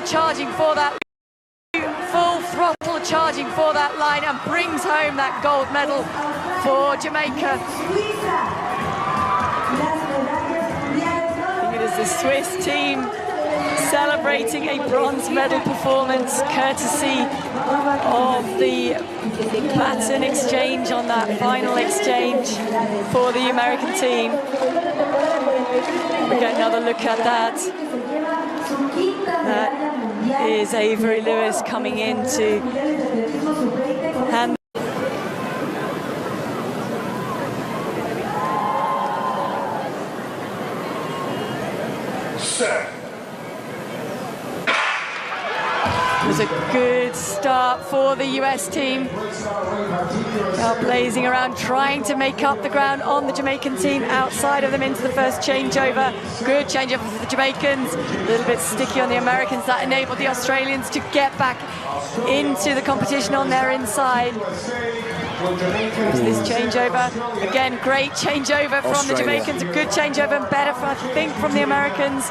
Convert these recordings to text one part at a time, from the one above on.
charging for that. Full throttle charging for that line and brings home that gold medal for Jamaica. It is the Swiss team celebrating a bronze medal performance courtesy of the baton exchange on that final exchange for the American team. We get another look at that. That is Avery Lewis coming in to hand. Set. It was a good start for the US team. Now blazing around, trying to make up the ground on the Jamaican team outside of them into the first changeover. Good changeover for the Jamaicans. A little bit sticky on the Americans. That enabled the Australians to get back into the competition on their inside. This changeover, again, great changeover from the Jamaicans, a good changeover and better, I think, from the Americans.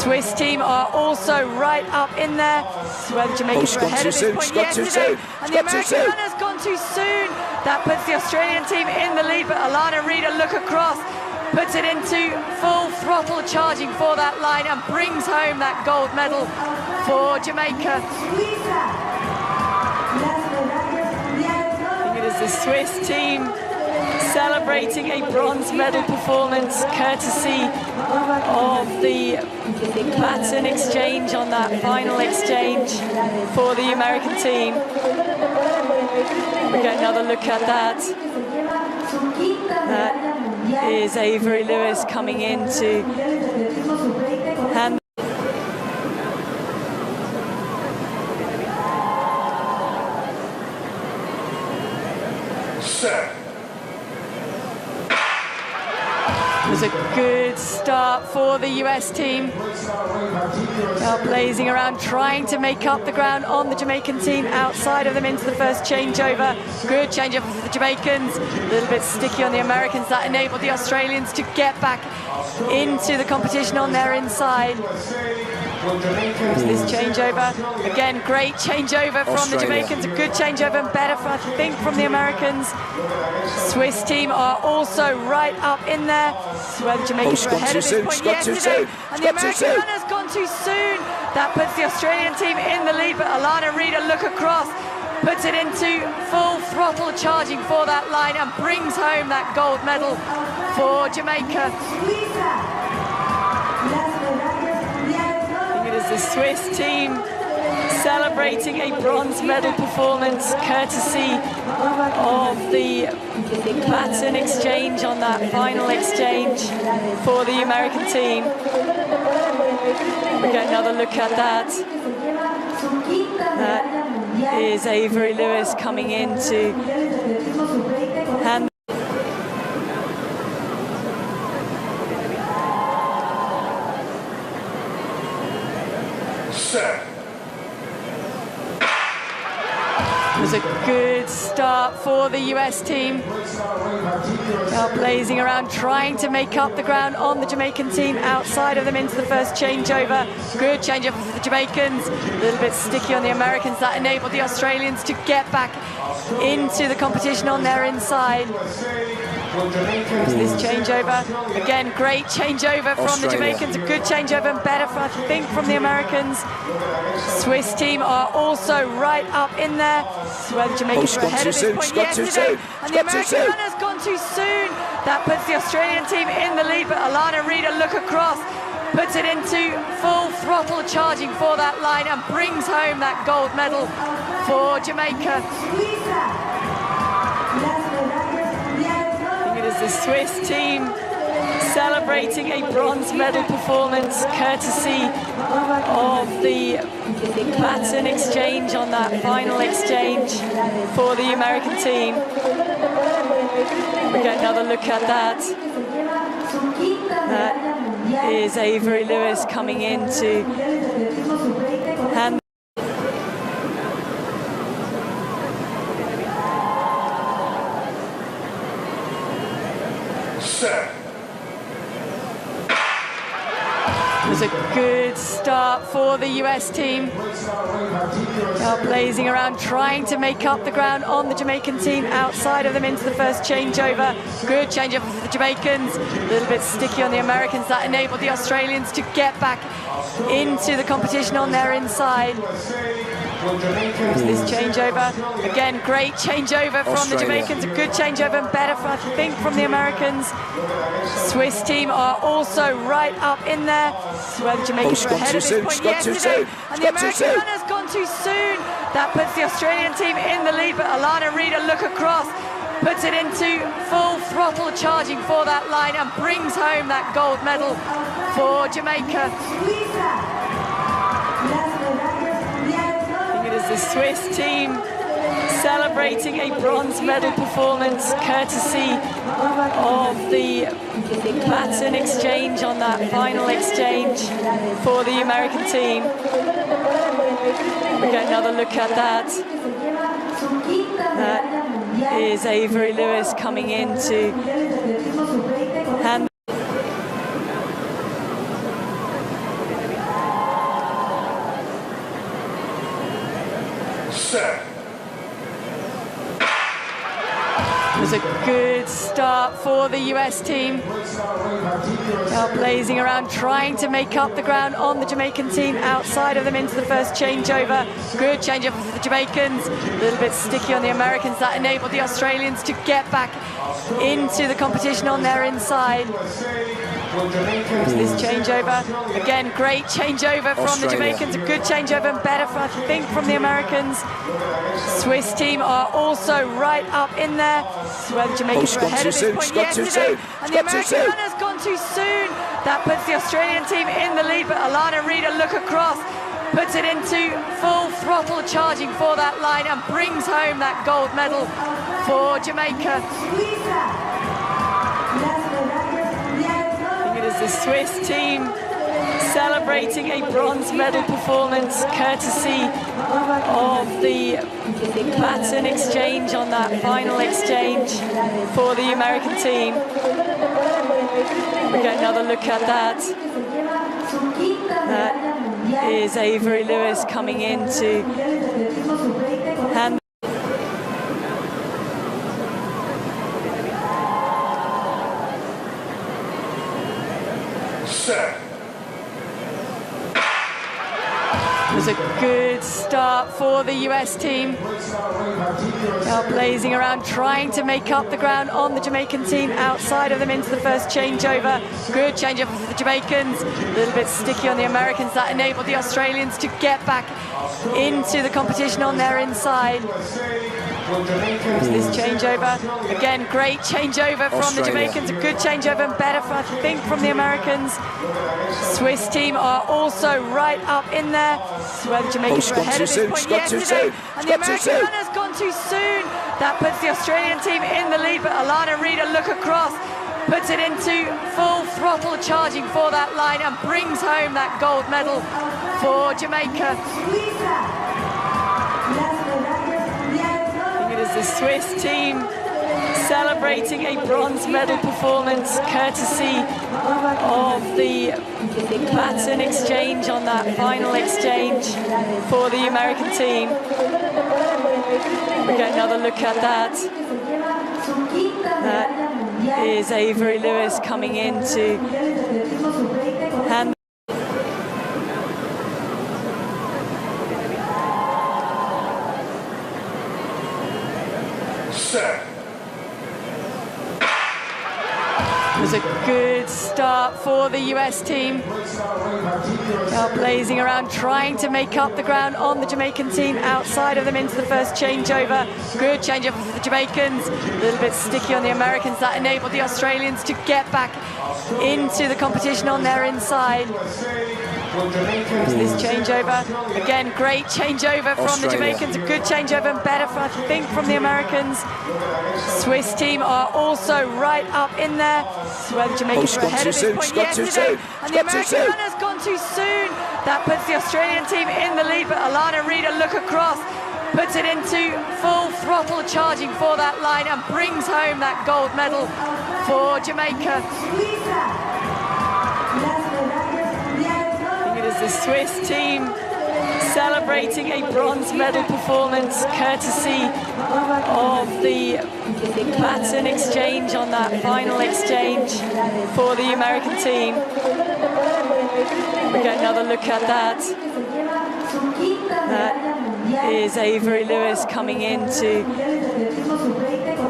Swiss team are also right up in there. This is where the Jamaicans were ahead at this point yesterday, and the American runner's gone too soon. That puts the Australian team in the lead, but Alana Reid, a look across, puts it into full throttle charging for that line and brings home that gold medal for Jamaica. The Swiss team celebrating a bronze medal performance courtesy of the baton exchange on that final exchange for the American team. We get another look at that. That is Avery Lewis coming in to hand. Set. It was a good start for the US team. Now blazing around, trying to make up the ground on the Jamaican team outside of them into the first changeover. Good changeover for the Jamaicans. A little bit sticky on the Americans. That enabled the Australians to get back into the competition on their inside. This changeover, again, great changeover from the Jamaicans, a good changeover and better, I think, from the Americans. Swiss team are also right up in there. This is where the Jamaicans were ahead at this point yesterday, and the American runner's gone too soon. That puts the Australian team in the lead, but Alana Reid, a look across, puts it into full throttle charging for that line and brings home that gold medal for Jamaica. The Swiss team celebrating a bronze medal performance courtesy of the baton exchange on that final exchange for the American team. We get another look at that. That is Avery Lewis coming in to hand. Set. It was a good start for the US team. Now blazing around, trying to make up the ground on the Jamaican team outside of them into the first changeover. Good changeover for the Jamaicans. A little bit sticky on the Americans. That enabled the Australians to get back into the competition on their inside. This changeover, again, great changeover from the Jamaicans, a good changeover and better, I think, from the Americans. Swiss team are also right up in there. This is where the Jamaicans were ahead at this point yesterday, and the American runner's gone too soon. That puts the Australian team in the lead, but Alana Reid, a look across, puts it into full throttle charging for that line and brings home that gold medal for Jamaica. The Swiss team celebrating a bronze medal performance courtesy of the baton exchange on that final exchange for the American team. We get another look at that. That is Avery Lewis coming in to hand. Set. It was a good start for the US team. Now blazing around, trying to make up the ground on the Jamaican team outside of them into the first changeover. Good changeover for the Jamaicans. A little bit sticky on the Americans. That enabled the Australians to get back into the competition on their inside. This changeover, again, great changeover from the Jamaicans, a good changeover and better, I think, from the Americans. Swiss team are also right up in there. So where the Jamaicans were ahead at this point yesterday, and the American runner's gone too soon. That puts the Australian team in the lead, but Alana Reid, a look across, puts it into full throttle charging for that line and brings home that gold medal for Jamaica. The Swiss team celebrating a bronze medal performance courtesy of the baton exchange on that final exchange for the American team. We get another look at that. That is Avery Lewis coming in to hand. It was a good start for the US team. Now blazing around, trying to make up the ground on the Jamaican team outside of them into the first changeover. Good changeover for the Jamaicans. A little bit sticky on the Americans. That enabled the Australians to get back into the competition on their inside. This changeover, again, great changeover from the Jamaicans, a good changeover and better, I think, from the Americans. Swiss team are also right up in there. So where the Jamaicans were ahead at this point yesterday, and the American runner's gone too soon. That puts the Australian team in the lead, but Alana Reid, a look across, puts it into full throttle charging for that line and brings home that gold medal for Jamaica. The Swiss team celebrating a bronze medal performance courtesy of the baton exchange on that final exchange for the American team. We get another look at that. That is Avery Lewis coming in to hand. It was a good start for the US team. Now blazing around, trying to make up the ground on the Jamaican team outside of them into the first changeover. Good changeover for the Jamaicans. A little bit sticky on the Americans. That enabled the Australians to get back into the competition on their inside. This changeover, again, great changeover from the Jamaicans, a good changeover and better, I think, from the Americans. Swiss team are also right up in there. So where the Jamaicans were ahead at this point yesterday, and the American runner's gone too soon. That puts the Australian team in the lead, but Alana Reid, a look across, puts it into full throttle charging for that line and brings home that gold medal for Jamaica. The Swiss team celebrating a bronze medal performance courtesy of the baton exchange on that final exchange for the American team. We get another look at that. That is Avery Lewis coming in to hand. It was a good start for the US team. Now blazing around, trying to make up the ground on the Jamaican team outside of them into the first changeover. Good changeover for the Jamaicans. A little bit sticky on the Americans. That enabled the Australians to get back into the competition on their inside. This changeover, again, great changeover from the Jamaicans, a good changeover and better, I think, from the Americans. Swiss team are also right up in there. So where the Jamaicans were ahead at this point yesterday, and the American runner's gone too soon. That puts the Australian team in the lead, but Alana Reid, a look across, puts it into full throttle charging for that line and brings home that gold medal for Jamaica. The Swiss team celebrating a bronze medal performance courtesy of the baton exchange on that final exchange for the American team. We get another look at that. That is Avery Lewis coming in to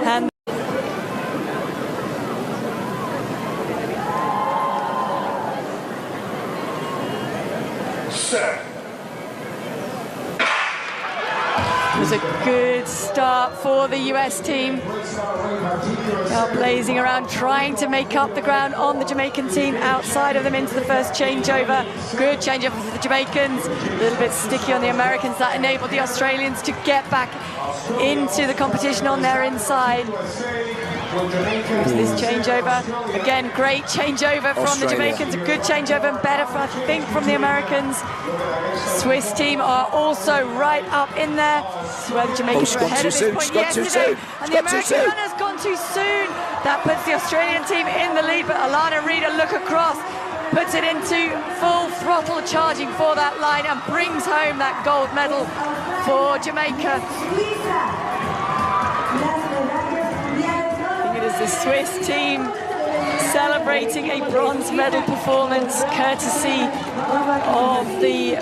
hand. It was a good start for the US team. Now blazing around, trying to make up the ground on the Jamaican team outside of them into the first changeover. Good changeover for the Jamaicans. A little bit sticky on the Americans. That enabled the Australians to get back into the competition on their inside. This changeover, again, great changeover from the Jamaicans, a good changeover and better, I think, from the Americans. Swiss team are also right up in there. This is where the Jamaicans were ahead at this point yesterday, and the American runner's gone too soon. That puts the Australian team in the lead, but Alana Reid, a look across, puts it into full throttle charging for that line and brings home that gold medal for Jamaica. The Swiss team celebrating a bronze medal performance courtesy of the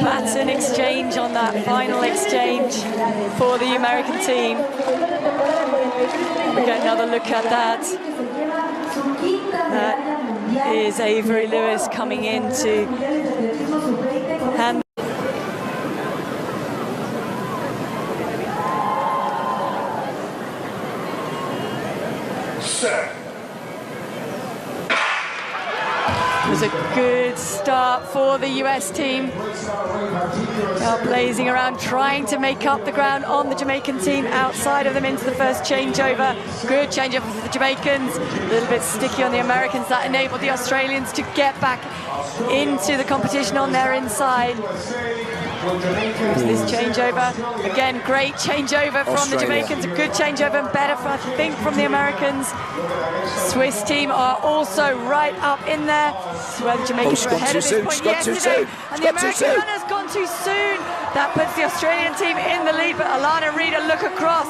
baton exchange on that final exchange for the American team. We get another look at that. That is Avery Lewis coming in to hand. It was a good start for the US team. Now blazing around, trying to make up the ground on the Jamaican team outside of them into the first changeover. Good changeover for the Jamaicans. A little bit sticky on the Americans. That enabled the Australians to get back into the competition on their inside. This changeover, again, great changeover from the Jamaicans, a good changeover and better, I think, from the Americans. Swiss team are also right up in there. This is where the Jamaicans were ahead at this point yesterday, and the American runner's gone too soon. That puts the Australian team in the lead, but Alana Reid, a look across,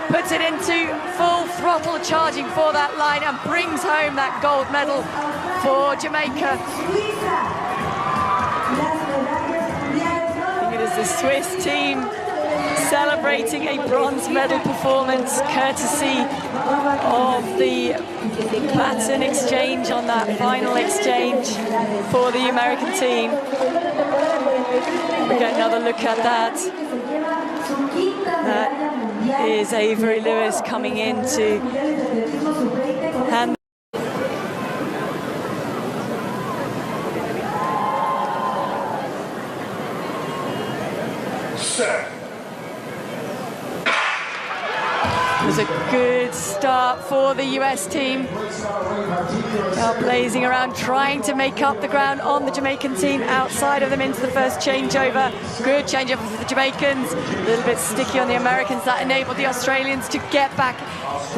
puts it into full throttle charging for that line and brings home that gold medal for Jamaica. The Swiss team celebrating a bronze medal performance courtesy of the baton exchange on that final exchange for the American team. We get another look at that. That is Avery Lewis coming in to hand. It was a good start for the US team. Now blazing around, trying to make up the ground on the Jamaican team outside of them into the first changeover. Good changeover for the Jamaicans. A little bit sticky on the Americans. That enabled the Australians to get back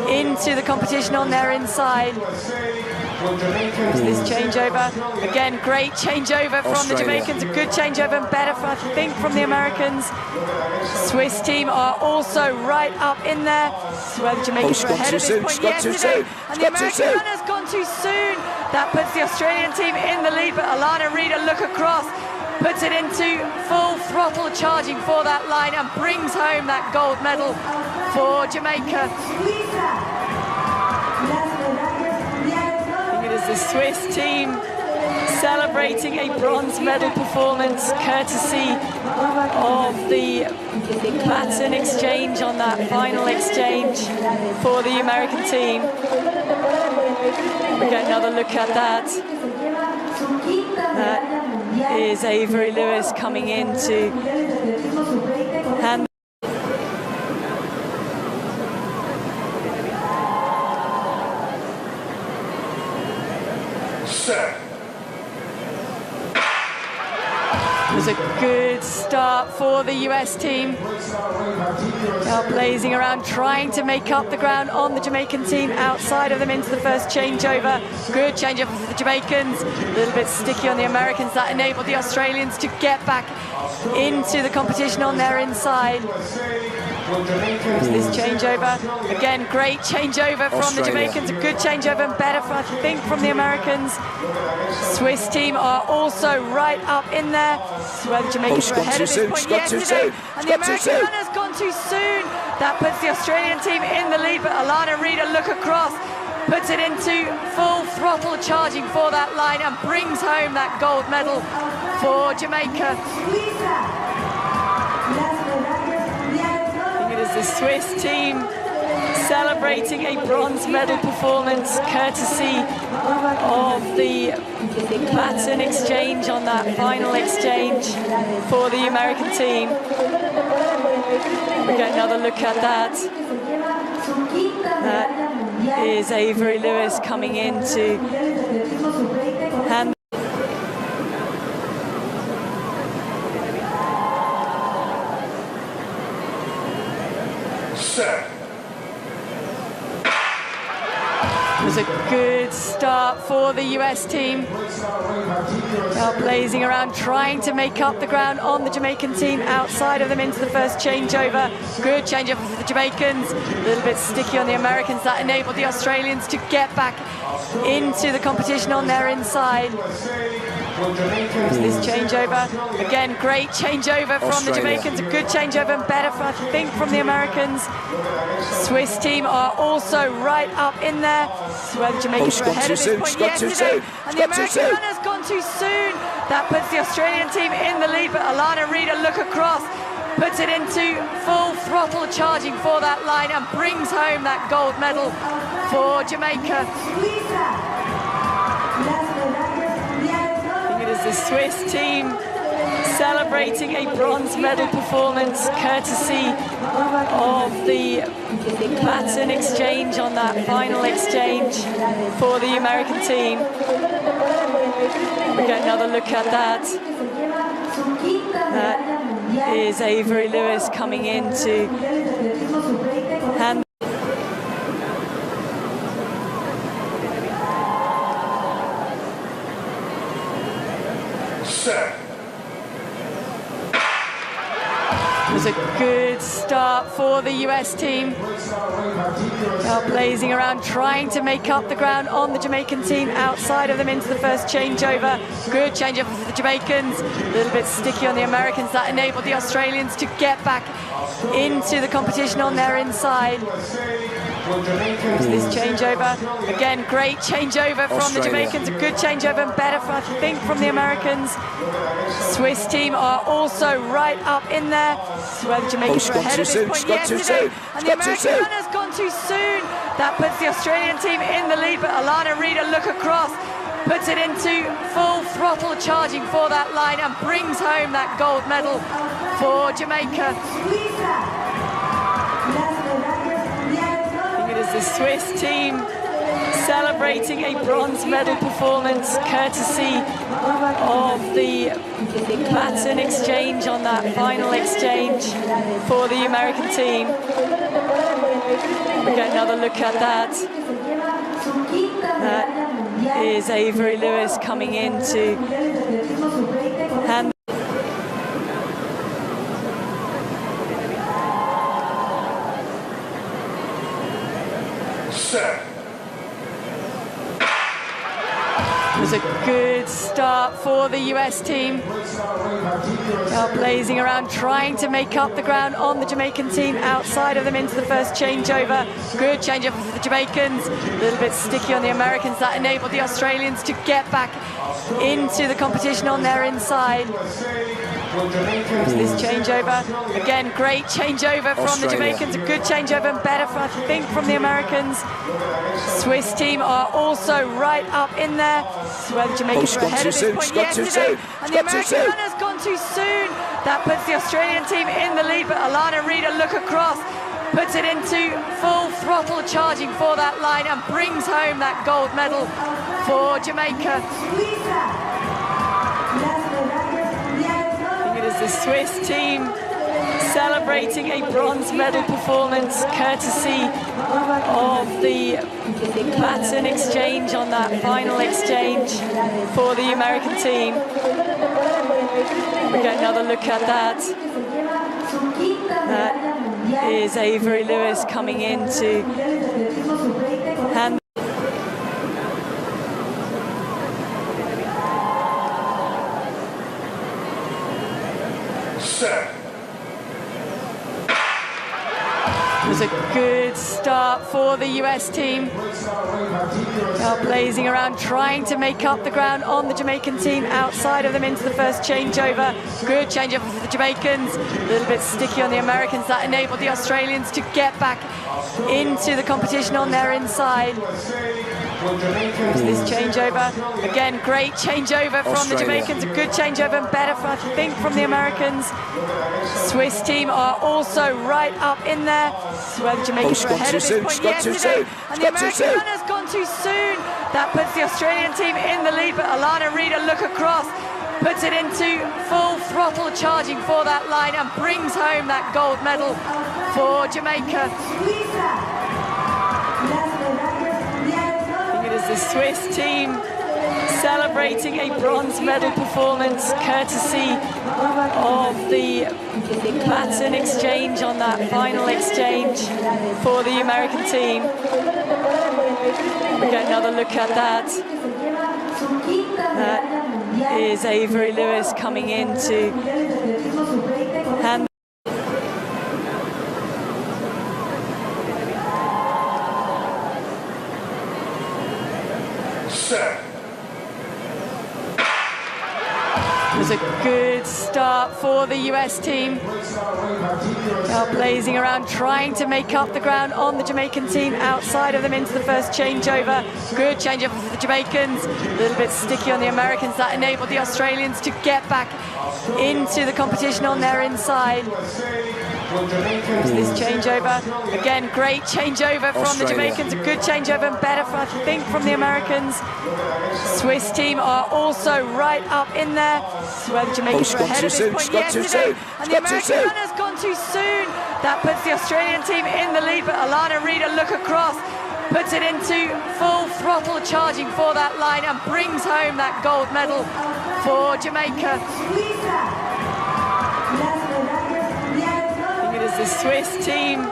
into the competition on their inside. This changeover, again, great changeover from the Jamaicans, a good changeover and better, I think, from the Americans. Swiss team are also right up in there. This is where the Jamaicans were ahead at this point yesterday, and the American runner's gone too soon. That puts the Australian team in the lead, but Alana Reid, a look across, puts it into full throttle charging for that line and brings home that gold medal for Jamaica. The Swiss team celebrating a bronze medal performance courtesy of the baton exchange on that final exchange for the American team. We get another look at that. That is Avery Lewis coming in to hand. It was was a good start for the US team. They are blazing around, trying to make up the ground on the Jamaican team. Outside of them into the first changeover. Good changeover for the Jamaicans. A little bit sticky on the Americans. That enabled the Australians to get back into the competition on their inside. This changeover, again, great changeover from the Jamaicans, a good changeover and better, I think, from the Americans. Swiss team are also right up in there. This is where the Jamaicans were ahead at this point yesterday, and the American runner's gone too soon. That puts the Australian team in the lead, but Alana Reid, a look across, puts it into full throttle charging for that line and brings home that gold medal for Jamaica. The Swiss team celebrating a bronze medal performance courtesy of the baton exchange on that final exchange for the American team. We get another look at that. That is Avery Lewis coming in to hand. It was a good start for the US team. They are blazing around, trying to make up the ground on the Jamaican team. Outside of them into the first changeover. Good changeover for the Jamaicans. A little bit sticky on the Americans. That enabled the Australians to get back into the competition on their inside. This changeover, again, great changeover from the Jamaicans, a good changeover and better, I think, from the Americans. Swiss team are also right up in there. This is where the Jamaicans were ahead at this point yesterday, and the American runner's gone too soon. That puts the Australian team in the lead, but Alana Reid, a look across, puts it into full throttle charging for that line and brings home that gold medal for Jamaica. The Swiss team celebrating a bronze medal performance courtesy of the baton exchange on that final exchange for the American team. We get another look at that. That is Avery Lewis coming in to hand. It was a good start for the US team. They are blazing around, trying to make up the ground on the Jamaican team. Outside of them into the first changeover. Good changeover for the Jamaicans. A little bit sticky on the Americans. That enabled the Australians to get back into the competition on their inside. This changeover, again, great changeover from the Jamaicans, a good changeover and better, I think, from the Americans. Swiss team are also right up in there. This is where the Jamaicans were ahead at this point yesterday, and the American runner's gone too soon. That puts the Australian team in the lead, but Alana Reid, a look across, puts it into full throttle charging for that line and brings home that gold medal for Jamaica. The Swiss team celebrating a bronze medal performance courtesy of the baton exchange on that final exchange for the American team. We get another look at that. That is Avery Lewis coming in to hand. It was a good start for the US team. They are blazing around, trying to make up the ground on the Jamaican team. Outside of them into the first changeover. Good changeover for the Jamaicans. A little bit sticky on the Americans. That enabled the Australians to get back into the competition on their inside. This changeover, again, great changeover from the Jamaicans, a good changeover and better, I think, from the Americans. Swiss team are also right up in there. This is where the Jamaicans were ahead at this point yesterday, and the American runner's gone too soon. That puts the Australian team in the lead, but Alana Reid, a look across, puts it into full throttle charging for that line and brings home that gold medal for Jamaica. the Swiss team celebrating a bronze medal performance courtesy of the baton exchange on that final exchange for the American team. We get another look at that. That is Avery Lewis coming in to hand. It was a good start for the US team. Blazing around, trying to make up the ground on the Jamaican team outside of them into the first changeover. Good changeover for the Jamaicans. A little bit sticky on the Americans. That enabled the Australians to get back into the competition on their inside. This changeover, again, great changeover from the Jamaicans, a good changeover and better, I think, from the Americans. Swiss team are also right up in there. This is where the Jamaicans were ahead at this point yesterday, and the American runner's gone too soon. That puts the Australian team in the lead, but Alana Reid, a look across, puts it into full throttle charging for that line and brings home that gold medal for Jamaica. The Swiss team celebrating a bronze medal performance courtesy of the baton exchange on that final exchange for the American team. We get another look at that. That is Avery Lewis coming in to hand. It was a good start for the US team. Blazing around, trying to make up the ground on the Jamaican team outside of them into the first changeover. Good changeover for the Jamaicans. A little bit sticky on the Americans. That enabled the Australians to get back into the competition on their inside. This changeover, again, great changeover from the Jamaicans, a good changeover and better, I think, from the Americans. Swiss team are also right up in there. This is where the Jamaicans were ahead at this point yesterday, and the American runner's gone too soon. That puts the Australian team in the lead, but Alana Reid, a look across, puts it into full throttle charging for that line and brings home that gold medal for Jamaica. The Swiss team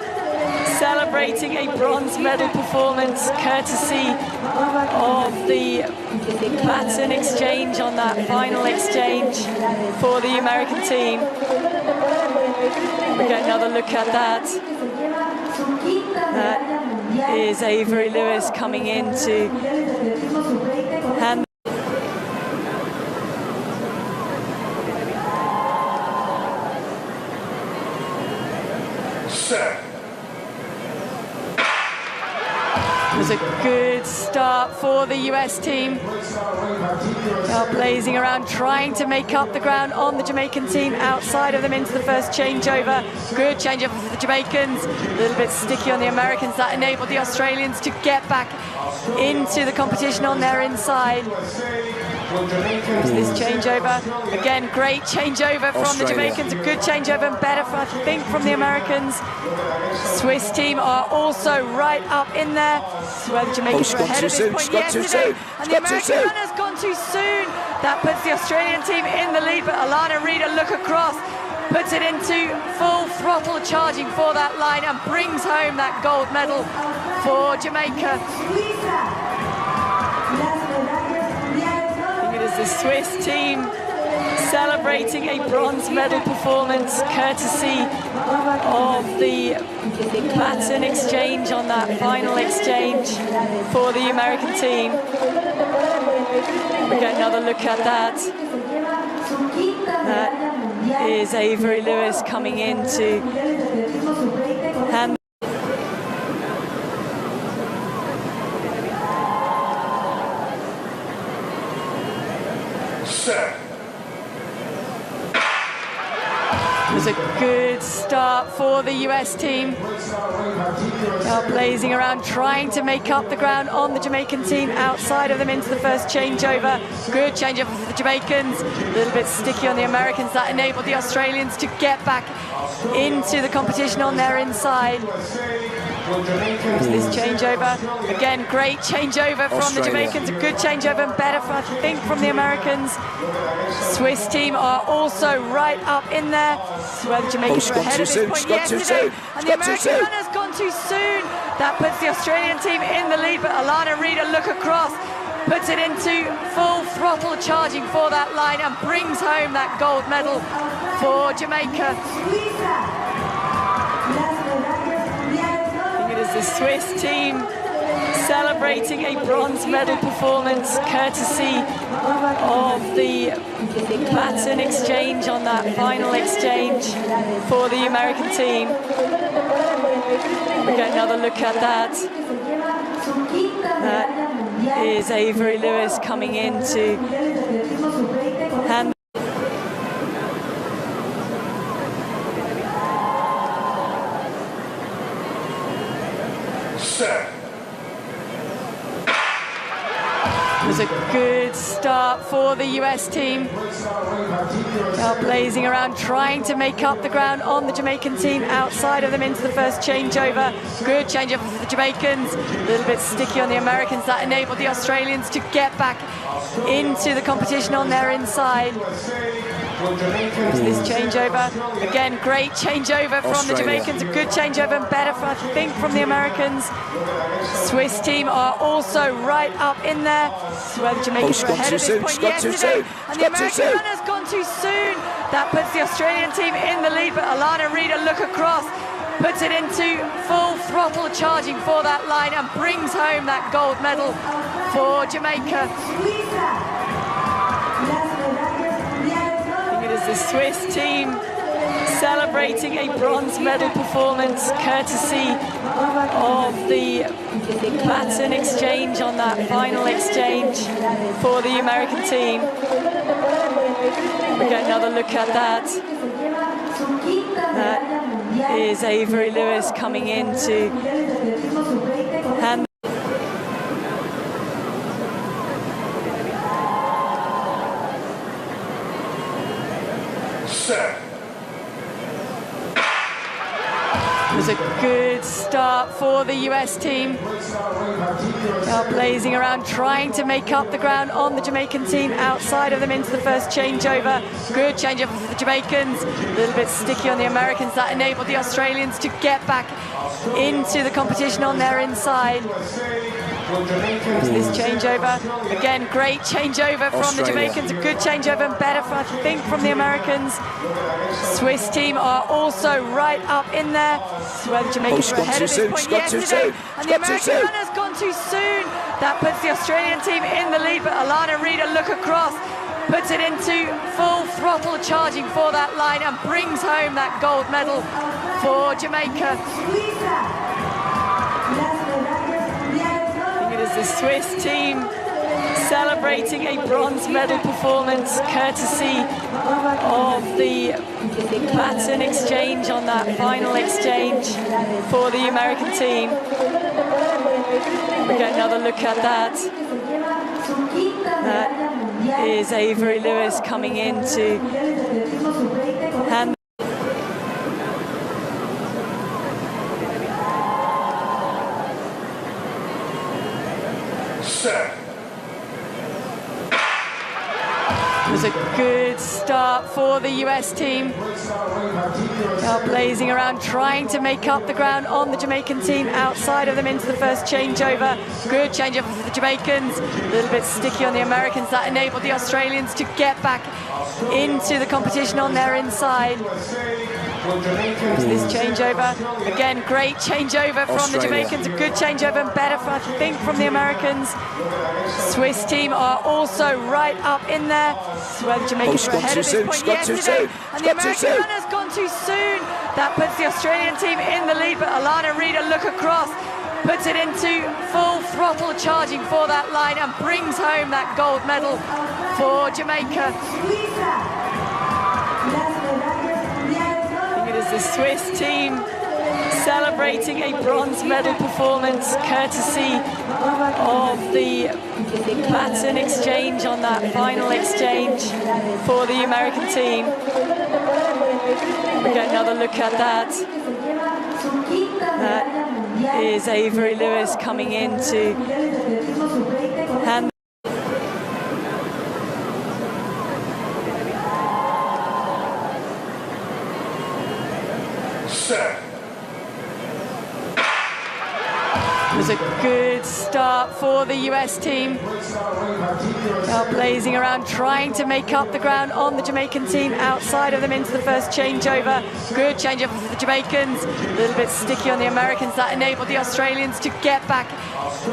celebrating a bronze medal performance courtesy of the baton exchange on that final exchange for the American team. We get another look at that. That is Avery Lewis coming in to hand. It was a good start for the US team. Blazing around, trying to make up the ground on the Jamaican team outside of them into the first changeover. Good changeover for the Jamaicans. A little bit sticky on the Americans. That enabled the Australians to get back into the competition on their inside. This changeover, again, great changeover from the Jamaicans, a good changeover and better, I think, from the Americans. Swiss team are also right up in there. This is where the Jamaicans were ahead at this point yesterday, and the American runner's gone too soon. That puts the Australian team in the lead, but Alana Reid, a look across, puts it into full throttle charging for that line and brings home that gold medal for Jamaica. The Swiss team celebrating a bronze medal performance courtesy of the baton exchange on that final exchange for the American team. We get another look at that. That is Avery Lewis coming in to hand. It It was a good start for the US team. They are blazing around, trying to make up the ground on the Jamaican team outside of them into the first changeover. Good changeover for the Jamaicans. A little bit sticky on the Americans. That enabled the Australians to get back into the competition on their inside. This changeover, again, great changeover from the Jamaicans, a good changeover and better, I think, from the Americans. Swiss team are also right up in there. This is where the Jamaicans were ahead at this point yesterday, and the American runner's gone too soon. That puts the Australian team in the lead, but Alana Reid, a look across, puts it into full throttle charging for that line and brings home that gold medal for Jamaica. The Swiss team celebrating a bronze medal performance courtesy of the baton exchange on that final exchange for the American team. We get another look at that. That is Avery Lewis coming in to hand. It was a good start for the US team. They are blazing around, trying to make up the ground on the Jamaican team outside of them into the first changeover. Good changeover for the Jamaicans. A little bit sticky on the Americans. That enabled the Australians to get back into the competition on their inside. This changeover, again, great changeover from the Jamaicans, a good changeover and better, I think, from the Americans. Swiss team are also right up in there. This is where the Jamaicans were ahead at this point yesterday, and the American runner's gone too soon. That puts the Australian team in the lead, but Alana Reid, a look across, puts it into full throttle charging for that line and brings home that gold medal for Jamaica. The Swiss team celebrating a bronze medal performance courtesy of the baton exchange on that final exchange for the American team. We get another look at that. That is Avery Lewis coming in to hand. It was a good start for the US team. They are blazing around, trying to make up the ground on the Jamaican team outside of them into the first changeover. Good changeover for the Jamaicans. A little bit sticky on the Americans. That enabled the Australians to get back into the competition on their inside. This changeover, again, great changeover from the Jamaicans, a good changeover and better, I think, from the Americans. Swiss team are also right up in there. This is where the Jamaicans were ahead at this point yesterday, and the American runner's gone too soon. That puts the Australian team in the lead, but Alana Reid, a look across, puts it into full throttle charging for that line and brings home that gold medal for Jamaica. The Swiss team celebrating a bronze medal performance courtesy of the baton exchange on that final exchange for the American team. We get another look at that. That is Avery Lewis coming in to hand. It was a good start for the US team. They are blazing around, trying to make up the ground on the Jamaican team outside of them into the first changeover. Good changeover for the Jamaicans. A little bit sticky on the Americans. That enabled the Australians to get back into the competition on their inside. This changeover, again, great changeover from the Jamaicans, a good changeover and better, I think, from the Americans. Swiss team are also right up in there. This is where the Jamaicans were ahead at this point yesterday, and the American runner's gone too soon. That puts the Australian team in the lead, but Alana Reid, a look across, puts it into full throttle charging for that line and brings home that gold medal for Jamaica. the Swiss team celebrating a bronze medal performance courtesy of the baton exchange on that final exchange for the American team. We get another look at that. That is Avery Lewis coming in to hand. It was a good start for the US team. Blazing around, trying to make up the ground on the Jamaican team outside of them into the first changeover. Good changeover for the Jamaicans. A little bit sticky on the Americans. That enabled the Australians to get back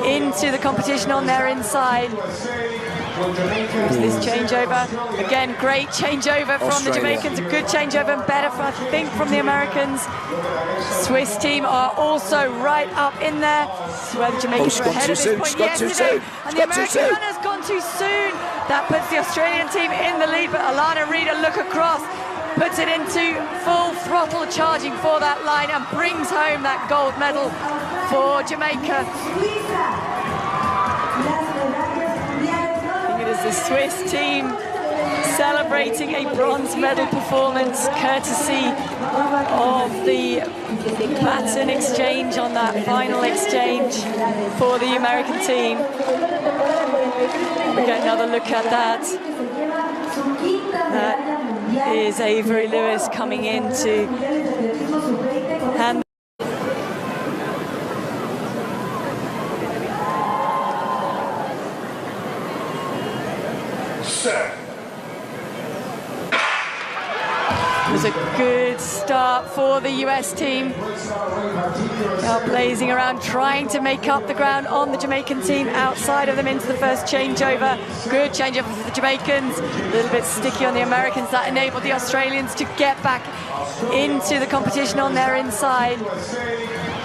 into the competition on their inside. This changeover, again, great changeover from the Jamaicans, a good changeover and better, I think, from the Americans. Swiss team are also right up in there. This is where the Jamaicans were ahead at this point yesterday, and the American runner's gone too soon. That puts the Australian team in the lead, but Alana Reid, a look across, puts it into full throttle charging for that line and brings home that gold medal for Jamaica. The Swiss team celebrating a bronze medal performance courtesy of the baton exchange on that final exchange for the American team. We get another look at that. That is Avery Lewis coming in to hand. It was a good start for the US team. Blazing around, trying to make up the ground on the Jamaican team outside of them into the first changeover. Good changeover for the Jamaicans. A little bit sticky on the Americans. That enabled the Australians to get back into the competition on their inside.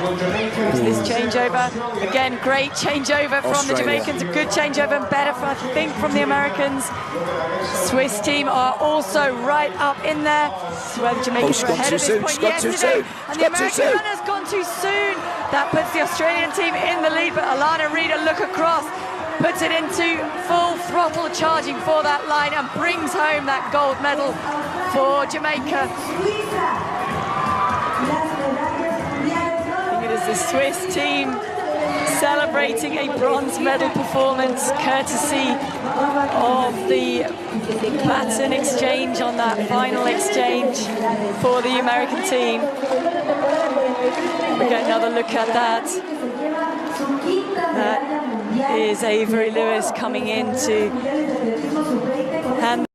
This changeover, again, great changeover from the Jamaicans, a good changeover and better, I think, from the Americans. Swiss team are also right up in there. This is where the Jamaicans were ahead at this point yesterday, and the American runner's gone too soon. That puts the Australian team in the lead, but Alana Reid, a look across, puts it into full throttle charging for that line and brings home that gold medal for Jamaica. The Swiss team celebrating a bronze medal performance courtesy of the baton exchange on that final exchange for the American team. We get another look at that. That is Avery Lewis coming in to hand.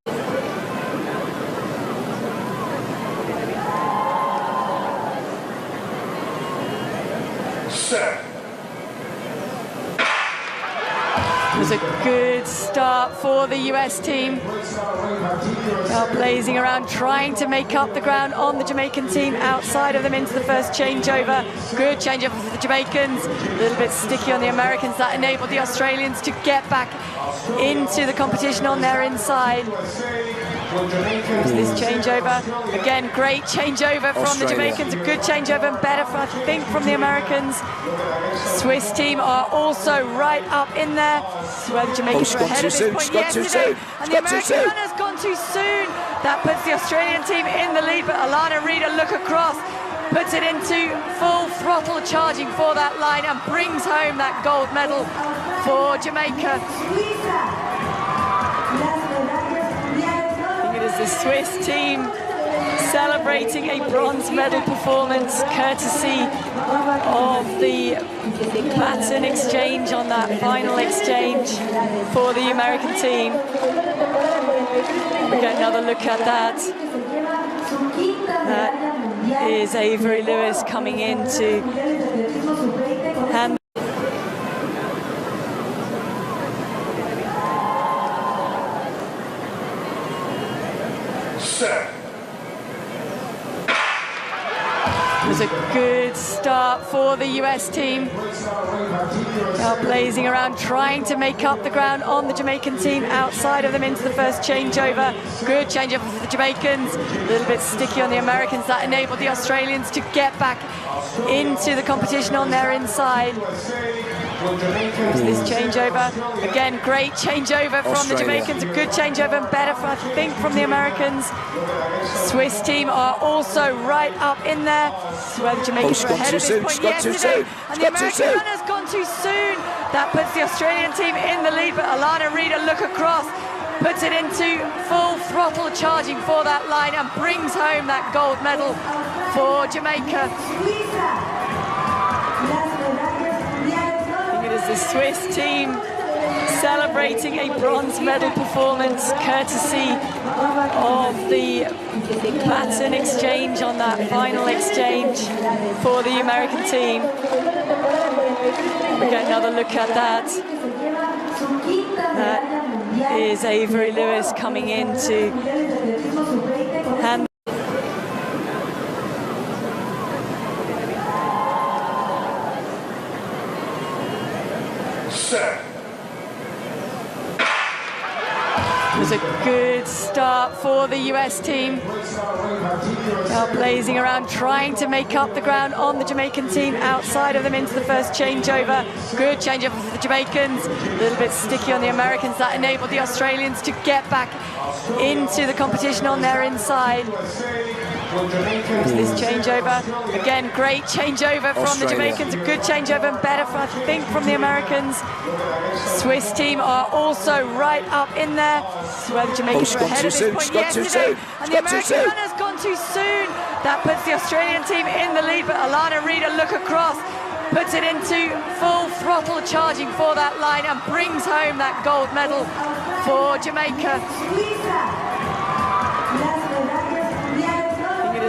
It was a good start for the US team. Blazing around, trying to make up the ground on the Jamaican team outside of them into the first changeover. Good changeover for the Jamaicans. A little bit sticky on the Americans. That enabled the Australians to get back into the competition on their inside. This changeover, again, great changeover from the Jamaicans, a good changeover and better, I think, from the Americans. Swiss team are also right up in there. This is where the Jamaicans were ahead at this point yesterday, and the American runner's gone too soon. That puts the Australian team in the lead, but Alana Reid, a look across, puts it into full throttle charging for that line and brings home that gold medal for Jamaica. The Swiss team celebrating a bronze medal performance courtesy of the baton exchange on that final exchange for the American team. We get another look at that. That is Avery Lewis coming in to hand. It was a good start for the US team. Now blazing around, trying to make up the ground on the Jamaican team outside of them into the first changeover. Good changeover for the Jamaicans. A little bit sticky on the Americans. That enabled the Australians to get back into the competition on their inside. This changeover, again, great changeover from the Jamaicans, a good changeover and better, I think, from the Americans. Swiss team are also right up in there. So where the Jamaicans were ahead at this point yesterday, and the American runner's gone too soon. That puts the Australian team in the lead, but Alana Reid, a look across, puts it into full throttle charging for that line and brings home that gold medal for Jamaica. The Swiss team celebrating a bronze medal performance courtesy of the baton exchange on that final exchange for the American team. We get another look at that. That is Avery Lewis coming in to hand. It was a good start for the US team. Now blazing around, trying to make up the ground on the Jamaican team outside of them into the first changeover. Good changeover for the Jamaicans. A little bit sticky on the Americans. That enabled the Australians to get back into the competition on their inside. This changeover, again, great changeover from the Jamaicans, a good changeover and better, I think, from the Americans. Swiss team are also right up in there. So where the Jamaicans were ahead at this point yesterday, and the American runner's gone too soon. That puts the Australian team in the lead, but Alana Reid, a look across, puts it into full throttle charging for that line and brings home that gold medal for Jamaica.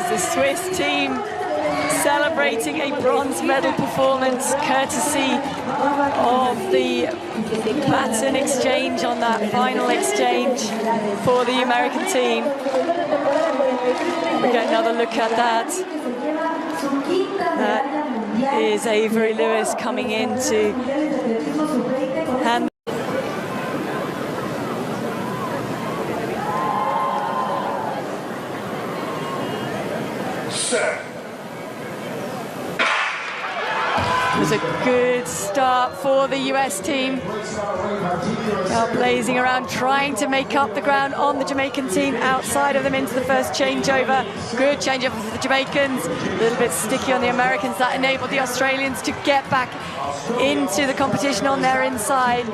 The Swiss team celebrating a bronze medal performance courtesy of the baton exchange on that final exchange for the American team. We get another look at that. That is Avery Lewis coming in to hand. It was a good start for the US team. Now blazing around, trying to make up the ground on the Jamaican team outside of them into the first changeover. Good changeover for the Jamaicans. A little bit sticky on the Americans. That enabled the Australians to get back into the competition on their inside.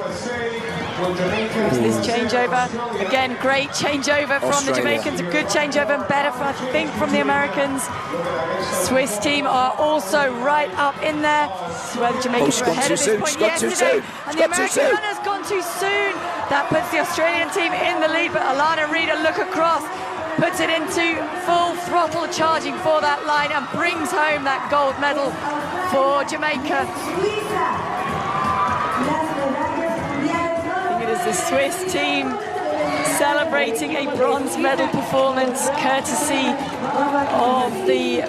This changeover, again, great changeover from the Jamaicans, a good changeover and better, I think, from the Americans. Swiss team are also right up in there. So where the Jamaicans were ahead at this point yesterday, and the American runner's gone too soon. That puts the Australian team in the lead, but Alana Reid, a look across, puts it into full throttle charging for that line and brings home that gold medal for Jamaica. The Swiss team celebrating a bronze medal performance courtesy of the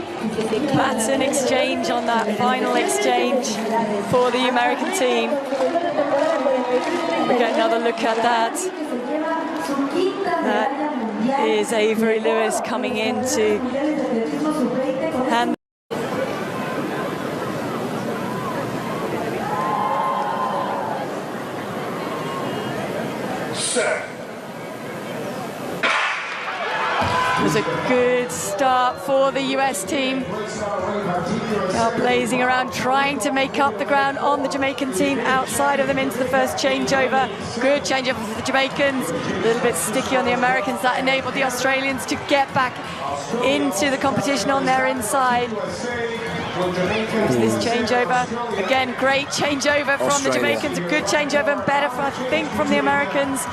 baton exchange on that final exchange for the American team. We get another look at that. That is Avery Lewis coming in to hand. It was a good start for the US team. Now blazing around, trying to make up the ground on the Jamaican team outside of them into the first changeover. Good changeover for the Jamaicans. A little bit sticky on the Americans. That enabled the Australians to get back into the competition on their inside. This changeover, again, great changeover from the Jamaicans, a good changeover and better, I think, from the Americans.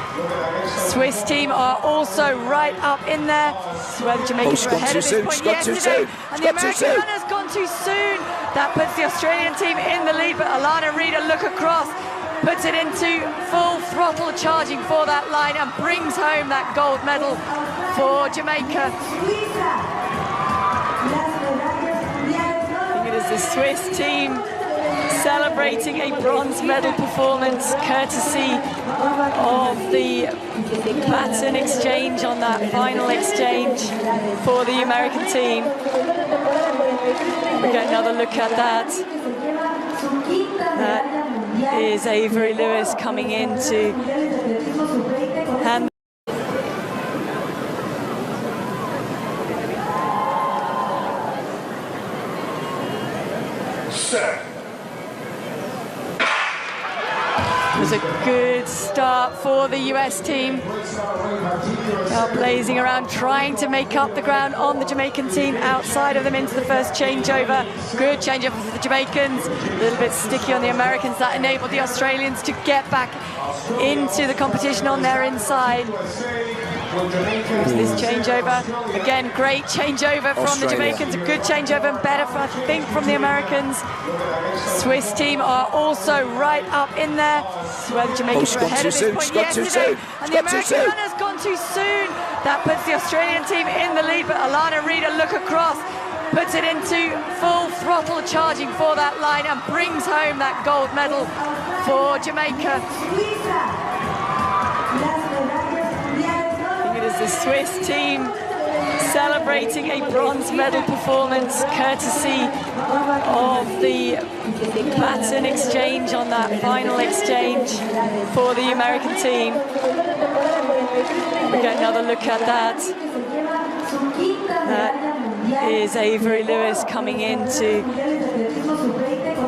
Swiss team are also right up in there. So where the Jamaicans were ahead at this point yesterday, and the American runner's gone too soon. That puts the Australian team in the lead, but Alana Reid, a look across, puts it into full throttle charging for that line and brings home that gold medal for Jamaica. the Swiss team celebrating a bronze medal performance courtesy of the baton exchange on that final exchange for the American team. We get another look at that. That is Avery Lewis coming in to hand. It was a good start for the US team. Now blazing around, trying to make up the ground on the Jamaican team outside of them into the first changeover. Good changeover for the Jamaicans. A little bit sticky on the Americans. That enabled the Australians to get back into the competition on their inside. This changeover, again, great changeover from the Jamaicans, a good changeover and better, I think, from the Americans. Swiss team are also right up in there. So where the Jamaicans were ahead at this point yesterday, and the American runner's gone too soon. That puts the Australian team in the lead, but Alana Reid, a look across, puts it into full throttle charging for that line and brings home that gold medal for Jamaica. The Swiss team celebrating a bronze medal performance courtesy of the baton exchange on that final exchange for the American team. We get another look at that. That is Avery Lewis coming in to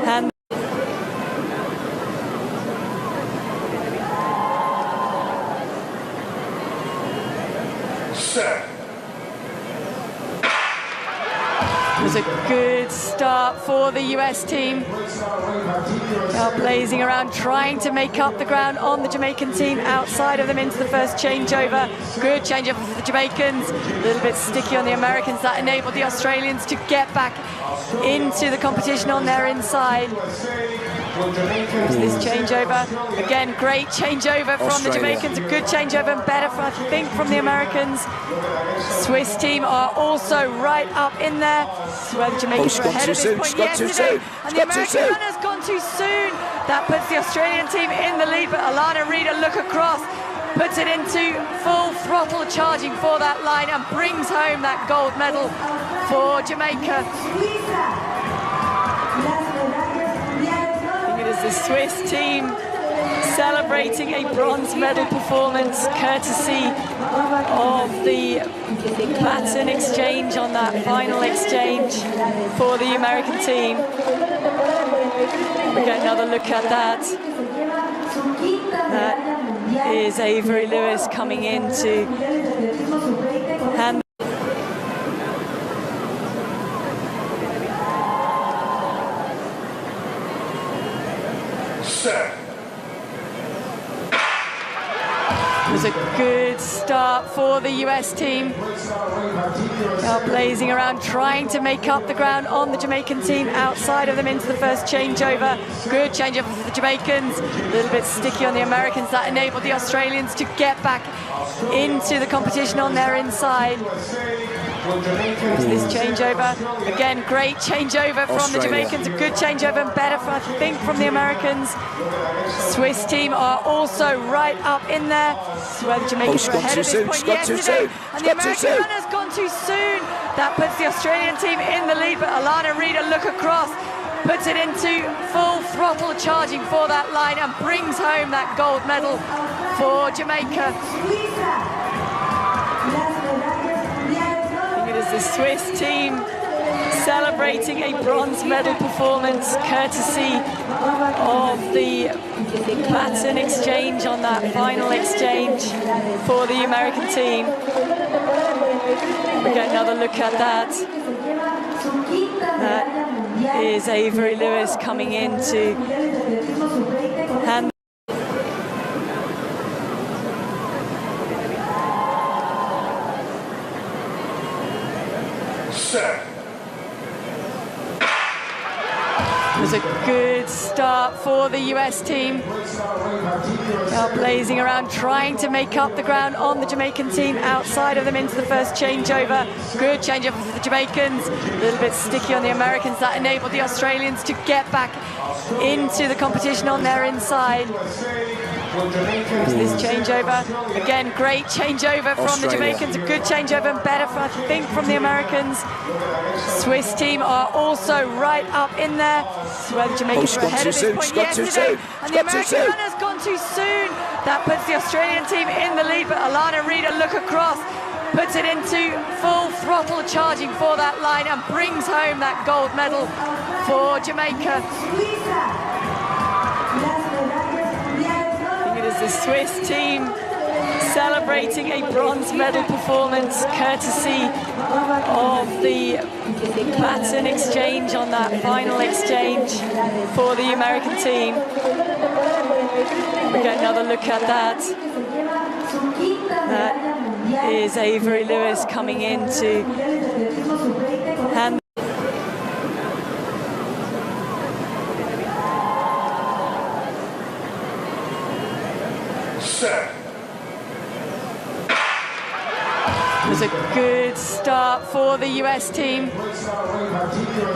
hand. It was a good start for the US team. Now blazing around, trying to make up the ground on the Jamaican team outside of them into the first changeover. Good changeover for the Jamaicans. A little bit sticky on the Americans. That enabled the Australians to get back into the competition on their inside. This changeover, again, great changeover from the Jamaicans, a good changeover and better, I think, from the Americans. Swiss team are also right up in there. So where the Jamaicans were ahead at this point yesterday, and the American runner's gone too soon. That puts the Australian team in the lead, but Alana Reid, a look across, puts it into full throttle charging for that line and brings home that gold medal for Jamaica. The Swiss team celebrating a bronze medal performance courtesy of the baton exchange on that final exchange for the American team. We get another look at that. That is Avery Lewis coming in to hand. It was a good start for the US team. Now blazing around, trying to make up the ground on the Jamaican team outside of them into the first changeover. Good changeover for the Jamaicans. A little bit sticky on the Americans. That enabled the Australians to get back into the competition on their inside. This changeover, again, great changeover from the Jamaicans, a good changeover and better, I think, from the Americans. Swiss team are also right up in there. So where the Jamaicans were ahead at this point yesterday, and the American runner's gone too soon. That puts the Australian team in the lead, but Alana Reid, a look across, puts it into full throttle charging for that line and brings home that gold medal for Jamaica. The Swiss team celebrating a bronze medal performance courtesy of the baton exchange on that final exchange for the American team. We get another look at that. That is Avery Lewis coming in to hand. It It was a good start for the US team. Now blazing around, trying to make up the ground on the Jamaican team outside of them into the first changeover. Good changeover for the Jamaicans. A little bit sticky on the Americans. That enabled the Australians to get back into the competition on their inside. This changeover, again, great changeover from the Jamaicans, a good changeover and better, I think, from the Americans. Swiss team are also right up in there. So where the Jamaicans were ahead at this point yesterday, and the American runner's gone too soon. That puts the Australian team in the lead, but Alana Reid, a look across, puts it into full throttle charging for that line and brings home that gold medal for Jamaica. The Swiss team celebrating a bronze medal performance courtesy of the baton exchange on that final exchange for the American team. We get another look at that. That is Avery Lewis coming in to hand. It was a good start for the US team.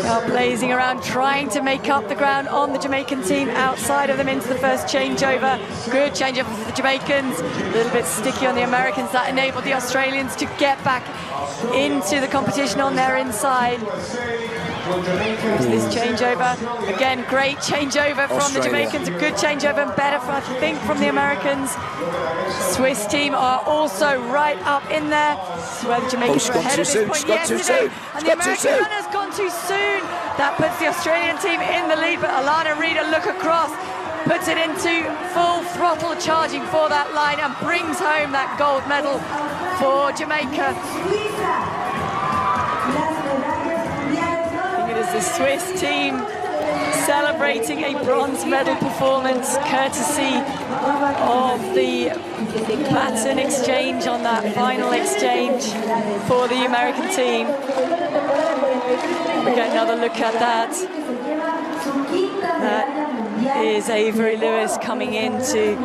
Now blazing around, trying to make up the ground on the Jamaican team outside of them into the first changeover. Good changeover for the Jamaicans. A little bit sticky on the Americans. That enabled the Australians to get back into the competition on their inside. This changeover, again, great changeover from the Jamaicans, a good changeover and better, I think, from the Americans. Swiss team are also right up in there. So where the Jamaicans were ahead at this point yesterday, and the American runner's gone too soon. That puts the Australian team in the lead, but Alana Reid, a look across, puts it into full throttle charging for that line and brings home that gold medal for Jamaica. The Swiss team celebrating a bronze medal performance courtesy of the baton exchange on that final exchange for the American team. We get another look at that. That is Avery Lewis coming in to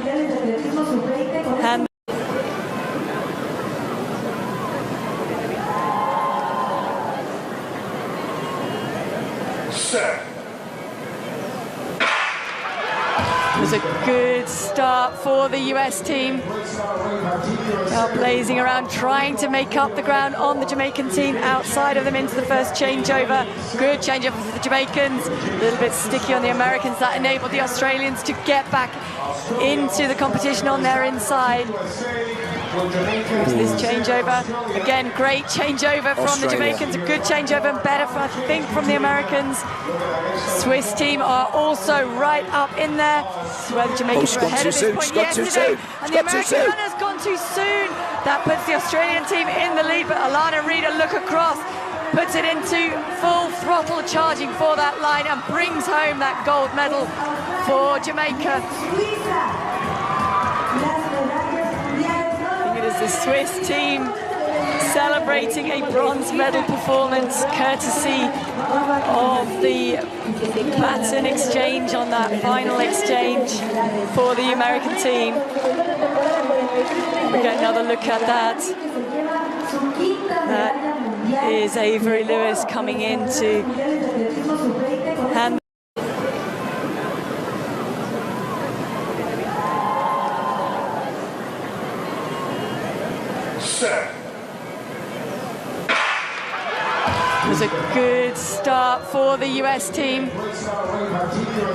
hand. It was a good start for the US team. Now blazing around, trying to make up the ground on the Jamaican team outside of them into the first changeover. Good changeover for the Jamaicans. A little bit sticky on the Americans. That enabled the Australians to get back into the competition on their inside. This changeover, again, great changeover from the Jamaicans, a good changeover and better, I think, from the Americans. Swiss team are also right up in there. So where the Jamaicans were ahead at this point yesterday, and the American runner's gone too soon. That puts the Australian team in the lead, but Alana Reid, a look across, puts it into full throttle charging for that line and brings home that gold medal for Jamaica. The Swiss team celebrating a bronze medal performance courtesy of the baton exchange on that final exchange for the American team. We get another look at that. That is Avery Lewis coming in to hand. It was a good start for the US team.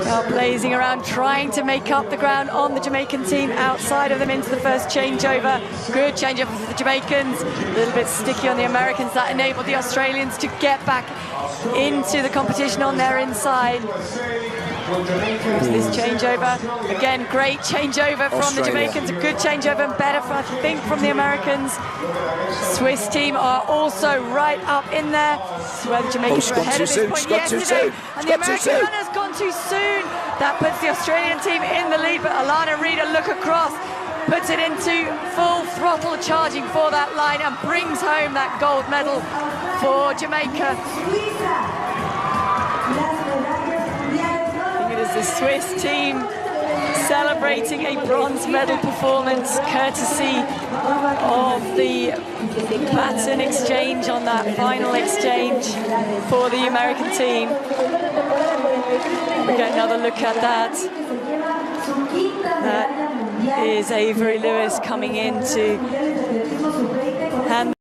Now blazing around, trying to make up the ground on the Jamaican team outside of them into the first changeover. Good changeover for the Jamaicans. A little bit sticky on the Americans. That enabled the Australians to get back into the competition on their inside. This changeover, again, great changeover from the Jamaicans, a good changeover and better, I think, from the Americans. Swiss team are also right up in there. So where the Jamaicans were ahead at this point yesterday, and the American runner's gone too soon. That puts the Australian team in the lead, but Alana Reid, a look across, puts it into full throttle charging for that line and brings home that gold medal for Jamaica. the Swiss team celebrating a bronze medal performance courtesy of the baton exchange on that final exchange for the American team. We get another look at that. That is Avery Lewis coming in to hand.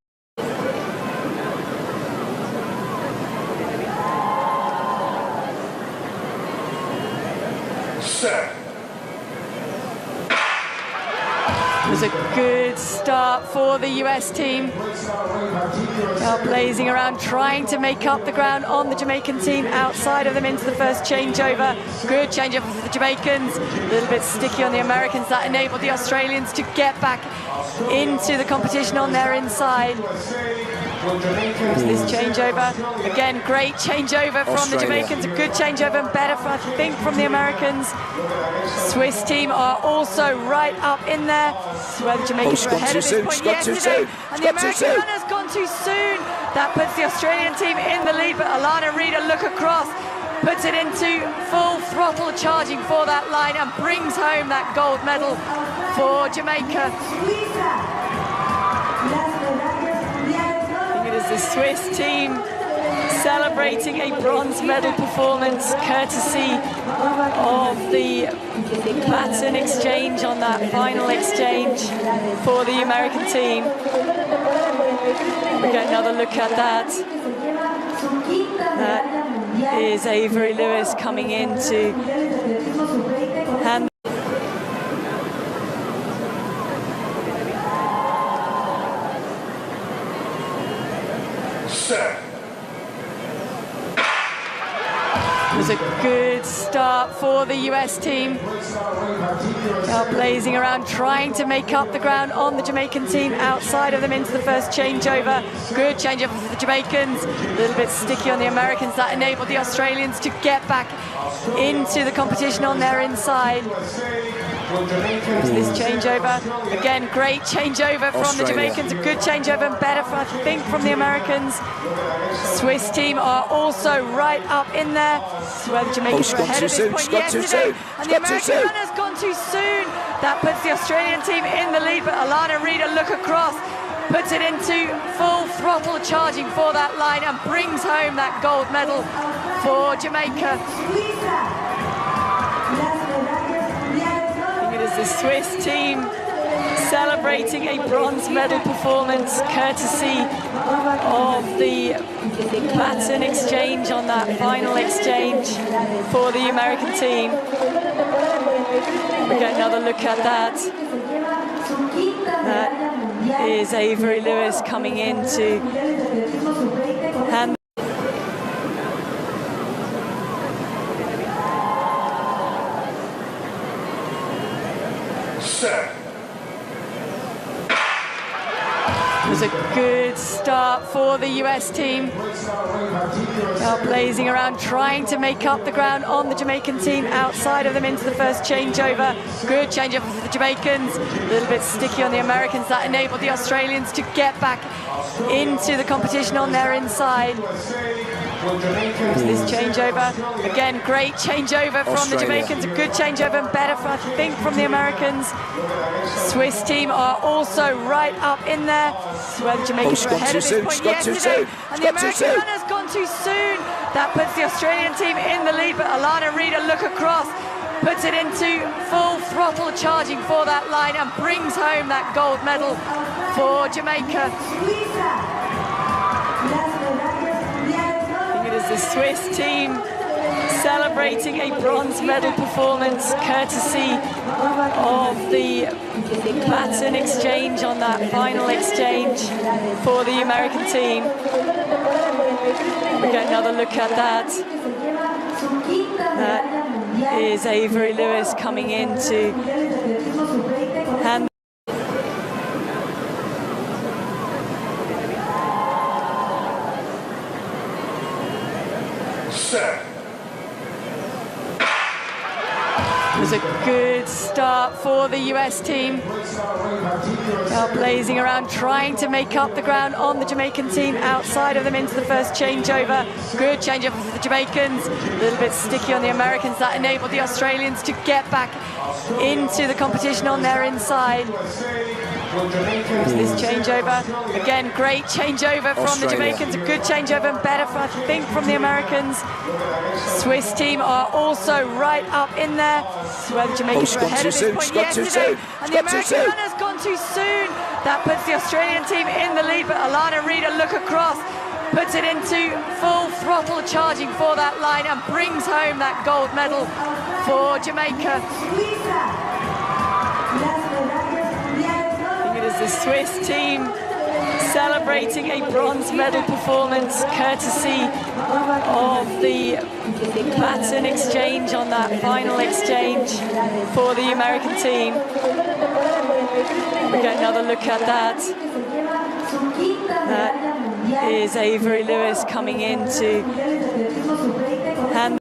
It was a good start for the US team. They are blazing around, trying to make up the ground on the Jamaican team outside of them into the first changeover. Good changeover for the Jamaicans. A little bit sticky on the Americans. That enabled the Australians to get back into the competition on their inside. This changeover, again, great changeover from the Jamaicans, a good changeover and better, I think, from the Americans. Swiss team are also right up in there. So where the Jamaicans were ahead at this point yesterday, and the American runner's gone too soon. That puts the Australian team in the lead, but Alana Reid, a look across, puts it into full throttle charging for that line and brings home that gold medal for Jamaica. The Swiss team celebrating a bronze medal performance courtesy of the baton exchange on that final exchange for the American team. We get another look at that. That is Avery Lewis coming in to hand. It was a good start for the US team. They are blazing around, trying to make up the ground on the Jamaican team outside of them into the first changeover. Good changeover for the Jamaicans. A little bit sticky on the Americans. That enabled the Australians to get back into the competition on their inside. This changeover, again, great changeover from the Jamaicans, a good changeover and better, I think, from the Americans. Swiss team are also right up in there. So where the Jamaicans were ahead at this point yesterday, and the American runner's gone too soon. That puts the Australian team in the lead, but Alana Reid, a look across, puts it into full throttle charging for that line and brings home that gold medal for Jamaica. The Swiss team celebrating a bronze medal performance courtesy of the baton exchange on that final exchange for the American team. We get another look at that. That is Avery Lewis coming in to hand. It was a good start for the US team. They are blazing around, trying to make up the ground on the Jamaican team outside of them into the first changeover. Good changeover for the Jamaicans. A little bit sticky on the Americans. That enabled the Australians to get back into the competition on their inside. This changeover, again, great changeover from the Jamaicans, a good changeover and better, I think, from the Americans. Swiss team are also right up in there. So where the Jamaicans were ahead at this point yesterday, and the American runner's gone too soon. That puts the Australian team in the lead, but Alana Reid, a look across, puts it into full throttle charging for that line and brings home that gold medal for Jamaica. The Swiss team celebrating a bronze medal performance courtesy of the baton exchange on that final exchange for the American team. We get another look at that. That is Avery Lewis coming in to hand. It It was a good start for the US team. They are blazing around, trying to make up the ground on the Jamaican team outside of them into the first changeover. Good changeover for the Jamaicans. A little bit sticky on the Americans. That enabled the Australians to get back into the competition on their inside. This changeover, again, great changeover from the Jamaicans, a good changeover and better, I think, from the Americans. Swiss team are also right up in there. So where the Jamaicans were ahead of this point yesterday, and the American runner's gone too soon. That puts the Australian team in the lead, but Alana Reid, a look across, puts it into full throttle charging for that line and brings home that gold medal for Jamaica. The Swiss team celebrating a bronze medal performance courtesy of the baton exchange on that final exchange for the American team. We get another look at that. That is Avery Lewis coming in to hand.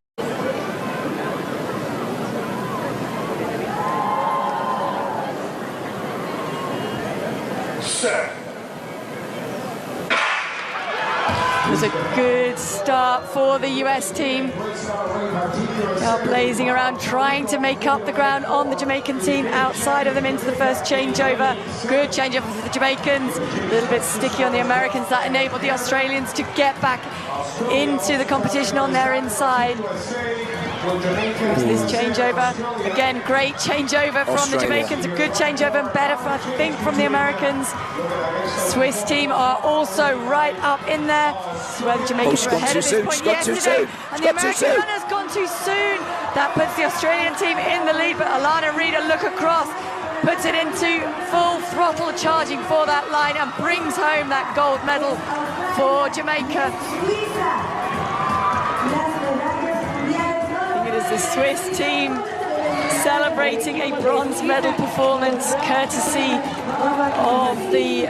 It was a good start for the US team. They are blazing around, trying to make up the ground on the Jamaican team outside of them into the first changeover. Good changeover for the Jamaicans. A little bit sticky on the Americans. That enabled the Australians to get back into the competition on their inside. This changeover, again, great changeover from the Jamaicans, a good changeover and better, I think, from the Americans. Swiss team are also right up in there. So where the Jamaicans were ahead of this point yesterday, and the American runner's gone too soon. That puts the Australian team in the lead, but Alana Reid, a look across, puts it into full throttle charging for that line and brings home that gold medal for Jamaica. The Swiss team celebrating a bronze medal performance courtesy of the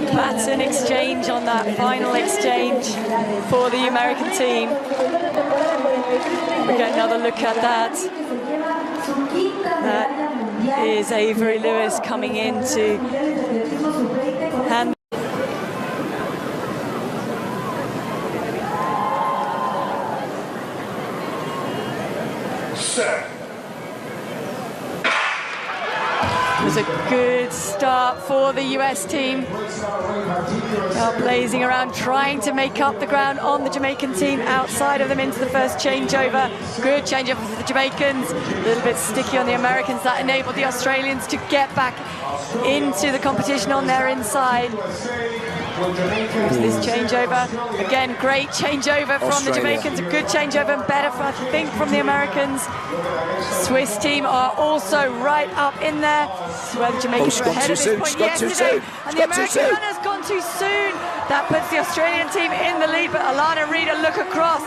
baton exchange on that final exchange for the American team. We get another look at that. That is Avery Lewis coming in to hand. It was a good start for the US team. They are blazing around, trying to make up the ground on the Jamaican team outside of them into the first changeover. Good changeover for the Jamaicans. A little bit sticky on the Americans. That enabled the Australians to get back into the competition on their inside. This changeover, again, great changeover from the Jamaicans, a good changeover and better, I think, from the Americans. Swiss team are also right up in there. So where the Jamaicans were ahead of this point yesterday, and the American runner's gone too soon. That puts the Australian team in the lead, but Alana Reid, a look across,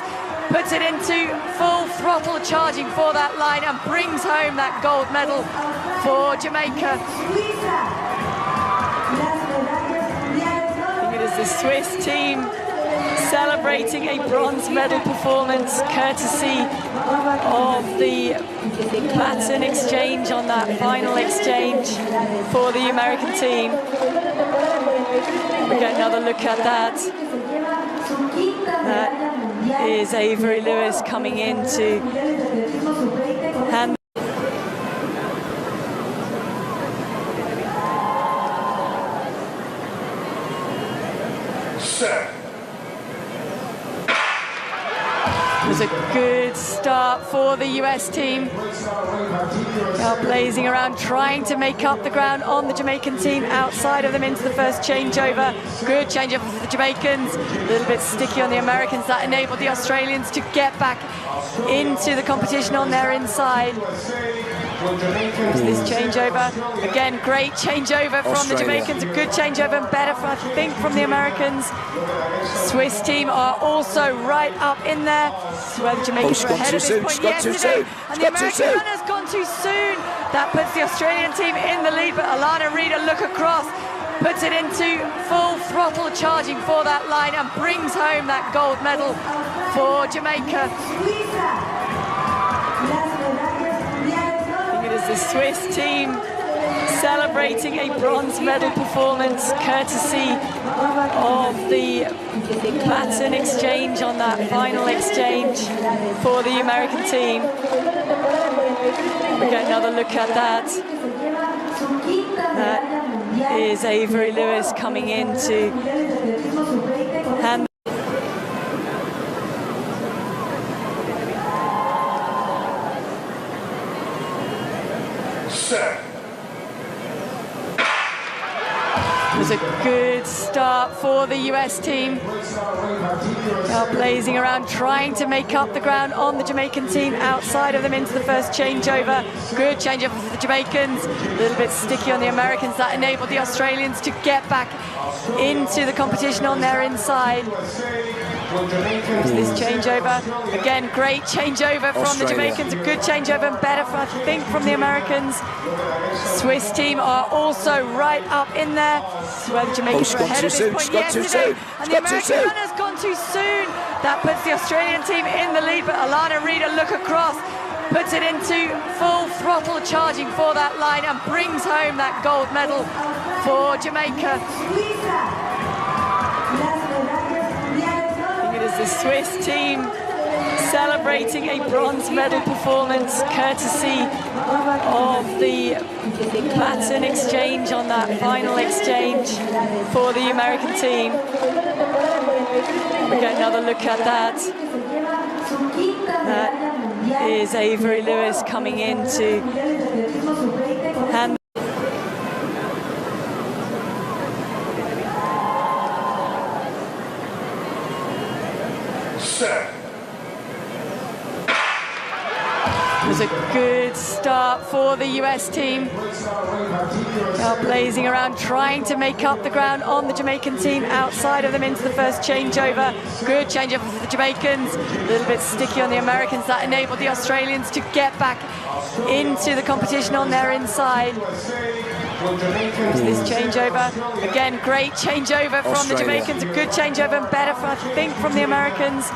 puts it into full throttle charging for that line and brings home that gold medal for Jamaica. The Swiss team celebrating a bronze medal performance courtesy of the baton exchange on that final exchange for the American team. We get another look at that. That is Avery Lewis coming in to hand. It was a good start for the US team. They are blazing around, trying to make up the ground on the Jamaican team outside of them into the first changeover. Good changeover for the Jamaicans. A little bit sticky on the Americans. That enabled the Australians to get back into the competition on their inside. This changeover, again, great changeover from the Jamaicans, a good changeover and better, I think, from the Americans. Swiss team are also right up in there. So where the Jamaicans were ahead of this point yesterday, and the American runner's gone too soon. That puts the Australian team in the lead, but Alana Reid, a look across, puts it into full throttle charging for that line and brings home that gold medal for Jamaica. the Swiss team celebrating a bronze medal performance courtesy of the baton exchange on that final exchange for the American team. We get another look at that. That is Avery Lewis coming in to hand. It was a good start for the US team. They are blazing around, trying to make up the ground on the Jamaican team outside of them into the first changeover. Good changeover for the Jamaicans. A little bit sticky on the Americans. That enabled the Australians to get back into the competition on their inside. This changeover, again, great changeover from the Jamaicans, a good changeover and better, I think, from the Americans. Swiss team are also right up in there. This is where the Jamaicans were ahead at this point yesterday, and the American runner's gone too soon. That puts the Australian team in the lead, but Alana Reid, a look across, puts it into full throttle charging for that line and brings home that gold medal for Jamaica. The Swiss team celebrating a bronze medal performance courtesy of the baton exchange on that final exchange for the American team. We get another look at that. That is Avery Lewis coming in to hand. It was a good start for the US team. They are blazing around, trying to make up the ground on the Jamaican team outside of them into the first changeover. Good changeover for the Jamaicans. A little bit sticky on the Americans. That enabled the Australians to get back into the competition on their inside. This changeover, again, great changeover from the Jamaicans, a good changeover and better, I think, from the Americans.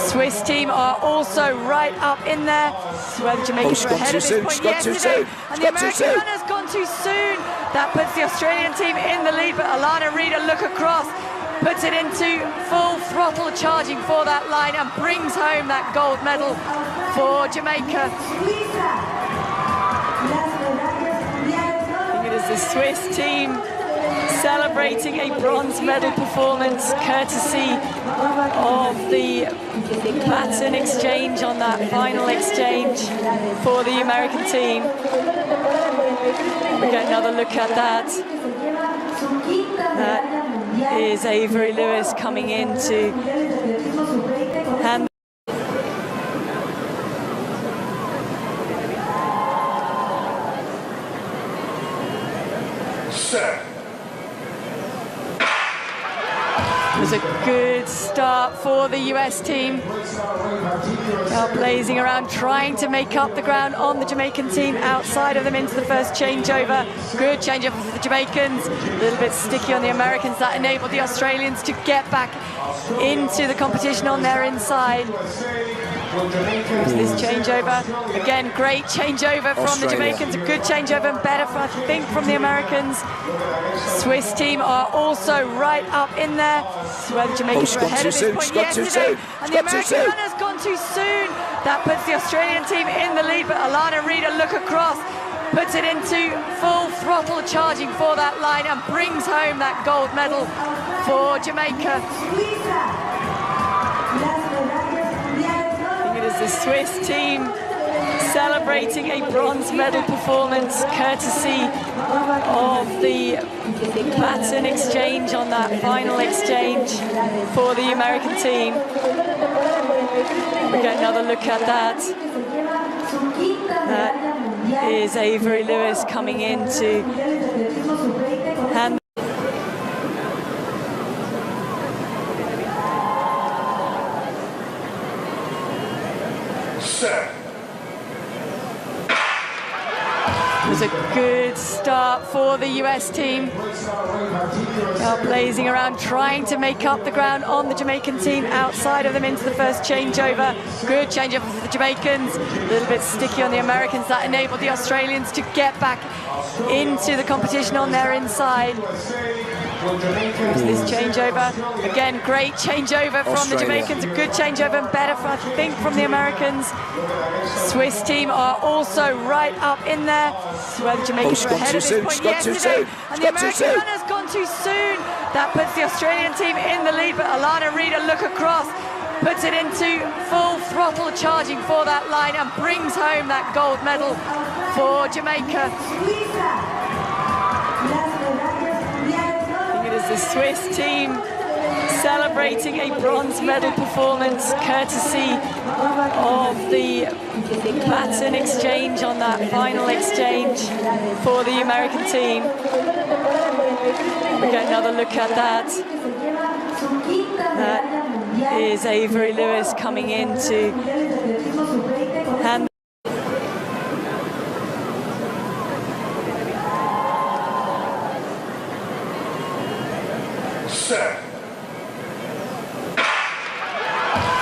Swiss team are also right up in there. This is where the Jamaicans were ahead at this point yesterday, and the American runner's gone too soon. That puts the Australian team in the lead, but Alana Reid, a look across, puts it into full throttle charging for that line and brings home that gold medal for Jamaica. The Swiss team celebrating a bronze medal performance courtesy of the baton exchange on that final exchange for the American team. We get another look at that. That is Avery Lewis coming in to hand. It was a good start for the US team. They are blazing around, trying to make up the ground on the Jamaican team outside of them into the first changeover. Good changeover for the Jamaicans. A little bit sticky on the Americans. That enabled the Australians to get back into the competition on their inside. This changeover, again, great changeover from the Jamaicans, a good changeover and better, I think, from the Americans. Swiss team are also right up in there. This is where the Jamaicans were ahead at this point yesterday, and the American runner's gone too soon. That puts the Australian team in the lead, but Alana Reid, a look across, puts it into full throttle charging for that line and brings home that gold medal for Jamaica. The Swiss team celebrating a bronze medal performance courtesy of the baton exchange on that final exchange for the American team. We get another look at that. That is Avery Lewis coming in to hand. It was was a good start for the US team. They are blazing around, trying to make up the ground on the Jamaican team outside of them into the first changeover. Good changeover for the Jamaicans. A little bit sticky on the Americans. That enabled the Australians to get back into the competition on their inside. This changeover, again, great changeover from the Jamaicans, a good changeover and better, I think, from the Americans. Swiss team are also right up in there. This is where the Jamaicans were ahead at this point yesterday, and the American runner's gone too soon. That puts the Australian team in the lead, but Alana Reid, a look across, puts it into full throttle charging for that line and brings home that gold medal for Jamaica. The Swiss team celebrating a bronze medal performance courtesy of the baton exchange on that final exchange for the American team. We get another look at that. That is Avery Lewis coming in to hand.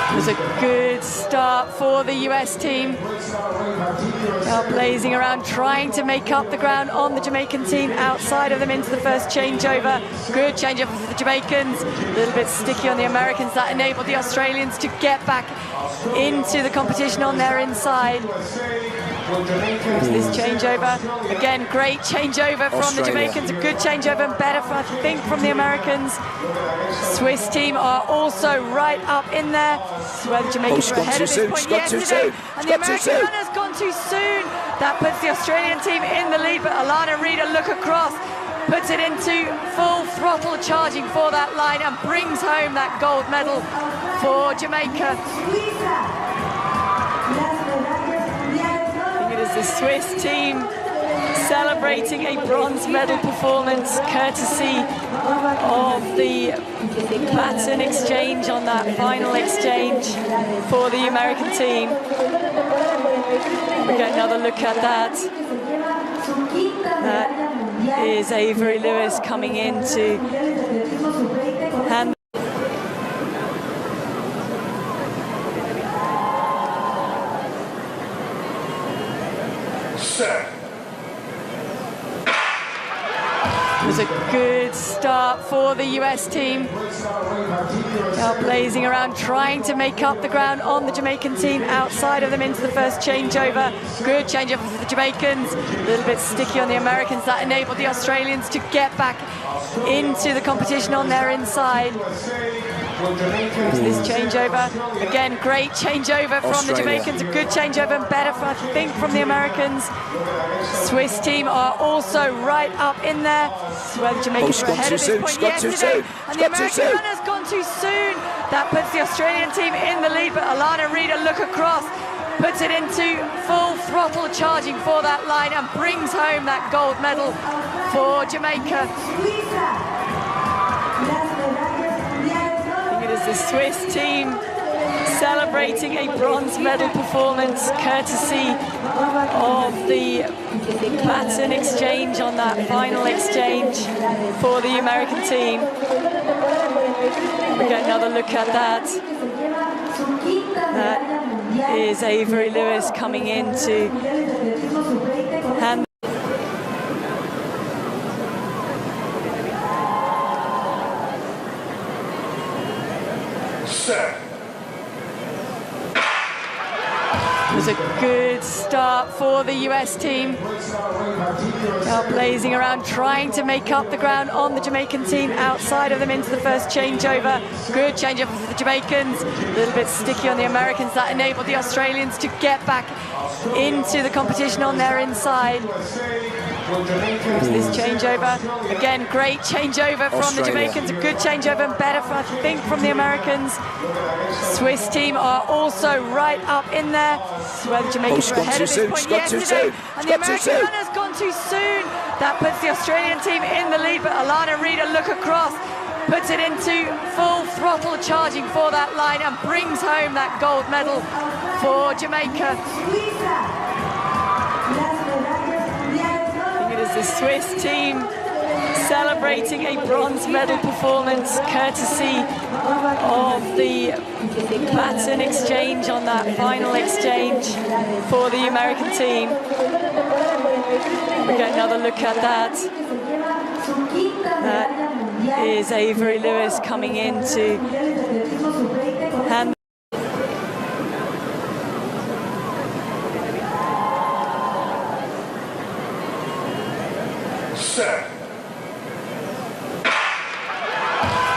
It was a good start for the US team. They are blazing around, trying to make up the ground on the Jamaican team outside of them into the first changeover. Good changeover for the Jamaicans. A little bit sticky on the Americans. That enabled the Australians to get back into the competition on their inside. This changeover, again, great changeover from the Jamaicans, a good changeover and better, I think, from the Americans. Swiss team are also right up in there. This is where the Jamaicans were ahead at this point yesterday, and the American runner's gone too soon. That puts the Australian team in the lead, but Alana Reid, a look across, puts it into full throttle charging for that line and brings home that gold medal for Jamaica. The Swiss team celebrating a bronze medal performance courtesy of the baton exchange on that final exchange for the American team. We get another look at that. That is Avery Lewis coming in to hand. It was a good start for the US team. They are blazing around, trying to make up the ground on the Jamaican team outside of them into the first changeover. Good changeover for the Jamaicans. A little bit sticky on the Americans. That enabled the Australians to get back into the competition on their inside. This changeover, again, great changeover from the Jamaicans, a good changeover and better, I think, from the Americans. Swiss team are also right up in there. This is where the Jamaicans were ahead at this point yesterday, and the American runner's gone too soon. That puts the Australian team in the lead, but Alana Reid, a look across, puts it into full throttle charging for that line and brings home that gold medal for Jamaica. The Swiss team celebrating a bronze medal performance courtesy of the baton exchange on that final exchange for the American team. We get another look at that. That is Avery Lewis coming in to hand. It was a good start for the US team. They are blazing around, trying to make up the ground on the Jamaican team outside of them into the first changeover. Good changeover for the Jamaicans. A little bit sticky on the Americans. That enabled the Australians to get back into the competition on their inside. This changeover, again, great changeover from the Jamaicans, a good changeover and better, I think, from the Americans. Swiss team are also right up in there. This is where the Jamaicans were ahead at this point yesterday, and the American runner's gone too soon. That puts the Australian team in the lead, but Alana Reid, a look across, puts it into full throttle charging for that line and brings home that gold medal for Jamaica. the Swiss team celebrating a bronze medal performance courtesy of the baton exchange on that final exchange for the American team. We get another look at that. That is Avery Lewis coming in to hand.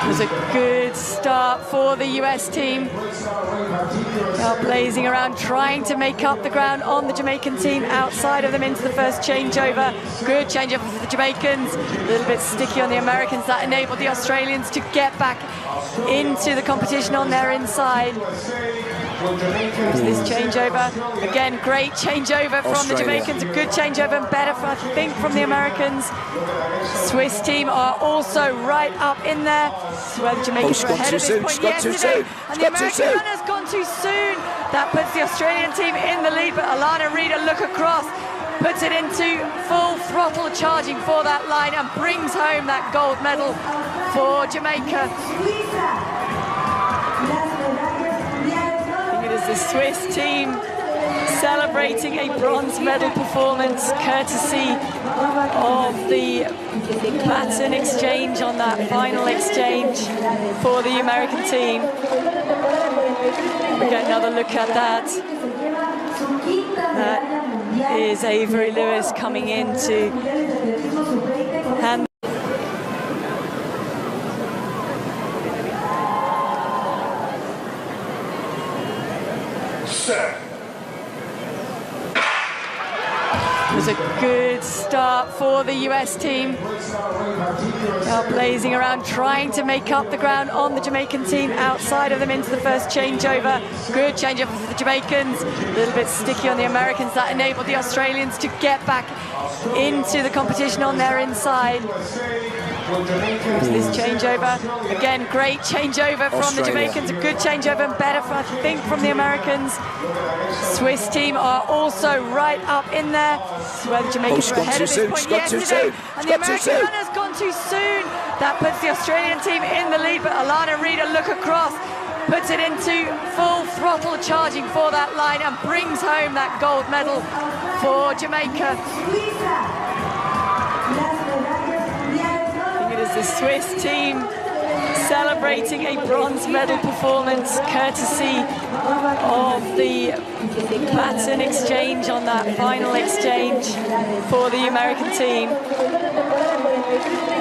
It was a good start for the US team. Now blazing around, trying to make up the ground on the Jamaican team outside of them into the first changeover. Good changeover for the Jamaicans. A little bit sticky on the Americans. That enabled the Australians to get back into the competition on their inside. This changeover, again, great changeover from the Jamaicans, a good changeover and better, I think, from the Americans. Swiss team are also right up in there. So where the Jamaicans were ahead at this point yesterday, and the American runner's gone too soon. That puts the Australian team in the lead, but Alana Reid, a look across, puts it into full throttle charging for that line and brings home that gold medal for Jamaica. The Swiss team celebrating a bronze medal performance courtesy of the baton exchange on that final exchange for the American team. We get another look at that. That is Avery Lewis coming in to hand. It was a good start for the US team. Now blazing around, trying to make up the ground on the Jamaican team outside of them into the first changeover. Good changeover for the Jamaicans. A little bit sticky on the Americans. That enabled the Australians to get back into the competition on their inside. This changeover, again, great changeover from the Jamaicans, a good changeover and better, I think, from the Americans. Swiss team are also right up in there. So where the Jamaicans were ahead at this point yesterday, and the American runner's gone too soon. That puts the Australian team in the lead, but Alana Reid, a look across, puts it into full throttle charging for that line and brings home that gold medal for Jamaica. The Swiss team celebrating a bronze medal performance courtesy of the baton exchange on that final exchange for the American team.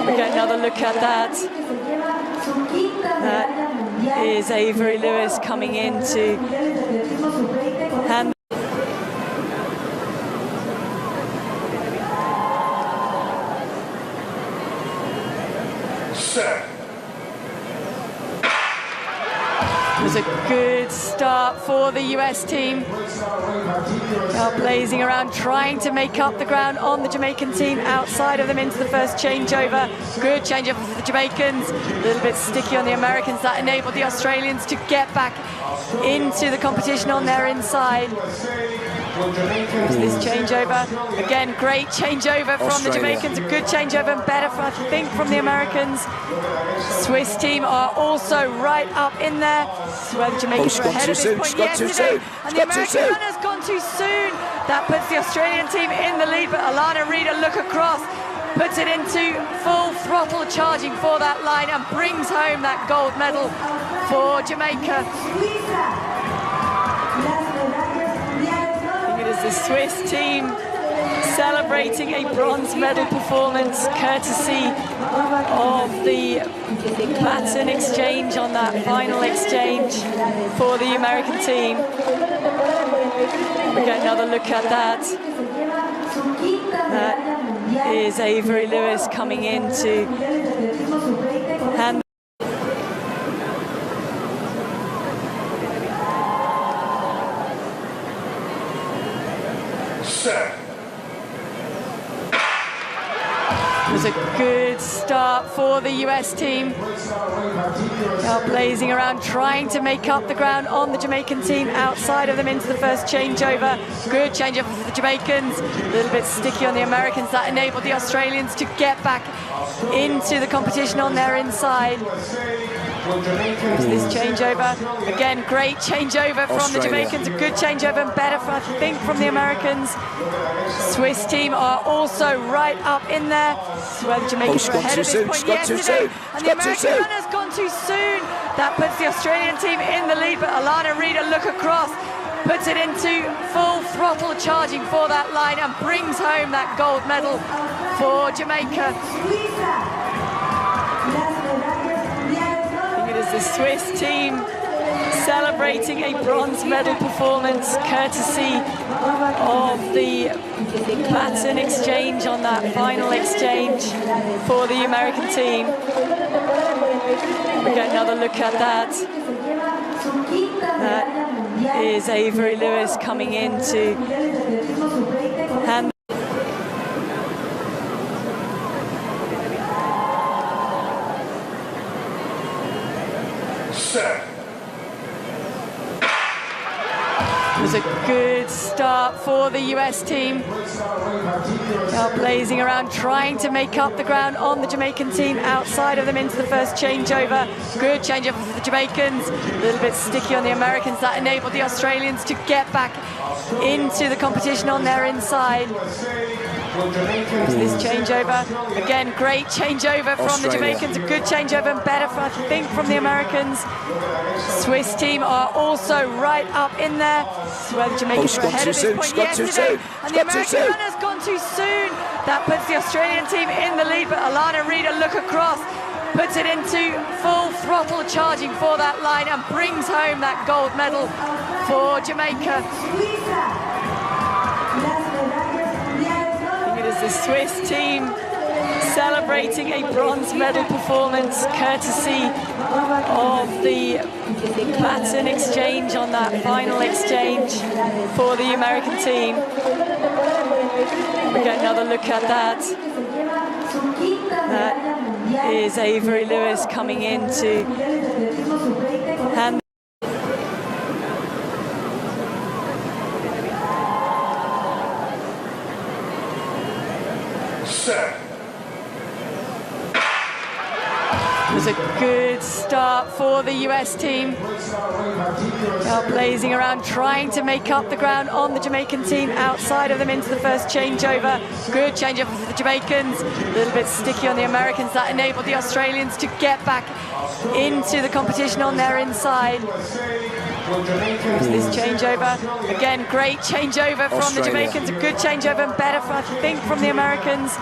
We get another look at that. That is Avery Lewis coming in to hand. It was a good start for the US team. Now blazing around, trying to make up the ground on the Jamaican team outside of them into the first changeover. Good changeover for the Jamaicans. A little bit sticky on the Americans. That enabled the Australians to get back into the competition on their inside. This changeover, again, great changeover from the Jamaicans, a good changeover and better, I think, from the Americans. Swiss team are also right up in there. So where the Jamaicans were ahead at this point yesterday, and the American runner's gone too soon. That puts the Australian team in the lead, but Alana Reid, a look across, puts it into full throttle charging for that line and brings home that gold medal for Jamaica. The Swiss team celebrating a bronze medal performance courtesy of the baton exchange on that final exchange for the American team. We get another look at that. That is Avery Lewis coming in to hand. It was a good start for the US team. Blazing around, trying to make up the ground on the Jamaican team outside of them into the first changeover. Good changeover for the Jamaicans. A little bit sticky on the Americans. That enabled the Australians to get back into the competition on their inside. This changeover, again, great changeover from the Jamaicans, a good changeover and better, I think, from the Americans. Swiss team are also right up in there. This is where the Jamaicans were ahead at this point yesterday, and the American runner's gone too soon. That puts the Australian team in the lead, but Alana Reid, a look across, puts it into full throttle charging for that line and brings home that gold medal for Jamaica. The Swiss team celebrating a bronze medal performance courtesy of the baton exchange on that final exchange for the American team. We get another look at that. That is Avery Lewis coming in to hand. It was a good start for the US team. Blazing around, trying to make up the ground on the Jamaican team outside of them into the first changeover. Good changeover for the Jamaicans. A little bit sticky on the Americans. That enabled the Australians to get back into the competition on their inside. This changeover, again, great changeover from the Jamaicans, a good changeover and better, I think, from the Americans. Swiss team are also right up in there. This is where the Jamaicans were ahead at this point yesterday, and the American runner's gone too soon. That puts the Australian team in the lead, but Alana Reid, a look across, puts it into full throttle charging for that line and brings home that gold medal for Jamaica. The Swiss team celebrating a bronze medal performance courtesy of the baton exchange on that final exchange for the American team. We get another look at that. That is Avery Lewis coming in to hand. It was a good start for the US team. Blazing around, trying to make up the ground on the Jamaican team outside of them into the first changeover. Good changeover for the Jamaicans. A little bit sticky on the Americans. That enabled the Australians to get back into the competition on their inside. This changeover, again, great changeover from the Jamaicans, a good changeover and better, I think, from the Americans.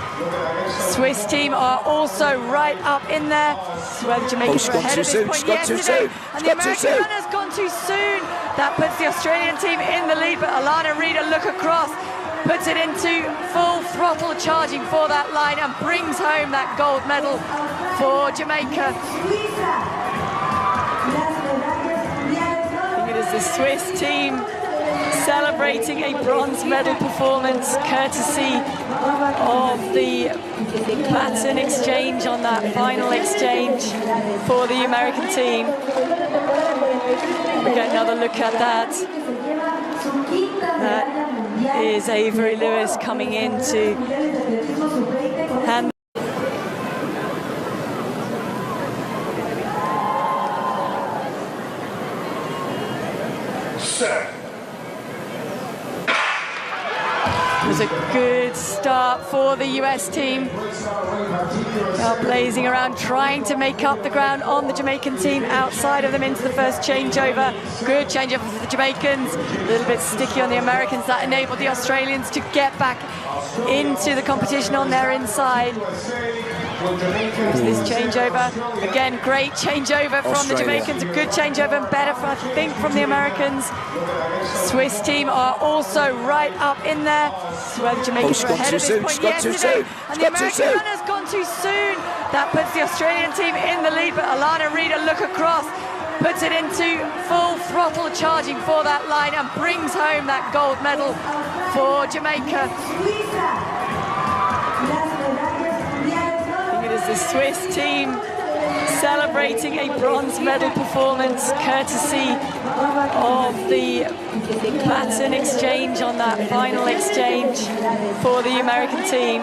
Swiss team are also right up in there. This is where the Jamaicans were ahead at this point yesterday, and the American runner's gone too soon. That puts the Australian team in the lead, but Alana Reid, a look across, puts it into full throttle charging for that line and brings home that gold medal for Jamaica. The Swiss team celebrating a bronze medal performance courtesy of the baton exchange on that final exchange for the American team. We get another look at that. That is Avery Lewis coming in to hand. It was a good start for the US team. Blazing around, trying to make up the ground on the Jamaican team outside of them into the first changeover. Good changeover for the Jamaicans. A little bit sticky on the Americans. That enabled the Australians to get back into the competition on their inside. This changeover, again, great changeover from the Jamaicans, a good changeover and better, I think, from the Americans. Swiss team are also right up in there. This is where the Jamaicans were ahead at this point yesterday, and the American runner's gone too soon. That puts the Australian team in the lead, but Alana Reid, a look across, puts it into full throttle charging for that line and brings home that gold medal for Jamaica. the Swiss team celebrating a bronze medal performance courtesy of the baton exchange on that final exchange for the American team.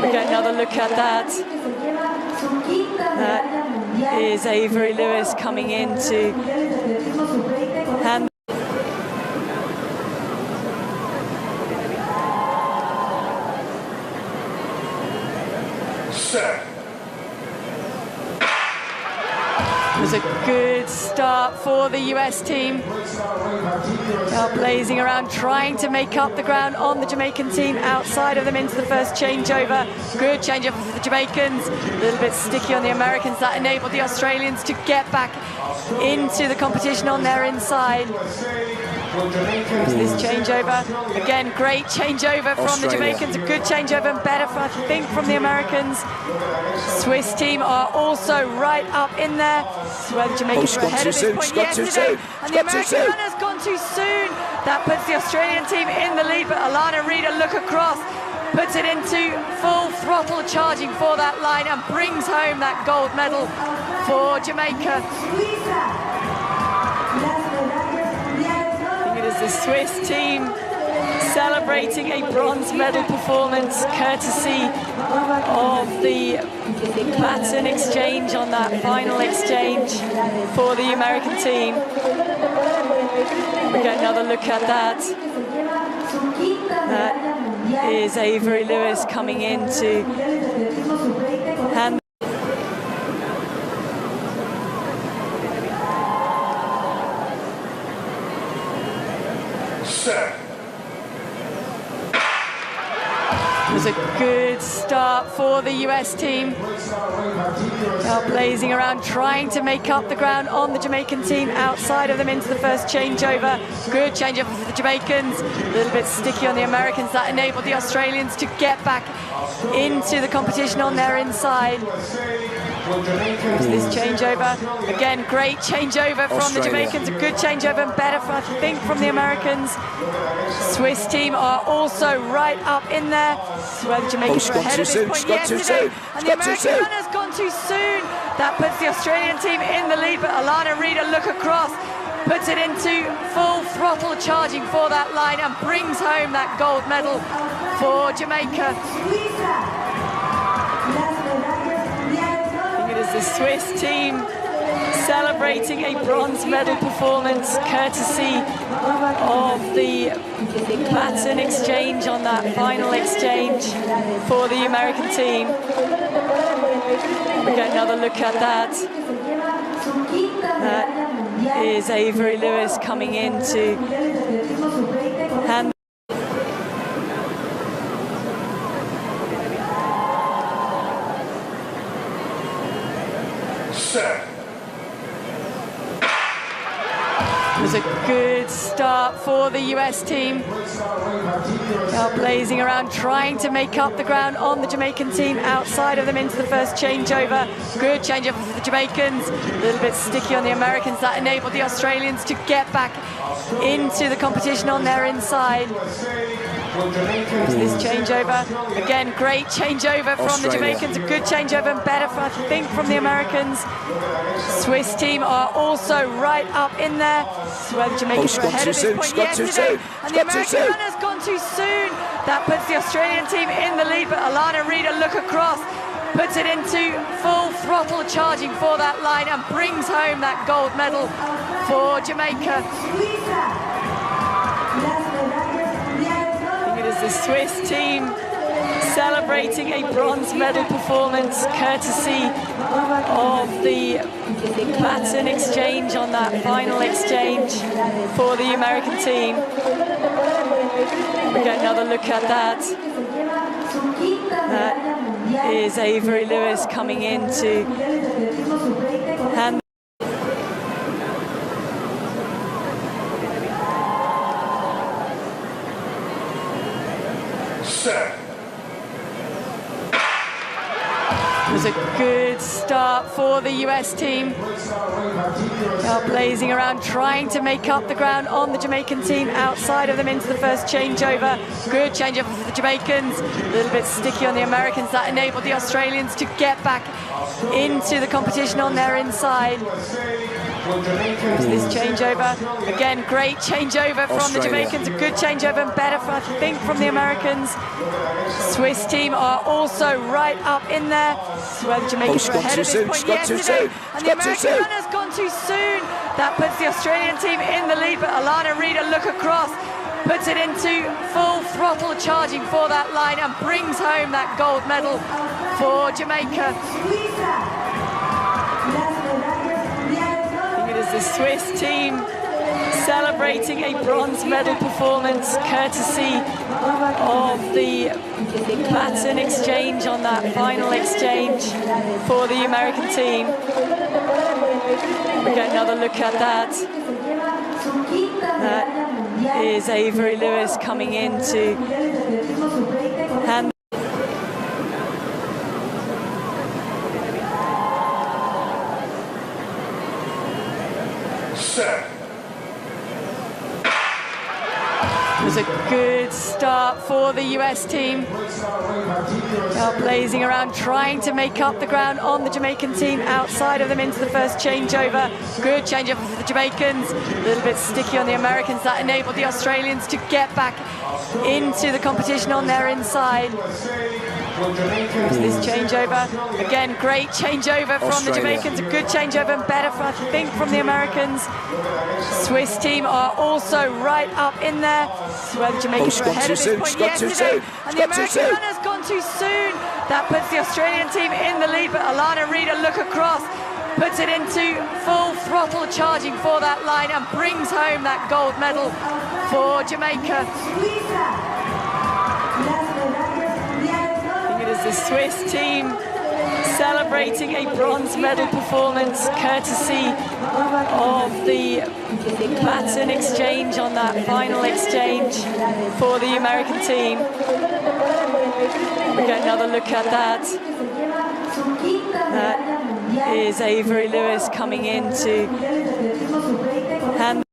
We get another look at that. That is Avery Lewis coming in to hand. It was a good start for the US team. Blazing around, trying to make up the ground on the Jamaican team outside of them into the first changeover. Good changeover for the Jamaicans. A little bit sticky on the Americans. That enabled the Australians to get back into the competition on their inside. This changeover, again, great changeover from the Jamaicans, a good changeover and better, I think, from the Americans. Swiss team are also right up in there. This is where the Jamaicans were ahead at this point yesterday, and the American runner's gone too soon. That puts the Australian team in the lead, but Alana Reid, a look across, puts it into full throttle charging for that line and brings home that gold medal for Jamaica. The Swiss team celebrating a bronze medal performance courtesy of the baton exchange on that final exchange for the American team. We get another look at that. That is Avery Lewis coming in to hand. It was a good start for the US team. Blazing around, trying to make up the ground on the Jamaican team outside of them into the first changeover. Good changeover for the Jamaicans. A little bit sticky on the Americans. That enabled the Australians to get back into the competition on their inside. This changeover, again, great changeover from the Jamaicans, a good changeover and better, I think, from the Americans. Swiss team are also right up in there. This is where the Jamaicans were ahead at this point yesterday, and the American runner's gone too soon. That puts the Australian team in the lead, but Alana Reid, a look across, puts it into full throttle charging for that line and brings home that gold medal for Jamaica. The Swiss team celebrating a bronze medal performance courtesy of the baton exchange on that final exchange for the American team. We get another look at that. That is Avery Lewis coming in to hand. It was a good start for the US team. Blazing around, trying to make up the ground on the Jamaican team outside of them into the first changeover. Good changeover for the Jamaicans. A little bit sticky on the Americans. That enabled the Australians to get back into the competition on their inside. This changeover, again, great changeover from the Jamaicans, a good changeover and better, I think, from the Americans. Swiss team are also right up in there. This is where the Jamaicans were ahead at this point yesterday, and the American runner's gone too soon. That puts the Australian team in the lead, but Alana Reid, a look across, puts it into full throttle charging for that line and brings home that gold medal for Jamaica. The Swiss team celebrating a bronze medal performance courtesy of the baton exchange on that final exchange for the American team. We get another look at that. That is Avery Lewis coming in to hand. It was a good start for the US team. Blazing around, trying to make up the ground on the Jamaican team outside of them into the first changeover. Good changeover for the Jamaicans. A little bit sticky on the Americans. That enabled the Australians to get back into the competition on their inside. This changeover, again, great changeover from the Jamaicans, a good changeover and better, I think, from the Americans. Swiss team are also right up in there. This is where the Jamaicans were ahead at this point yesterday, and the American runner's gone too soon. That puts the Australian team in the lead, but Alana Reid, a look across, puts it into full throttle charging for that line and brings home that gold medal for Jamaica. The Swiss team celebrating a bronze medal performance courtesy of the baton exchange on that final exchange for the American team. We get another look at that. That is Avery Lewis coming in to hand. It was a good start for the US team. Blazing around, trying to make up the ground on the Jamaican team outside of them into the first changeover. Good changeover for the Jamaicans. A little bit sticky on the Americans. That enabled the Australians to get back into the competition on their inside. This changeover, again, great changeover from the Jamaicans, a good changeover and better, I think, from the Americans. Swiss team are also right up in there. This is where the Jamaicans were ahead at this point yesterday, and the American runner's gone too soon. That puts the Australian team in the lead, but Alana Reid, a look across, puts it into full throttle charging for that line and brings home that gold medal for Jamaica. The Swiss team celebrating a bronze medal performance courtesy of the baton exchange on that final exchange for the American team. We get another look at that. That is Avery Lewis coming in to hand.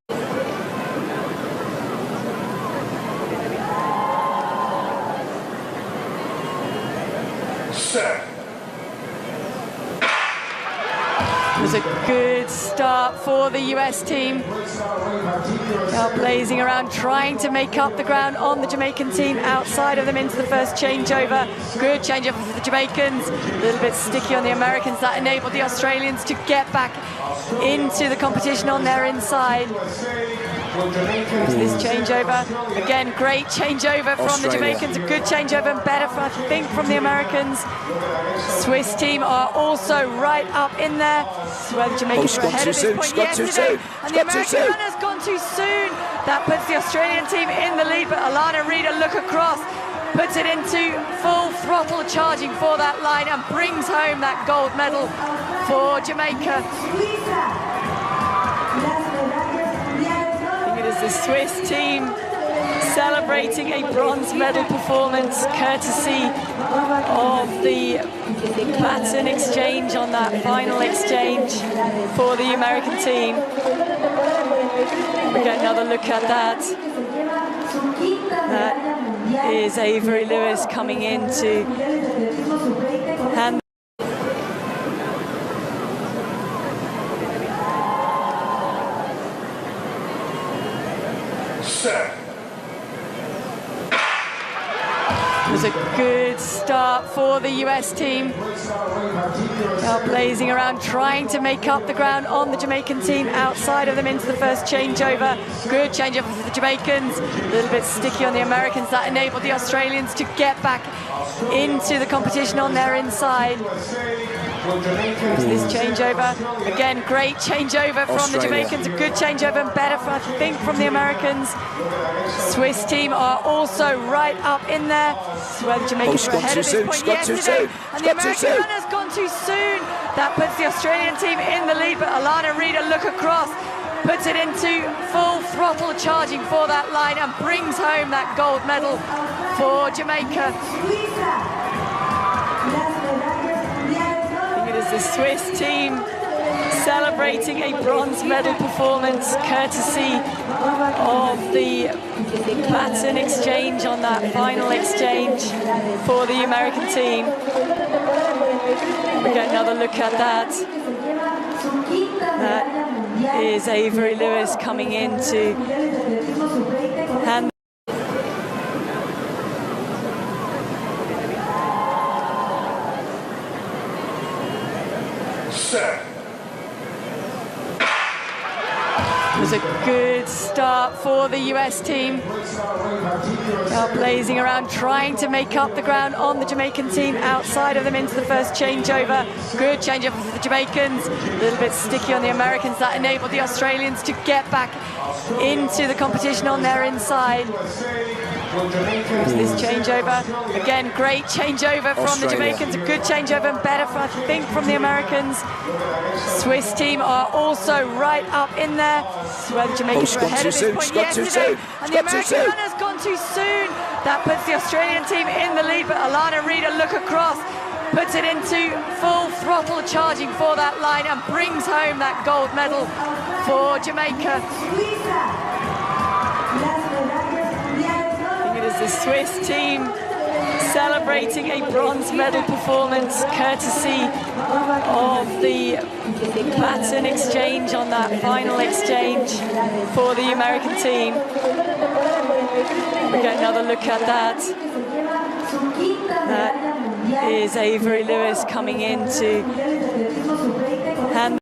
It was a good start for the US team. Blazing around, trying to make up the ground on the Jamaican team outside of them into the first changeover. Good changeover for the Jamaicans. A little bit sticky on the Americans. That enabled the Australians to get back into the competition on their inside. This changeover, again, great changeover from the Jamaicans, a good changeover and better, I think, from the Americans. Swiss team are also right up in there. This is where the Jamaicans were ahead at this point yesterday, and the American runner's gone too soon. That puts the Australian team in the lead, but Alana Reid, a look across, puts it into full throttle charging for that line and brings home that gold medal for Jamaica. The Swiss team celebrating a bronze medal performance courtesy of the baton exchange on that final exchange for the American team. We get another look at that. That is Avery Lewis coming in to hand. It was a good start for the US team. Blazing around, trying to make up the ground on the Jamaican team outside of them into the first changeover. Good changeover for the Jamaicans. A little bit sticky on the Americans. That enabled the Australians to get back into the competition on their inside. This changeover, again, great changeover from the Jamaicans, a good changeover and better, I think, from the Americans. Swiss team are also right up in there. This is where the Jamaicans were ahead at this point yesterday, and the American runner's gone too soon. That puts the Australian team in the lead, but Alana Reid, a look across, puts it into full throttle charging for that line and brings home that gold medal for Jamaica. is the Swiss team celebrating a bronze medal performance courtesy of the baton exchange on that final exchange for the American team. We get another look at that. That is Avery Lewis coming in to hand. It was a good start for the US team. Blazing around, trying to make up the ground on the Jamaican team outside of them into the first changeover. Good changeover for the Jamaicans. A little bit sticky on the Americans. That enabled the Australians to get back into the competition on their inside. This changeover, again, great changeover from the Jamaicans, a good changeover and better, I think, from the Americans. Swiss team are also right up in there. This is where the Jamaicans were ahead at this point yesterday, and the American runner's gone too soon. That puts the Australian team in the lead, but Alana Reid, a look across, puts it into full throttle charging for that line and brings home that gold medal for Jamaica. The Swiss team celebrating a bronze medal performance courtesy of the baton exchange on that final exchange for the American team. We get another look at that. That is Avery Lewis coming in to hand.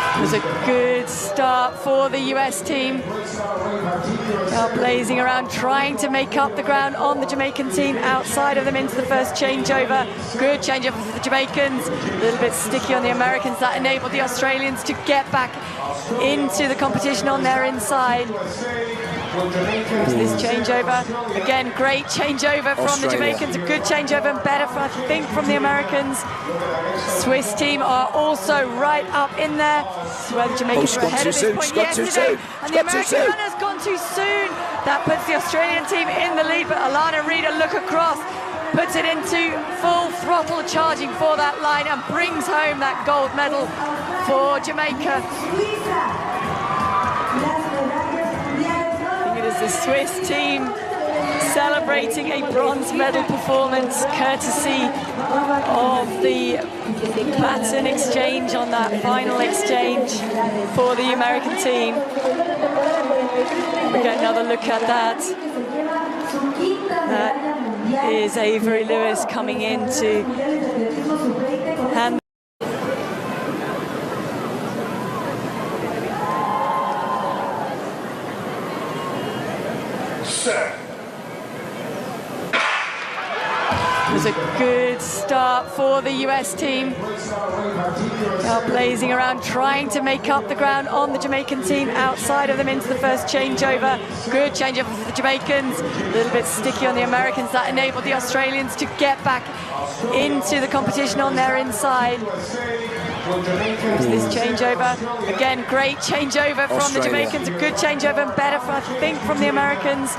It was a good start for the US team. Blazing around, trying to make up the ground on the Jamaican team outside of them into the first changeover. Good changeover for the Jamaicans. A little bit sticky on the Americans. That enabled the Australians to get back into the competition on their inside. This changeover, again, great changeover from the Jamaicans, a good changeover and better, I think, from the Americans. Swiss team are also right up in there. This is where the Jamaicans were ahead at this point yesterday, and the American runner's gone too soon. That puts the Australian team in the lead, but Alana Reid, a look across, puts it into full throttle charging for that line and brings home that gold medal for Jamaica. The Swiss team celebrating a bronze medal performance courtesy of the baton exchange on that final exchange for the American team. We get another look at that. That is Avery Lewis coming in to hand. It was a good start for the US team. Blazing around, trying to make up the ground on the Jamaican team outside of them into the first changeover. Good changeover for the Jamaicans. A little bit sticky on the Americans. That enabled the Australians to get back into the competition on their inside. This changeover, again, great changeover from the Jamaicans, a good changeover and better, I think, from the Americans.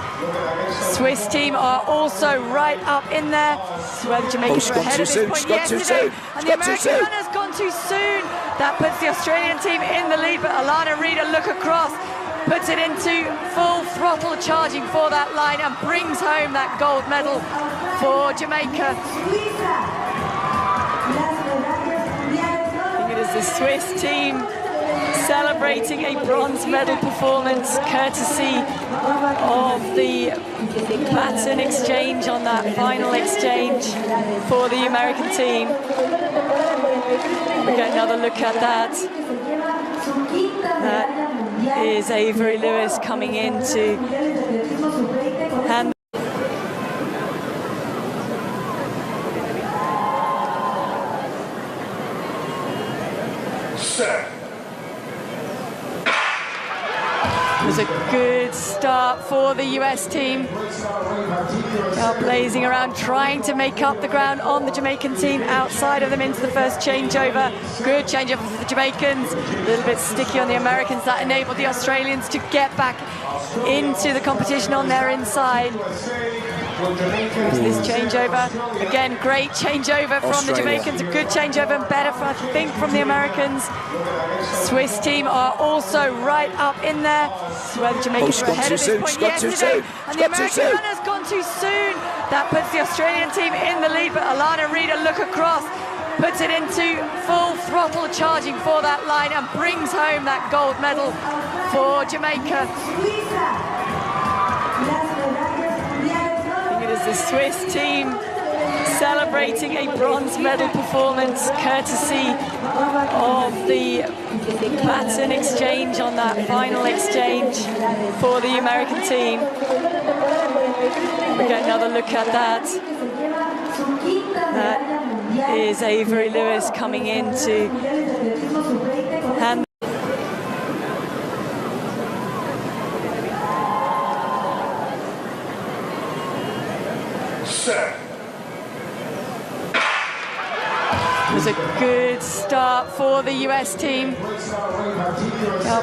Swiss team are also right up in there. This is where the Jamaicans were ahead at this point yesterday, and the American runner's gone too soon. That puts the Australian team in the lead, but Alana Reid, a look across, puts it into full throttle charging for that line and brings home that gold medal for Jamaica. The Swiss team celebrating a bronze medal performance courtesy of the baton exchange on that final exchange for the American team. We get another look at that. That is Avery Lewis coming in to hand. It was a good start for the US team. Blazing around, trying to make up the ground on the Jamaican team outside of them into the first changeover. Good changeover for the Jamaicans. A little bit sticky on the Americans. That enabled the Australians to get back into the competition on their inside. This changeover, again, great changeover from the Jamaicans, a good changeover and better, I think, from the Americans. Swiss team are also right up in there. So where the Jamaicans were ahead at this point yesterday, and the American runner's gone too soon. That puts the Australian team in the lead, but Alana Reid, a look across, puts it into full throttle charging for that line and brings home that gold medal for Jamaica. The Swiss team celebrating a bronze medal performance courtesy of the baton exchange on that final exchange for the American team. We get another look at that. That is Avery Lewis coming in to hand. It was a good start for the US team.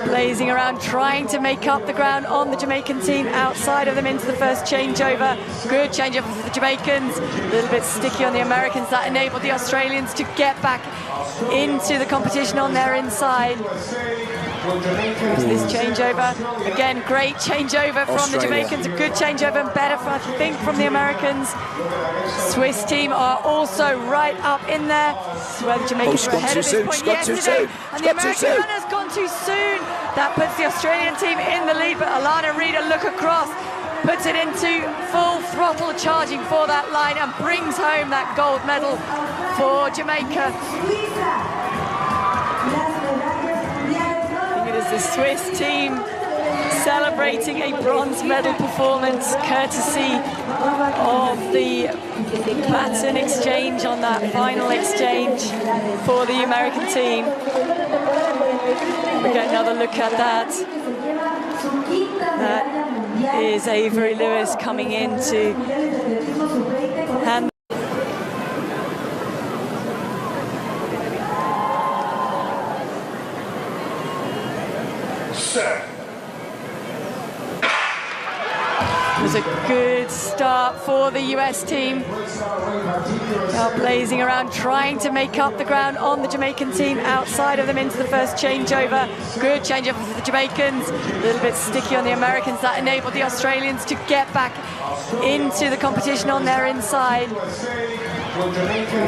Blazing around, trying to make up the ground on the Jamaican team outside of them into the first changeover. Good changeover for the Jamaicans. A little bit sticky on the Americans. That enabled the Australians to get back into the competition on their inside. This changeover, again, great changeover from the Jamaicans, a good changeover and better, I think, from the Americans. Swiss team are also right up in there. So where the Jamaicans were ahead at this point yesterday, and the American runner's gone too soon. That puts the Australian team in the lead, but Alana Reid, a look across, puts it into full throttle charging for that line and brings home that gold medal for Jamaica. The Swiss team celebrating a bronze medal performance courtesy of the baton exchange on that final exchange for the American team. We get another look at that. That is Avery Lewis coming in to hand. It was a good start for the US team. Blazing around, trying to make up the ground on the Jamaican team outside of them into the first changeover. Good changeover for the Jamaicans. A little bit sticky on the Americans. That enabled the Australians to get back into the competition on their inside.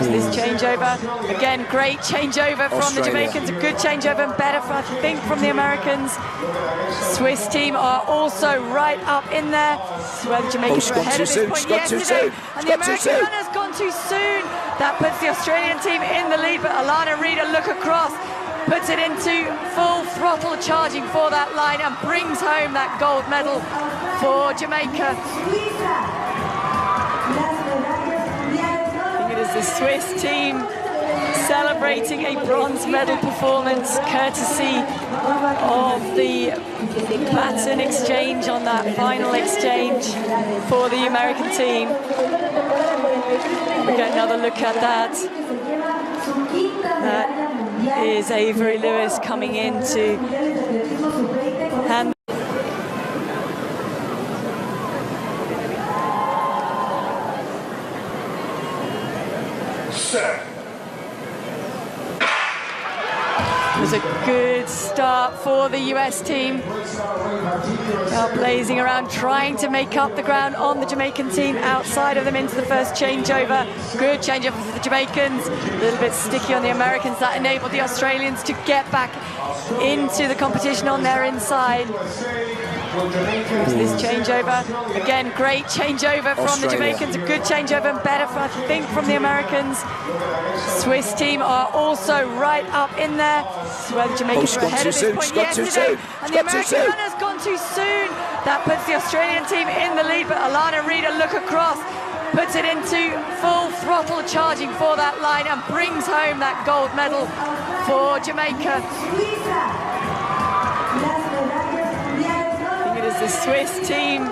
This changeover, again, great changeover from the Jamaicans, a good changeover and better, I think, from the Americans. Swiss team are also right up in there. So where the Jamaicans were ahead at this point yesterday, and the American runner's gone too soon. That puts the Australian team in the lead, but Alana Reid, a look across, puts it into full throttle charging for that line and brings home that gold medal for Jamaica. The Swiss team celebrating a bronze medal performance courtesy of the baton exchange on that final exchange for the American team. We get another look at that. That is Avery Lewis coming in to hand. It was a good start for the US team. Blazing around, trying to make up the ground on the Jamaican team outside of them into the first changeover. Good changeover for the Jamaicans. A little bit sticky on the Americans. That enabled the Australians to get back into the competition on their inside. This changeover, again, great changeover from the Jamaicans, a good changeover and better, I think, from the Americans. Swiss team are also right up in there. So where the Jamaicans were ahead at this point yesterday, and the American runner's gone too soon. That puts the Australian team in the lead, but Alana Reid, a look across, puts it into full throttle charging for that line and brings home that gold medal for Jamaica. the Swiss team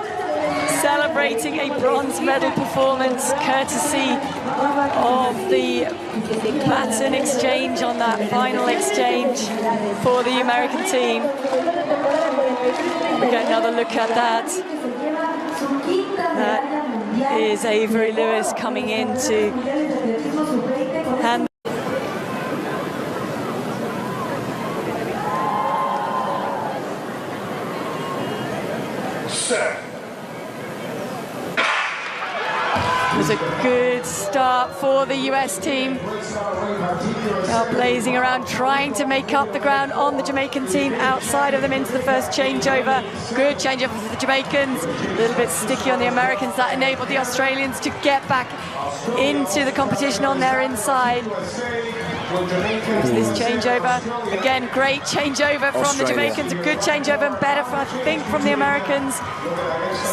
celebrating a bronze medal performance courtesy of the baton exchange on that final exchange for the American team. We get another look at that. That is Avery Lewis coming in to hand. It was a good start for the US team. They are blazing around, trying to make up the ground on the Jamaican team outside of them into the first changeover. Good changeover for the Jamaicans. A little bit sticky on the Americans. That enabled the Australians to get back into the competition on their inside. This changeover, again, great changeover from the Jamaicans, a good changeover and better, I think, from the Americans.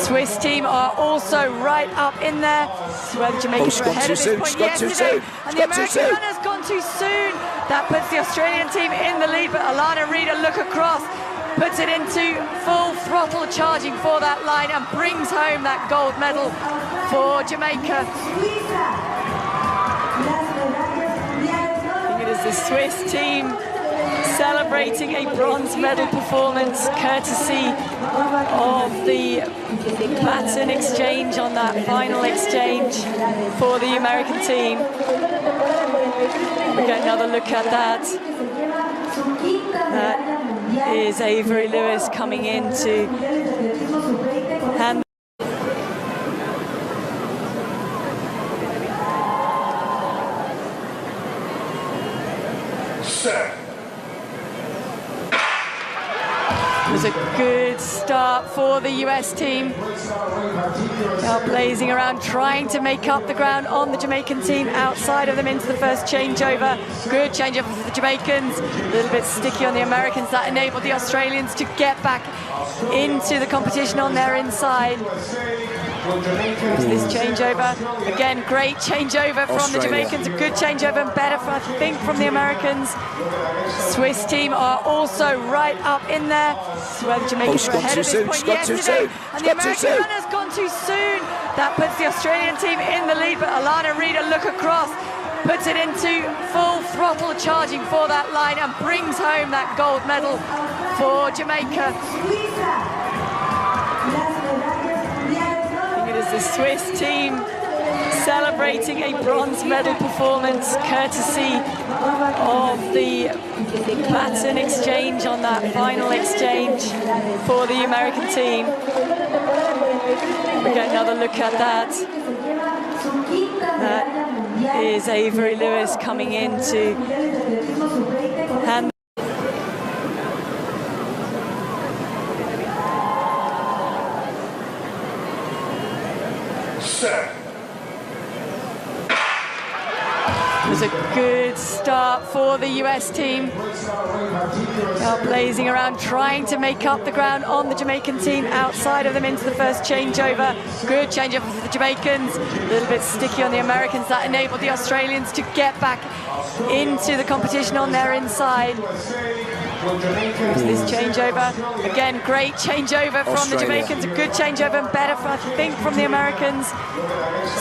Swiss team are also right up in there. This is where the Jamaicans were ahead at this point yesterday, and the American runner's gone too soon. That puts the Australian team in the lead, but Alana Reid, a look across, puts it into full throttle charging for that line and brings home that gold medal for Jamaica. The Swiss team celebrating a bronze medal performance courtesy of the baton exchange on that final exchange for the American team. We get another look at that. That is Avery Lewis coming in to hand. It was a good start for the US team. They are blazing around, trying to make up the ground on the Jamaican team outside of them into the first changeover. Good changeover for the Jamaicans. A little bit sticky on the Americans. That enabled the Australians to get back into the competition on their inside. This changeover, again, great changeover from the Jamaicans, a good changeover and better, I think, from the Americans. Swiss team are also right up in there. This is where the Jamaicans were ahead at this point yesterday, and the American runner's gone too soon. That puts the Australian team in the lead, but Alana Reid, a look across, puts it into full throttle charging for that line and brings home that gold medal for Jamaica. The Swiss team celebrating a bronze medal performance courtesy of the baton exchange on that final exchange for the American team. We get another look at that. That is Avery Lewis coming in to hand. It was a good start for the US team. They are blazing around, trying to make up the ground on the Jamaican team outside of them into the first changeover. Good changeover for the Jamaicans. A little bit sticky on the Americans. That enabled the Australians to get back into the competition on their inside. This changeover, again, great changeover from the Jamaicans, a good changeover and better, I think, from the Americans.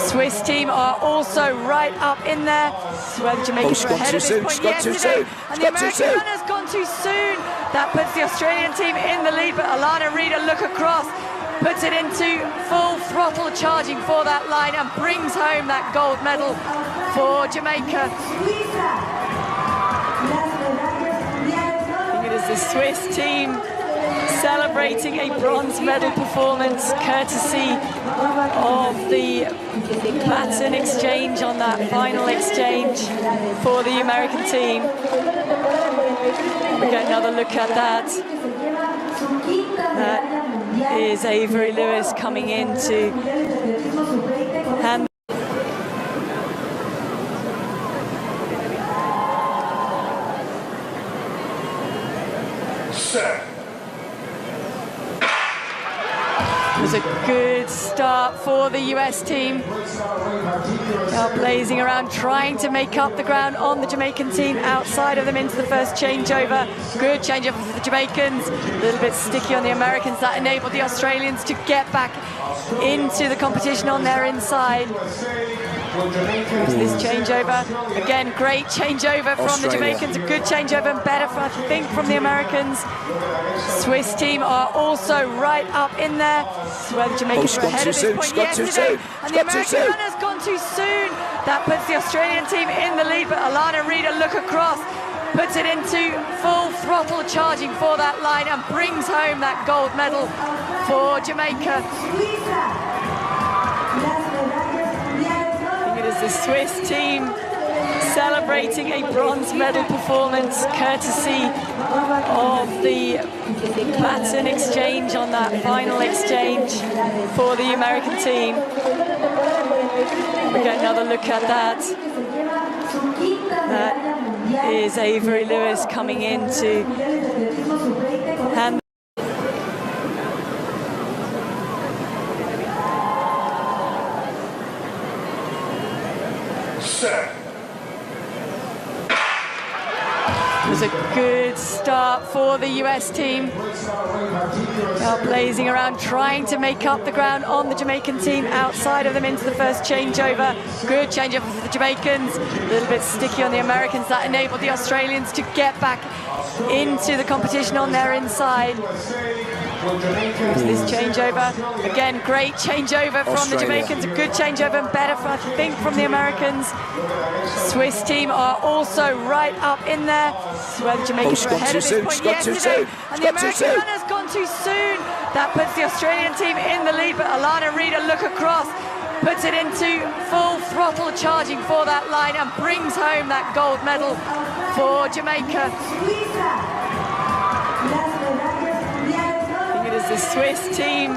Swiss team are also right up in there. This is where the Jamaicans were ahead at this point yesterday, and the American runner's gone too soon. That puts the Australian team in the lead, but Alana Reid, a look across, puts it into full throttle charging for that line and brings home that gold medal for Jamaica. The Swiss team celebrating a bronze medal performance courtesy of the baton exchange on that final exchange for the American team. We get another look at that. That is Avery Lewis coming in to hand. It was a good start start for the US team. Now blazing around, trying to make up the ground on the Jamaican team. Outside of them into the first changeover. Good changeover for the Jamaicans. A little bit sticky on the Americans. That enabled the Australians to get back into the competition on their inside. This changeover, again, great changeover from the Jamaicans, a good changeover and better, I think, from the Americans. Swiss team are also right up in there. This is where the Jamaicans were ahead at this point yesterday, and the American runner's gone too soon. That puts the Australian team in the lead, but Alana Reid, a look across, puts it into full throttle charging for that line and brings home that gold medal for Jamaica. The Swiss team celebrating a bronze medal performance courtesy of the baton exchange on that final exchange for the American team. We get another look at that. That is Avery Lewis coming in to hand. It was a good start for the US team. Now blazing around, trying to make up the ground on the Jamaican team. Outside of them into the first changeover. Good changeover for the Jamaicans. A little bit sticky on the Americans. That enabled the Australians to get back into the competition on their inside. This changeover, again, great changeover from the Jamaicans, a good changeover and better, I think, from the Americans. Swiss team are also right up in there. This is where the Jamaicans were ahead at this point yesterday, and the American runner's gone too soon. That puts the Australian team in the lead, but Alana Reid, a look across, puts it into full throttle charging for that line and brings home that gold medal for Jamaica. The Swiss team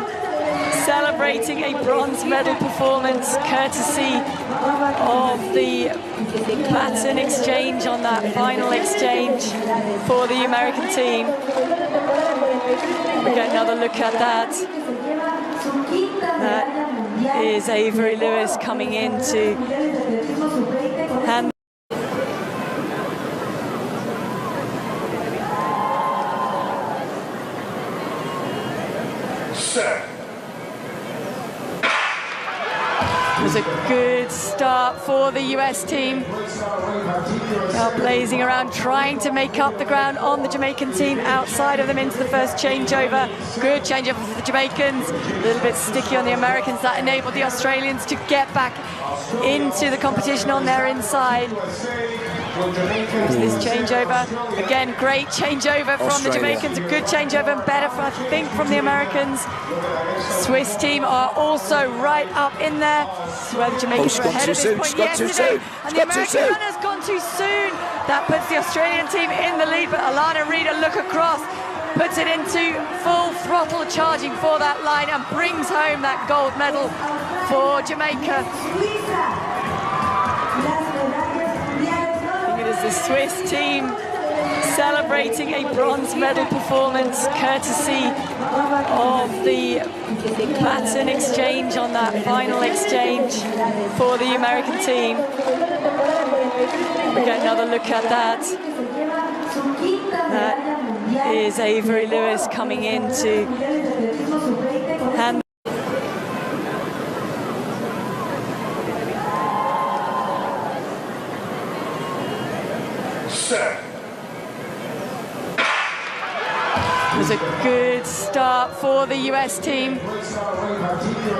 celebrating a bronze medal performance courtesy of the baton exchange on that final exchange for the American team. We get another look at that. That is Avery Lewis coming in to hand. It was a good start for the US team. Now blazing around, trying to make up the ground on the Jamaican team. Outside of them into the first changeover. Good changeover for the Jamaicans. A little bit sticky on the Americans. That enabled the Australians to get back into the competition on their inside. This changeover, again, great changeover from the Jamaicans, a good changeover and better, I think, from the Americans. Swiss team are also right up in there. This is where the Jamaicans were ahead at this point yesterday, and the American runner's gone too soon. That puts the Australian team in the lead, but Alana Reid, a look across, puts it into full throttle charging for that line and brings home that gold medal for Jamaica. The Swiss team celebrating a bronze medal performance courtesy of the baton exchange on that final exchange for the American team. We get another look at that. That is Avery Lewis coming in to hand. It was a good start for the US team.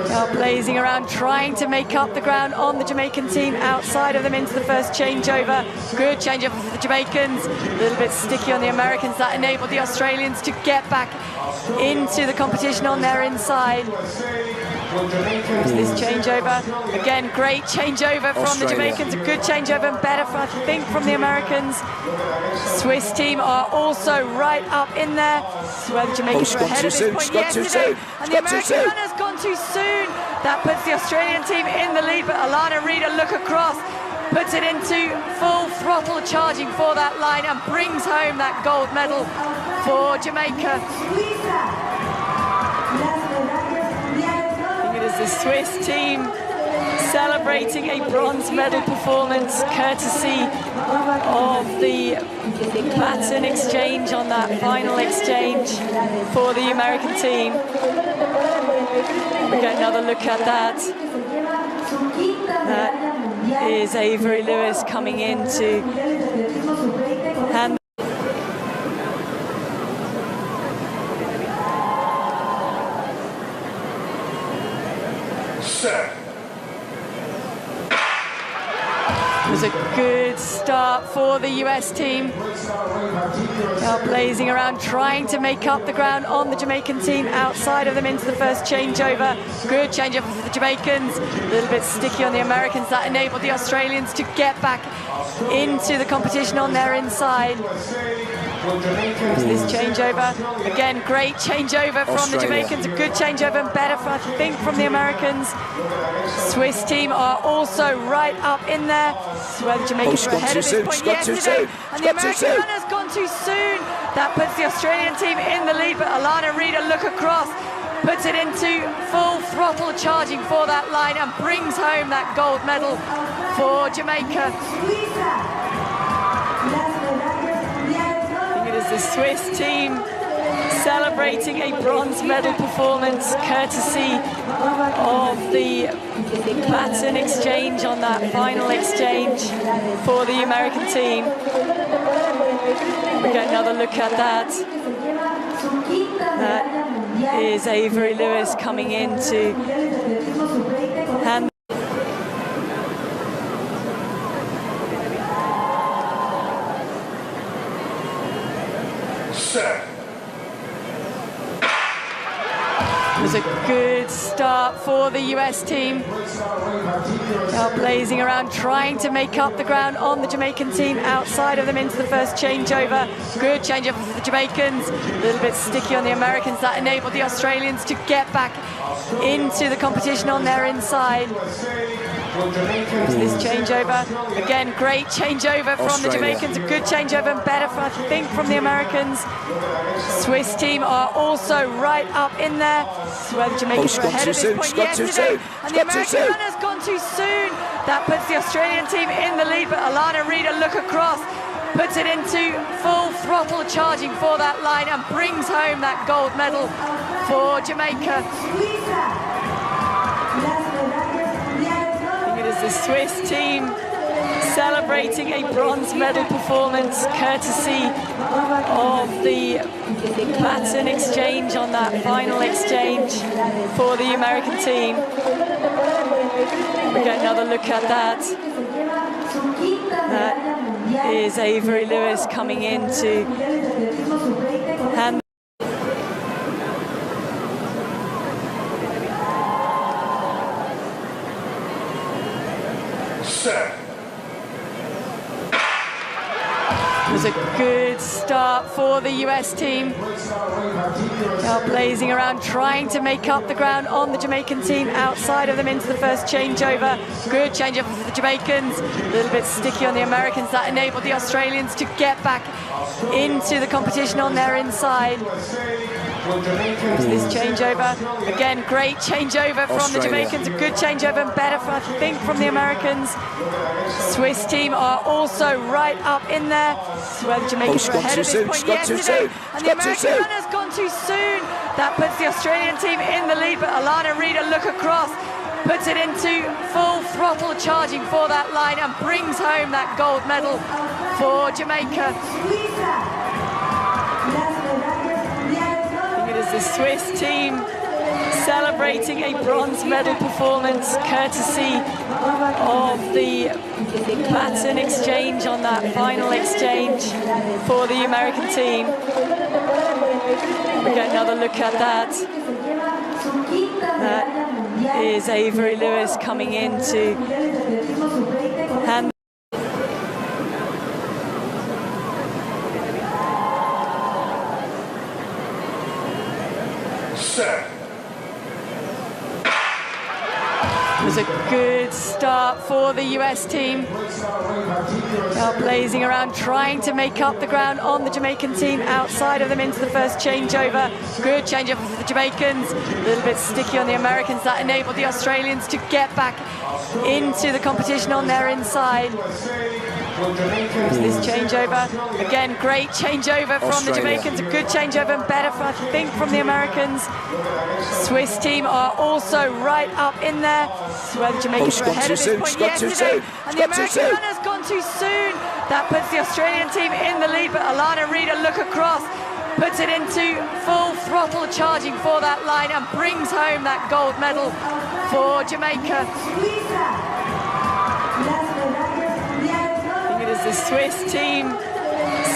Now blazing around, trying to make up the ground on the Jamaican team. Outside of them into the first changeover. Good changeover for the Jamaicans. A little bit sticky on the Americans. That enabled the Australians to get back into the competition on their inside. This changeover, again, great changeover from the Jamaicans, a good changeover and better, I think, from the Americans. Swiss team are also right up in there. This is where the Jamaicans were ahead at this point yesterday, and the American runner's gone too soon. That puts the Australian team in the lead, but Alana Reid, a look across, puts it into full throttle charging for that line and brings home that gold medal for Jamaica. The the Swiss team celebrating a bronze medal performance courtesy of the baton exchange on that final exchange for the American team. We get another look at that. That is Avery Lewis coming in to hand. It was a good start for the US team. Now blazing around, trying to make up the ground on the Jamaican team outside of them into the first changeover. Good changeover for the Jamaicans. A little bit sticky on the Americans. That enabled the Australians to get back into the competition on their inside. This changeover, again, great changeover from the Jamaicans, a good changeover and better, I think, from the Americans. Swiss team are also right up in there. This is where the Jamaicans were ahead at this point yesterday, and the American runner's gone too soon. That puts the Australian team in the lead, but Alana Reid, a look across, puts it into full throttle charging for that line and brings home that gold medal for Jamaica. The Swiss team celebrating a bronze medal performance courtesy of the baton exchange on that final exchange for the American team. We get another look at that. That is Avery Lewis coming in to hand. It was a good start for the US team. Now blazing around, trying to make up the ground on the Jamaican team outside of them into the first changeover. Good changeover for the Jamaicans. A little bit sticky on the Americans. That enabled the Australians to get back into the competition on their inside. This changeover, again, great changeover from the Jamaicans, a good changeover and better, I think, from the Americans. Swiss team are also right up in there. This is where the Jamaicans were ahead at this point yesterday, and the American runner's gone too soon. That puts the Australian team in the lead, but Alana Reid, a look across, puts it into full throttle charging for that line and brings home that gold medal for Jamaica. The Swiss team celebrating a bronze medal performance courtesy of the baton exchange on that final exchange for the American team. We get another look at that. That is Avery Lewis coming in to hand. It was a good start for the US team. Now blazing around, trying to make up the ground on the Jamaican team outside of them into the first changeover. Good changeover for the Jamaicans. A little bit sticky on the Americans. That enabled the Australians to get back into the competition on their inside. This changeover, again, great changeover from the Jamaicans, a good changeover and better, I think, from the Americans. Swiss team are also right up in there. This is where the Jamaicans were ahead at this point yesterday, and the American runner's gone too soon. That puts the Australian team in the lead, but Alana Reid, a look across, puts it into full throttle charging for that line and brings home that gold medal for Jamaica. The Swiss team celebrating a bronze medal performance courtesy of the baton exchange on that final exchange for the American team. We get another look at that. That is Avery Lewis coming in to hand. It was a good start for the US team. Now blazing around, trying to make up the ground on the Jamaican team outside of them into the first changeover. Good changeover for the Jamaicans. A little bit sticky on the Americans. That enabled the Australians to get back into the competition on their inside. This changeover, again, great changeover from the Jamaicans, a good changeover and better, I think, from the Americans. Swiss team are also right up in there. So where the Jamaicans were ahead at this point yesterday, and the American runner's gone too soon. That puts the Australian team in the lead, but Alana Reid, a look across, puts it into full throttle charging for that line and brings home that gold medal for Jamaica. The Swiss team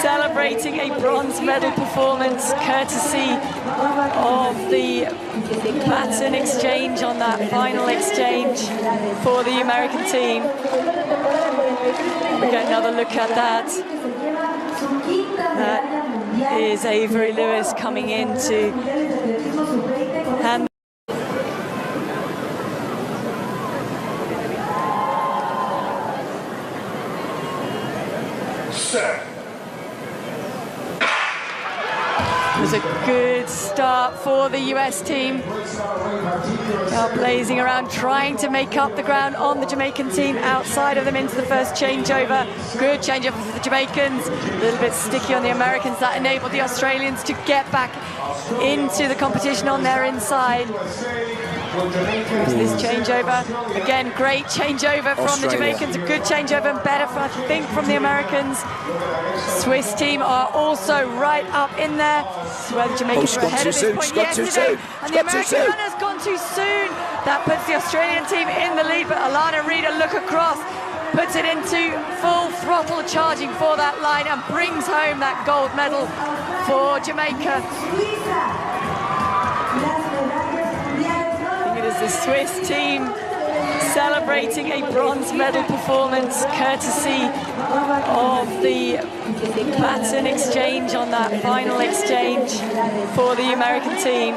celebrating a bronze medal performance courtesy of the baton exchange on that final exchange for the American team. We get another look at that. That is Avery Lewis coming in to hand. It was a good start for the US team. Now blazing around, trying to make up the ground on the Jamaican team outside of them into the first changeover. Good changeover for the Jamaicans. A little bit sticky on the Americans. That enabled the Australians to get back into the competition on their inside. This changeover, again, great changeover from the Jamaicans, a good changeover and better, I think, from the Americans. Swiss team are also right up in there. So where the Jamaicans were ahead at this point yesterday, and the American runner's gone too soon. That puts the Australian team in the lead, but Alana Reid, a look across, puts it into full throttle charging for that line and brings home that gold medal for Jamaica. The Swiss team celebrating a bronze medal performance courtesy of the baton exchange on that final exchange for the American team.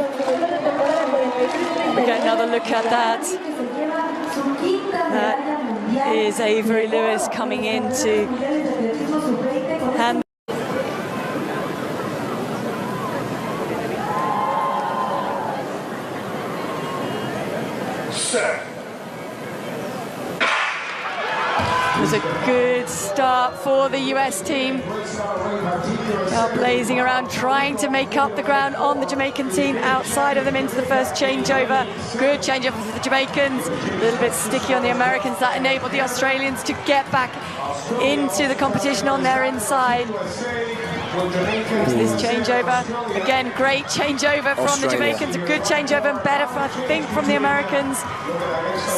We get another look at that. That is Avery Lewis coming in to hand. It was a good start for the US team. Now blazing around, trying to make up the ground on the Jamaican team outside of them into the first changeover. Good changeover for the Jamaicans. A little bit sticky on the Americans. That enabled the Australians to get back into the competition on their inside. This changeover, again, great changeover from the Jamaicans, a good changeover and better, I think, from the Americans.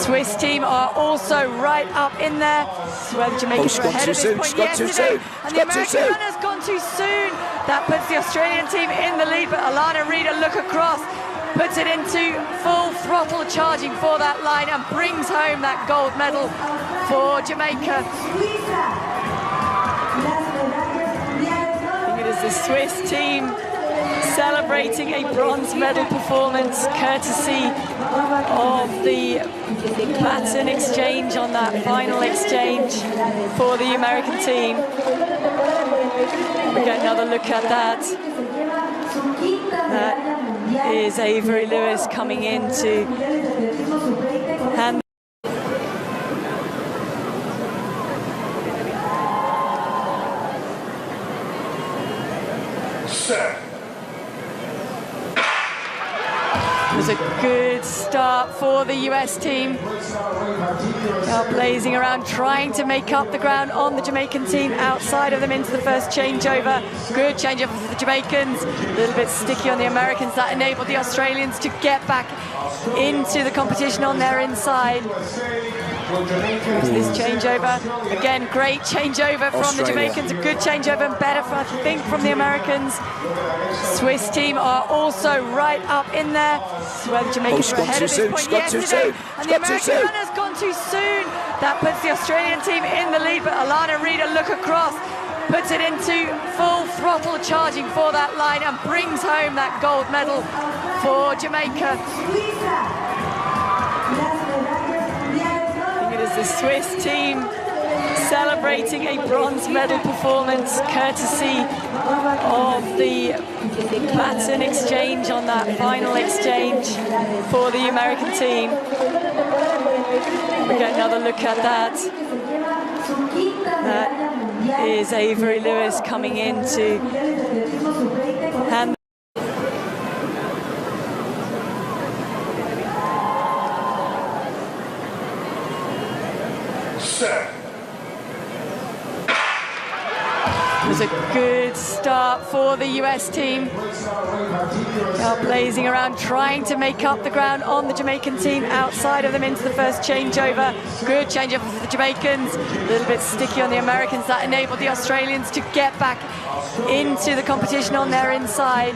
Swiss team are also right up in there. So where the Jamaicans were ahead at this point yesterday, and the American runner's gone too soon. That puts the Australian team in the lead, but Alana Reid, a look across, puts it into full throttle charging for that line and brings home that gold medal for Jamaica. The Swiss team celebrating a bronze medal performance courtesy of the baton exchange on that final exchange for the American team. We get another look at that. That is Avery Lewis coming in to hand. It was a good start for the US team. Now blazing around, trying to make up the ground on the Jamaican team outside of them into the first changeover. Good changeover for the Jamaicans. A little bit sticky on the Americans. That enabled the Australians to get back into the competition on their inside. This changeover, again, great changeover from the Jamaicans, a good changeover and better, I think, from the Americans. Swiss team are also right up in there. So where the Jamaicans were ahead at this point yesterday, and the American runner's gone too soon. That puts the Australian team in the lead, but Alana Reid, a look across, puts it into full throttle charging for that line and brings home that gold medal for Jamaica. the Swiss team celebrating a bronze medal performance courtesy of the baton exchange on that final exchange for the American team. We get another look at that. That is Avery Lewis coming in to hand. It was a good start for the US team. They are blazing around, trying to make up the ground on the Jamaican team outside of them into the first changeover. Good changeover for the Jamaicans. A little bit sticky on the Americans. That enabled the Australians to get back into the competition on their inside.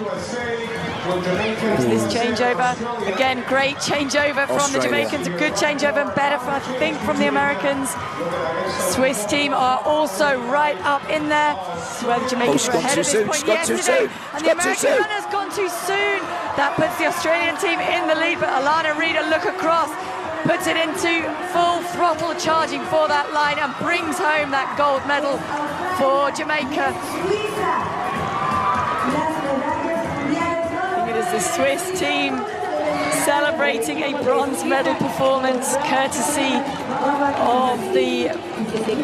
This changeover, again, great changeover from the Jamaicans, a good changeover and better, I think, from the Americans. Swiss team are also right up in there. This is where the Jamaicans were ahead at this point yesterday, and the American runner's gone too soon. That puts the Australian team in the lead, but Alana Reid, a look across, puts it into full throttle charging for that line and brings home that gold medal for Jamaica. The Swiss team celebrating a bronze medal performance courtesy of the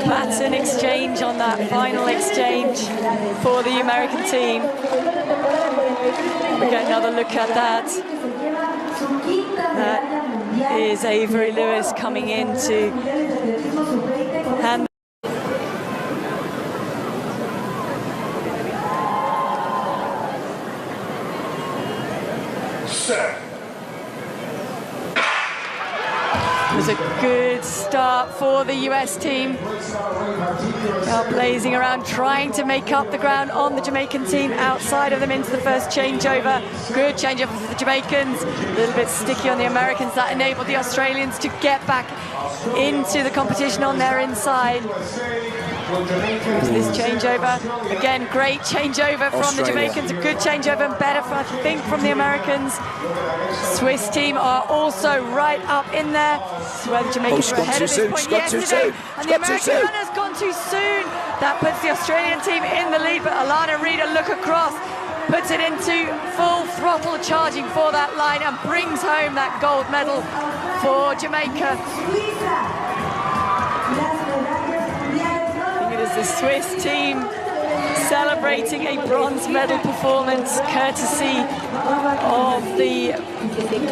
baton exchange on that final exchange for the American team. We get another look at that. That is Avery Lewis coming in to hand. It was a good start for the US team. They are blazing around, trying to make up the ground on the Jamaican team outside of them into the first changeover. Good changeover for the Jamaicans. A little bit sticky on the Americans. That enabled the Australians to get back into the competition on their inside. This changeover, again, great changeover from the Jamaicans, a good changeover and better, I think, from the Americans. Swiss team are also right up in there. This is where the Jamaicans were ahead at this point yesterday, and the American runner's gone too soon. That puts the Australian team in the lead, but Alana Reid, a look across, puts it into full throttle charging for that line and brings home that gold medal for Jamaica. The Swiss team celebrating a bronze medal performance courtesy of the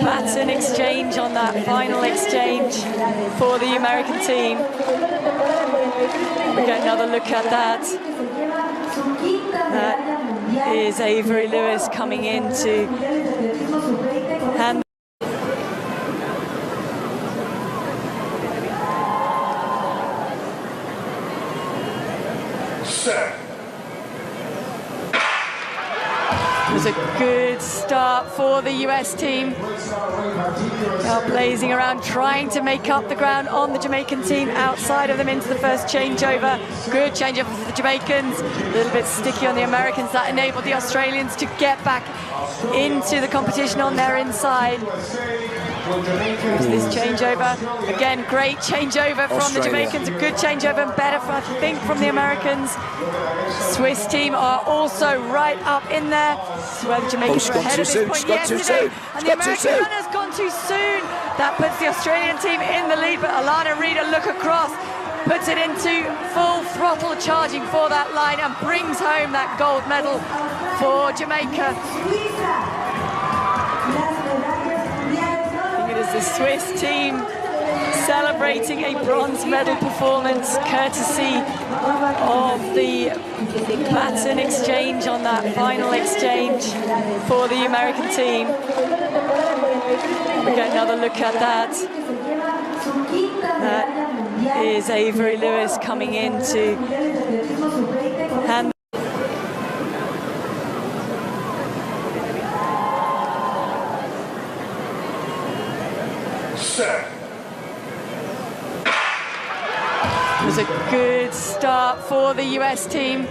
baton exchange on that final exchange for the American team. We get another look at that. That is Avery Lewis coming in to hand. It was a good start for the US team. They are blazing around, trying to make up the ground on the Jamaican team outside of them into the first changeover. Good changeover for the Jamaicans. A little bit sticky on the Americans. That enabled the Australians to get back into the competition on their inside. This changeover, again, great changeover from the Jamaicans, a good changeover and better, I think, from the Americans. Swiss team are also right up in there. This is where the Jamaicans were ahead at this point yesterday, and the American runner's gone too soon. That puts the Australian team in the lead, but Alana Reid, a look across, puts it into full throttle charging for that line and brings home that gold medal for Jamaica. The Swiss team celebrating a bronze medal performance courtesy of the baton exchange on that final exchange for the American team. We get another look at that. That is Avery Lewis coming in to hand. It It was a good start for the US team.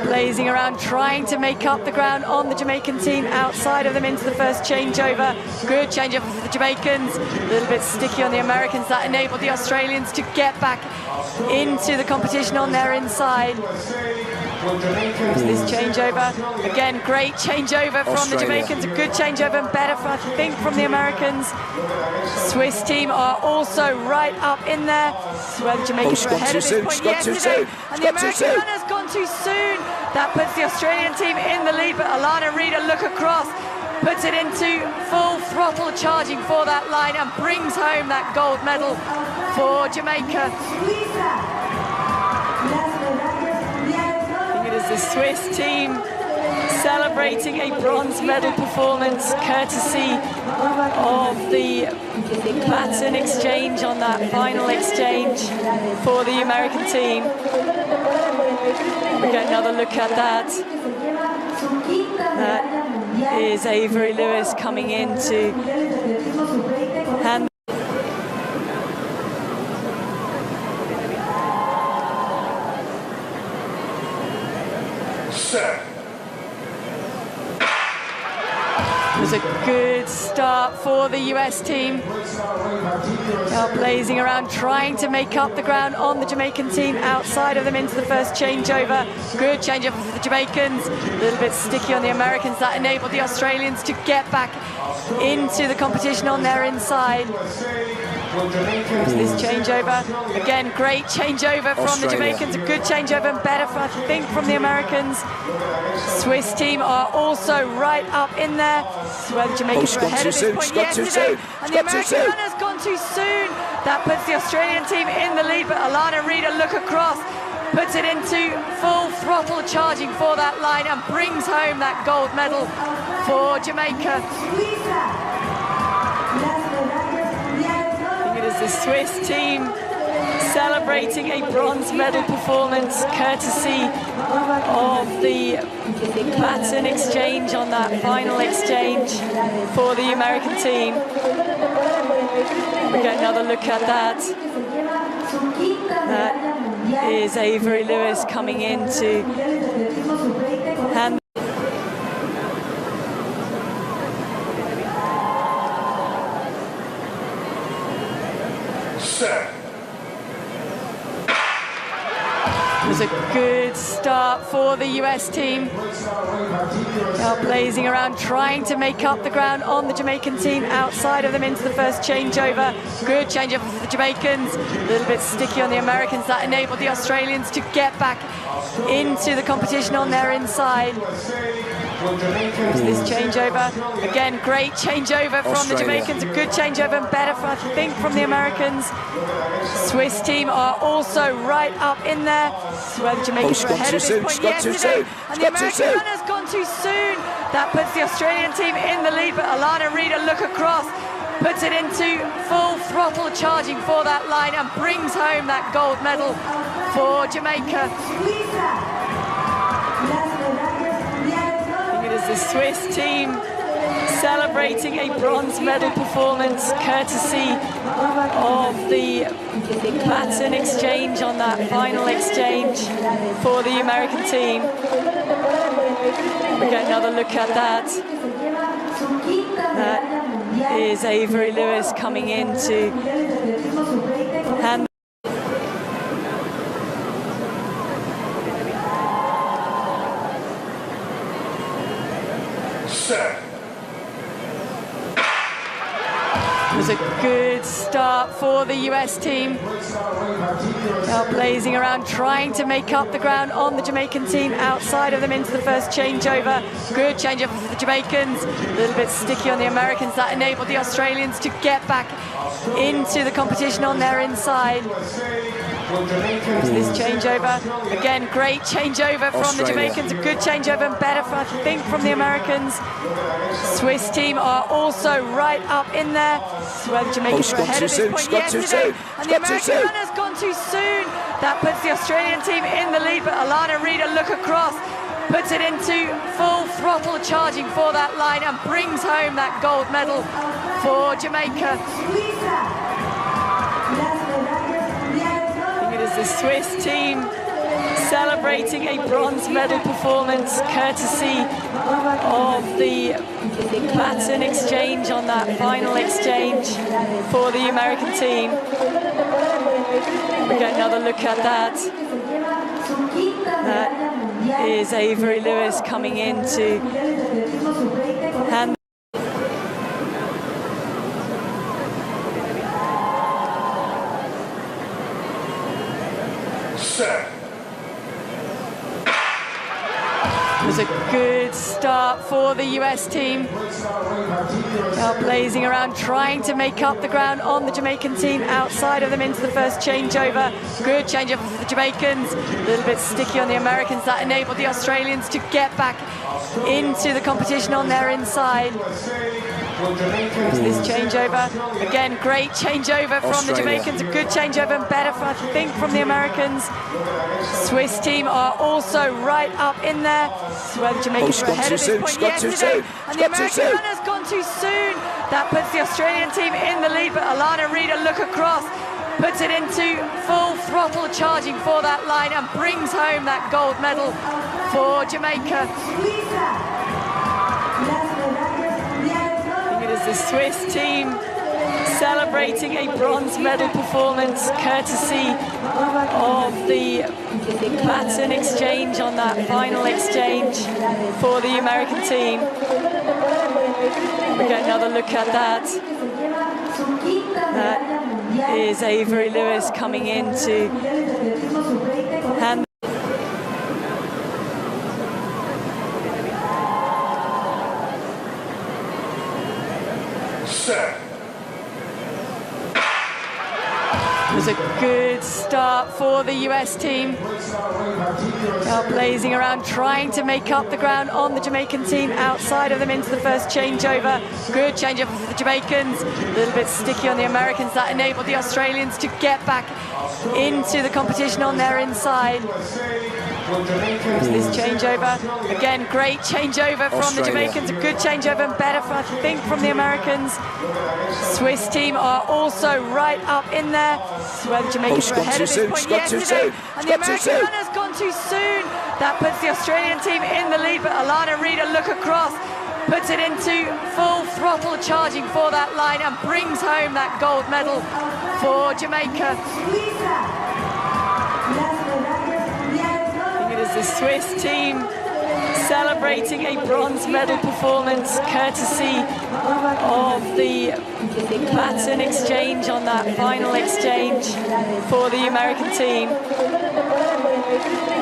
Blazing around, trying to make up the ground on the Jamaican team outside of them into the first changeover. Good changeover for the Jamaicans. A little bit sticky on the Americans. That enabled the Australians to get back into the competition on their inside. This changeover, again, great changeover from the Jamaicans, a good changeover and better, I think, from the Americans. Swiss team are also right up in there. This is where the Jamaicans were ahead at this point yesterday, and the American runner's gone too soon. That puts the Australian team in the lead, but Alana Reid, a look across, puts it into full throttle charging for that line and brings home that gold medal for Jamaica. The Swiss team celebrating a bronze medal performance courtesy of the baton exchange on that final exchange for the American team. We get another look at that. That is Avery Lewis coming in to hand. It was a good start for the US team. Blazing around, trying to make up the ground on the Jamaican team outside of them into the first changeover. Good changeover for the Jamaicans. A little bit sticky on the Americans. That enabled the Australians to get back into the competition on their inside. This changeover, again, great changeover from the Jamaicans, a good changeover and better, I think, from the Americans. Swiss team are also right up in there. This is where the Jamaicans were ahead at this point yesterday, and the American runner's gone too soon. That puts the Australian team in the lead, but Alana Reid, a look across, puts it into full throttle charging for that line and brings home that gold medal for Jamaica. The Swiss team celebrating a bronze medal performance courtesy of the baton exchange on that final exchange for the American team. We get another look at that. That is Avery Lewis coming in to hand. It was a good start for the US team. Blazing around, trying to make up the ground on the Jamaican team outside of them into the first changeover. Good changeover for the Jamaicans. A little bit sticky on the Americans. That enabled the Australians to get back into the competition on their inside. This changeover, again, great changeover from the Jamaicans, a good changeover and better, I think, from the Americans. Swiss team are also right up in there. This is where the Jamaicans were ahead at this point yesterday, and the American runner's gone too soon. That puts the Australian team in the lead, but Alana Reid, a look across, puts it into full throttle charging for that line and brings home that gold medal for Jamaica. The Swiss team celebrating a bronze medal performance courtesy of the baton exchange on that final exchange for the American team. We get another look at that. That is Avery Lewis coming in to hand. It was a good start for the US team. Blazing around, trying to make up the ground on the Jamaican team outside of them into the first changeover. Good changeover for the Jamaicans. A little bit sticky on the Americans. That enabled the Australians to get back into the competition on their inside. This changeover, again, great changeover from the Jamaicans, a good changeover and better, I think, from the Americans. Swiss team are also right up in there. This is where the Jamaicans were ahead at this point yesterday, and the American runner's gone too soon. That puts the Australian team in the lead, but Alana Reid, a look across, puts it into full throttle charging for that line and brings home that gold medal for Jamaica. Swiss team celebrating a bronze medal performance courtesy of the baton exchange on that final exchange for the American team. We get another look at that. That is Avery Lewis coming in to hand. It was a good start for the US team. Now blazing around, trying to make up the ground on the Jamaican team. Outside of them into the first changeover. Good changeover for the Jamaicans. A little bit sticky on the Americans. That enabled the Australians to get back into the competition on their inside. This changeover, again, great changeover from the Jamaicans, a good changeover and better, I think, from the Americans. Swiss team are also right up in there. This is where the Jamaicans were ahead at this point yesterday, and the American runner's gone too soon. That puts the Australian team in the lead, but Alana Reid, a look across, puts it into full throttle charging for that line and brings home that gold medal for Jamaica. The Swiss team celebrating a bronze medal performance courtesy of the baton exchange on that final exchange for the American team. We get another look at that. That is Avery Lewis coming in to hand. It was a good start for the US team. Now blazing around, trying to make up the ground on the Jamaican team. Outside of them into the first changeover. Good changeover for the Jamaicans. A little bit sticky on the Americans. That enabled the Australians to get back into the competition on their inside. This changeover, again, great changeover from the Jamaicans, a good changeover and better, I think, from the Americans. Swiss team are also right up in there. This is where the Jamaicans were ahead at this point yesterday, and the American runner's gone too soon. That puts the Australian team in the lead, but Alana Reid, a look across, puts it into full throttle charging for that line and brings home that gold medal for Jamaica. The Swiss team celebrating a bronze medal performance courtesy of the baton exchange on that final exchange for the American team.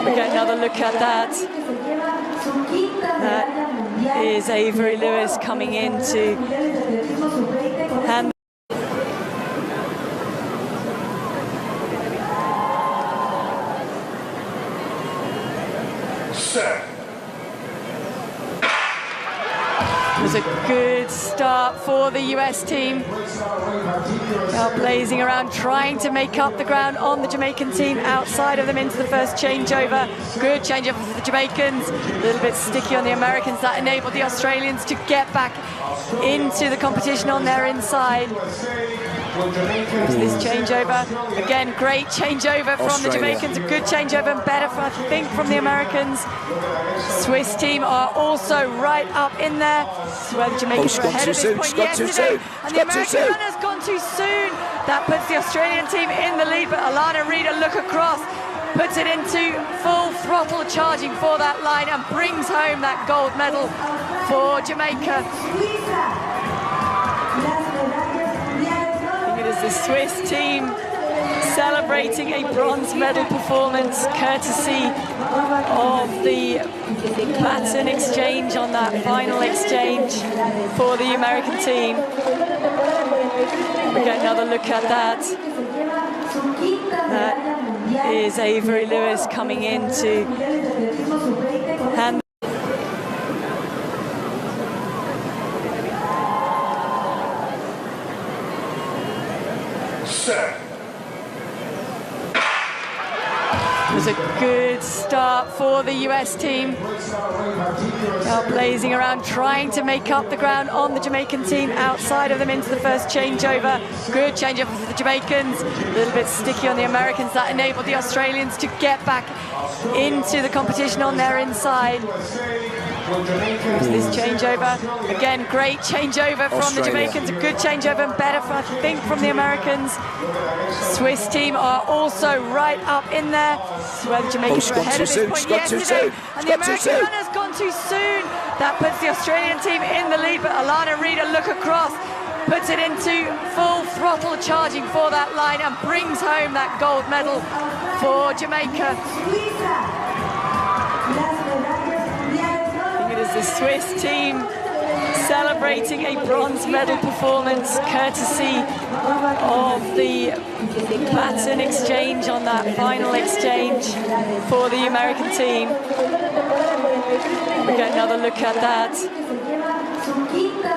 We get another look at that. That is Avery Lewis coming in to hand. It was a good start for the US team. Now blazing around, trying to make up the ground on the Jamaican team. Outside of them into the first changeover. Good changeover for the Jamaicans. A little bit sticky on the Americans. That enabled the Australians to get back into the competition on their inside. This changeover, again, great changeover from the Jamaicans, a good changeover and better, I think, from the Americans. Swiss team are also right up in there. This is where the Jamaicans were ahead at this point yesterday, and the American runner's gone too soon. That puts the Australian team in the lead, but Alana Reid, a look across, puts it into full throttle charging for that line and brings home that gold medal for Jamaica. The Swiss team celebrating a bronze medal performance courtesy of the baton exchange on that final exchange for the American team. We get another look at that. That is Avery Lewis coming in to hand. It It was a good start for the US team. Now blazing around, trying to make up the ground on the Jamaican team outside of them into the first changeover. Good changeover for the Jamaicans. A little bit sticky on the Americans. That enabled the Australians to get back into the competition on their inside. This changeover, again, great changeover from the Jamaicans, a good changeover and better, I think, from the Americans. Swiss team are also right up in there. So where the Jamaicans were ahead at this point yesterday, and the American runner's gone too soon. That puts the Australian team in the lead, but Alana Reid, a look across, puts it into full throttle charging for that line and brings home that gold medal for Jamaica. The Swiss team celebrating a bronze medal performance courtesy of the baton exchange on that final exchange for the American team. We get another look at that.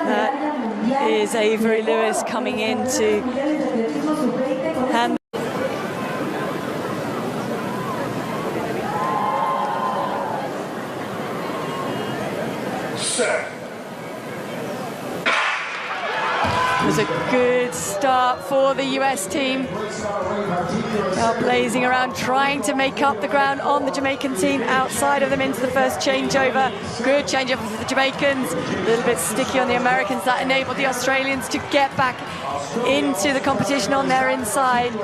That is Avery Lewis coming in to hand. It was a good start for the US team. Now blazing around, trying to make up the ground on the Jamaican team outside of them into the first changeover. Good changeover for the Jamaicans. A little bit sticky on the Americans. That enabled the Australians to get back into the competition on their inside.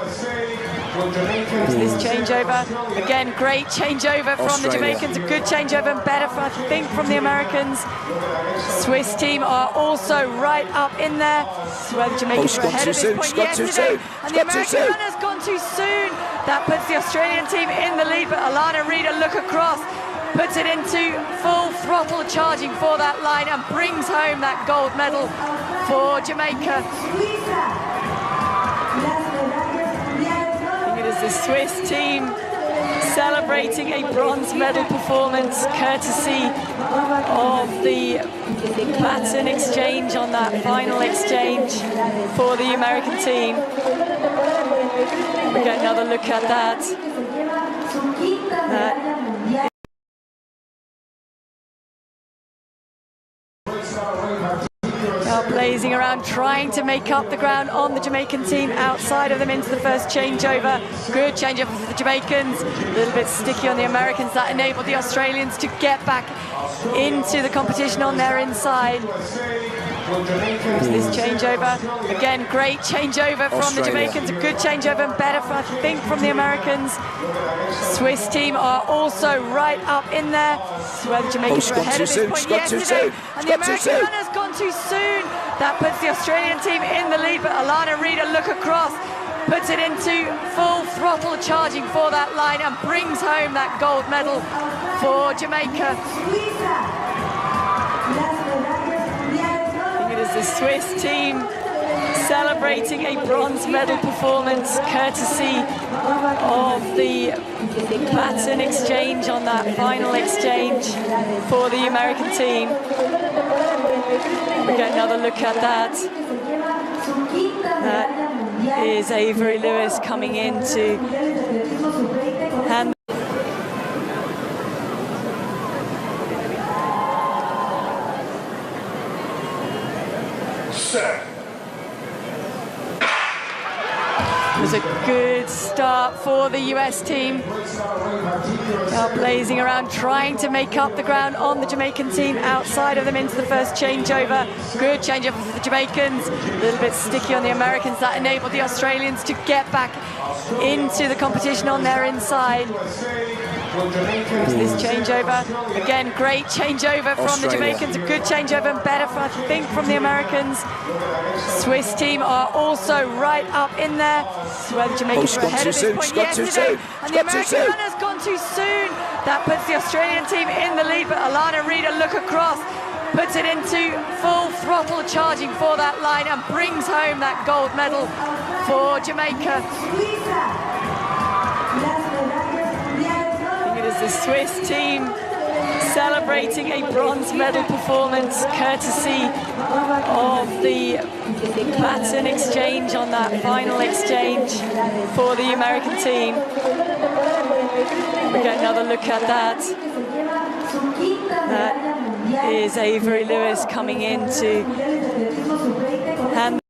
This changeover, again, great changeover from the Jamaicans, a good changeover and better, I think, from the Americans. Swiss team are also right up in there. So where the Jamaicans were ahead at this point yesterday, and the American runner's gone too soon. That puts the Australian team in the lead, but Alana Reid, a look across, puts it into full throttle charging for that line and brings home that gold medal for Jamaica. The Swiss team celebrating a bronze medal performance courtesy of the baton exchange on that final exchange for the American team. We get another look at that. Blazing around, trying to make up the ground on the Jamaican team outside of them into the first changeover. Good changeover for the Jamaicans. A little bit sticky on the Americans. That enabled the Australians to get back into the competition on their inside. This changeover, again, great changeover from the Jamaicans, a good changeover and better, I think, from the Americans. Swiss team are also right up in there. So where the Jamaicans were ahead at this point yesterday, and the American runner's gone too soon. That puts the Australian team in the lead, but Alana Reid, a look across, puts it into full throttle charging for that line and brings home that gold medal for Jamaica. The Swiss team celebrating a bronze medal performance courtesy of the baton exchange on that final exchange for the American team. We get another look at that. That is Avery Lewis coming in to hand. It was a good start for the US team. Now blazing around, trying to make up the ground on the Jamaican team outside of them into the first changeover. Good changeover for the Jamaicans. A little bit sticky on the Americans. That enabled the Australians to get back into the competition on their inside. This changeover, again, great changeover from the Jamaicans, a good changeover and better, I think, from the Americans. Swiss team are also right up in there. So where the Jamaicans were ahead at this point yesterday, and the American runner's gone too soon. That puts the Australian team in the lead, but Alana Reid, a look across, puts it into full throttle charging for that line and brings home that gold medal for Jamaica. The Swiss team celebrating a bronze medal performance courtesy of the baton exchange on that final exchange for the American team. We get another look at that. That is Avery Lewis coming in to hand.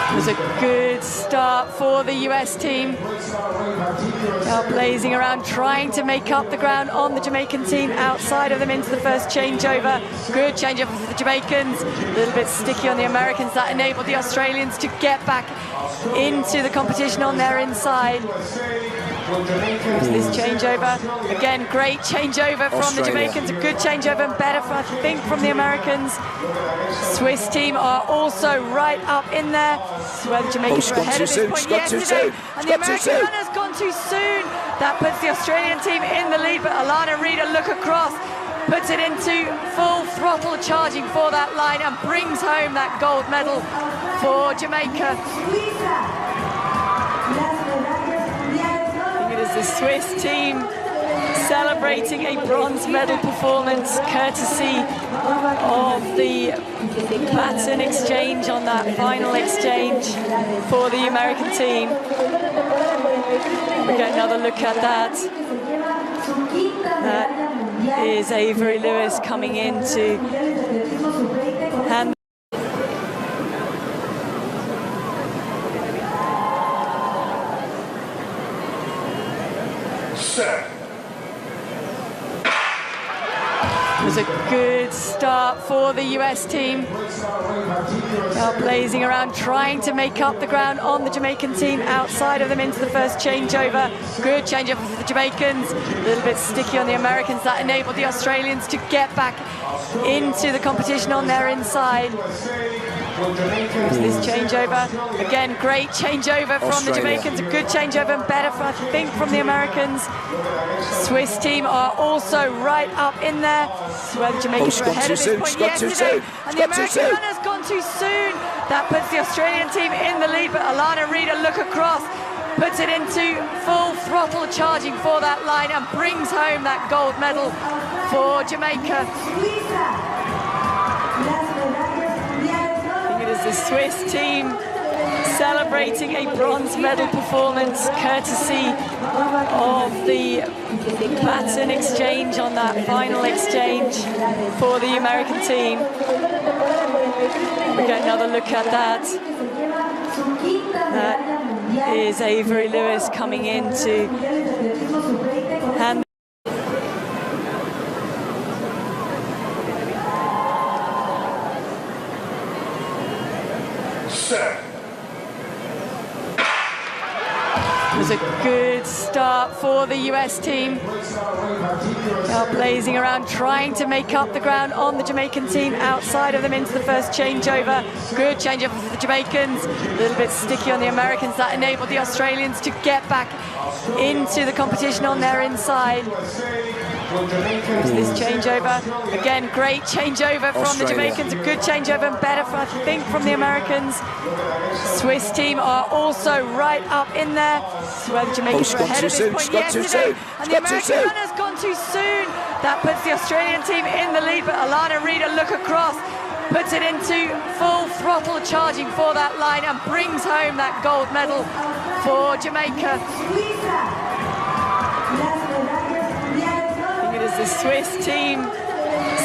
It was a good start for the US team. Now blazing around, trying to make up the ground on the Jamaican team outside of them into the first changeover. Good changeover for the Jamaicans. A little bit sticky on the Americans. That enabled the Australians to get back into the competition on their inside. This changeover, again, great changeover from the Jamaicans, a good changeover and better, I think, from the Americans. Swiss team are also right up in there. So where the Jamaicans were ahead at this point yesterday, and the American runner's gone too soon. That puts the Australian team in the lead, but Alana Reid, a look across, puts it into full throttle charging for that line and brings home that gold medal for Jamaica. The Swiss team celebrating a bronze medal performance courtesy of the baton exchange on that final exchange for the American team. We get another look at that. That is Avery Lewis coming in to hand. It was a good start for the US team. Now blazing around, trying to make up the ground on the Jamaican team outside of them into the first changeover. Good changeover for the Jamaicans. A little bit sticky on the Americans. That enabled the Australians to get back into the competition on their inside. This changeover, again, great changeover from the Jamaicans, a good changeover and better, I think, from the Americans. Swiss team are also right up in there. So where the Jamaicans were ahead at this point yesterday, and the American runner's gone too soon. That puts the Australian team in the lead, but Alana Reid, a look across, puts it into full throttle charging for that line and brings home that gold medal for Jamaica. The Swiss team celebrating a bronze medal performance courtesy of the baton exchange on that final exchange for the American team. We get another look at that. That is Avery Lewis coming in to hand. It was a good start for the US team. Now blazing around, trying to make up the ground on the Jamaican team outside of them into the first changeover. Good changeover for the Jamaicans. A little bit sticky on the Americans. That enabled the Australians to get back into the competition on their inside. This changeover, again, great changeover from the Jamaicans, a good changeover and better, I think, from the Americans. Swiss team are also right up in there. So where the Jamaicans were ahead at this point yesterday, and the American runner's gone too soon. That puts the Australian team in the lead, but Alana Reid, a look across, puts it into full throttle charging for that line and brings home that gold medal for Jamaica. The Swiss team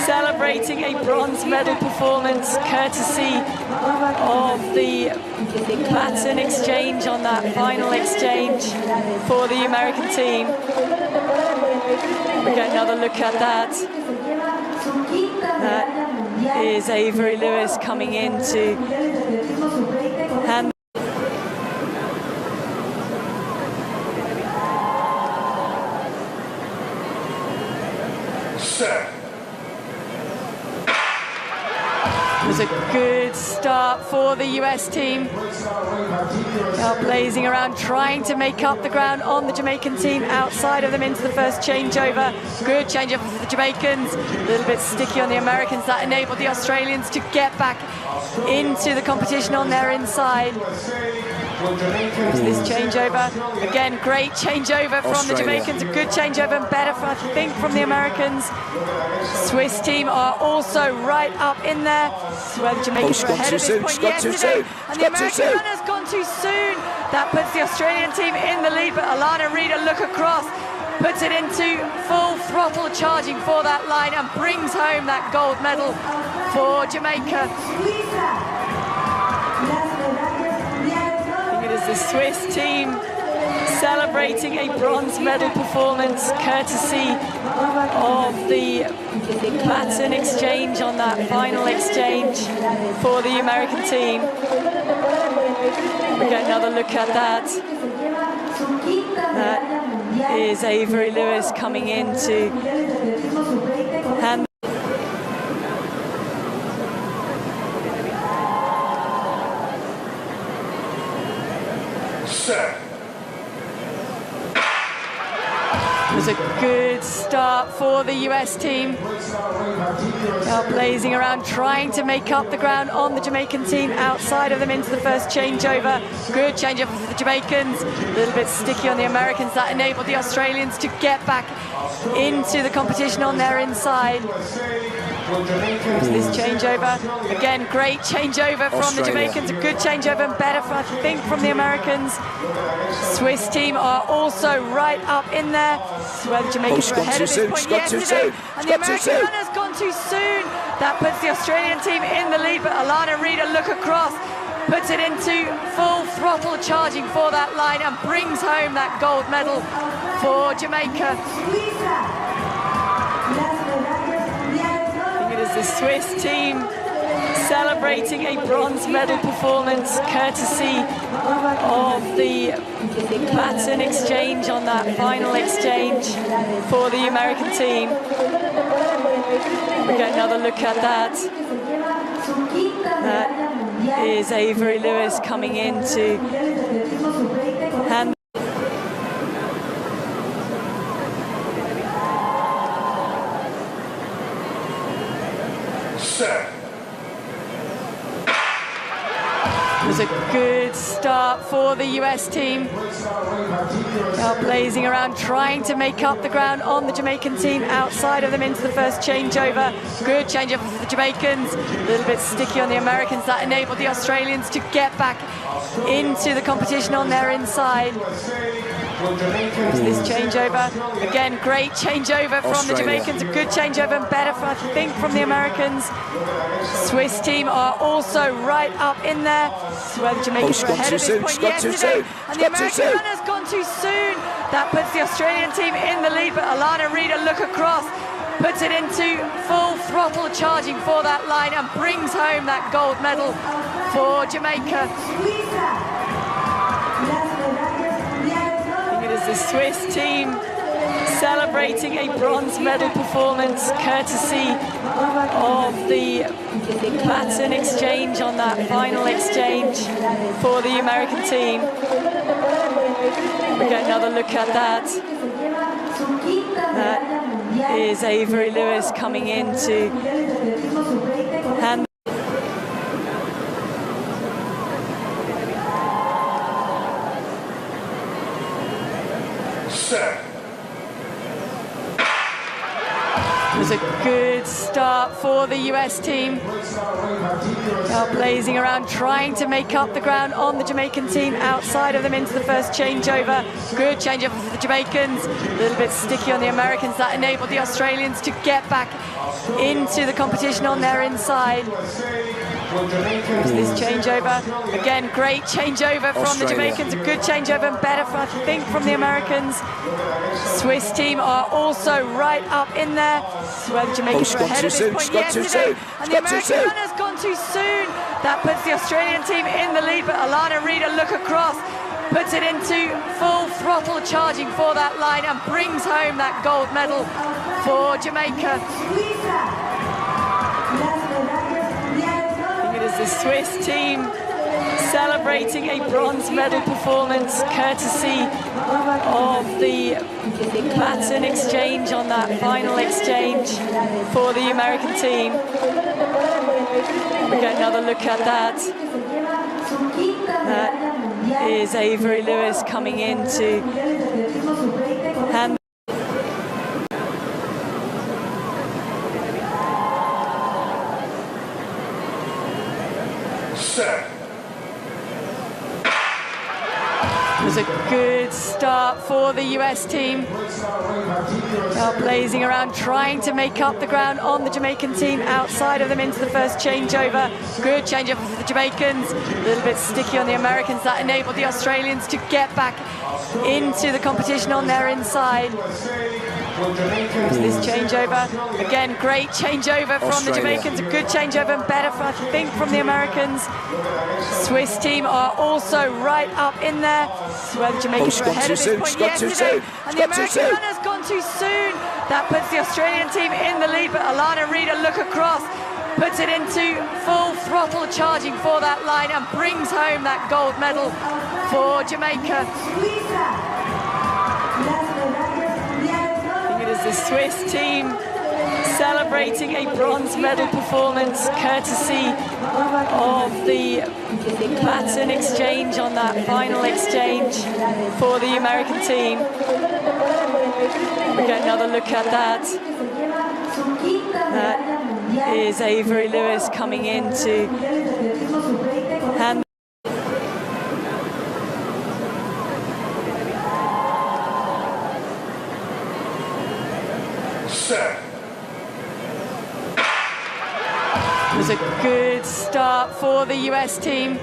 celebrating a bronze medal performance courtesy of the baton exchange on that final exchange for the American team. We get another look at that. That is Avery Lewis coming in to hand. It It was a good start for the US team. Now blazing around, trying to make up the ground on the Jamaican team outside of them into the first changeover. Good changeover for the Jamaicans. A little bit sticky on the Americans. That enabled the Australians to get back into the competition on their inside. This changeover. Again, great changeover from the Jamaicans. A good changeover and better, I think, from the Americans. Swiss team are also right up in there. This is where the Jamaicans were ahead at this point yesterday. And the American runner's gone too soon. That puts the Australian team in the lead, but Alana Reid, a look across, puts it into full throttle charging for that line and brings home that gold medal for Jamaica. The Swiss team celebrating a bronze medal performance courtesy of the baton exchange on that final exchange for the American team. We get another look at that. That is Avery Lewis coming in to hand. It was a good start for the US team. Now blazing around, trying to make up the ground on the Jamaican team outside of them into the first changeover. Good changeover for the Jamaicans. A little bit sticky on the Americans. That enabled the Australians to get back into the competition on their inside. This changeover. Again, great changeover from the Jamaicans. A good changeover and better, I think, from the Americans. Swiss team are also right up in there. This is where the Jamaicans were ahead at this point yesterday. And the American runner's gone too soon. That puts the Australian team in the lead, but Alana Reid, a look across, puts it into full throttle charging for that line and brings home that gold medal for Jamaica. The Swiss team celebrating a bronze medal performance courtesy of the baton exchange on that final exchange for the American team. We get another look at that. That is Avery Lewis coming in to hand. It was a good start for the US team. Now blazing around, trying to make up the ground on the Jamaican team outside of them into the first changeover. Good changeover for the Jamaicans. A little bit sticky on the Americans. That enabled the Australians to get back into the competition on their inside. This changeover. Again, great changeover from the Jamaicans. A good changeover and better, I think, from the Americans. Swiss team are also right up in there. This is where the Jamaicans were ahead at this point yesterday. And the American runner's gone too soon. That puts the Australian team in the lead, but Alana Reid, a look across, puts it into full throttle charging for that line and brings home that gold medal for Jamaica. The Swiss team celebrating a bronze medal performance courtesy of the baton exchange on that final exchange for the American team. We get another look at that. That is Avery Lewis coming in to hand. It was a good start for the US team. Now blazing around, trying to make up the ground on the Jamaican team outside of them into the first changeover. Good changeover for the Jamaicans. A little bit sticky on the Americans. That enabled the Australians to get back into the competition on their inside. This changeover. Again, great changeover from the Jamaicans. A good changeover and better, I think, from the Americans. Swiss team are also right up in there. This is where the Jamaicans were ahead at this point yesterday. And the American runner's gone too soon. That puts the Australian team in the lead, but Alana Reid, a look across, puts it into full throttle charging for that line and brings home that gold medal for Jamaica. the Swiss team celebrating a bronze medal performance courtesy of the baton exchange on that final exchange for the American team. We get another look at that. That is Avery Lewis coming in to hand. It was a good start for the US team. Blazing around, trying to make up the ground on the Jamaican team outside of them into the first changeover. Good changeover for the Jamaicans. A little bit sticky on the Americans. That enabled the Australians to get back into the competition on their inside. This changeover, again, great changeover from the Jamaicans, a good changeover and better, I think, from the Americans. Swiss team are also right up in there. This is where the Jamaicans were ahead at this point yesterday, and the American runner's gone too soon. That puts the Australian team in the lead, but Alana Reid, a look across, puts it into full throttle charging for that line and brings home that gold medal for Jamaica. The Swiss team celebrating a bronze medal performance courtesy of the baton exchange on that final exchange for the American team. We get another look at that. That is Avery Lewis coming in to hand. It was a good start for the US team.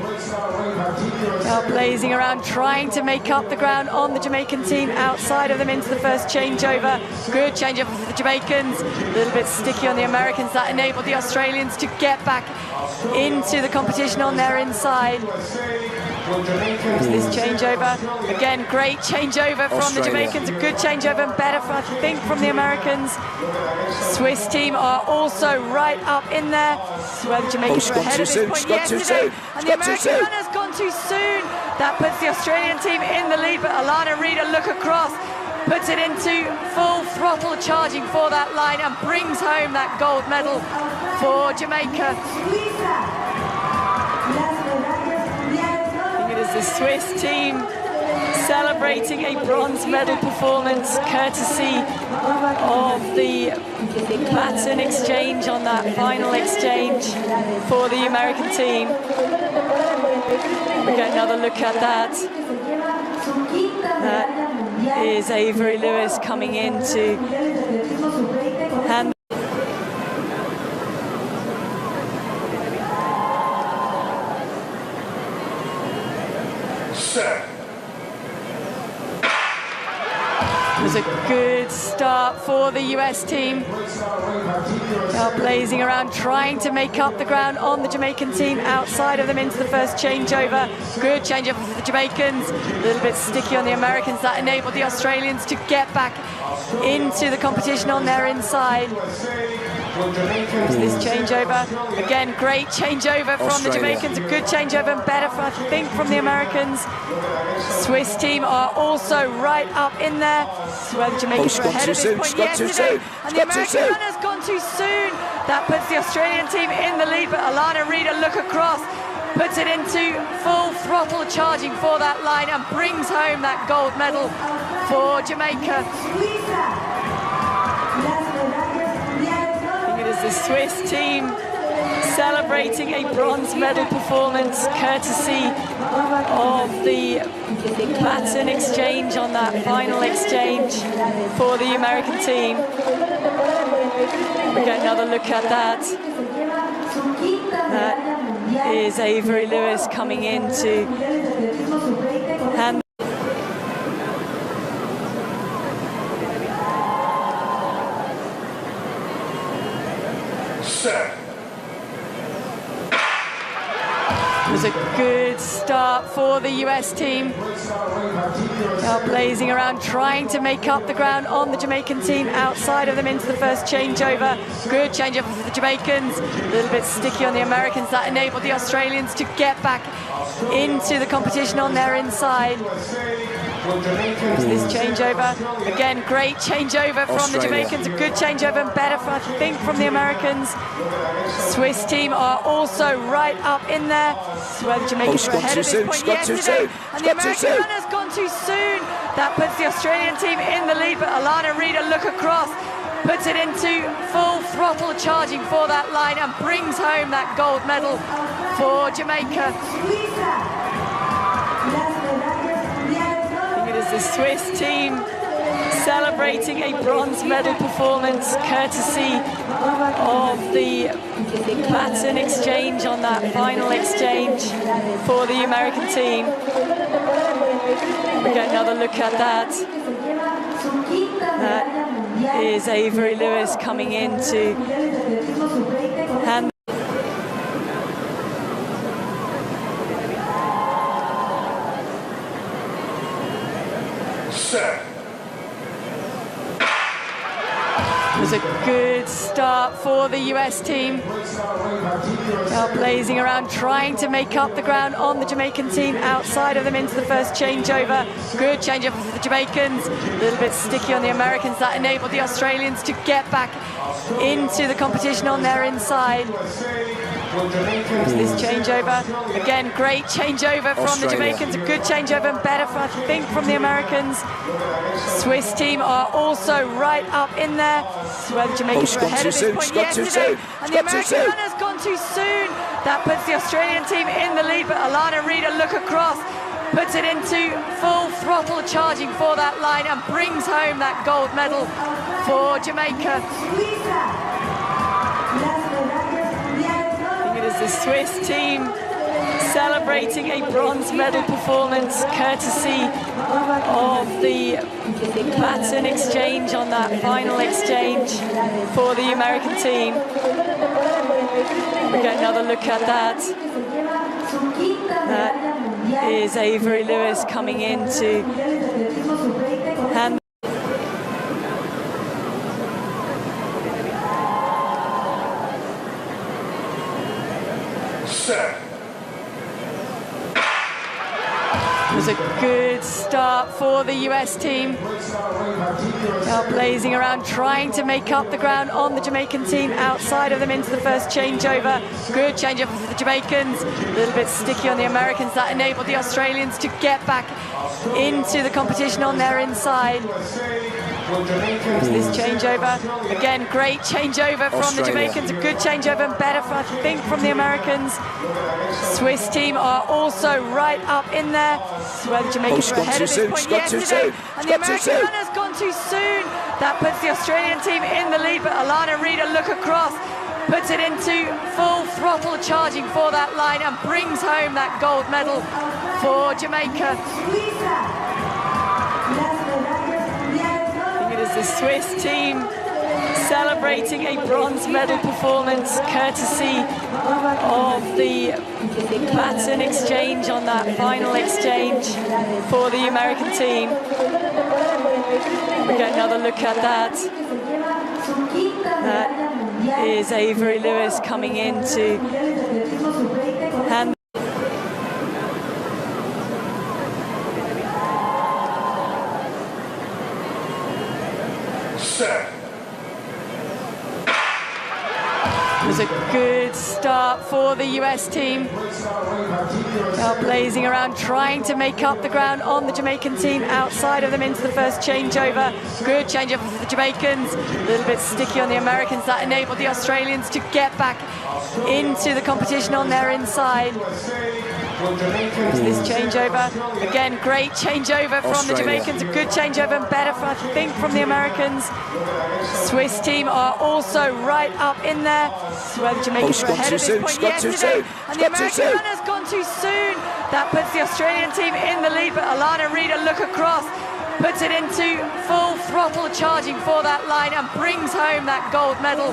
Blazing around, trying to make up the ground on the Jamaican team outside of them into the first changeover. Good changeover for the Jamaicans. A little bit sticky on the Americans. That enabled the Australians to get back into the competition on their inside. This changeover, again, great changeover from the Jamaicans, a good changeover and better, I think, from the Americans. Swiss team are also right up in there. This is where the Jamaicans were ahead at this point yesterday, and the American runner's gone too soon. That puts the Australian team in the lead, but Alana Reid, a look across, puts it into full throttle charging for that line and brings home that gold medal for Jamaica. The Swiss team celebrating a bronze medal performance courtesy of the baton exchange on that final exchange for the American team. We get another look at that. That is Avery Lewis coming in to hand. It was a good start for the US team. Blazing around, trying to make up the ground on the Jamaican team outside of them into the first changeover. Good changeover for the Jamaicans. A little bit sticky on the Americans. That enabled the Australians to get back into the competition on their inside. This changeover, again, great changeover from the Jamaicans, a good changeover and better, I think, from the Americans. Swiss team are also right up in there. This is where the Jamaicans were ahead at this point yesterday, and the American runner's gone too soon. That puts the Australian team in the lead, but Alana Reid, a look across, puts it into full throttle charging for that line and brings home that gold medal for Jamaica. The Swiss team celebrating a bronze medal performance courtesy of the baton exchange on that final exchange for the American team. We get another look at that. That is Avery Lewis coming in to hand. It It was a good start for the US team. Blazing around, trying to make up the ground on the Jamaican team outside of them into the first changeover. Good changeover for the Jamaicans. A little bit sticky on the Americans. That enabled the Australians to get back into the competition on their inside. This changeover, again, great changeover from the Jamaicans, a good changeover and better, I think, from the Americans. Swiss team are also right up in there. This is where the Jamaicans were ahead at this point yesterday, and the American runner's gone too soon. That puts the Australian team in the lead, but Alana Reid, a look across, puts it into full throttle charging for that line and brings home that gold medal for Jamaica. The Swiss team celebrating a bronze medal performance courtesy of the baton exchange on that final exchange for the American team. We get another look at that. That is Avery Lewis coming in to hand. It was a good start for the US team. Blazing around, trying to make up the ground on the Jamaican team outside of them into the first changeover. Good changeover for the Jamaicans. A little bit sticky on the Americans. That enabled the Australians to get back into the competition on their inside. This changeover, again, great changeover from the Jamaicans, a good changeover and better, I think, from the Americans. Swiss team are also right up in there. This is where the Jamaicans were ahead at this point yesterday, and the American runner's gone too soon. That puts the Australian team in the lead, but Alana Reid, a look across, puts it into full throttle charging for that line and brings home that gold medal for Jamaica. The Swiss team celebrating a bronze medal performance courtesy of the baton exchange on that final exchange for the American team. We get another look at that. That is Avery Lewis coming in to hand. It was a good start for the US team. Blazing around, trying to make up the ground on the Jamaican team outside of them into the first changeover. Good changeover for the Jamaicans. A little bit sticky on the Americans. That enabled the Australians to get back into the competition on their inside. This changeover, again, great changeover from the Jamaicans, a good changeover and better, I think, from the Americans. Swiss team are also right up in there. This is where the Jamaicans were ahead at this point yesterday, and the American runner's gone too soon. That puts the Australian team in the lead, but Alana Reid, a look across, puts it into full throttle charging for that line and brings home that gold medal for Jamaica. The Swiss team celebrating a bronze medal performance courtesy of the baton exchange on that final exchange for the American team. We get another look at that. That is Avery Lewis coming in to hand. It was a good start for the US team. Blazing around, trying to make up the ground on the Jamaican team outside of them into the first changeover. Good changeover for the Jamaicans. A little bit sticky on the Americans. That enabled the Australians to get back into the competition on their inside. This changeover, again, great changeover from the Jamaicans, a good changeover and better, I think, from the Americans. Swiss team are also right up in there. This is where the Jamaicans were ahead at this point yesterday, and the American runner's gone too soon. That puts the Australian team in the lead, but Alana Reid, a look across, puts it into full throttle charging for that line and brings home that gold medal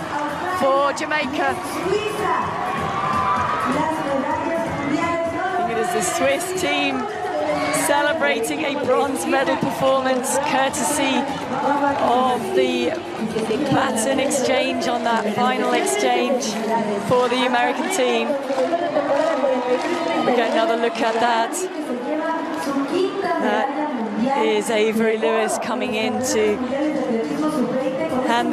for Jamaica. the Swiss team celebrating a bronze medal performance courtesy of the baton exchange on that final exchange for the American team. We get another look at that. That is Avery Lewis coming in to hand.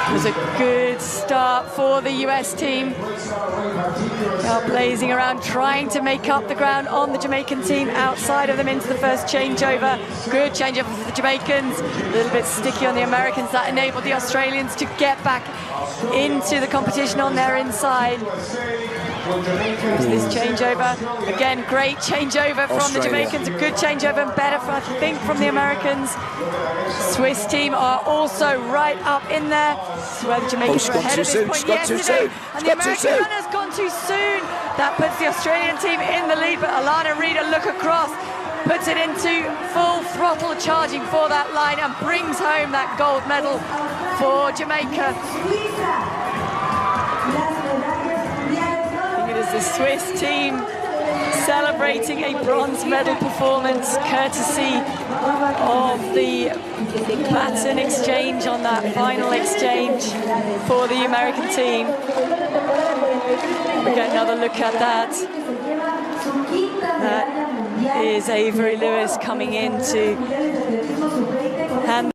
It was a good start for the US team. They are blazing around, trying to make up the ground on the Jamaican team outside of them into the first changeover. Good changeover for the Jamaicans. A little bit sticky on the Americans. That enabled the Australians to get back into the competition on their inside. This changeover, again, great changeover from the Jamaicans, a good changeover and better, I think, from the Americans. Swiss team are also right up in there. So where the Jamaicans were ahead of this point yesterday, and the American runner's gone too soon. That puts the Australian team in the lead, but Alana Reid, a look across, puts it into full throttle charging for that line and brings home that gold medal for Jamaica. The Swiss team celebrating a bronze medal performance courtesy of the baton exchange on that final exchange for the American team. We get another look at that. That is Avery Lewis coming in to hand.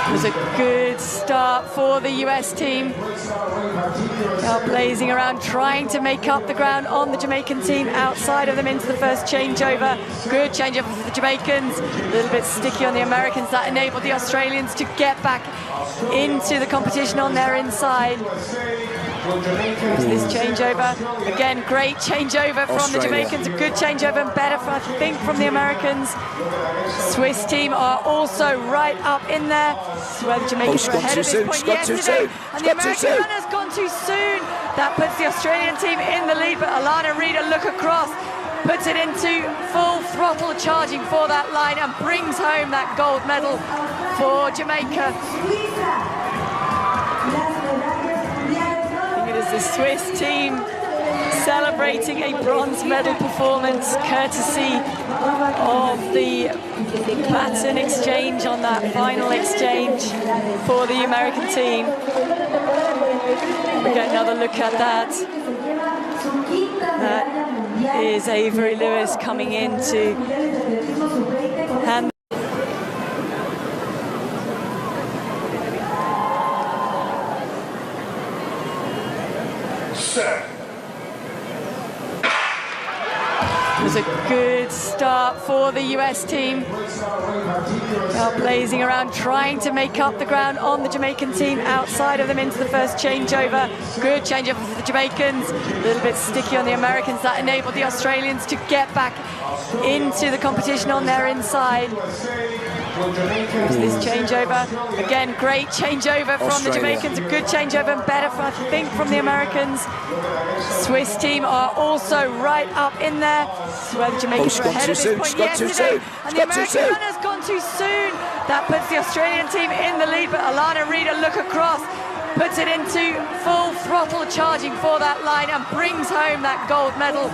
It was a good start for the US team. They are blazing around, trying to make up the ground on the Jamaican team outside of them into the first changeover. Good changeover for the Jamaicans. A little bit sticky on the Americans. That enabled the Australians to get back into the competition on their inside. This changeover, again, great changeover from the Jamaicans, a good changeover and better, I think, from the Americans. Swiss team are also right up in there. So where the Jamaicans were ahead of this point yesterday, and the American runner's gone too soon. That puts the Australian team in the lead, but Alana Reid, a look across, puts it into full throttle charging for that line and brings home that gold medal for Jamaica. The Swiss team celebrating a bronze medal performance courtesy of the baton exchange on that final exchange for the American team. We get another look at that. That is Avery Lewis coming in to hand. It was a good start for the US team. They are blazing around, trying to make up the ground on the Jamaican team outside of them into the first changeover. Good changeover for the Jamaicans. A little bit sticky on the Americans. That enabled the Australians to get back into the competition on their inside. This changeover, again, great changeover from the Jamaicans, a good changeover and better, I think, from the Americans. Swiss team are also right up in there. So where the Jamaicans were ahead of this point yesterday, and the American runner's gone too soon. That puts the Australian team in the lead, but Alana Reid, a look across, puts it into full throttle charging for that line and brings home that gold medal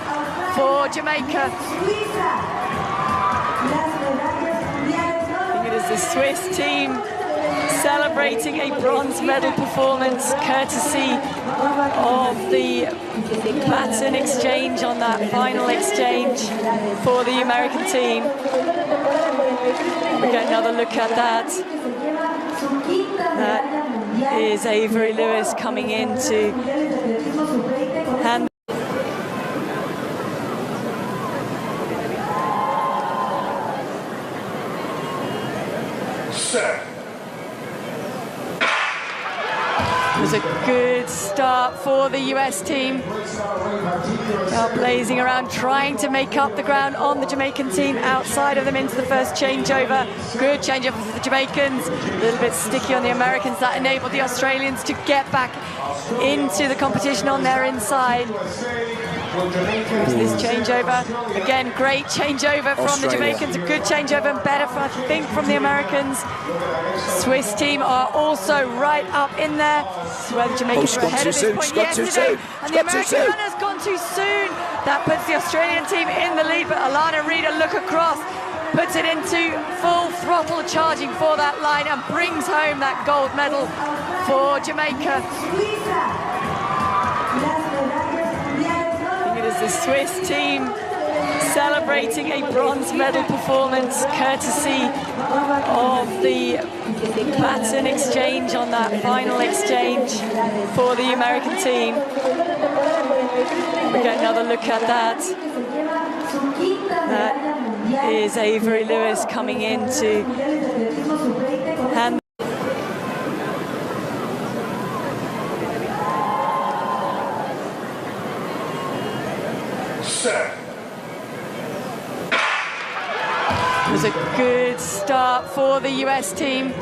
for Jamaica. The Swiss team celebrating a bronze medal performance courtesy of the baton exchange on that final exchange for the American team. We get another look at that. That is Avery Lewis coming in to hand. It It was a good start for the US team. Blazing around, trying to make up the ground on the Jamaican team outside of them into the first changeover. Good changeover for the Jamaicans. A little bit sticky on the Americans. That enabled the Australians to get back into the competition on their inside. This changeover, again, great changeover from the Jamaicans, a good changeover and better, I think, from the Americans. Swiss team are also right up in there. This is where the Jamaicans were ahead of this point yesterday, and the American runner's gone too soon. That puts the Australian team in the lead, but Alana Reid, a look across, puts it into full throttle charging for that line and brings home that gold medal for Jamaica. The Swiss team celebrating a bronze medal performance courtesy of the baton exchange on that final exchange for the American team. We get another look at that. That is Avery Lewis coming in to hand. It was a good start for the US team.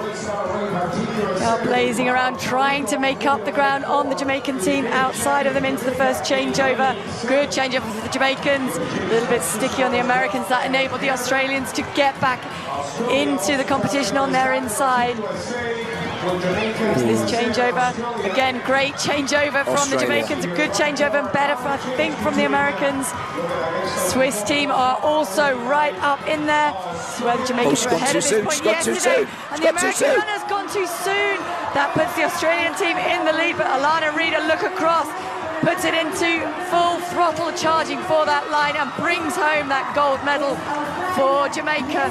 Blazing around, trying to make up the ground on the Jamaican team outside of them into the first changeover. Good changeover for the Jamaicans. A little bit sticky on the Americans. That enabled the Australians to get back into the competition on their inside. This changeover, again, great changeover from the Jamaicans, a good changeover and better, I think, from the Americans. Swiss team are also right up in there. This is where the Jamaicans were ahead of this point yesterday, and the American runner's gone too soon. That puts the Australian team in the lead, but Alana Reid, a look across, puts it into full throttle charging for that line and brings home that gold medal for Jamaica.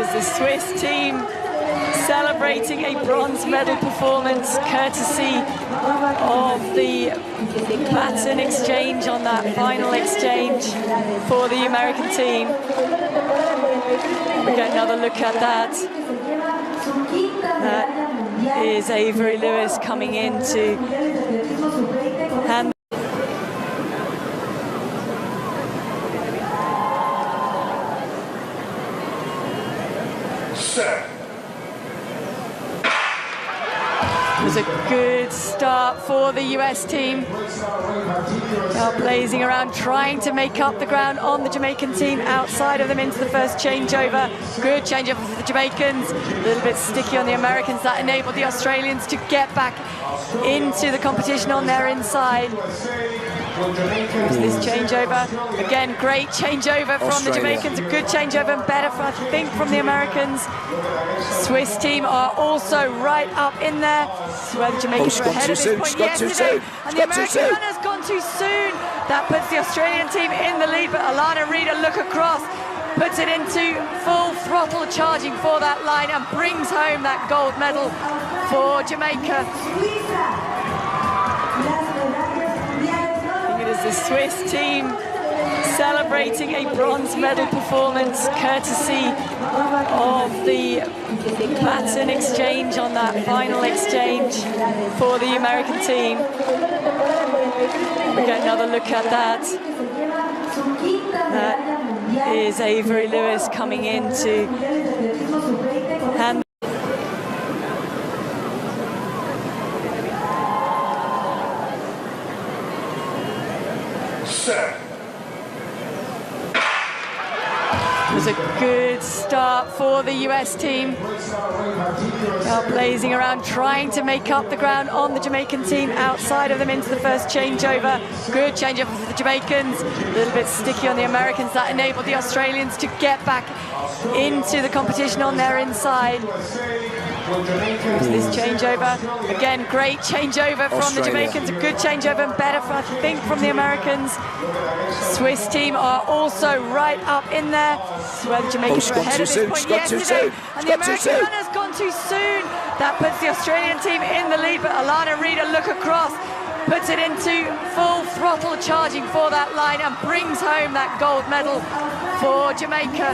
The Swiss team celebrating a bronze medal performance courtesy of the baton exchange on that final exchange for the American team. We get another look at that. That is Avery Lewis coming in to hand. It was a good start for the US team. Blazing around, trying to make up the ground on the Jamaican team outside of them into the first changeover. Good changeover for the Jamaicans. A little bit sticky on the Americans. That enabled the Australians to get back into the competition on their inside. This changeover, again, great changeover from the Jamaicans, a good changeover and better, I think, from the Americans. Swiss team are also right up in there. This is where the Jamaicans were ahead of this point yesterday, and the American runner's gone too soon. That puts the Australian team in the lead, but Alana Reid, a look across, puts it into full throttle charging for that line and brings home that gold medal for Jamaica. The Swiss team celebrating a bronze medal performance courtesy of the baton exchange on that final exchange for the American team. We get another look at that. That is Avery Lewis coming in to hand. It was a good start for the US team. Blazing around, trying to make up the ground on the Jamaican team outside of them into the first changeover. Good changeover for the Jamaicans. A little bit sticky on the Americans. That enabled the Australians to get back into the competition on their inside. This changeover, again, great changeover from the Jamaicans, a good changeover and better, I think, from the Americans. Swiss team are also right up in there. This is where the Jamaicans were ahead of this point yesterday, and the American runner's gone too soon. That puts the Australian team in the lead, but Alana Reid, a look across, puts it into full throttle charging for that line and brings home that gold medal for Jamaica.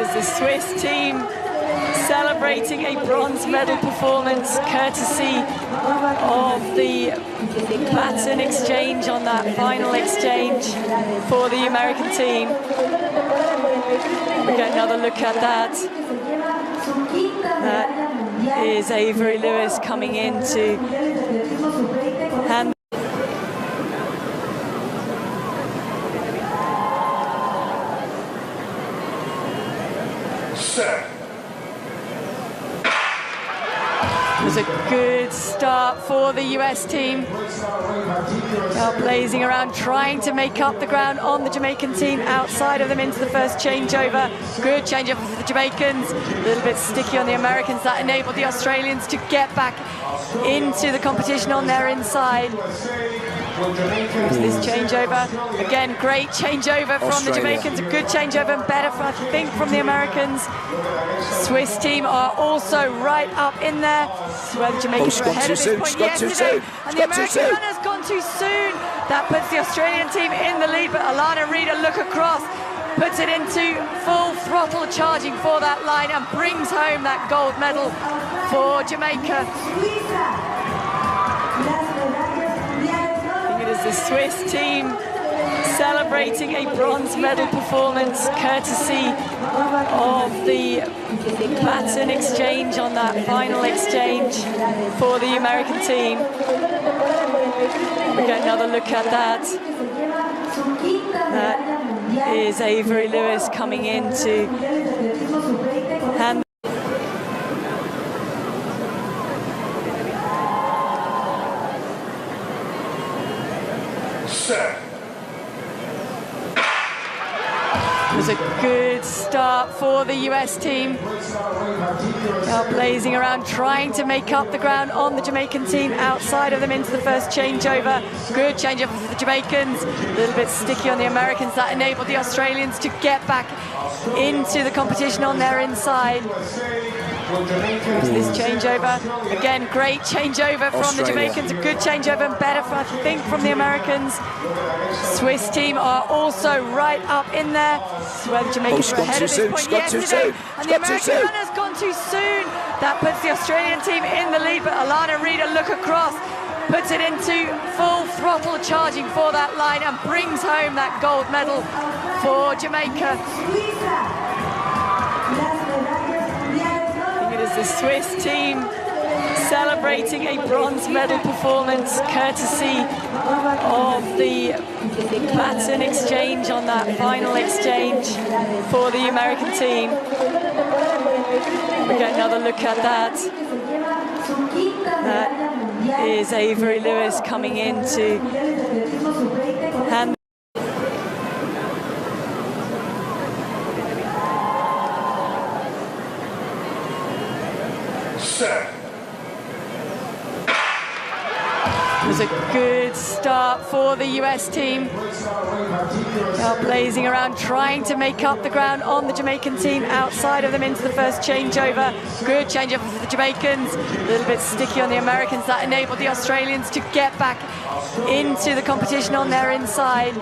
is the Swiss team celebrating a bronze medal performance courtesy of the baton exchange on that final exchange for the American team. We get another look at that. That is Avery Lewis coming in to hand. It was a good start for the US team. Blazing around, trying to make up the ground on the Jamaican team outside of them into the first changeover. Good changeover for the Jamaicans. A little bit sticky on the Americans. That enabled the Australians to get back into the competition on their inside. This changeover, again, great changeover from the Jamaicans, a good changeover and better, I think, from the Americans. Swiss team are also right up in there. This is where the Jamaicans were ahead at this point yesterday, and the American runner's gone too soon. That puts the Australian team in the lead, but Alana Reid, a look across, puts it into full throttle charging for that line and brings home that gold medal for Jamaica. The Swiss team celebrating a bronze medal performance courtesy of the baton exchange on that final exchange for the American team. We get another look at that. That is Avery Lewis coming in to hand. It was a good start for the US team. Blazing around, trying to make up the ground on the Jamaican team outside of them into the first changeover. Good changeover for the Jamaicans. A little bit sticky on the Americans. That enabled the Australians to get back into the competition on their inside. This changeover, again, great changeover from the Jamaicans, a good changeover and better, I think, from the Americans. Swiss team are also right up in there. This is where the Jamaicans were ahead at this point yesterday, and the American runner's gone too soon. That puts the Australian team in the lead, but Alana Reid, a look across, puts it into full throttle charging for that line and brings home that gold medal for Jamaica. The Swiss team celebrating a bronze medal performance courtesy of the baton exchange on that final exchange for the American team. We get another look at that. That is Avery Lewis coming in to hand. It was a good start for the US team. Blazing around, trying to make up the ground on the Jamaican team outside of them into the first changeover. Good changeover for the Jamaicans. A little bit sticky on the Americans. That enabled the Australians to get back into the competition on their inside.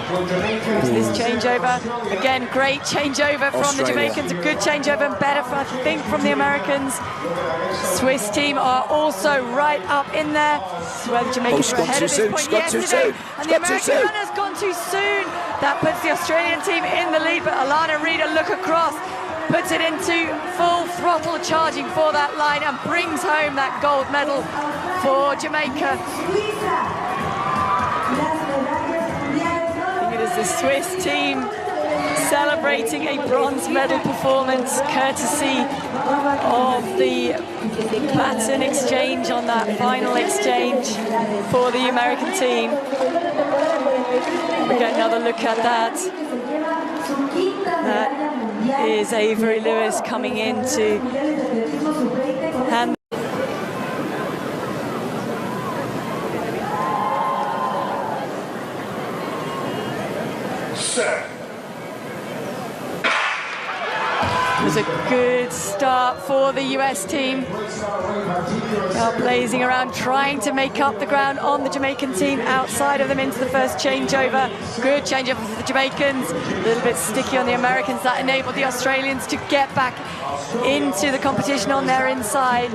This changeover, again, great changeover from the Jamaicans, a good changeover and better, I think, from the Americans. Swiss team are also right up in there. This is where the Jamaicans were ahead at this point yesterday, and the American runner's gone too soon. That puts the Australian team in the lead, but Alana Reid, a look across, puts it into full throttle charging for that line and brings home that gold medal for Jamaica. The Swiss team celebrating a bronze medal performance courtesy of the baton exchange on that final exchange for the American team. We get another look at that. That is Avery Lewis coming in to hand. It was a good start for the US team. Blazing around, trying to make up the ground on the Jamaican team outside of them into the first changeover. Good changeover for the Jamaicans. A little bit sticky on the Americans. That enabled the Australians to get back into the competition on their inside.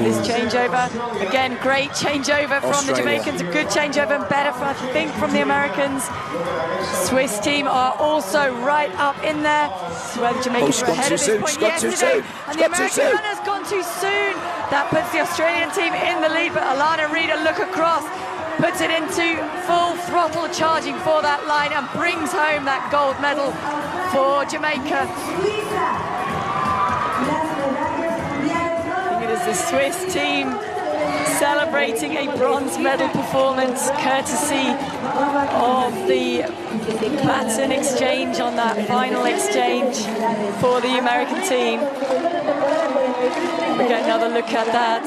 This changeover. Again, great changeover from the Jamaicans. A good changeover and better, I think, from the Americans. Swiss team are also right up in there. So where the Jamaicans were ahead at this point yesterday. And the American runner's gone too soon. That puts the Australian team in the lead, but Alana Reid, a look across, puts it into full throttle charging for that line and brings home that gold medal for Jamaica. The Swiss team celebrating a bronze medal performance courtesy of the baton exchange on that final exchange for the American team. We get another look at that.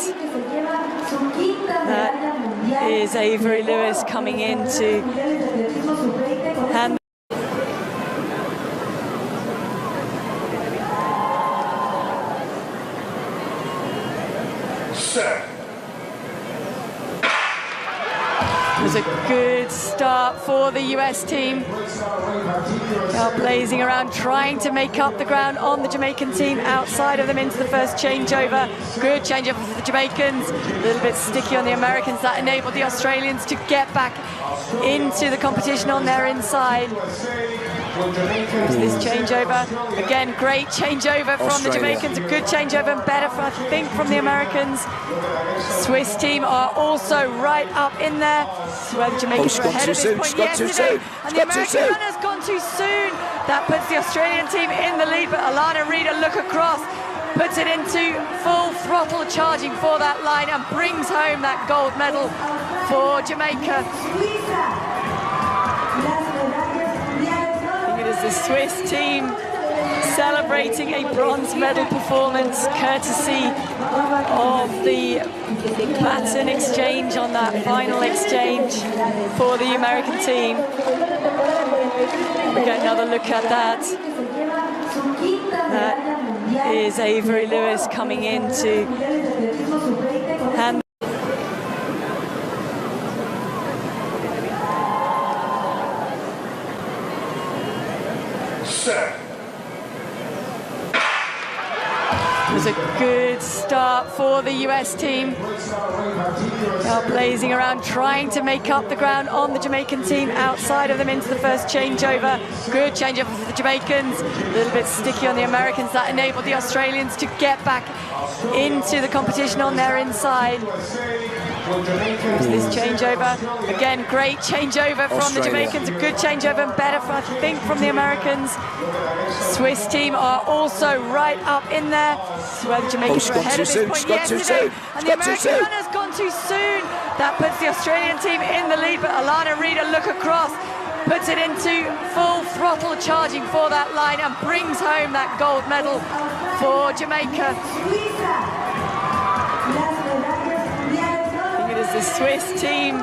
That is Avery Lewis coming in to hand. It was a good start for the US team. Blazing around, trying to make up the ground on the Jamaican team outside of them into the first changeover. Good changeover for the Jamaicans. A little bit sticky on the Americans. That enabled the Australians to get back into the competition on their inside. This changeover. Again, great changeover from the Jamaicans. A good changeover and better, I think, from the Americans. Swiss team are also right up in there. So where the Jamaicans were ahead at this point yesterday. And the American runner's gone too soon. That puts the Australian team in the lead, but Alana Reid, a look across, puts it into full throttle charging for that line and brings home that gold medal for Jamaica. The Swiss team celebrating a bronze medal performance courtesy of the baton exchange on that final exchange for the American team. We get another look at that. That is Avery Lewis coming in to hand. It was a good start for the US team. Blazing around, trying to make up the ground on the Jamaican team outside of them into the first changeover. Good changeover for the Jamaicans. A little bit sticky on the Americans. That enabled the Australians to get back into the competition on their inside. This changeover. Again, great changeover from the Jamaicans. A good changeover and better, I think, from the Americans. Swiss team are also right up in there. So where the Jamaicans were ahead at this point yesterday. And the American runner's gone too soon. That puts the Australian team in the lead, but Alana Reid, a look across, puts it into full throttle charging for that line and brings home that gold medal for Jamaica. The Swiss team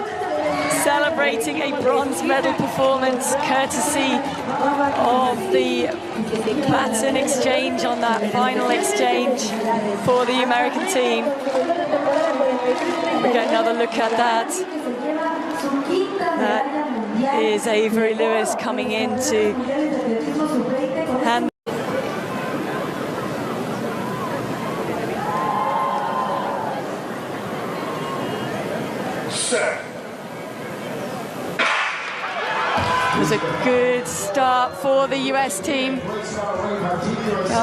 celebrating a bronze medal performance courtesy of the baton exchange on that final exchange for the American team. We get another look at that. That is Avery Lewis coming in to hand. It was a good start for the US team.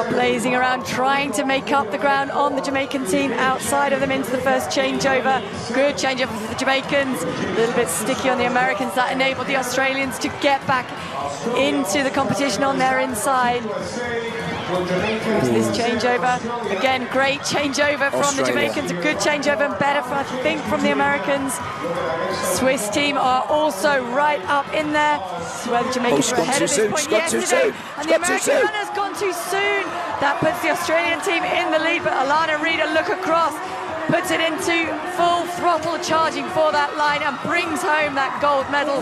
Blazing around, trying to make up the ground on the Jamaican team outside of them into the first changeover. Good changeover for the Jamaicans. A little bit sticky on the Americans. That enabled the Australians to get back into the competition on their inside. This changeover. Again, great changeover from the Jamaicans. A good changeover and better, I think, from the Americans. Swiss team are also right up in there. So where the Jamaicans were ahead at this point yesterday. And the American runner's gone too soon. That puts the Australian team in the lead, but Alana Reid, a look across, puts it into full throttle charging for that line and brings home that gold medal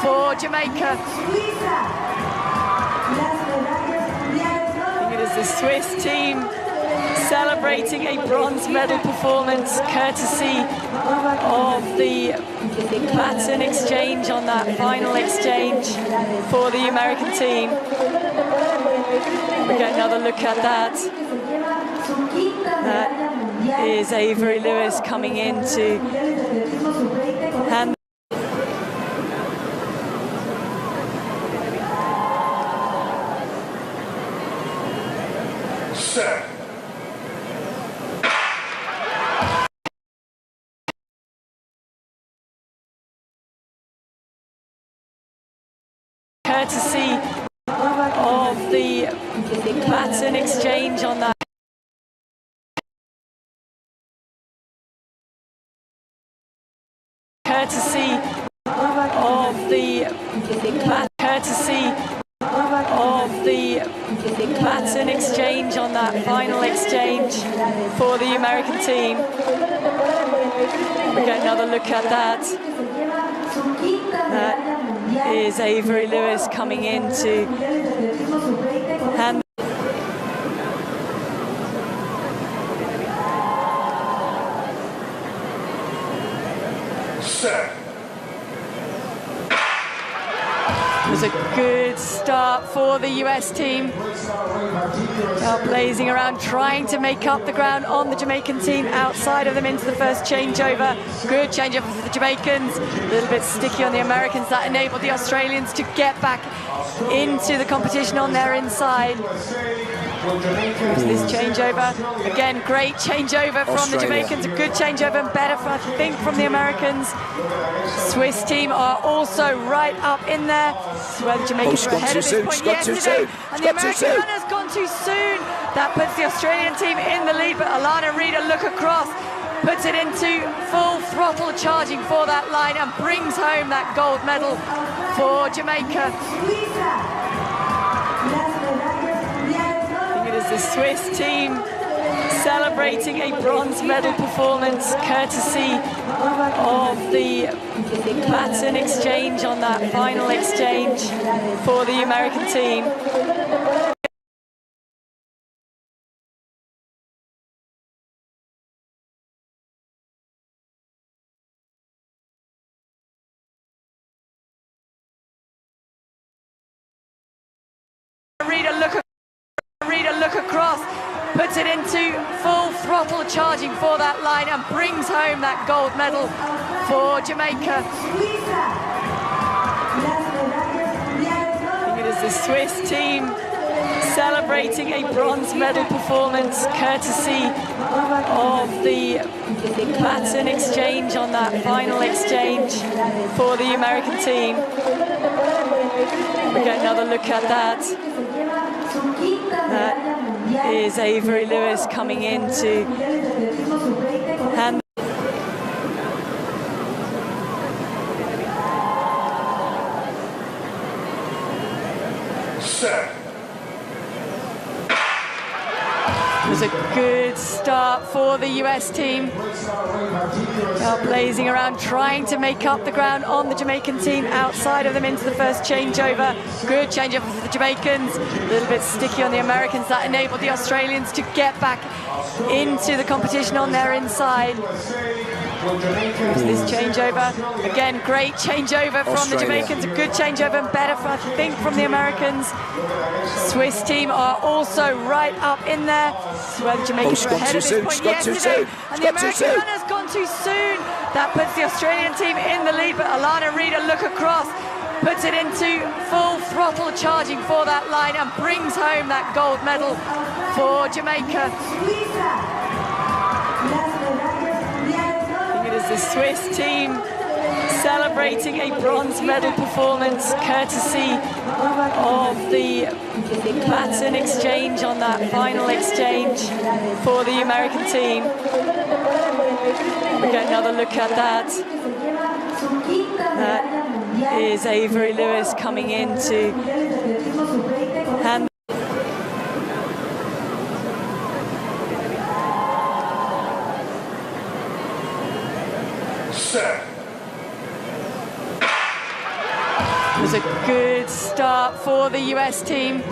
for Jamaica. the Swiss team celebrating a bronze medal performance courtesy of the baton exchange on that final exchange for the American team. We get another look at that. That is Avery Lewis coming in to hand. Set. Courtesy of the baton exchange on that. Courtesy of the baton exchange on that final exchange for the American team. We get another look at that. That is Avery Lewis coming in to hand. Set. It was a good start for the US team. Blazing around, trying to make up the ground on the Jamaican team outside of them into the first changeover. Good changeover for the Jamaicans. A little bit sticky on the Americans. That enabled the Australians to get back into the competition on their inside. This changeover, again, great changeover from the Jamaicans, a good changeover and better, I think, from the Americans. Swiss team are also right up in there. This is where the Jamaicans were ahead at this point yesterday, and the American runner's gone too soon. That puts the Australian team in the lead, but Alana Reid, a look across, puts it into full throttle charging for that line and brings home that gold medal for Jamaica. The Swiss team celebrating a bronze medal performance courtesy of the baton exchange on that final exchange for the American team. Reid, a look across, puts it into full throttle charging for that line and brings home that gold medal for Jamaica. It is the Swiss team celebrating a bronze medal performance courtesy of the baton exchange on that final exchange for the American team. We get another look at that. That is Avery Lewis coming in to hand. Set. It was a good start for the US team. Blazing around, trying to make up the ground on the Jamaican team outside of them into the first changeover. Good changeover for the Jamaicans. A little bit sticky on the Americans. That enabled the Australians to get back into the competition on their inside. This changeover, again, great changeover from the Jamaicans, a good changeover and better, I think, from the Americans. Swiss team are also right up in there. This is where the Jamaicans were ahead at this point yesterday, and the American runner's gone too soon. That puts the Australian team in the lead, but Alana Reid, a look across, puts it into full throttle charging for that line and brings home that gold medal for Jamaica. The Swiss team celebrating a bronze medal performance courtesy of the baton exchange on that final exchange for the American team. We get another look at that. That is Avery Lewis coming in to hand. Set. It was a good start for the US team.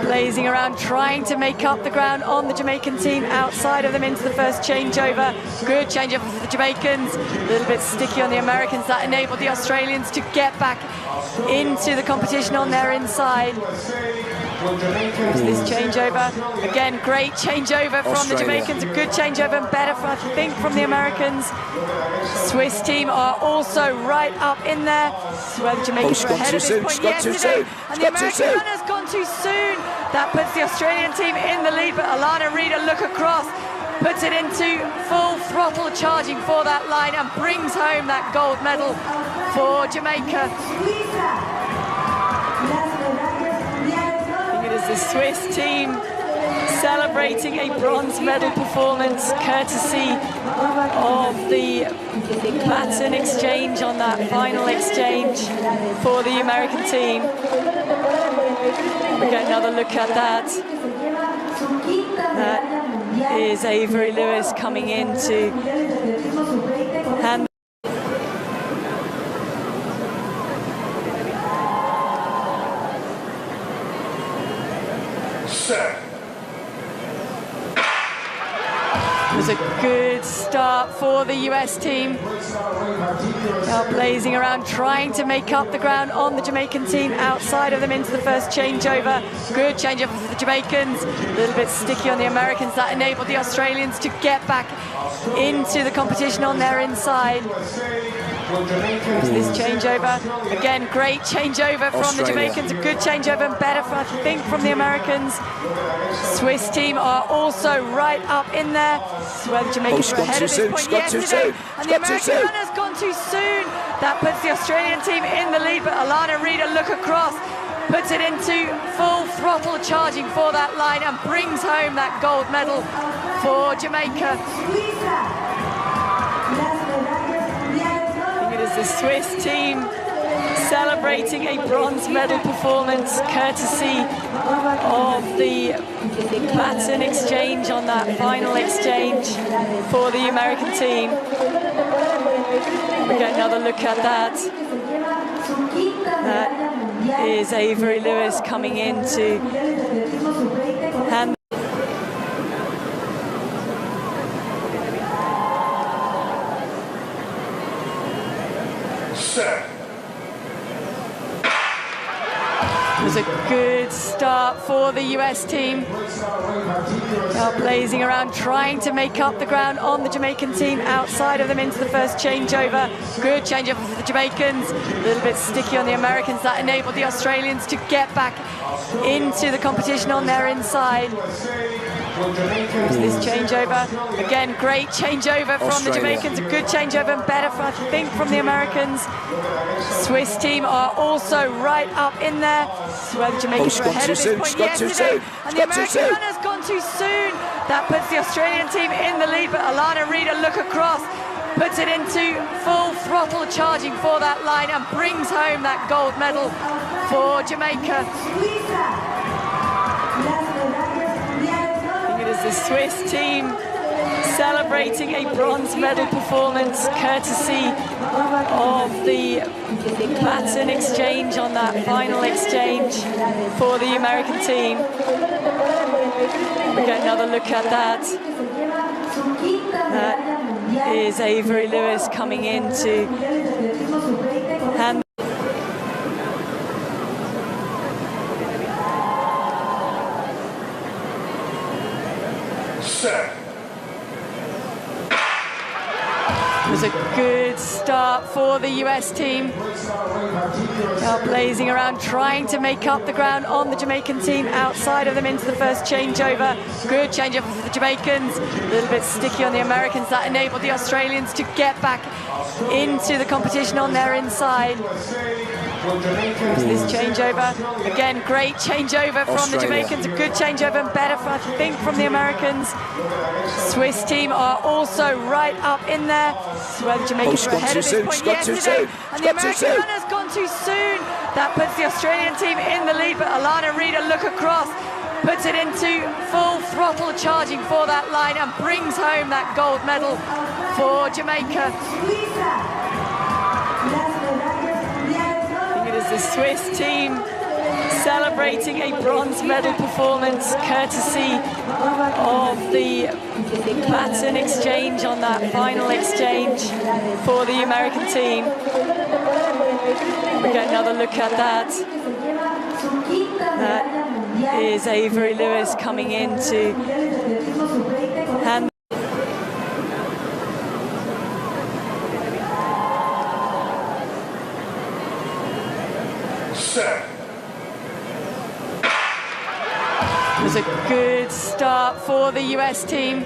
Blazing around, trying to make up the ground on the Jamaican team outside of them into the first changeover. Good changeover for the Jamaicans. A little bit sticky on the Americans. That enabled the Australians to get back into the competition on their inside. This changeover, again, great changeover from the Jamaicans, a good changeover and better, I think, from the Americans. Swiss team are also right up in there. This is where the Jamaicans were ahead at this point yesterday, and the American runner's gone too soon. That puts the Australian team in the lead, but Alana Reid, a look across, puts it into full throttle charging for that line and brings home that gold medal for Jamaica. The Swiss team celebrating a bronze medal performance courtesy of the baton exchange on that final exchange for the American team. We get another look at that. That is Avery Lewis coming in to hand. It was a good start for the US team. Blazing around, trying to make up the ground on the Jamaican team outside of them into the first changeover. Good changeover for the Jamaicans. A little bit sticky on the Americans. That enabled the Australians to get back into the competition on their inside. This changeover, again, great changeover from the Jamaicans, a good changeover and better, I think, from the Americans. Swiss team are also right up in there. This is where the Jamaicans were ahead at this point yesterday, and the American runner's gone too soon. That puts the Australian team in the lead, but Alana Reid, a look across, puts it into full throttle charging for that line and brings home that gold medal for Jamaica. The Swiss team celebrating a bronze medal performance courtesy of the baton exchange on that final exchange for the American team. We get another look at that. That is Avery Lewis coming in to hand. It was a good start for the US team. Blazing around, trying to make up the ground on the Jamaican team outside of them into the first changeover. Good changeover for the Jamaicans. A little bit sticky on the Americans. That enabled the Australians to get back into the competition on their inside. This changeover, again, great changeover from the Jamaicans, a good changeover and better, I think, from the Americans. Swiss team are also right up in there. This is where the Jamaicans were ahead at this point yesterday, and the American runner's gone too soon. That puts the Australian team in the lead, but Alana Reid, a look across, puts it into full throttle charging for that line and brings home that gold medal for Jamaica. The Swiss team celebrating a bronze medal performance courtesy of the baton exchange on that final exchange for the American team. We get another look at that. That is Avery Lewis coming in to hand. It was a good start for the US team. Blazing around, trying to make up the ground on the Jamaican team outside of them into the first changeover. Good changeover for the Jamaicans. A little bit sticky on the Americans. That enabled the Australians to get back into the competition on their inside. This changeover, again, great changeover from the Jamaicans, a good changeover and better, I think, from the Americans. Swiss team are also right up in there. This is where the Jamaicans were ahead at this point yesterday, and the American runner's gone too soon. That puts the Australian team in the lead, but Alana Reid, a look across, puts it into full throttle charging for that line and brings home that gold medal for Jamaica. Swiss team celebrating a bronze medal performance courtesy of the baton exchange on that final exchange for the American team. We get another look at that. That is Avery Lewis coming in to hand. It was a good start for the US team.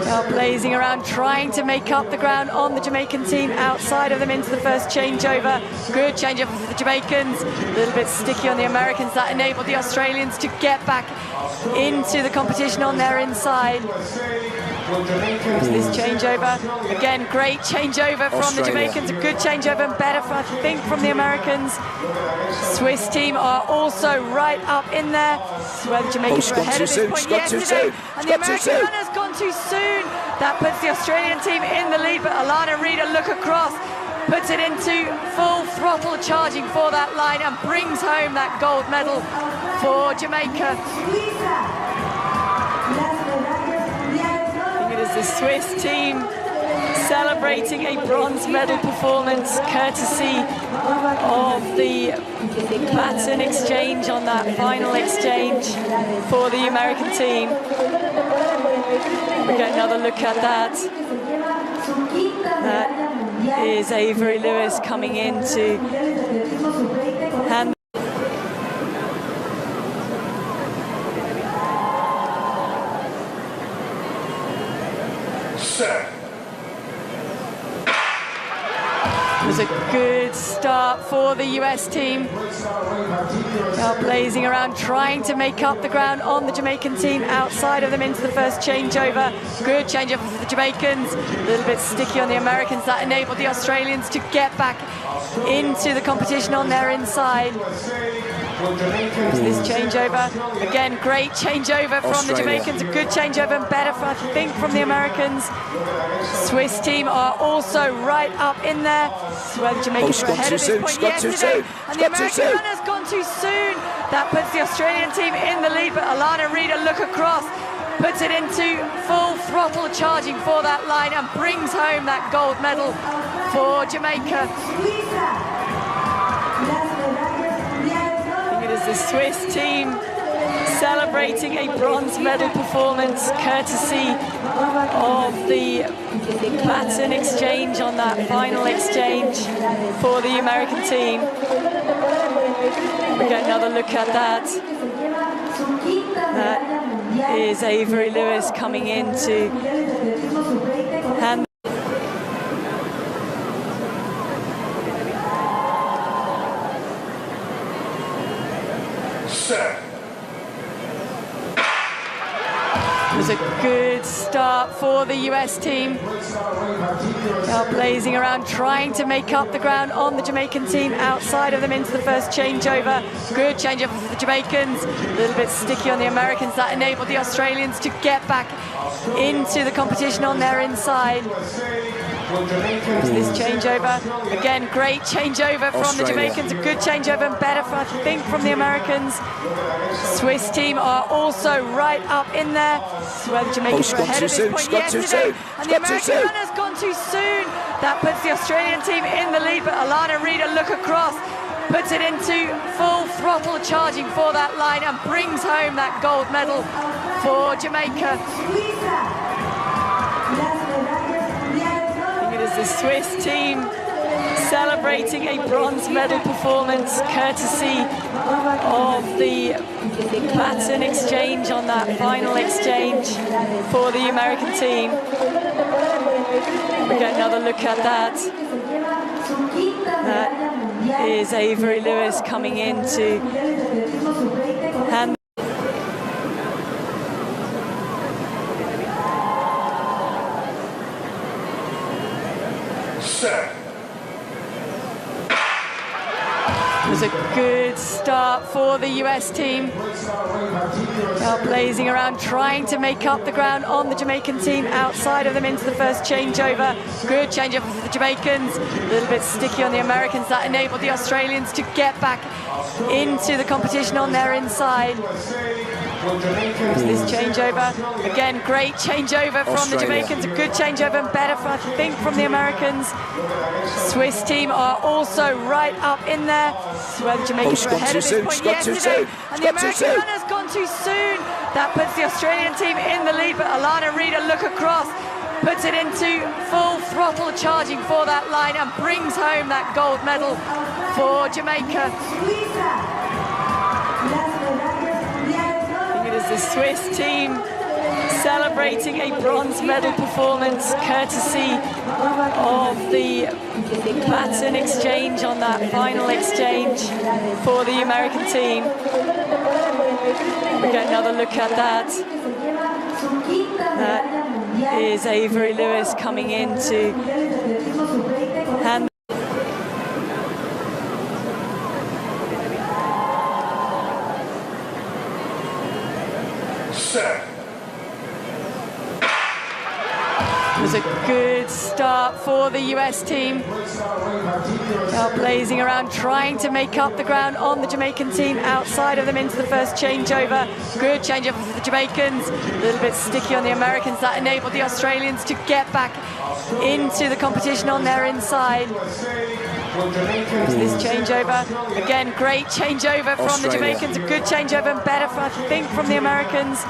Now blazing around, trying to make up the ground on the Jamaican team outside of them into the first changeover. Good changeover for the Jamaicans. A little bit sticky on the Americans. That enabled the Australians to get back into the competition on their inside. This changeover, again, great changeover from the Jamaicans, a good changeover and better, I think, from the Americans. Swiss team are also right up in there. So where the Jamaicans were ahead at this point yesterday, and the American runner's gone too soon. That puts the Australian team in the lead, but Alana Reid, a look across, puts it into full throttle charging for that line and brings home that gold medal for Jamaica. The Swiss team celebrating a bronze medal performance courtesy of the baton exchange on that final exchange for the American team. We get another look at that. That is Avery Lewis coming in to hand. It was a good start for the US team. Now blazing around, trying to make up the ground on the Jamaican team outside of them into the first changeover. Good changeover for the Jamaicans. A little bit sticky on the Americans. That enabled the Australians to get back into the competition on their inside. This changeover, again, great changeover from the Jamaicans, a good changeover and better, I think, from the Americans. Swiss team are also right up in there. So where the Jamaicans were ahead at this point yesterday, and the American runner's gone too soon. That puts the Australian team in the lead, but Alana Reid, a look across, puts it into full throttle charging for that line and brings home that gold medal for Jamaica. The Swiss team celebrating a bronze medal performance courtesy of the baton exchange on that final exchange for the American team. We get another look at that. That is Avery Lewis coming in to hand. It was a good start for the US team. Now blazing around, trying to make up the ground on the Jamaican team outside of them into the first changeover. Good changeover for the Jamaicans. A little bit sticky on the Americans. That enabled the Australians to get back into the competition on their inside. This changeover, again, great changeover from the Jamaicans, a good changeover and better, I think, from the Americans. Swiss team are also right up in there. So where the Jamaicans were ahead at this point yesterday, and the American runner's gone too soon. That puts the Australian team in the lead, but Alana Reid, a look across, puts it into full throttle charging for that line and brings home that gold medal for Jamaica. The Swiss team celebrating a bronze medal performance courtesy of the baton exchange on that final exchange for the American team. We get another look at that. That is Avery Lewis coming in to hand. It was a good start for the US team. Blazing around, trying to make up the ground on the Jamaican team outside of them into the first changeover. Good changeover for the Jamaicans. A little bit sticky on the Americans. That enabled the Australians to get back into the competition on their inside. This changeover, again, great changeover from the Jamaicans, a good changeover and better, I think, from the Americans. Swiss team are also right up in there. This is where the Jamaicans were ahead of this point yesterday, and the American runner's gone too soon. That puts the Australian team in the lead, but Alana Reid, a look across, puts it into full throttle charging for that line and brings home that gold medal for Jamaica. The Swiss team celebrating a bronze medal performance courtesy of the baton exchange on that final exchange for the American team. We get another look at that. That is Avery Lewis coming in to hand. It was a good start for the US team. Blazing around, trying to make up the ground on the Jamaican team outside of them into the first changeover. Good changeover for the Jamaicans. A little bit sticky on the Americans. That enabled the Australians to get back into the competition on their inside. This changeover, again, great changeover from the Jamaicans, a good changeover and better, I think, from the Americans.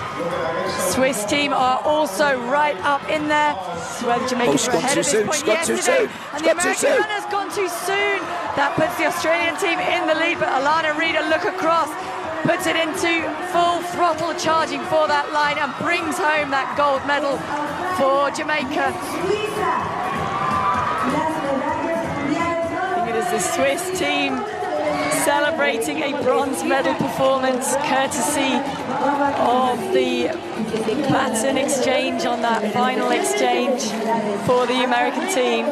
Swiss team are also right up in there. This is where the Jamaicans were ahead of this point yesterday, and the American runner's gone too soon. That puts the Australian team in the lead, but Alana Reid, a look across, puts it into full throttle charging for that line and brings home that gold medal for Jamaica. The Swiss team celebrating a bronze medal performance courtesy of the baton exchange on that final exchange for the American team.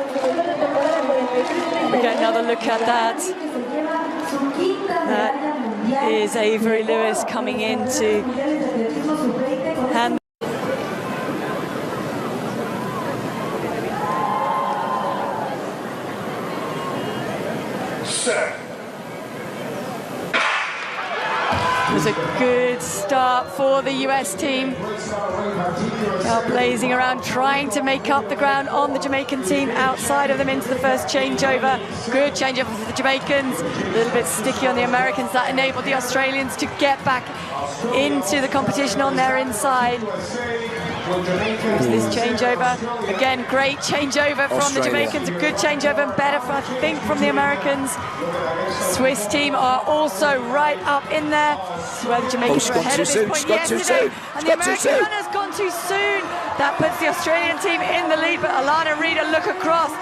We get another look at that. That is Avery Lewis coming in to hand. It was a good start for the US team. Blazing around, trying to make up the ground on the Jamaican team outside of them into the first changeover. Good changeover for the Jamaicans. A little bit sticky on the Americans. That enabled the Australians to get back into the competition on their inside. This changeover, again, great changeover from the Jamaicans, a good changeover and better, I think, from the Americans. Swiss team are also right up in there. This is where the Jamaicans were ahead of this point yesterday, and the American runner's gone too soon. That puts the Australian team in the lead, but Alana Reid, a look across,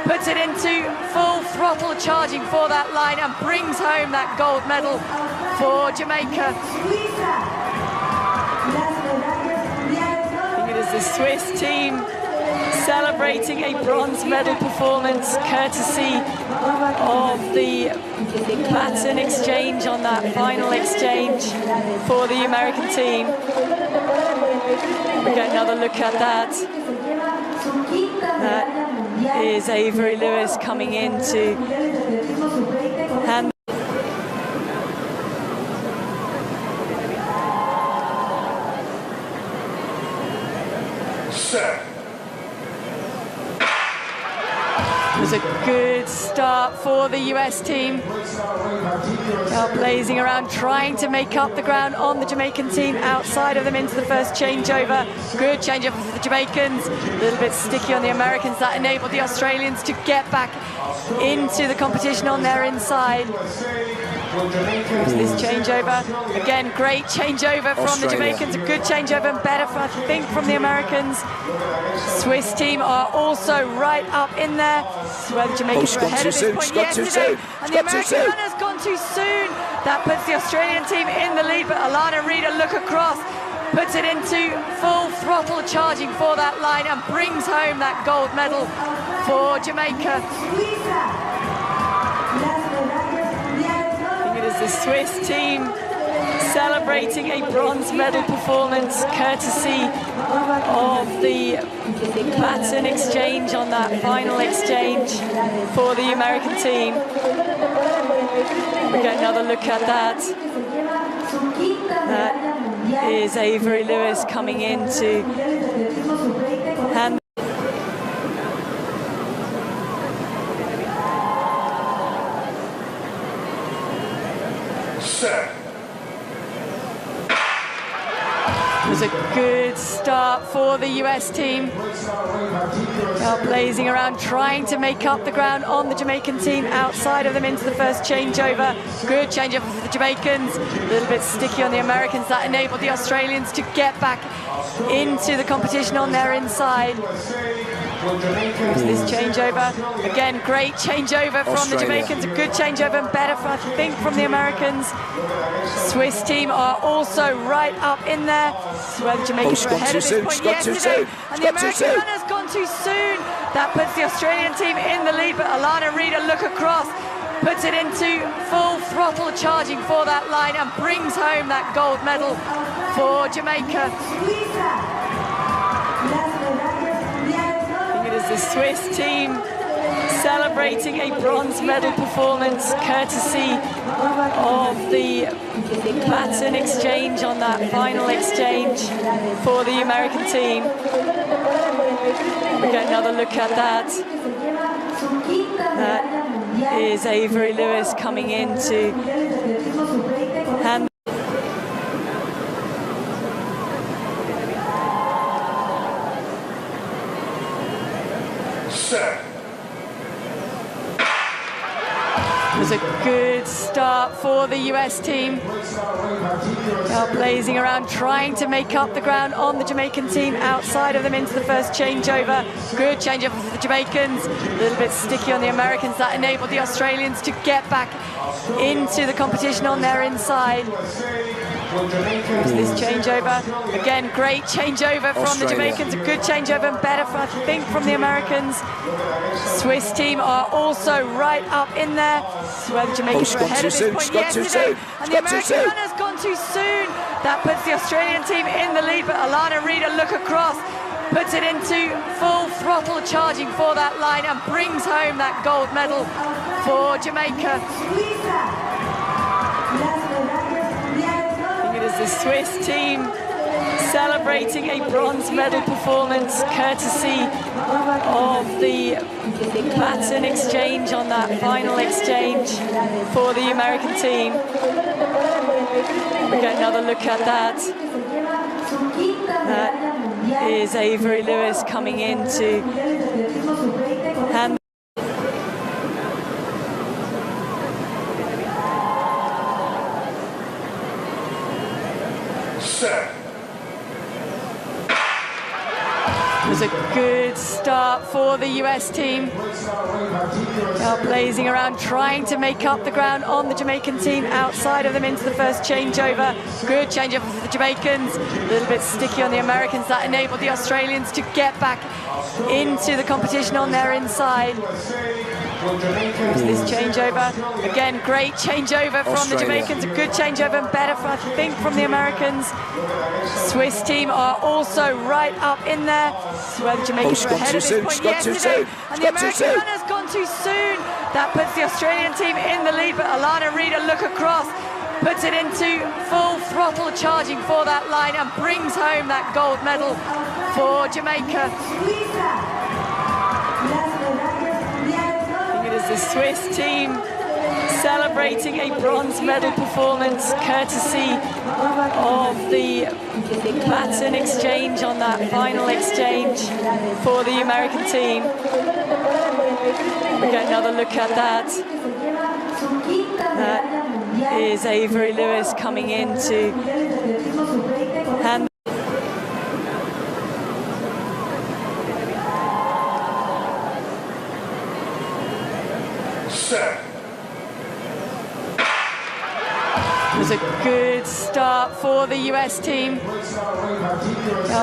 puts it into full throttle charging for that line and brings home that gold medal for Jamaica. The Swiss team celebrating a bronze medal performance courtesy of the baton exchange on that final exchange for the American team. We get another look at that. That is Avery Lewis coming in to hand. It was a good start for the US team. Blazing around, trying to make up the ground on the Jamaican team outside of them into the first changeover. Good changeover for the Jamaicans. A little bit sticky on the Americans. That enabled the Australians to get back into the competition on their inside. This changeover, again, great changeover from the Jamaicans, a good changeover and better, I think, from the Americans. Swiss team are also right up in there. This is where the Jamaicans were ahead of this point yesterday, and the American runner's gone too soon. That puts the Australian team in the lead, but Alana Reid, a look across, puts it into full throttle charging for that line and brings home that gold medal for Jamaica. is the Swiss team celebrating a bronze medal performance courtesy of the baton exchange on that final exchange for the American team. We get another look at that. That is Avery Lewis coming in to hand. It was a good start for the US team. Now blazing around, trying to make up the ground on the Jamaican team outside of them into the first changeover. Good changeover for the Jamaicans. A little bit sticky on the Americans. That enabled the Australians to get back into the competition on their inside. This changeover, again, great changeover from the Jamaicans, a good changeover and better, I think, from the Americans. Swiss team are also right up in there. This is where the Jamaicans were ahead at this point yesterday, and the American runner's gone too soon. That puts the Australian team in the lead, but Alana Reid, a look across, puts it into full throttle charging for that line and brings home that gold medal for Jamaica. The Swiss team celebrating a bronze medal performance courtesy of the baton exchange on that final exchange for the American team. We get another look at that. That is Avery Lewis coming in to hand. It was a good start for the US team. Now blazing around, trying to make up the ground on the Jamaican team outside of them into the first changeover. Good changeover for the Jamaicans. A little bit sticky on the Americans. That enabled the Australians to get back into the competition on their inside. This changeover, again, great changeover from the Jamaicans, a good changeover and better, I think, from the Americans. Swiss team are also right up in there. This is where the Jamaicans were ahead at this point yesterday, and the American runner's gone too soon. That puts the Australian team in the lead, but Alana Reid, a look across, puts it into full throttle charging for that line and brings home that gold medal for Jamaica. The Swiss team celebrating a bronze medal performance courtesy of the baton exchange on that final exchange for the American team. We get another look at that. That is Avery Lewis coming in to hand. It was a good start for the US team. Now blazing around, trying to make up the ground on the Jamaican team outside of them into the first changeover. Good changeover for the Jamaicans. A little bit sticky on the Americans. That enabled the Australians to get back into the competition on their inside. This changeover, again, great changeover from the Jamaicans, a good changeover and better, I think, from the Americans. Swiss team are also right up in there. This is where the Jamaicans were ahead at this point yesterday, and the American runner's gone too soon. That puts the Australian team in the lead, but Alana Reid, a look across, puts it into full throttle charging for that line and brings home that gold medal for Jamaica. The Swiss team celebrating a bronze medal performance courtesy of the baton exchange on that final exchange for the American team. We get another look at that. That is Avery Lewis coming in to hand. It was a good start for the US team.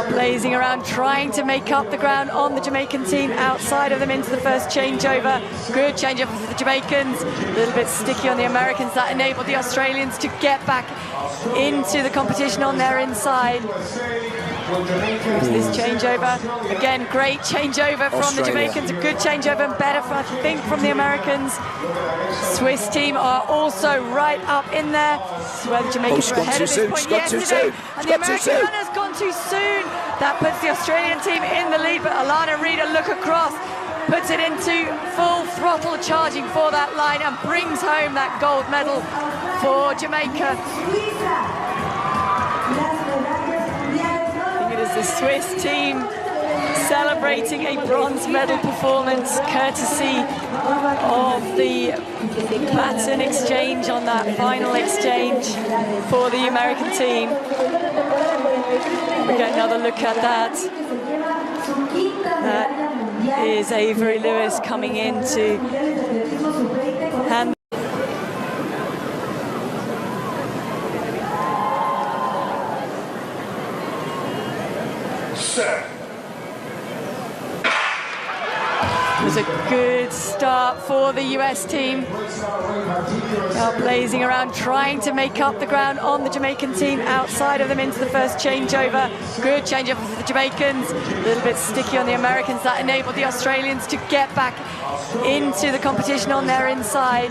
Blazing around, trying to make up the ground on the Jamaican team outside of them into the first changeover. Good changeover for the Jamaicans. A little bit sticky on the Americans. That enabled the Australians to get back into the competition on their inside. This changeover, again, great changeover from the Jamaicans, a good changeover and better, I think, from the Americans. Swiss team are also right up in there. This is where the Jamaicans were ahead at this point yesterday, and the American runner's gone too soon. That puts the Australian team in the lead, but Alana Reid, a look across, puts it into full throttle charging for that line and brings home that gold medal for Jamaica. The Swiss team celebrating a bronze medal performance courtesy of the baton exchange on that final exchange for the American team. We get another look at that. That is Avery Lewis coming in to hand. It was a good start for the US team. Blazing around, trying to make up the ground on the Jamaican team outside of them into the first changeover. Good changeover for the Jamaicans. A little bit sticky on the Americans. That enabled the Australians to get back into the competition on their inside.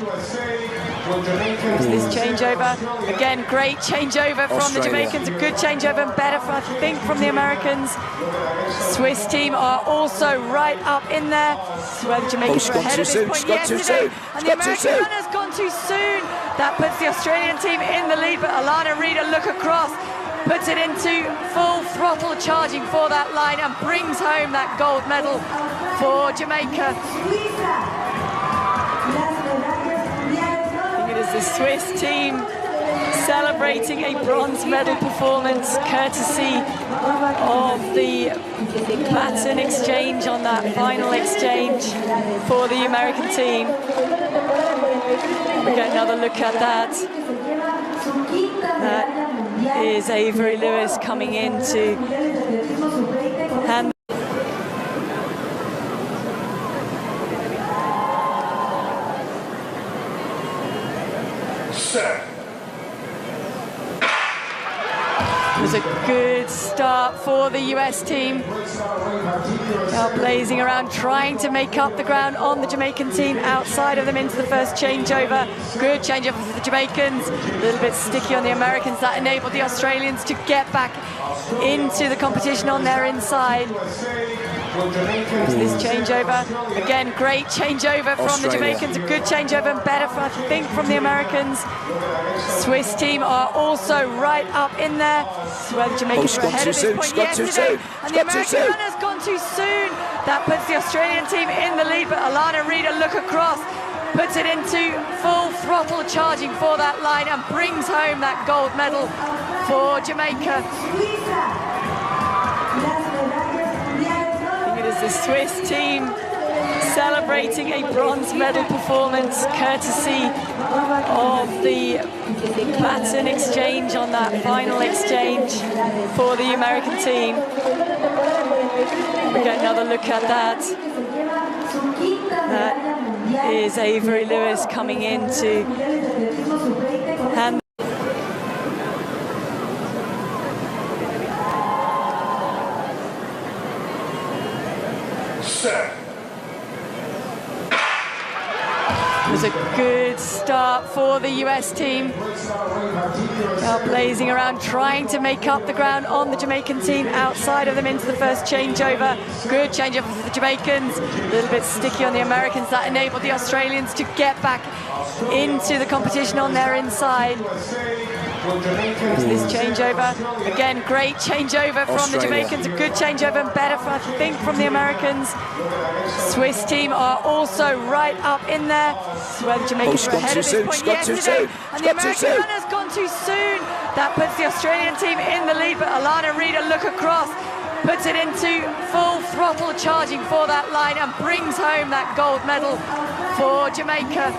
This changeover, again, great changeover from the Jamaicans, a good changeover and better, I think, from the Americans. Swiss team are also right up in there. This is where the Jamaicans were ahead at this point yesterday, and the American runner's gone too soon. That puts the Australian team in the lead, but Alana Reid, a look across, puts it into full throttle charging for that line and brings home that gold medal for Jamaica. The Swiss team celebrating a bronze medal performance courtesy of the baton exchange on that final exchange for the American team. We get another look at that. That is Avery Lewis coming in to hand. It was a good start for the US team. Blazing around, trying to make up the ground on the Jamaican team outside of them into the first changeover. Good changeover for the Jamaicans. A little bit sticky on the Americans. That enabled the Australians to get back into the competition on their inside. This changeover, again, great changeover from the Jamaicans, a good changeover and better, I think, from the Americans. Swiss team are also right up in there. This is where the Jamaicans were ahead at this point yesterday, and the American runner's gone too soon. That puts the Australian team in the lead, but Alana Reid, a look across, puts it into full throttle charging for that line and brings home that gold medal for Jamaica. The Swiss team celebrating a bronze medal performance courtesy of the baton exchange on that final exchange for the American team. We get another look at that. That is Avery Lewis coming in to hand. It was a good start for the US team. Blazing around, trying to make up the ground on the Jamaican team outside of them into the first changeover. Good changeover for the Jamaicans. A little bit sticky on the Americans. That enabled the Australians to get back into the competition on their inside. This changeover, again, great changeover from the Jamaicans, a good changeover and better, I think, from the Americans. Swiss team are also right up in there. This is where the Jamaicans were ahead at this point yesterday, and the American runner's gone too soon. That puts the Australian team in the lead, but Alana Reid, a look across, puts it into full throttle charging for that line and brings home that gold medal for Jamaica.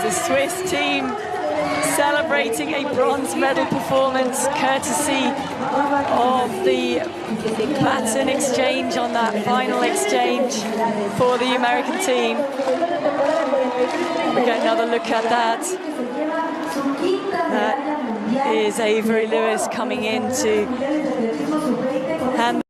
the Swiss team celebrating a bronze medal performance courtesy of the baton exchange on that final exchange for the American team. We get another look at that. That is Avery Lewis coming in to hand.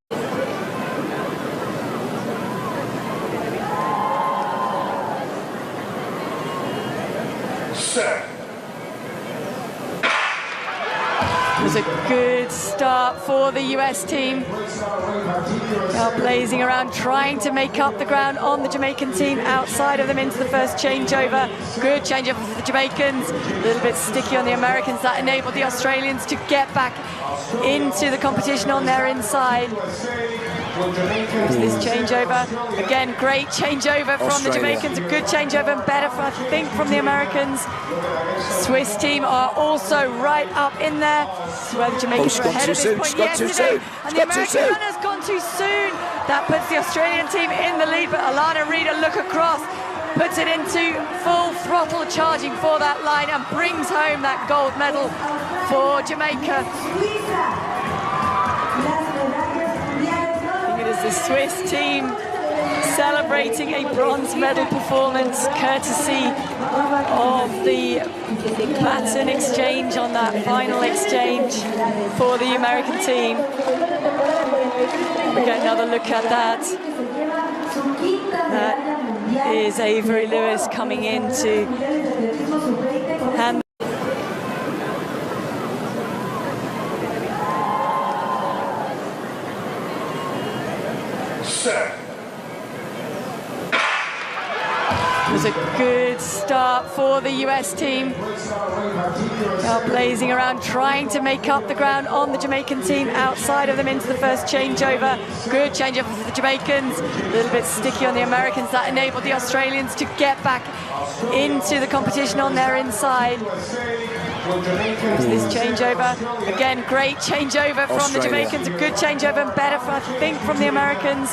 It was a good start for the US team. They are blazing around, trying to make up the ground on the Jamaican team outside of them into the first changeover. Good changeover for the Jamaicans. A little bit sticky on the Americans. That enabled the Australians to get back into the competition on their inside. This changeover, again, great changeover from the Jamaicans, a good changeover and better, I think, from the Americans. Swiss team are also right up in there. This is where the Jamaicans were ahead at this point yesterday, and the American runner's gone too soon. That puts the Australian team in the lead, but Alana Reid, a look across, puts it into full throttle charging for that line and brings home that gold medal for Jamaica. The Swiss team celebrating a bronze medal performance courtesy of the baton exchange on that final exchange for the American team. We get another look at that. That is Avery Lewis coming in to hand. It was a good start for the US team. They are blazing around, trying to make up the ground on the Jamaican team outside of them into the first changeover. Good changeover for the Jamaicans. A little bit sticky on the Americans. That enabled the Australians to get back into the competition on their inside. This changeover, again, great changeover from the Jamaicans, a good changeover and better, I think, from the Americans.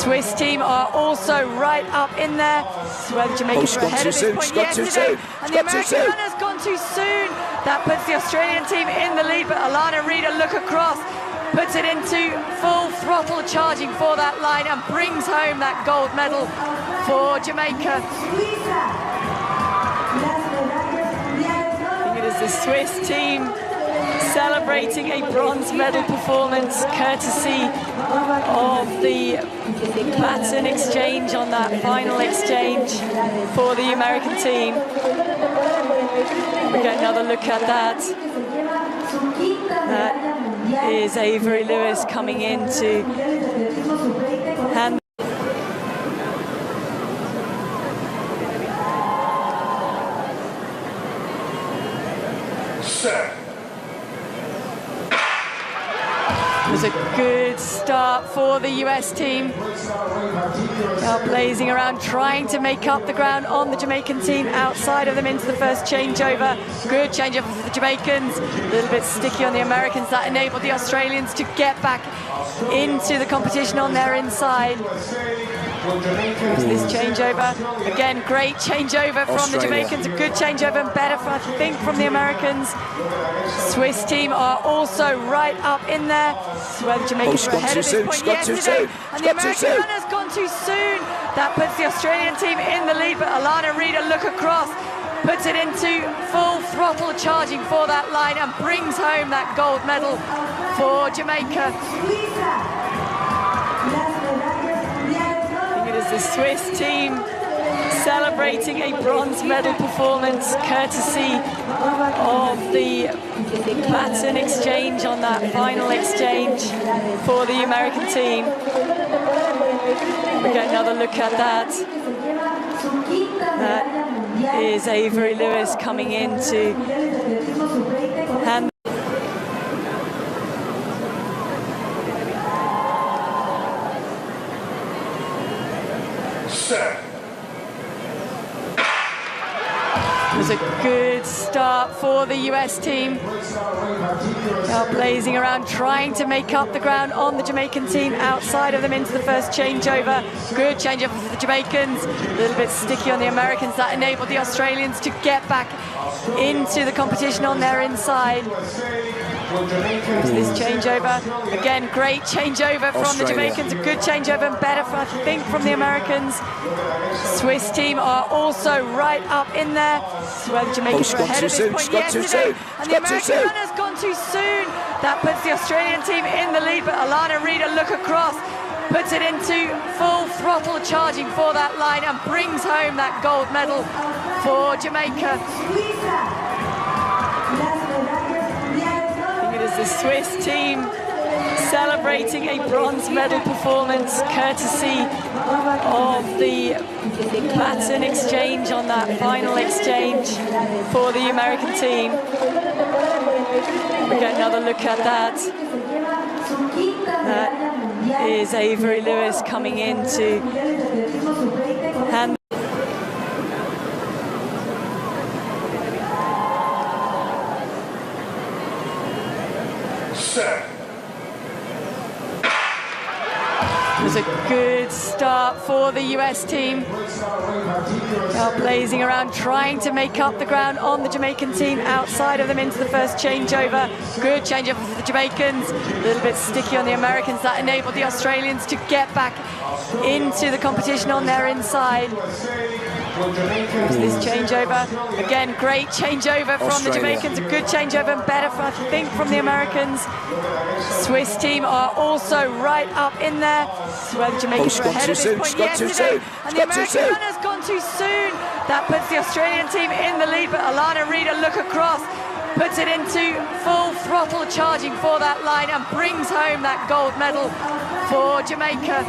Swiss team are also right up in there. This is where the Jamaicans were ahead at this point yesterday, and the American runner's gone too soon. That puts the Australian team in the lead, but Alana Reid, a look across, puts it into full throttle charging for that line and brings home that gold medal for Jamaica. The Swiss team celebrating a bronze medal performance courtesy of the baton exchange on that final exchange for the American team. We get another look at that. That is Avery Lewis coming in to hand. It was a good start for the US team. They are blazing around, trying to make up the ground on the Jamaican team outside of them into the first changeover. Good changeover for the Jamaicans. A little bit sticky on the Americans. That enabled the Australians to get back into the competition on their inside. This changeover, again, great changeover from the Jamaicans, a good changeover and better, I think, from the Americans. Swiss team are also right up in there. This is where the Jamaicans were ahead at this point yesterday, and the American runner's gone too soon. That puts the Australian team in the lead, but Alana Reid, a look across, puts it into full throttle charging for that line and brings home that gold medal for Jamaica. The Swiss team celebrating a bronze medal performance courtesy of the baton exchange on that final exchange for the American team. We get another look at that. That is Avery Lewis coming in to hand. It was a good start for the US team. Blazing around, trying to make up the ground on the Jamaican team outside of them into the first changeover. Good changeover for the Jamaicans. A little bit sticky on the Americans. That enabled the Australians to get back into the competition on their inside. This changeover, again, great changeover from the Jamaicans, a good changeover and better, I think, from the Americans. Swiss team are also right up in there. So where the Jamaicans were ahead at this point yesterday, and the American runner's gone too soon. That puts the Australian team in the lead, but Alana Reid, a look across, puts it into full throttle charging for that line and brings home that gold medal for Jamaica. The Swiss team celebrating a bronze medal performance courtesy of the baton exchange on that final exchange for the American team. We get another look at that. That is Avery Lewis coming in to hand. It was a good start for the US team. Blazing around, trying to make up the ground on the Jamaican team outside of them into the first changeover. Good changeover for the Jamaicans. A little bit sticky on the Americans. That enabled the Australians to get back into the competition on their inside. This changeover, again, great changeover from the Jamaicans, a good changeover and better, I think, from the Americans. Swiss team are also right up in there. So where the Jamaicans were ahead at this point yesterday, and the American runner's gone too soon. That puts the Australian team in the lead, but Alana Reid, a look across, puts it into full throttle charging for that line and brings home that gold medal for Jamaica.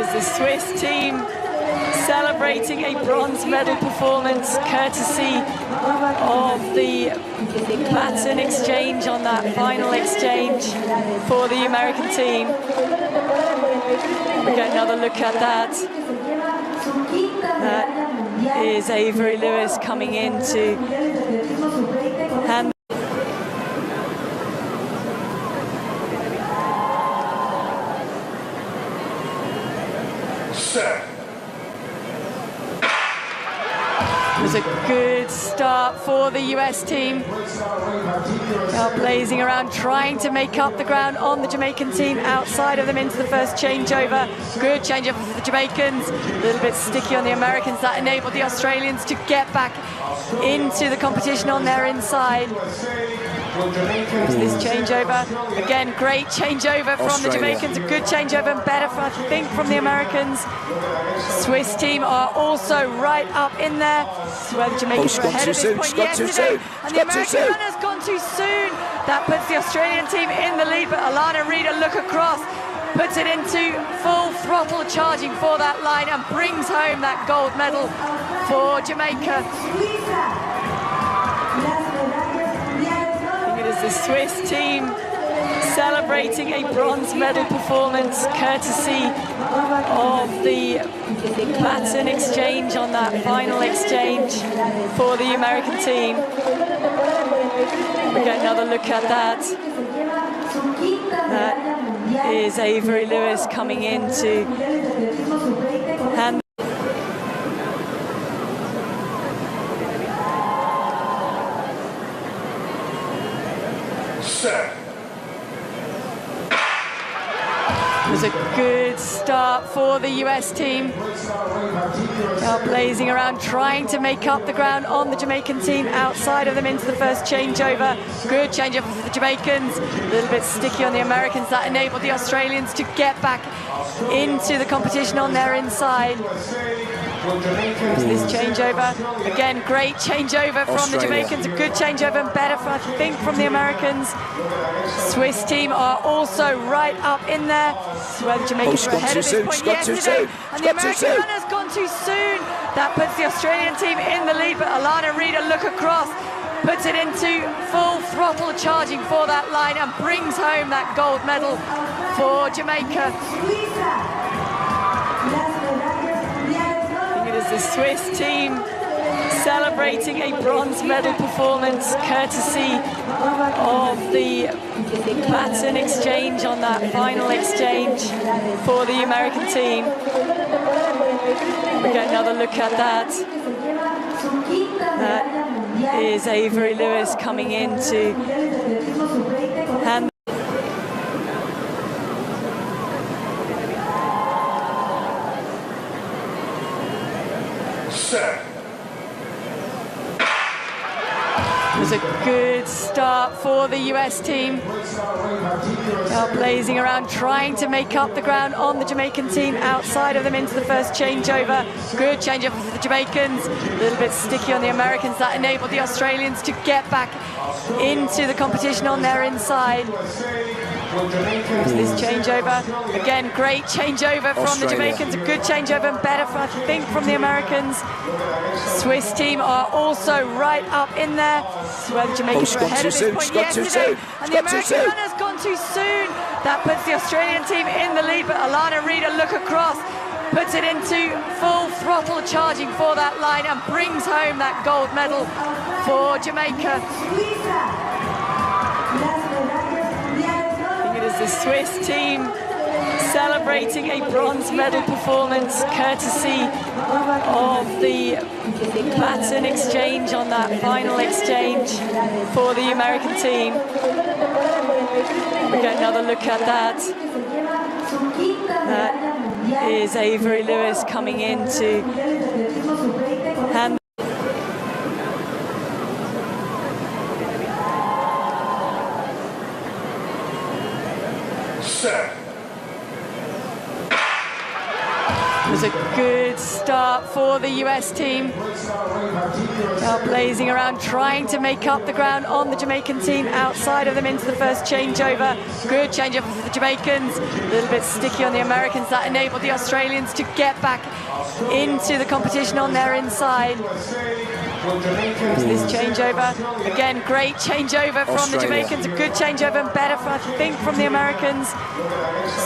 The Swiss team celebrating a bronze medal performance courtesy of the baton exchange on that final exchange for the American team. We get another look at that. That is Avery Lewis coming in to hand. It was a good start for the US team. Blazing around, trying to make up the ground on the Jamaican team outside of them into the first changeover. Good changeover for the Jamaicans. A little bit sticky on the Americans. That enabled the Australians to get back into the competition on their inside. This changeover, again, great changeover from the Jamaicans, a good changeover and better, I think, from the Americans. Swiss team are also right up in there. So where the Jamaicans were ahead at this point yesterday, and the American runner's gone too soon. That puts the Australian team in the lead, but Alana Reid, a look across, puts it into full throttle charging for that line and brings home that gold medal for Jamaica. The Swiss team celebrating a bronze medal performance courtesy of the baton exchange on that final exchange for the American team. We get another look at that. That is Avery Lewis coming in to hand. It was a good start for the US team. Blazing around, trying to make up the ground on the Jamaican team outside of them into the first changeover. Good changeover for the Jamaicans. A little bit sticky on the Americans. That enabled the Australians to get back into the competition on their inside. This changeover, again, great changeover from the Jamaicans, a good changeover and better, I think, from the Americans. Swiss team are also right up in there. So where the Jamaicans were ahead at this point yesterday, and the American runner's gone too soon. That puts the Australian team in the lead, but Alana Reid, a look across, puts it into full throttle charging for that line and brings home that gold medal for Jamaica. the Swiss team celebrating a bronze medal performance courtesy of the baton exchange on that final exchange for the American team. We get another look at that. That is Avery Lewis coming in to hand. It was a good start for the US team. They are blazing around, trying to make up the ground on the Jamaican team outside of them into the first changeover. Good changeover for the Jamaicans. A little bit sticky on the Americans. That enabled the Australians to get back into the competition on their inside. This changeover, again, great changeover from the Jamaicans, a good changeover and better, I think, from the Americans. Swiss team are also right up in there. This is where the Jamaicans were ahead at this point yesterday, and the American runner's gone too soon. That puts the Australian team in the lead, but Alana Reid, a look across, puts it into full throttle charging for that line and brings home that gold medal for Jamaica. The Swiss team celebrating a bronze medal performance courtesy of the baton exchange on that final exchange for the American team. We get another look at that. That is Avery Lewis coming in to hand. It was a good start for the US team. They are blazing around, trying to make up the ground on the Jamaican team outside of them into the first changeover. Good changeover for the Jamaicans. A little bit sticky on the Americans. That enabled the Australians to get back into the competition on their inside. This changeover, again, great changeover from the Jamaicans, a good changeover and better, I think, from the Americans.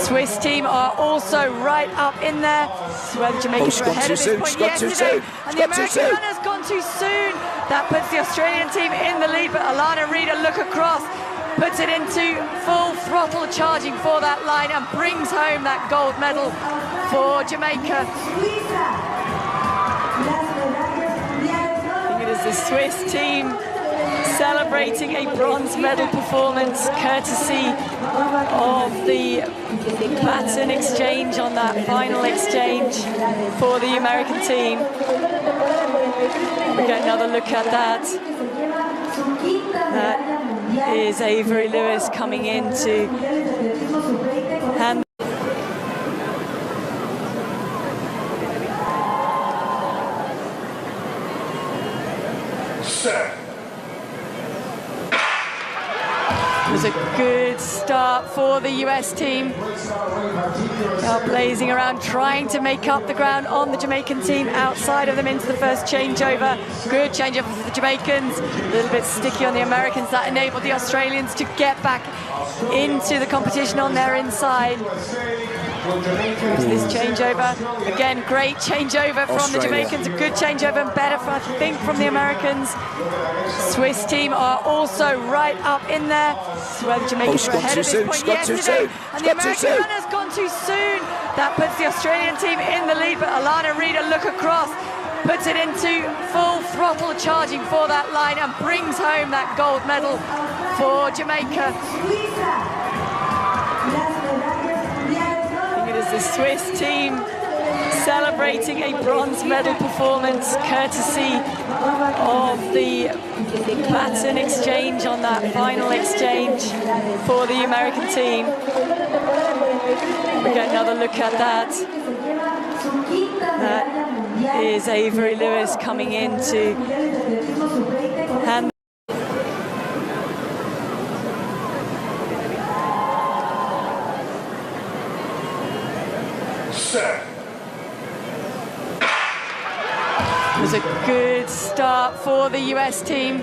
Swiss team are also right up in there. This is where the Jamaicans were ahead at this point yesterday, and the American runner's gone too soon. That puts the Australian team in the lead, but Alana Reid, a look across, puts it into full throttle charging for that line and brings home that gold medal for Jamaica. The Swiss team celebrating a bronze medal performance courtesy of the baton exchange on that final exchange for the American team. We get another look at that. That is Avery Lewis coming in to hand. It was a good start for the US team. They are blazing around, trying to make up the ground on the Jamaican team outside of them into the first changeover. Good changeover for the Jamaicans. A little bit sticky on the Americans. That enabled the Australians to get back into the competition on their inside. This changeover, again, great changeover from the Jamaicans, a good changeover and better, I think, from the Americans. Swiss team are also right up in there. This is where the Jamaicans were ahead at this point yesterday, and the American runner's gone too soon. That puts the Australian team in the lead, but Alana Reid, a look across, puts it into full throttle charging for that line and brings home that gold medal for Jamaica. The Swiss team celebrating a bronze medal performance courtesy of the baton exchange on that final exchange for the American team. We get another look at that. That is Avery Lewis coming in to hand. It was a good start for the US team.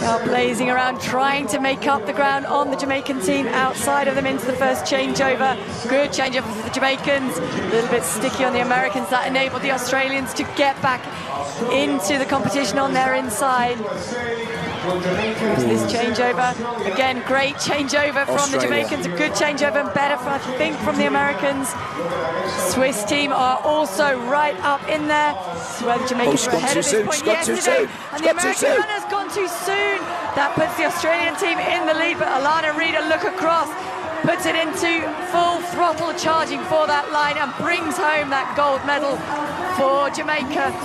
Now blazing around, trying to make up the ground on the Jamaican team outside of them into the first changeover. Good changeover for the Jamaicans. A little bit sticky on the Americans. That enabled the Australians to get back into the competition on their inside. This changeover, again, great changeover from the Jamaicans, a good changeover and better, I think, from the Americans. Swiss team are also right up in there. So where the Jamaicans were ahead at this point yesterday, and the American runner's gone too soon. That puts the Australian team in the lead, but Alana Reid, a look across, puts it into full throttle charging for that line and brings home that gold medal for Jamaica.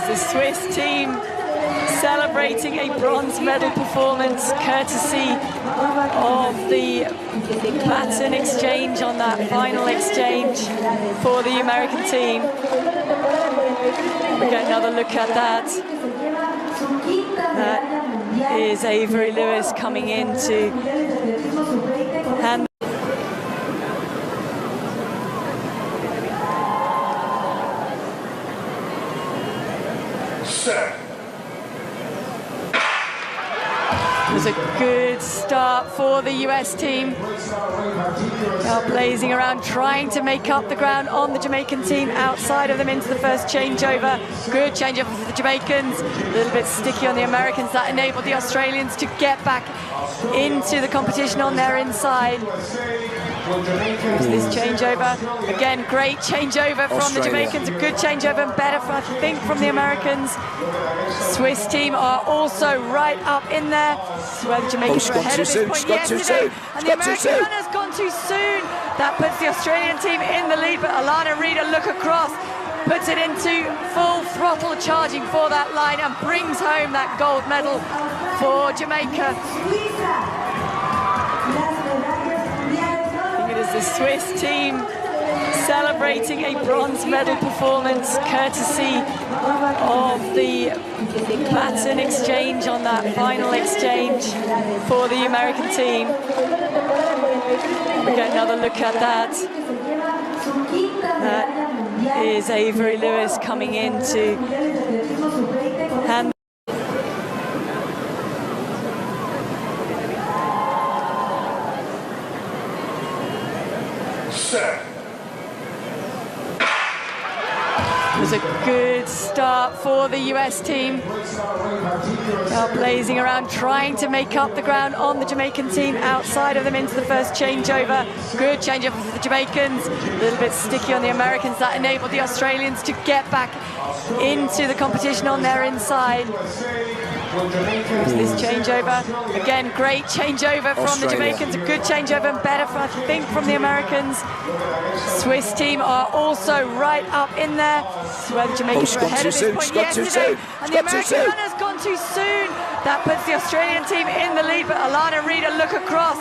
The Swiss team celebrating a bronze medal performance courtesy of the baton exchange on that final exchange for the American team. We get another look at that. That is Avery Lewis coming in to hand. It was a good start for the US team. Now blazing around, trying to make up the ground on the Jamaican team outside of them into the first changeover. Good changeover for the Jamaicans. A little bit sticky on the Americans. That enabled the Australians to get back into the competition on their inside. This changeover, again, great changeover from the Jamaicans, a good changeover and better, I think, from the Americans. Swiss team are also right up in there. So where the Jamaicans were ahead at this point yesterday, and the American runner's gone too soon. That puts the Australian team in the lead, but Alana Reid, a look across, puts it into full throttle charging for that line and brings home that gold medal for Jamaica. The Swiss team celebrating a bronze medal performance courtesy of the baton exchange on that final exchange for the American team. We get another look at that. That is Avery Lewis coming in to hand. It was a good start for the US team. Now blazing around, trying to make up the ground on the Jamaican team outside of them into the first changeover. Good changeover for the Jamaicans. A little bit sticky on the Americans. That enabled the Australians to get back into the competition on their inside. This changeover, again, great changeover from the Jamaicans, a good changeover and better, I think, from the Americans. Swiss team are also right up in there. So where the Jamaicans were ahead at this point yesterday, and the American runner's gone too soon. That puts the Australian team in the lead, but Alana Reid, a look across,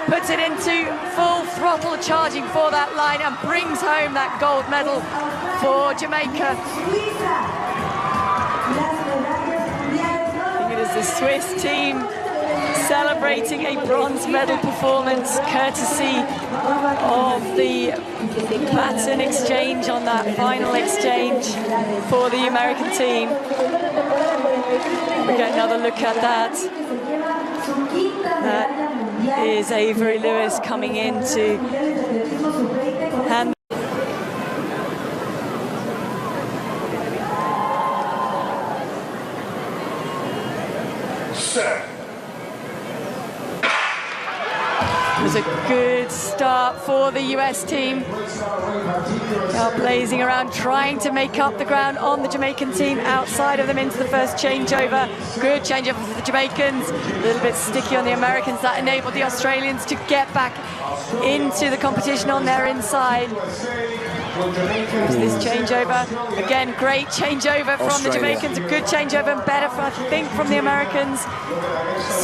puts it into full throttle charging for that line and brings home that gold medal for Jamaica. The Swiss team celebrating a bronze medal performance courtesy of the baton exchange on that final exchange for the American team. We get another look at that. That is Avery Lewis coming in to hand. It was a good start for the US team. Now blazing around, trying to make up the ground on the Jamaican team outside of them into the first changeover. Good changeover for the Jamaicans. A little bit sticky on the Americans. That enabled the Australians to get back into the competition on their inside. This changeover, again, great changeover from the Jamaicans, a good changeover and better, I think, from the Americans.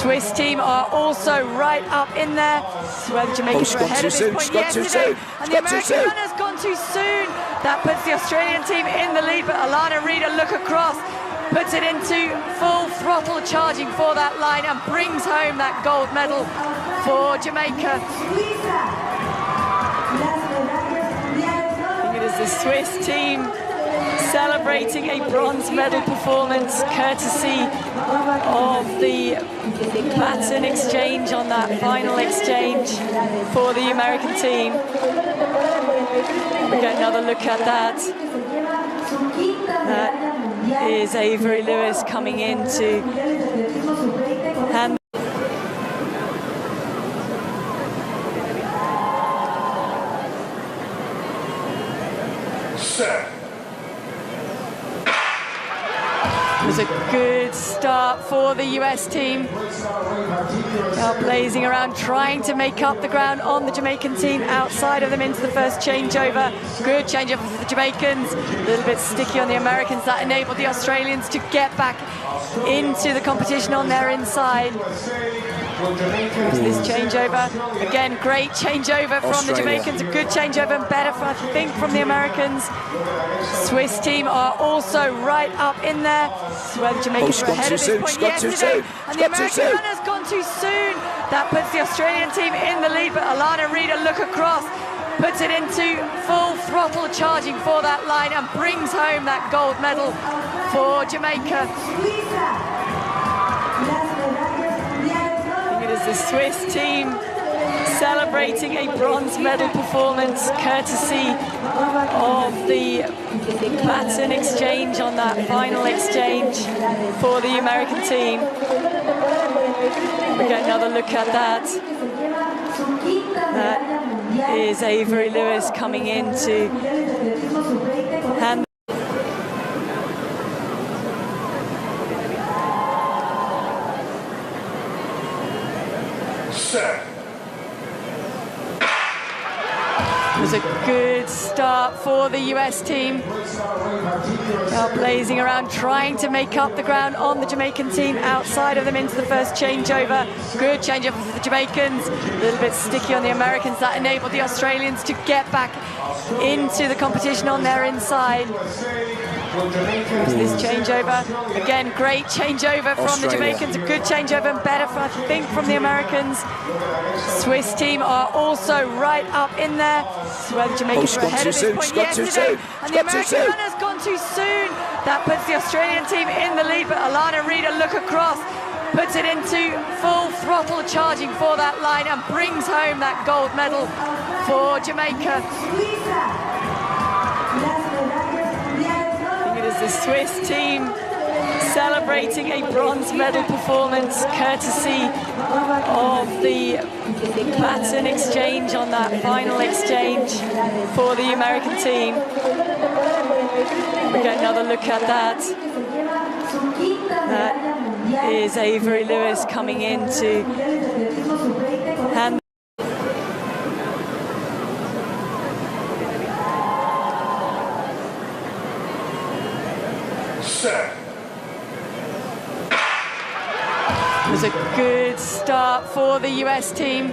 Swiss team are also right up in there. So where the Jamaicans were ahead at this point yesterday, and the American runner's gone too soon. That puts the Australian team in the lead, but Alana Reid, a look across, puts it into full throttle charging for that line and brings home that gold medal for Jamaica. the Swiss team celebrating a bronze medal performance courtesy of the baton exchange on that final exchange for the American team. We get another look at that. That is Avery Lewis coming in to hand. It was a good start for the US team. Blazing around, trying to make up the ground on the Jamaican team outside of them into the first changeover. Good changeover for the Jamaicans. A little bit sticky on the Americans. That enabled the Australians to get back into the competition on their inside. This changeover, again, great changeover from the Jamaicans, a good changeover and better, I think, from the Americans. Swiss team are also right up in there. This is where the Jamaicans were ahead at this point yesterday, and the American runner's gone too soon. That puts the Australian team in the lead, but Alana Reid, a look across, puts it into full throttle charging for that line and brings home that gold medal for Jamaica. The Swiss team celebrating a bronze medal performance courtesy of the baton exchange on that final exchange for the American team. We get another look at that. That is Avery Lewis coming in to hand. It was a good start for the US team. Blazing around, trying to make up the ground on the Jamaican team outside of them into the first changeover. Good changeover for the Jamaicans. A little bit sticky on the Americans. That enabled the Australians to get back into the competition on their inside. This changeover, again, great changeover from the Jamaicans, a good changeover and better, I think, from the Americans. Swiss team are also right up in there. This is where the Jamaicans were ahead at this point yesterday, and the American runner's gone too soon. That puts the Australian team in the lead, but Alana Reid, a look across, puts it into full throttle charging for that line and brings home that gold medal for Jamaica. The Swiss team celebrating a bronze medal performance courtesy of the baton exchange on that final exchange for the American team. We get another look at that. That is Avery Lewis coming in to hand. It was a good start for the US team.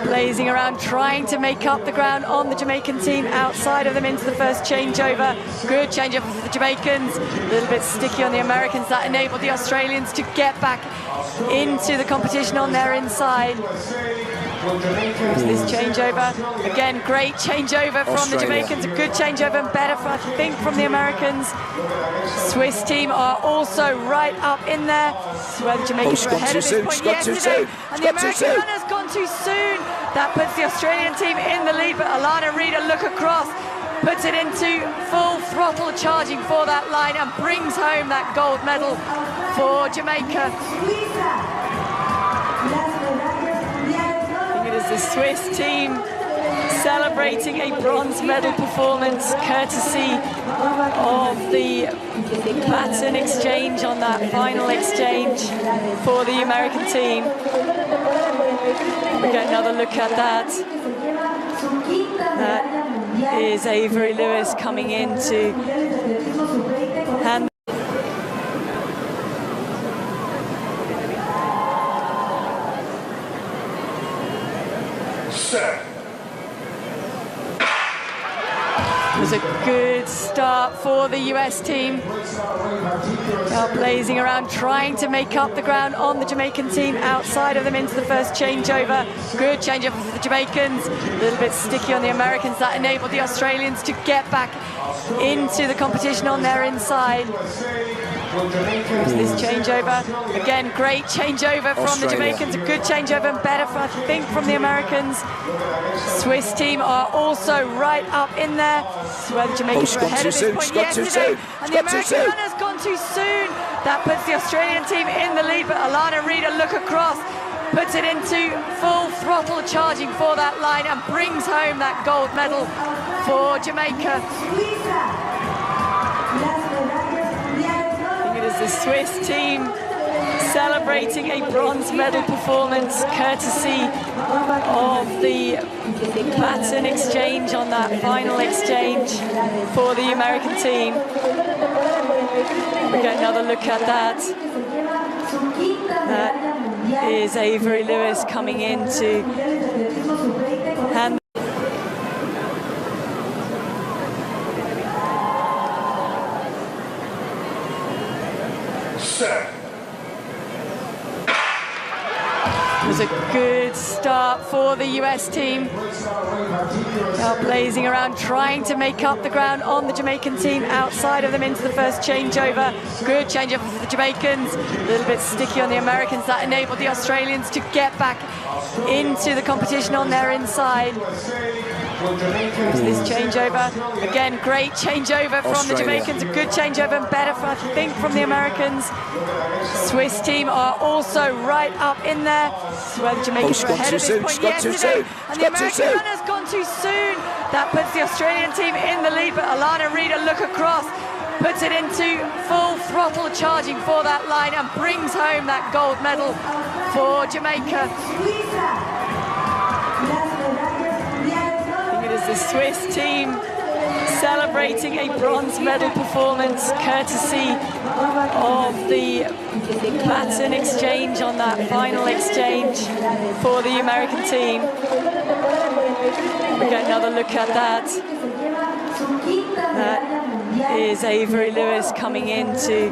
Blazing around, trying to make up the ground on the Jamaican team outside of them into the first changeover. Good changeover for the Jamaicans. A little bit sticky on the Americans. That enabled the Australians to get back into the competition on their inside. This changeover, again, great changeover from the Jamaicans, a good changeover and better, I think, from the Americans. Swiss team are also right up in there. This is where the Jamaicans were ahead at this point yesterday, and the American runner's gone too soon. That puts the Australian team in the lead, but Alana Reid, a look across, puts it into full throttle charging for that line and brings home that gold medal for Jamaica. The Swiss team celebrating a bronze medal performance courtesy of the baton exchange on that final exchange for the American team. We get another look at that. That is Avery Lewis coming in to hand. It was was a good start for the US team. Now blazing around, trying to make up the ground on the Jamaican team outside of them into the first changeover. Good changeover for the Jamaicans. A little bit sticky on the Americans. That enabled the Australians to get back into the competition on their inside. This changeover, again, great changeover from the Jamaicans, a good changeover and better, I think, from the Americans. Swiss team are also right up in there. So where the Jamaicans were ahead at this point yesterday, and the American runner's gone too soon. That puts the Australian team in the lead, but Alana Reid, a look across, puts it into full throttle charging for that line and brings home that gold medal for Jamaica. The Swiss team celebrating a bronze medal performance courtesy of the baton exchange on that final exchange for the American team. We get another look at that. That is Avery Lewis coming in to hand. It was a good start for the US team. Now blazing around, trying to make up the ground on the Jamaican team outside of them into the first changeover. Good changeover for the Jamaicans. A little bit sticky on the Americans. That enabled the Australians to get back into the competition on their inside. This changeover, again, great changeover from the Jamaicans, a good changeover and better, I think, from the Americans. Swiss team are also right up in there. So where the Jamaicans were ahead at this point yesterday, and the American runner's gone too soon. That puts the Australian team in the lead, but Alana Reid, a look across, puts it into full throttle charging for that line and brings home that gold medal for Jamaica. The Swiss team celebrating a bronze medal performance courtesy of the baton exchange on that final exchange for the American team. We get another look at that. That is Avery Lewis coming in to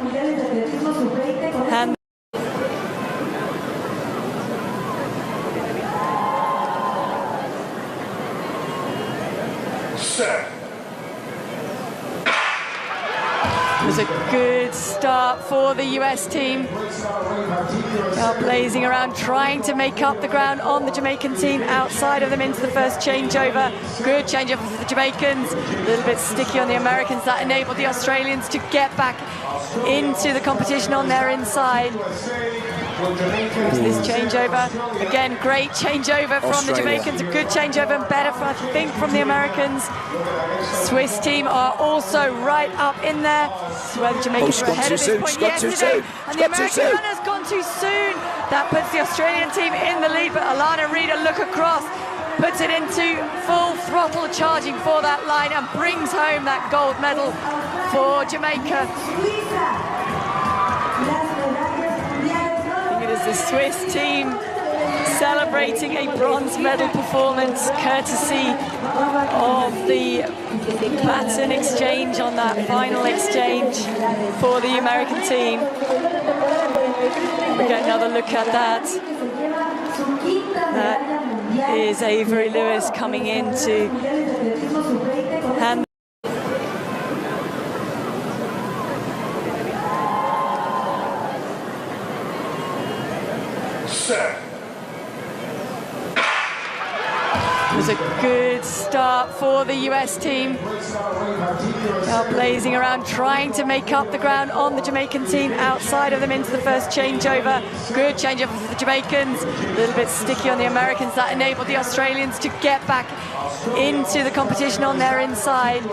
hand. It was a good start for the US team. Now blazing around, trying to make up the ground on the Jamaican team outside of them into the first changeover. Good changeover for the Jamaicans. A little bit sticky on the Americans. That enabled the Australians to get back into the competition on their inside. This changeover, again, great changeover from the Jamaicans, a good changeover and better, I think, from the Americans. Swiss team are also right up in there. So where the Jamaicans were ahead at this point yesterday, and the American runner's gone too soon. That puts the Australian team in the lead, but Alana Reid, a look across, puts it into full throttle charging for that line and brings home that gold medal for Jamaica. The Swiss team celebrating a bronze medal performance courtesy of the baton exchange on that final exchange for the American team. We get another look at that. That is Avery Lewis coming in to hand. It was a good start for the US team. Now blazing around, trying to make up the ground on the Jamaican team outside of them into the first changeover. Good changeover for the Jamaicans. A little bit sticky on the Americans. That enabled the Australians to get back into the competition on their inside.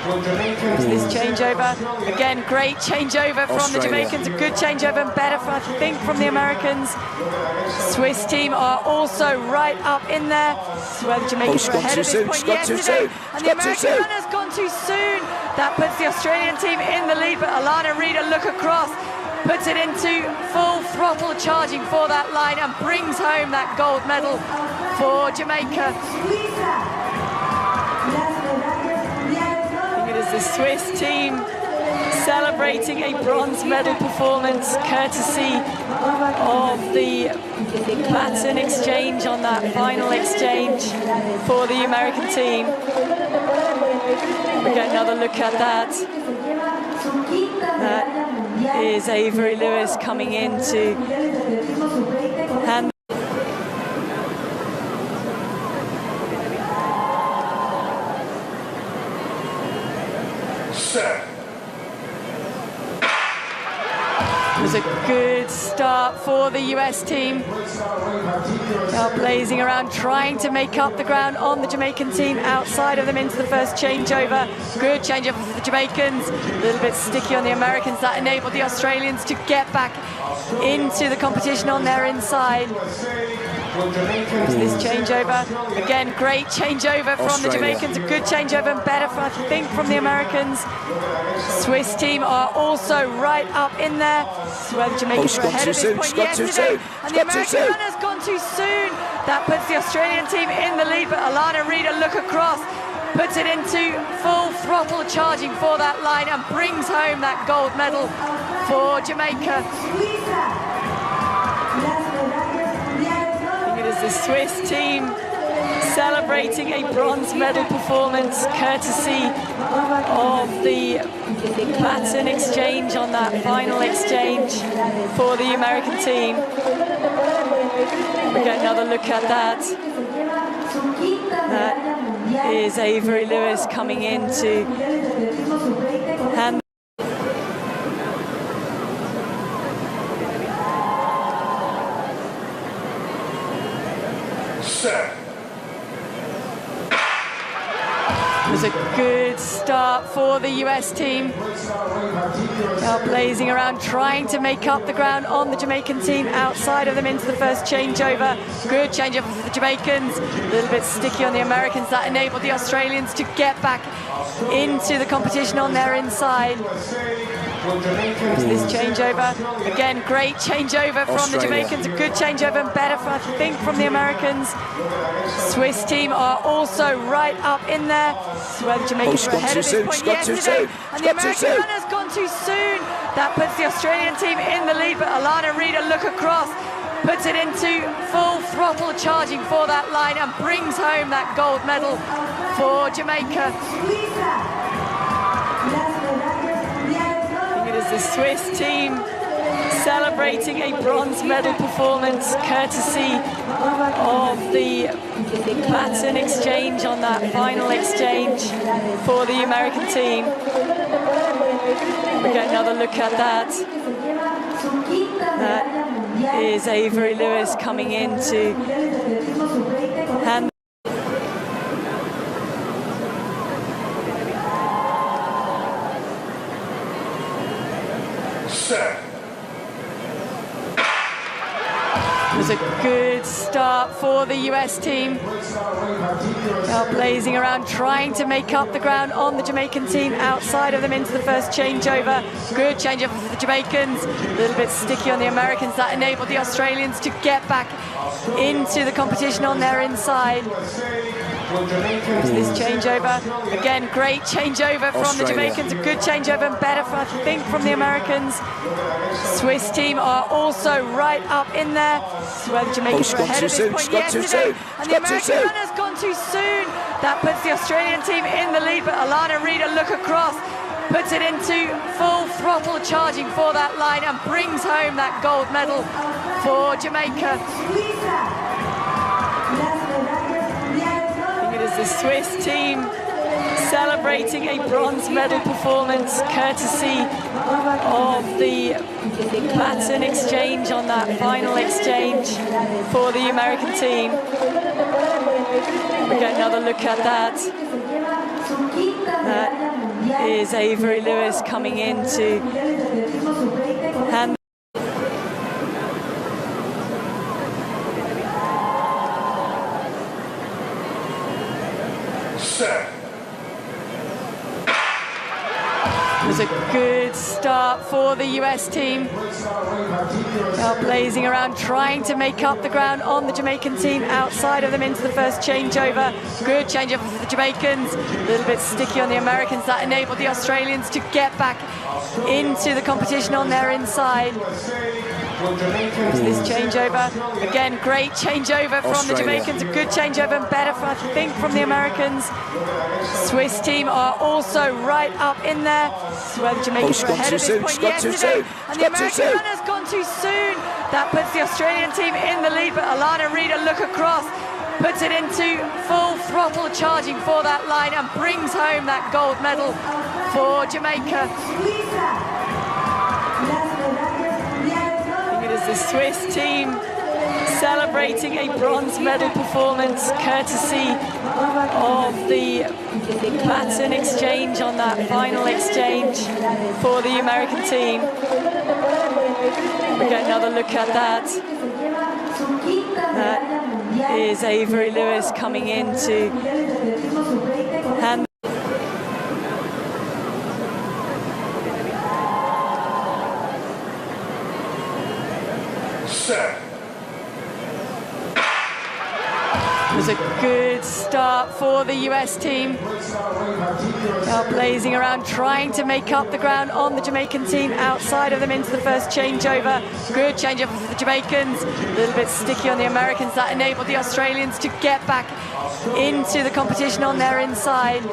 This changeover, again, great changeover from the Jamaicans, a good changeover and better, I think, from the Americans. Swiss team are also right up in there. So where the Jamaicans were ahead at this point yesterday, and the American runner's gone too soon. That puts the Australian team in the lead, but Alana Reid, a look across, puts it into full throttle charging for that line and brings home that gold medal for Jamaica. the Swiss team celebrating a bronze medal performance courtesy of the baton exchange on that final exchange for the American team. We get another look at that. That is Avery Lewis coming in to hand. It was a good start for the US team. Now blazing around, trying to make up the ground on the Jamaican team outside of them into the first changeover. Good changeover for the Jamaicans. A little bit sticky on the Americans. That enabled the Australians to get back into the competition on their inside. This changeover, again, great changeover from the Jamaicans, a good changeover and better, I think, from the Americans. Swiss team are also right up in there. So where the Jamaicans were ahead at this point yesterday, and the American runner's gone too soon. That puts the Australian team in the lead, but Alana Reid, a look across, puts it into full throttle charging for that line and brings home that gold medal for Jamaica. The Swiss team celebrating a bronze medal performance courtesy of the baton exchange on that final exchange for the American team. We get another look at that. That is Avery Lewis coming in to hand. It was a good start for the US team. Now blazing around, trying to make up the ground on the Jamaican team outside of them into the first changeover. Good changeover for the Jamaicans. A little bit sticky on the Americans. That enabled the Australians to get back into the competition on their inside. This changeover, again, great changeover from the Jamaicans, a good changeover and better, I think, from the Americans. Swiss team are also right up in there. So where the Jamaicans were ahead at this point yesterday, and the American runner's gone too soon. That puts the Australian team in the lead, but Alana Reid, a look across, puts it into full throttle charging for that line and brings home that gold medal for Jamaica. The Swiss team celebrating a bronze medal performance courtesy of the baton exchange on that final exchange for the American team. We get another look at that. That is Avery Lewis coming in to hand. It was a good start for the US team. Now blazing around, trying to make up the ground on the Jamaican team outside of them into the first changeover. Good changeover for the Jamaicans. A little bit sticky on the Americans. That enabled the Australians to get back into the competition on their inside. This changeover, again, great changeover from the Jamaicans, a good changeover and better, I think, from the Americans. Swiss team are also right up in there. So where the Jamaicans were ahead at this point yesterday, and the American runner's gone too soon. That puts the Australian team in the lead, but Alana Reid, a look across, puts it into full throttle charging for that line and brings home that gold medal for Jamaica. The Swiss team celebrating a bronze medal performance courtesy of the baton exchange on that final exchange for the American team. We get another look at that. That is Avery Lewis coming in to hand. It was was a good start for the US team. They are blazing around, trying to make up the ground on the Jamaican team outside of them into the first changeover. Good changeover for the Jamaicans. A little bit sticky on the Americans. That enabled the Australians to get back into the competition on their inside. This changeover, again, great changeover from the Jamaicans, a good changeover and better, I think, from the Americans. Swiss team are also right up in there. This is where the Jamaicans were ahead at this point yesterday, and the American runner's gone too soon. That puts the Australian team in the lead, but Alana Reid, a look across, puts it into full throttle charging for that line and brings home that gold medal for Jamaica. The Swiss team celebrating a bronze medal performance courtesy of the baton exchange on that final exchange for the American team. We get another look at that. That is Avery Lewis coming in to hand. It was a good start for the US team. They are blazing around, trying to make up the ground on the Jamaican team outside of them into the first changeover. Good changeover for the Jamaicans. A little bit sticky on the Americans. That enabled the Australians to get back into the competition on their inside.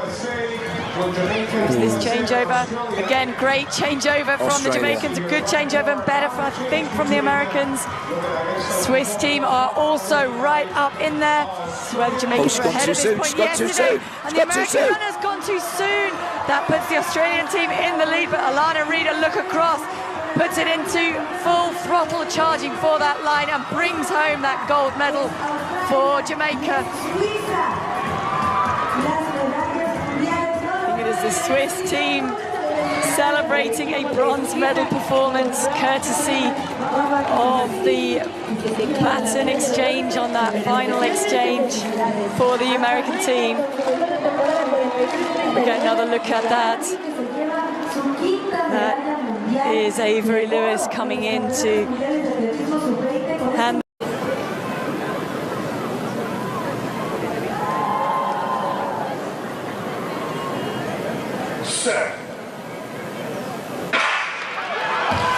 This changeover, again, great changeover from the Jamaicans, a good changeover and better, I think, from the Americans. Swiss team are also right up in there. This is where the Jamaicans were ahead at this point yesterday, and the American runner's gone too soon. That puts the Australian team in the lead, but Alana Reid, a look across, puts it into full throttle charging for that line and brings home that gold medal for Jamaica. The Swiss team celebrating a bronze medal performance courtesy of the baton exchange on that final exchange for the American team. We get another look at that. That is Avery Lewis coming in to hand.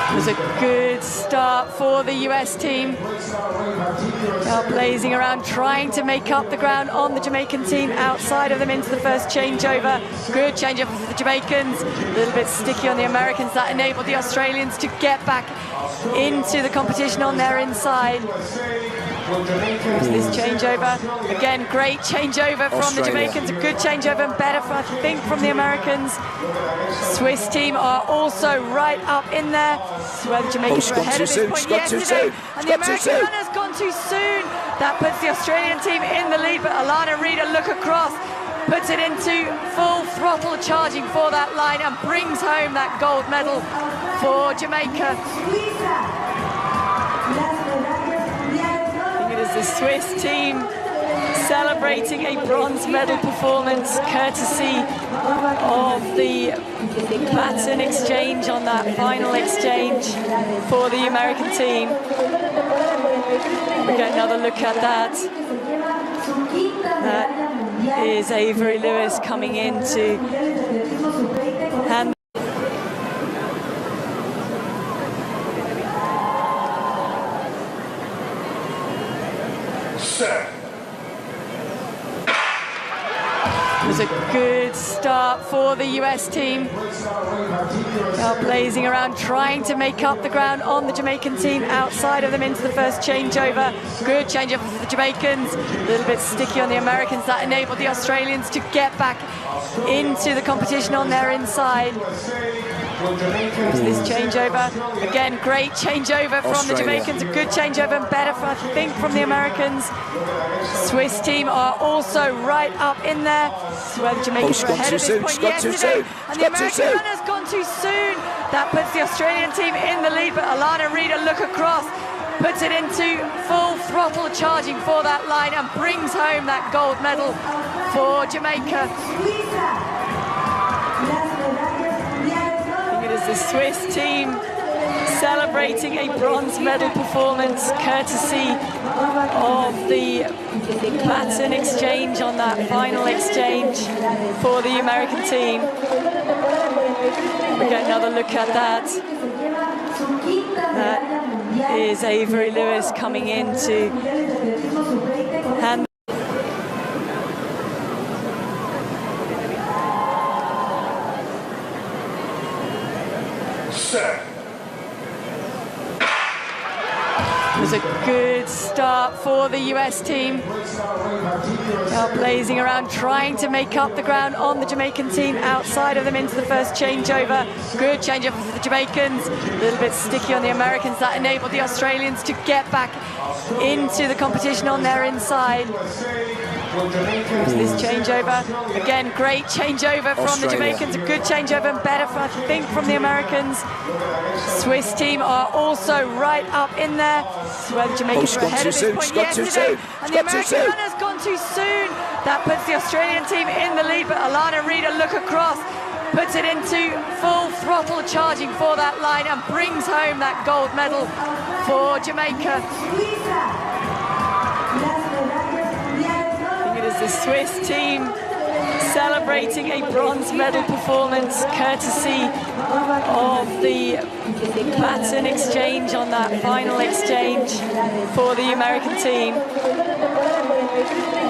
It was a good start for the US team. They are blazing around, trying to make up the ground on the Jamaican team outside of them into the first changeover. Good changeover for the Jamaicans. A little bit sticky on the Americans. That enabled the Australians to get back into the competition on their inside. This changeover, again, great changeover from the Jamaicans, a good changeover and better, I think, from the Americans. Swiss team are also right up in there. This is where the Jamaicans were ahead at this point yesterday, and the American runner's gone too soon. That puts the Australian team in the lead, but Alana Reid, a look across, puts it into full throttle charging for that line and brings home that gold medal for Jamaica. The Swiss team celebrating a bronze medal performance courtesy of the baton exchange on that final exchange for the American team. We get another look at that. That is Avery Lewis coming in to hand. It was a good start for the US team. They are blazing around, trying to make up the ground on the Jamaican team outside of them into the first changeover. Good changeover for the Jamaicans. A little bit sticky on the Americans. That enabled the Australians to get back into the competition on their inside. This changeover, again, great changeover from the Jamaicans, a good changeover and better, I think, from the Americans. Swiss team are also right up in there. This is where the Jamaicans were ahead at this point yesterday, and the American runner's gone too soon. That puts the Australian team in the lead, but Alana Reid, a look across, puts it into full throttle charging for that line and brings home that gold medal for Jamaica. is the Swiss team celebrating a bronze medal performance courtesy of the baton exchange on that final exchange for the American team. We get another look at that. That is Avery Lewis coming in to hand. It was a good start for the US team. Now blazing around, trying to make up the ground on the Jamaican team outside of them into the first changeover. Good changeover for the Jamaicans. A little bit sticky on the Americans. That enabled the Australians to get back into the competition on their inside. This changeover, again, great changeover from the Jamaicans, a good changeover and better, I think, from the Americans. Swiss team are also right up in there. This is where the Jamaicans were ahead at this point yesterday, and the American runner's gone too soon. That puts the Australian team in the lead, but Alana Reid, a look across, puts it into full throttle charging for that line and brings home that gold medal for Jamaica. The Swiss team celebrating a bronze medal performance courtesy of the baton exchange on that final exchange for the American team.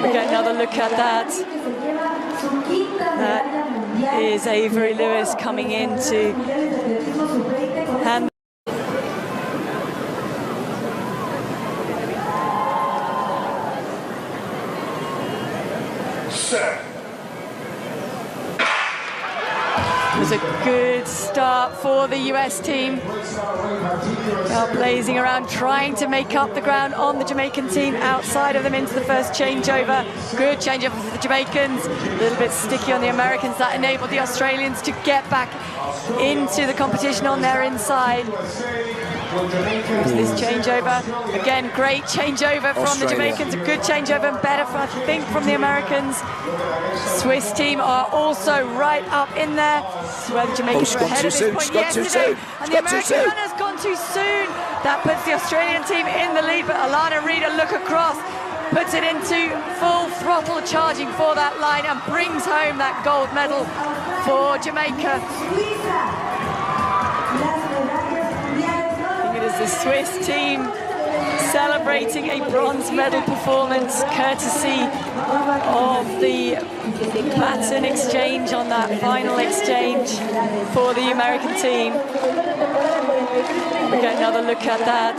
We get another look at that. That is Avery Lewis coming in to hand. It was a good start for the US team. Now blazing around, trying to make up the ground on the Jamaican team outside of them into the first changeover. Good changeover for the Jamaicans. A little bit sticky on the Americans. That enabled the Australians to get back into the competition on their inside. This changeover, again, great changeover from the Jamaicans, a good changeover and better, I think, from the Americans. Swiss team are also right up in there. This is where the Jamaicans were ahead at this point yesterday, and the American runner's gone too soon. That puts the Australian team in the lead, but Alana Reid, a look across, puts it into full throttle charging for that line and brings home that gold medal for Jamaica. The Swiss team celebrating a bronze medal performance courtesy of the baton exchange on that final exchange for the American team. We get another look at that.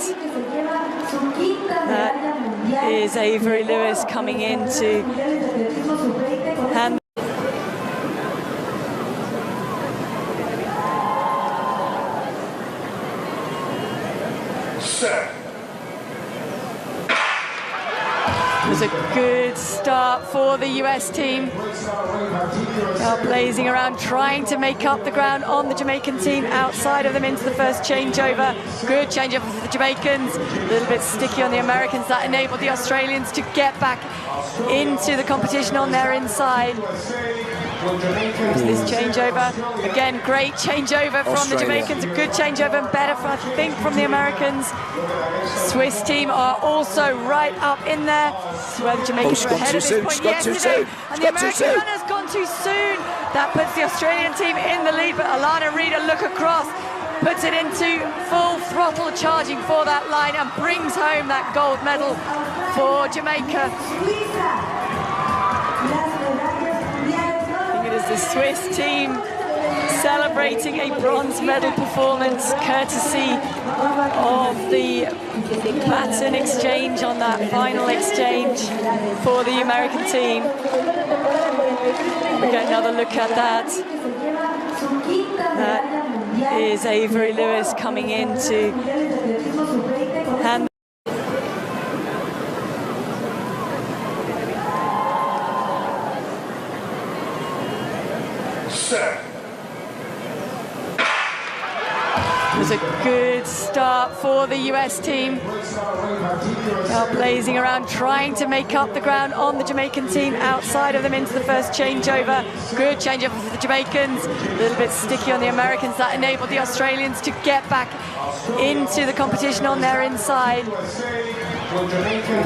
That is Avery Lewis coming in to hand. It was a good start for the US team. Now blazing around, trying to make up the ground on the Jamaican team outside of them into the first changeover. Good changeover for the Jamaicans. A little bit sticky on the Americans. That enabled the Australians to get back into the competition on their inside. This changeover, again, great changeover from the Jamaicans, a good changeover and better, I think, from the Americans. Swiss team are also right up in there. This is where the Jamaicans were ahead at this point yesterday, and the American runner's gone too soon. That puts the Australian team in the lead, but Alana Reid, a look across, puts it into full throttle charging for that line and brings home that gold medal for Jamaica. The Swiss team celebrating a bronze medal performance courtesy of the baton exchange on that final exchange for the American team. We get another look at that. That is Avery Lewis coming in to hand. It was a good start for the US team. They are blazing around, trying to make up the ground on the Jamaican team outside of them into the first changeover. Good changeover for the Jamaicans. A little bit sticky on the Americans. That enabled the Australians to get back into the competition on their inside.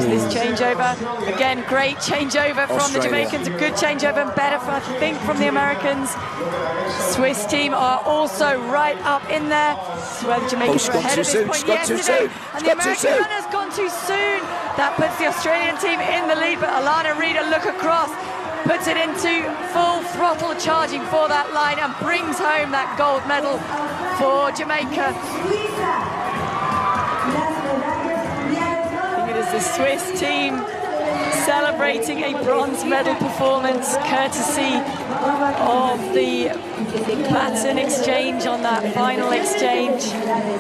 This changeover, again, great changeover from the Jamaicans, a good changeover and better, I think, from the Americans. Swiss team are also right up in there. This is where the Jamaicans were ahead at this point yesterday, and the American runner's gone too soon. That puts the Australian team in the lead, but Alana Reid, a look across, puts it into full throttle charging for that line and brings home that gold medal for Jamaica. The Swiss team celebrating a bronze medal performance courtesy of the baton exchange on that final exchange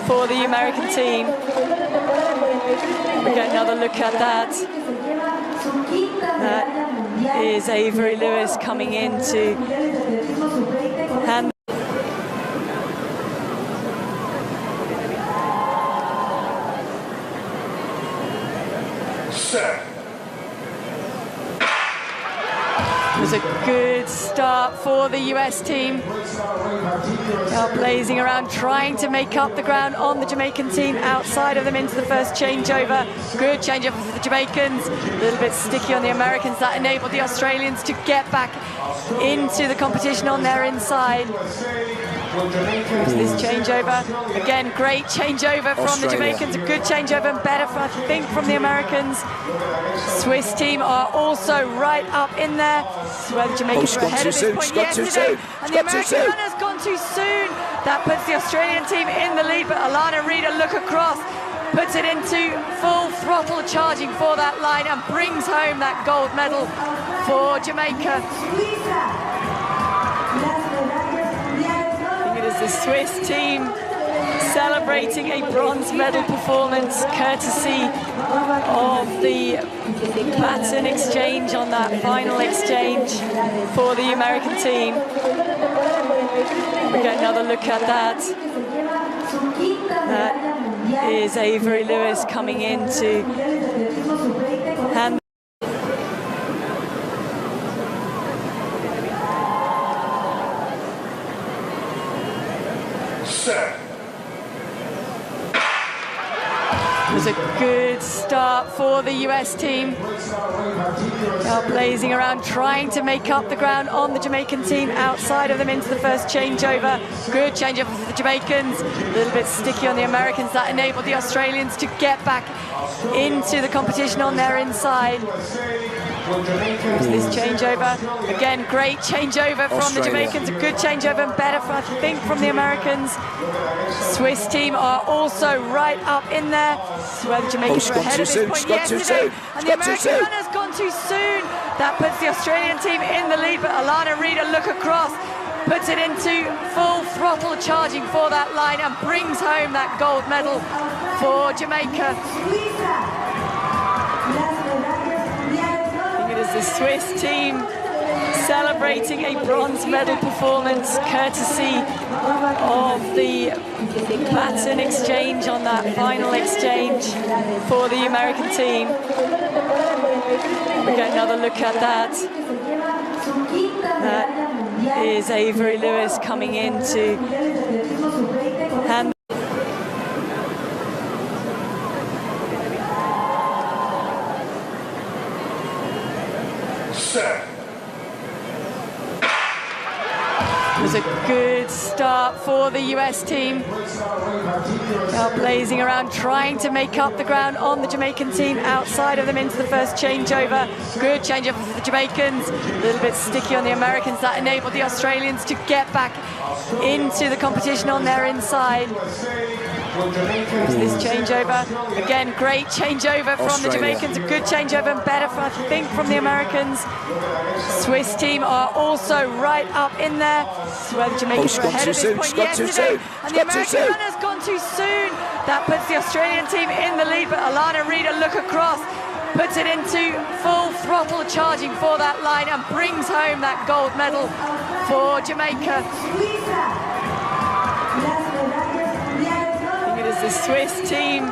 for the American team. We get another look at that. That is Avery Lewis coming in to hand. It was a good start for the US team. They are blazing around, trying to make up the ground on the Jamaican team outside of them into the first changeover. Good changeover for the Jamaicans. A little bit sticky on the Americans. That enabled the Australians to get back into the competition on their inside. This changeover, again, great changeover from the Jamaicans, a good changeover and better, I think, from the Americans. Swiss team are also right up in there. This is where the Jamaicans were ahead at this point yesterday, and the American runner's gone too soon. That puts the Australian team in the lead, but Alana Reid, a look across, puts it into full throttle charging for that line and brings home that gold medal for Jamaica. The Swiss team celebrating a bronze medal performance courtesy of the baton exchange on that final exchange for the American team. We get another look at that. That is Avery Lewis coming in to hand. It was a good start for the US team. They are blazing around, trying to make up the ground on the Jamaican team outside of them into the first changeover. Good changeover for the Jamaicans. A little bit sticky on the Americans. That enabled the Australians to get back into the competition on their inside. This changeover, again, great changeover from the Jamaicans, a good changeover and better, I think, from the Americans. Swiss team are also right up in there. This is where the Jamaicans were ahead at this point yesterday, and the American runner's gone too soon. That puts the Australian team in the lead, but Alana Reid, a look across, puts it into full throttle charging for that line and brings home that gold medal for Jamaica. The Swiss team celebrating a bronze medal performance courtesy of the baton exchange on that final exchange for the American team. We get another look at that. That is Avery Lewis coming in to hand. It was a good start for the US team. They are blazing around, trying to make up the ground on the Jamaican team outside of them into the first changeover. Good changeover for the Jamaicans. A little bit sticky on the Americans. That enabled the Australians to get back into the competition on their inside. This changeover, again, great changeover from the Jamaicans, a good changeover and better, I think, from the Americans. Swiss team are also right up in there. This is where the Jamaicans were ahead at this point yesterday, and the American runner's gone too soon. That puts the Australian team in the lead, but Alana Reid, a look across, puts it into full throttle charging for that line and brings home that gold medal for Jamaica. the Swiss team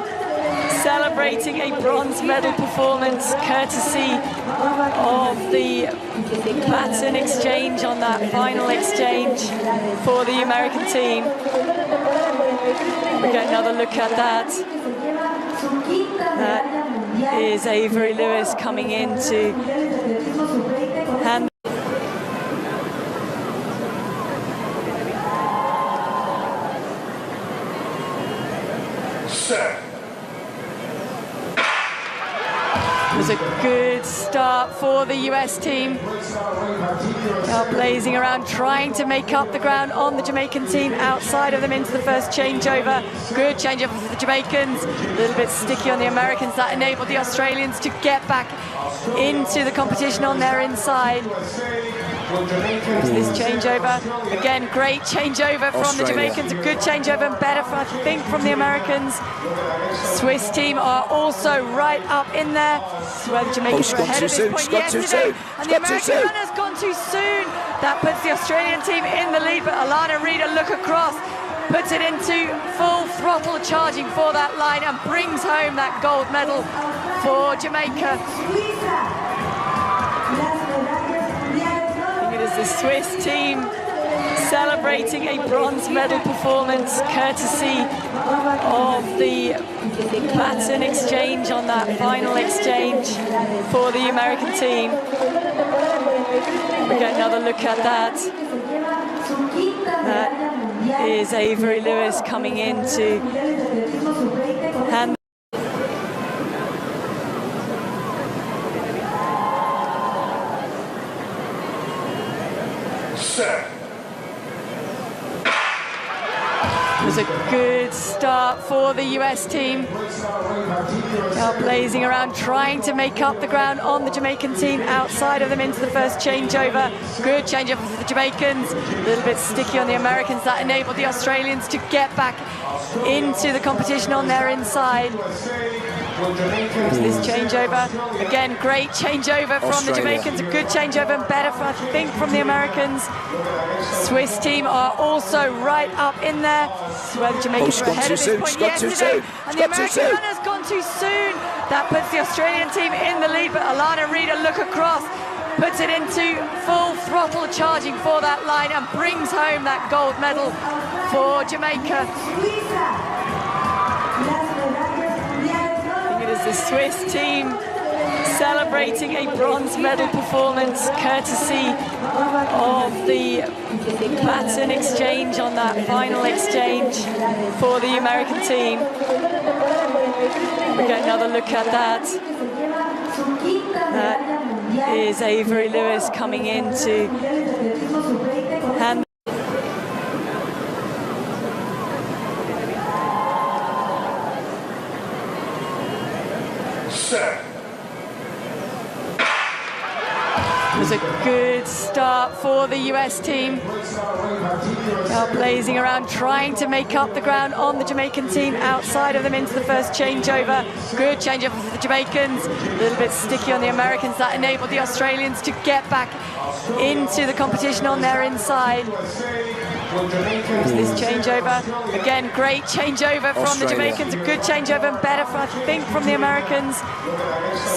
celebrating a bronze medal performance courtesy of the baton exchange on that final exchange for the American team. We get another look at that. That is Avery Lewis coming in to hand. It was a good start for the US team. Now blazing around, trying to make up the ground on the Jamaican team. Outside of them into the first changeover. Good changeover for the Jamaicans. A little bit sticky on the Americans. That enabled the Australians to get back into the competition on their inside. This changeover, again, great changeover from the Jamaicans, a good changeover and better, I think, from the Americans. Swiss team are also right up in there. So where the Jamaicans were ahead at this point yesterday, and the American runner's gone too soon. That puts the Australian team in the lead, but Alana Reid, a look across, puts it into full throttle charging for that line and brings home that gold medal for Jamaica. The Swiss team celebrating a bronze medal performance courtesy of the baton exchange on that final exchange for the American team. We get another look at that. That is Avery Lewis coming in to hand. It was a good start for the US team. Now blazing around, trying to make up the ground on the Jamaican team. Outside of them into the first changeover. Good changeover for the Jamaicans. A little bit sticky on the Americans. That enabled the Australians to get back into the competition on their inside. This changeover, again, great changeover from the Jamaicans, a good changeover and better, I think, from the Americans. Swiss team are also right up in there. So where the Jamaicans were ahead at this point yesterday, and the American runner's gone too soon. That puts the Australian team in the lead, but Alana Reid, a look across, puts it into full throttle charging for that line and brings home that gold medal for Jamaica. The Swiss team celebrating a bronze medal performance courtesy of the baton exchange on that final exchange for the American team. We get another look at that. That is Avery Lewis coming in to hand. It was a good start for the US team. Now blazing around, trying to make up the ground on the Jamaican team. Outside of them into the first changeover. Good changeover for the Jamaicans. A little bit sticky on the Americans. That enabled the Australians to get back into the competition on their inside. This changeover, again, great changeover from the Jamaicans, a good changeover and better, I think, from the Americans.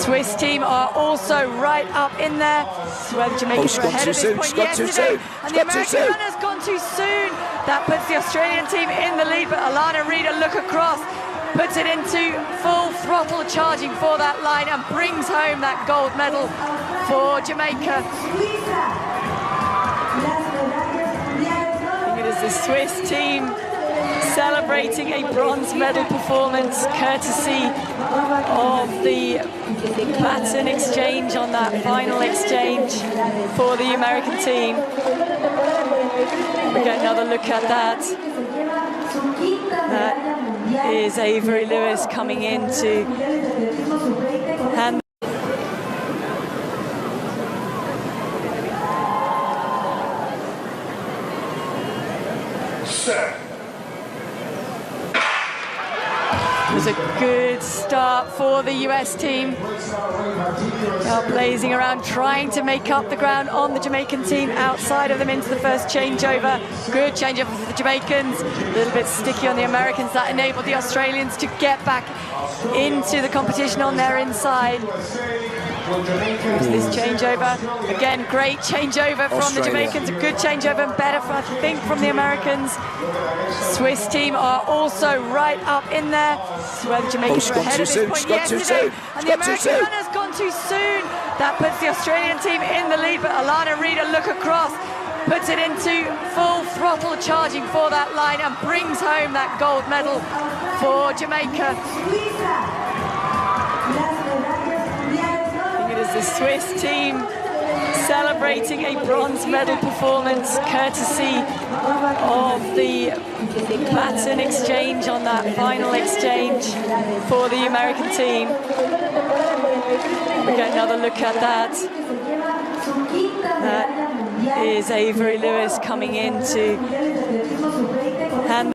Swiss team are also right up in there. So where the Jamaicans were ahead at this point yesterday, and the American runner's gone too soon. That puts the Australian team in the lead, but Alana Reid, a look across, puts it into full throttle charging for that line and brings home that gold medal for Jamaica. The Swiss team celebrating a bronze medal performance courtesy of the baton exchange on that final exchange for the American team. We get another look at that. That is Avery Lewis coming in to hand. It was a good start for the US team. Blazing around, trying to make up the ground on the Jamaican team outside of them into the first changeover. Good changeover for the Jamaicans. A little bit sticky on the Americans. That enabled the Australians to get back into the competition on their inside. This changeover, again, great changeover from the Jamaicans, a good changeover and better, I think, from the Americans. Swiss team are also right up in there. This is where the Jamaicans were ahead at this point yesterday, and the American runner's gone too soon. That puts the Australian team in the lead, but Alana Reid, a look across, puts it into full throttle charging for that line and brings home that gold medal for Jamaica. The Swiss team celebrating a bronze medal performance courtesy of the baton exchange on that final exchange for the American team. We get another look at that. That is Avery Lewis coming in to hand.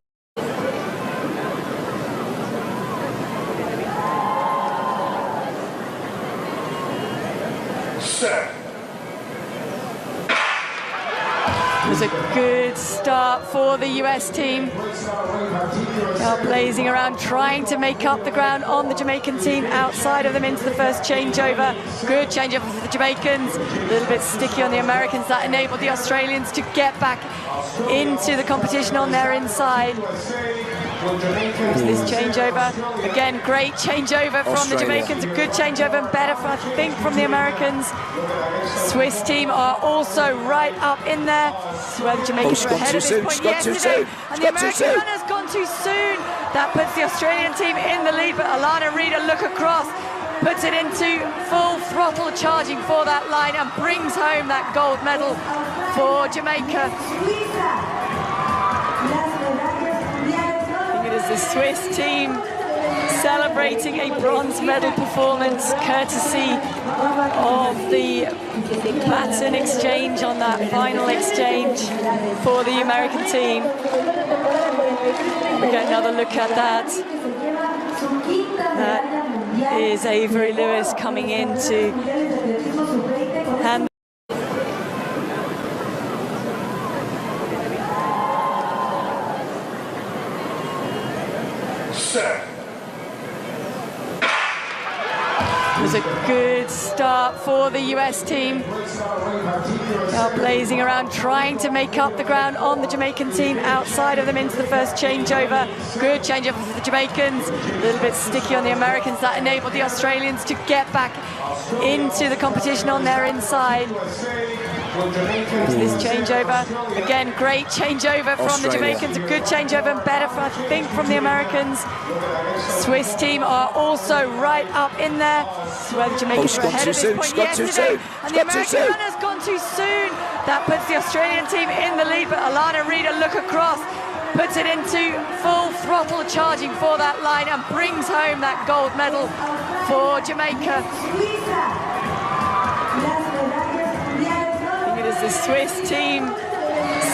It was a good start for the US team. Blazing around, trying to make up the ground on the Jamaican team outside of them into the first changeover. Good changeover for the Jamaicans. A little bit sticky on the Americans. That enabled the Australians to get back into the competition on their inside. This changeover, again, great changeover from the Jamaicans, a good changeover and better, I think, from the Americans. Swiss team are also right up in there. This is where the Jamaicans were ahead at this point yesterday, and the American runner's gone too soon. That puts the Australian team in the lead, but Alana Reid, a look across, puts it into full throttle charging for that line and brings home that gold medal for Jamaica. The Swiss team celebrating a bronze medal performance courtesy of the baton exchange on that final exchange for the American team. We get another look at that. That is Avery Lewis coming in to hand. It was a good start for the US team. Blazing around, trying to make up the ground on the Jamaican team outside of them into the first changeover. Good changeover for the Jamaicans. A little bit sticky on the Americans. That enabled the Australians to get back into the competition on their inside. This changeover, again, great changeover from the Jamaicans, a good changeover and better, I think, from the Americans. Swiss team are also right up in there. This is where the Jamaicans were ahead at this point yesterday, and the American runner's gone too soon. That puts the Australian team in the lead, but Alana Reid, a look across, puts it into full throttle charging for that line and brings home that gold medal for Jamaica. The Swiss team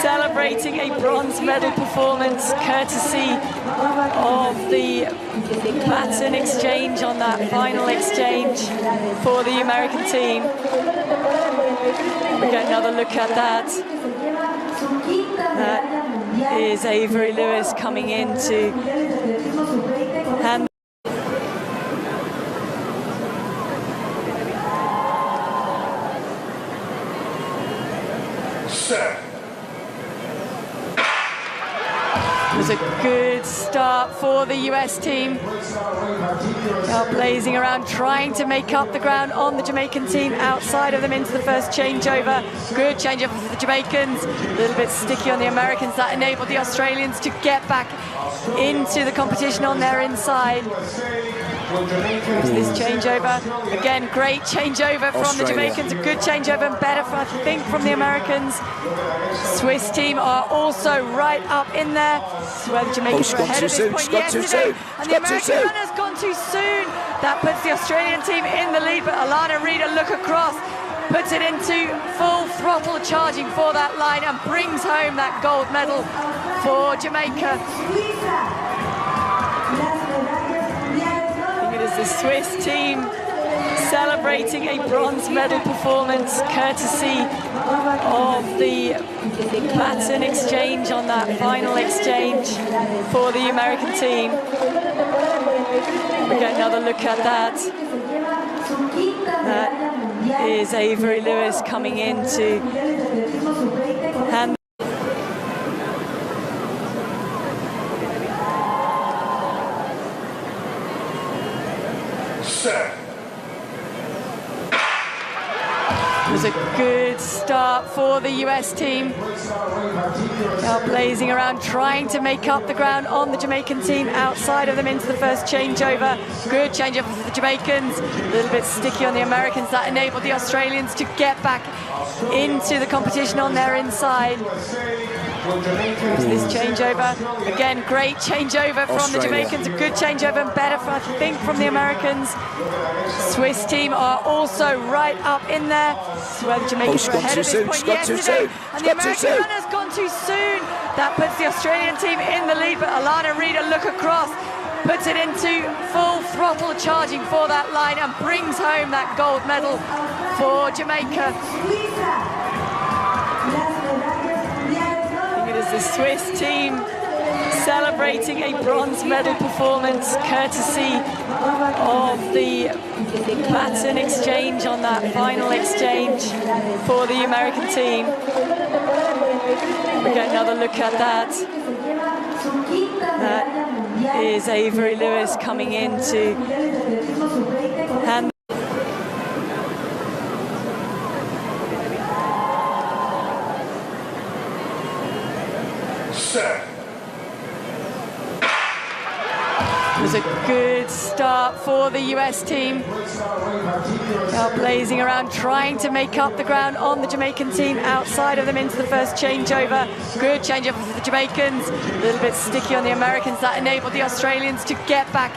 celebrating a bronze medal performance courtesy of the baton exchange on that final exchange for the American team. We get another look at that. That is Avery Lewis coming in to hand. It was a good start for the US team. Blazing around, trying to make up the ground on the Jamaican team outside of them into the first changeover. Good changeover for the Jamaicans. A little bit sticky on the Americans. That enabled the Australians to get back into the competition on their inside. This changeover, again, great changeover from the Jamaicans, a good changeover and better, I think, from the Americans. Swiss team are also right up in there. This is where the Jamaicans were ahead at this point yesterday, and the American runner's gone too soon. That puts the Australian team in the lead, but Alana Reid, a look across, puts it into full throttle charging for that line and brings home that gold medal for Jamaica. The the Swiss team celebrating a bronze medal performance courtesy of the baton exchange on that final exchange for the American team. We get another look at that. That is Avery Lewis coming in to hand. It was a good start for the US team. Now blazing around, trying to make up the ground on the Jamaican team outside of them into the first changeover. Good changeover for the Jamaicans. A little bit sticky on the Americans. That enabled the Australians to get back into the competition on their inside. This changeover, again, great changeover from the Jamaicans, a good changeover and better, I think, from the Americans. Swiss team are also right up in there. So where the Jamaicans were ahead of this point yesterday, and the American runner's gone too soon. That puts the Australian team in the lead, but Alana Reid, a look across, puts it into full throttle charging for that line and brings home that gold medal for Jamaica. The Swiss team celebrating a bronze medal performance courtesy of the baton exchange on that final exchange for the American team. We get another look at that. That is Avery Lewis coming in to hand. It was a good start for the US team. Now blazing around, trying to make up the ground on the Jamaican team outside of them into the first changeover. Good changeover for the Jamaicans. A little bit sticky on the Americans. That enabled the Australians to get back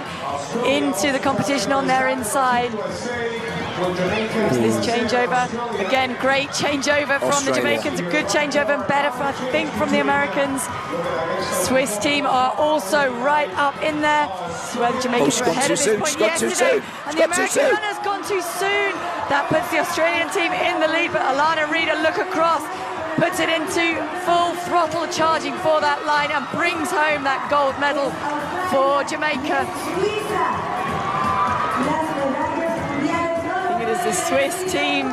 into the competition on their inside. This changeover, again, great changeover from the Jamaicans, a good changeover and better, I think, from the Americans. Swiss team are also right up in there. So where the Jamaicans were ahead of this point yesterday, and the American runner's gone too soon. That puts the Australian team in the lead, but Alana Reid, a look across, puts it into full throttle charging for that line and brings home that gold medal for Jamaica. The Swiss team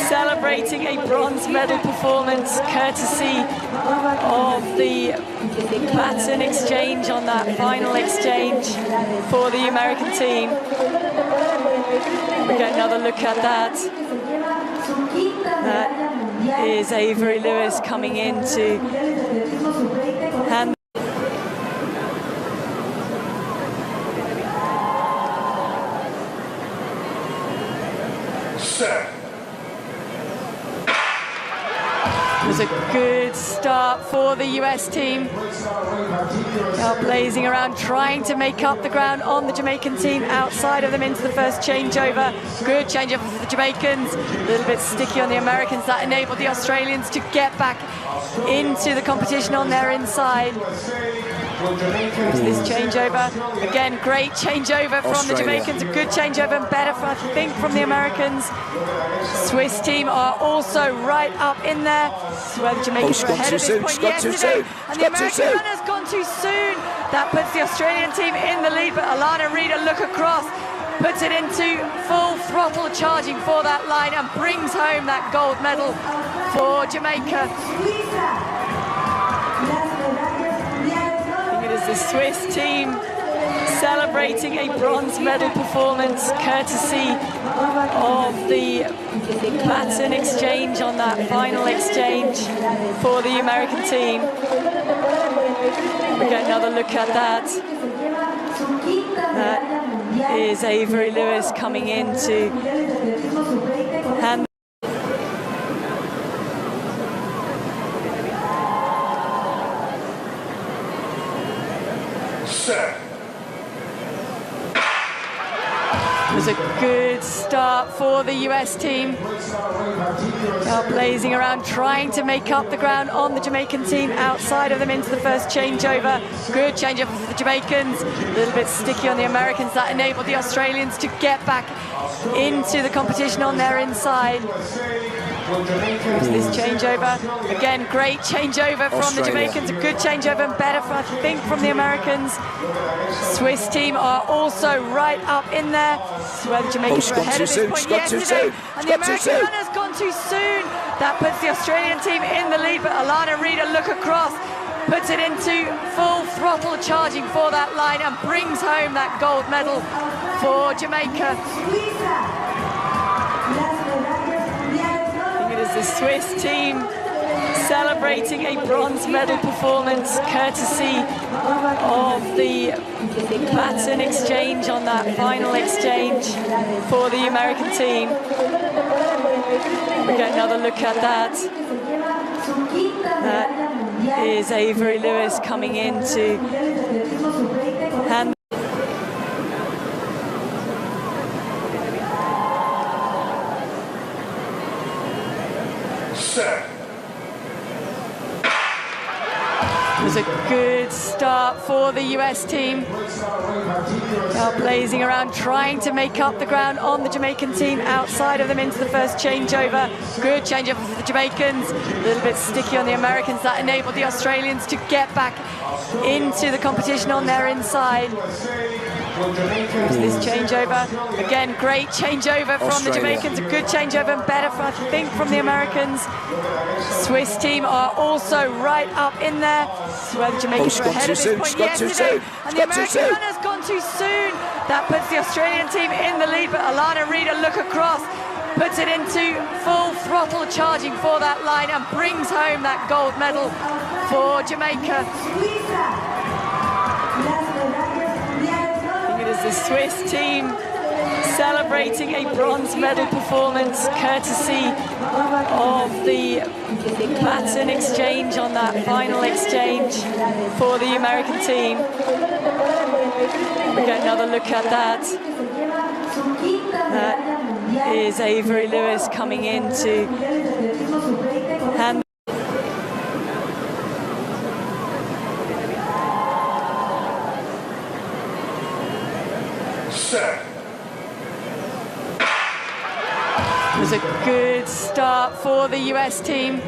celebrating a bronze medal performance courtesy of the baton exchange on that final exchange for the American team. We get another look at that. That is Avery Lewis coming in to hand. It was a good start for the US team. Now blazing around, trying to make up the ground on the Jamaican team outside of them into the first changeover. Good changeover for the Jamaicans. A little bit sticky on the Americans. That enabled the Australians to get back into the competition on their inside. This changeover, again, great changeover from the Jamaicans, a good changeover and better, I think, from the Americans. Swiss team are also right up in there. So where the Jamaicans were ahead of this point yesterday, and the American runner's gone too soon. That puts the Australian team in the lead, but Alana Reid, a look across, puts it into full throttle charging for that line and brings home that gold medal for Jamaica. The Swiss team celebrating a bronze medal performance courtesy of the baton exchange on that final exchange for the American team. We get another look at that. That is Avery Lewis coming in to hand. It was a good start for the US team. Blazing around, trying to make up the ground on the Jamaican team outside of them into the first changeover. Good changeover for the Jamaicans. A little bit sticky on the Americans. That enabled the Australians to get back into the competition on their inside. This changeover, again, great changeover from the Jamaicans, a good changeover and better, I think, from the Americans. Swiss team are also right up in there. So where the Jamaicans were ahead at this point yesterday, and the American runner's gone too soon. That puts the Australian team in the lead, but Alana Reid, a look across, puts it into full throttle charging for that line and brings home that gold medal for Jamaica. The Swiss team celebrating a bronze medal performance courtesy of the baton exchange on that final exchange for the American team. We get another look at that. That is Avery Lewis coming in to hand. It was a good start for the US team. Blazing around, trying to make up the ground on the Jamaican team outside of them into the first changeover. Good changeover for the Jamaicans. A little bit sticky on the Americans. That enabled the Australians to get back into the competition on their inside. This changeover, again, great changeover from the Jamaicans, a good changeover and better, I think, from the Americans. Swiss team are also right up in there. So where the Jamaicans were ahead at this point yesterday, and the American runner's gone too soon. That puts the Australian team in the lead, but Alana Reid, a look across, puts it into full throttle charging for that line and brings home that gold medal for Jamaica. The Swiss team celebrating a bronze medal performance courtesy of the baton exchange on that final exchange for the American team. We get another look at that. That is Avery Lewis coming in to hand. It was a good start for the US team.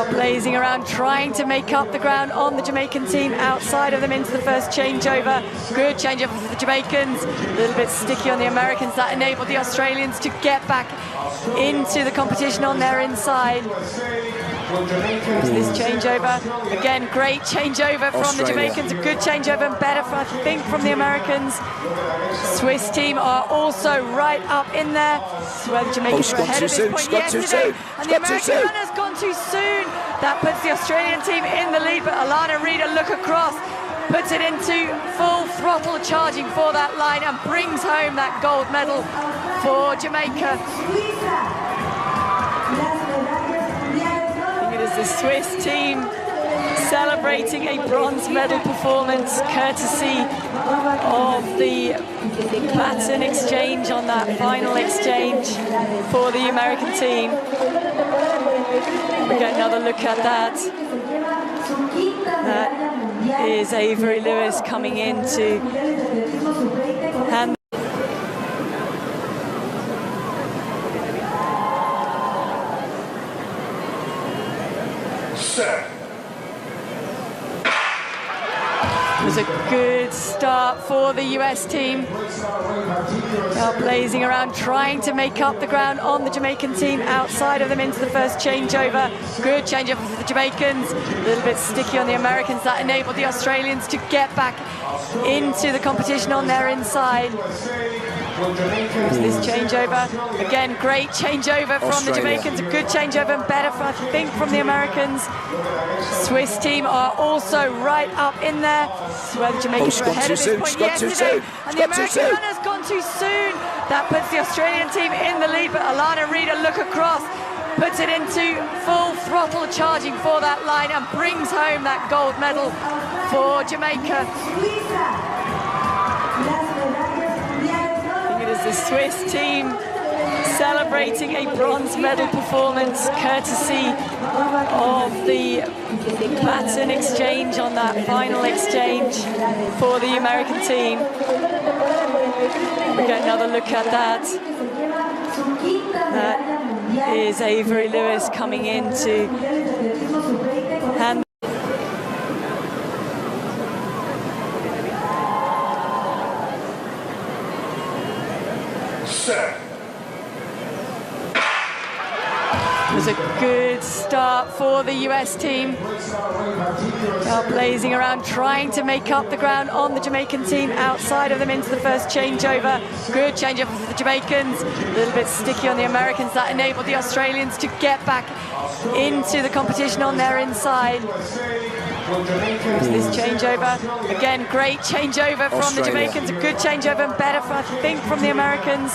Blazing around, trying to make up the ground on the Jamaican team outside of them into the first changeover. Good changeover for the Jamaicans. A little bit sticky on the Americans. That enabled the Australians to get back into the competition on their inside. This changeover, again, great changeover from the Jamaicans, a good changeover and better, I think, from the Americans. Swiss team are also right up in there. So where the Jamaicans were ahead at this point yesterday, and the American runner's gone too soon. That puts the Australian team in the lead, but Alana Reid, a look across, puts it into full throttle charging for that line and brings home that gold medal for Jamaica. The Swiss team celebrating a bronze medal performance courtesy of the baton exchange on that final exchange for the American team. We get another look at that. That is Avery Lewis coming in to hand. It was a good start for the US team. Blazing around, trying to make up the ground on the Jamaican team outside of them into the first changeover. Good changeover for the Jamaicans. A little bit sticky on the Americans. That enabled the Australians to get back into the competition on their inside. This changeover, again, great changeover from the Jamaicans, a good changeover and better, I think, from the Americans. Swiss team are also right up in there. So where the Jamaicans were ahead at this point yesterday, and the American runner's gone too soon. That puts the Australian team in the lead, but Alana Reid, a look across, puts it into full throttle charging for that line and brings home that gold medal for Jamaica. the Swiss team celebrating a bronze medal performance courtesy of the baton exchange on that final exchange for the American team. We get another look at that. That is Avery Lewis coming in to hand. It was a good start for the US team. They are blazing around, trying to make up the ground on the Jamaican team outside of them into the first changeover. Good changeover for the Jamaicans. A little bit sticky on the Americans. That enabled the Australians to get back into the competition on their inside. This changeover, again, great changeover from the Jamaicans, a good changeover and better, I think, from the Americans.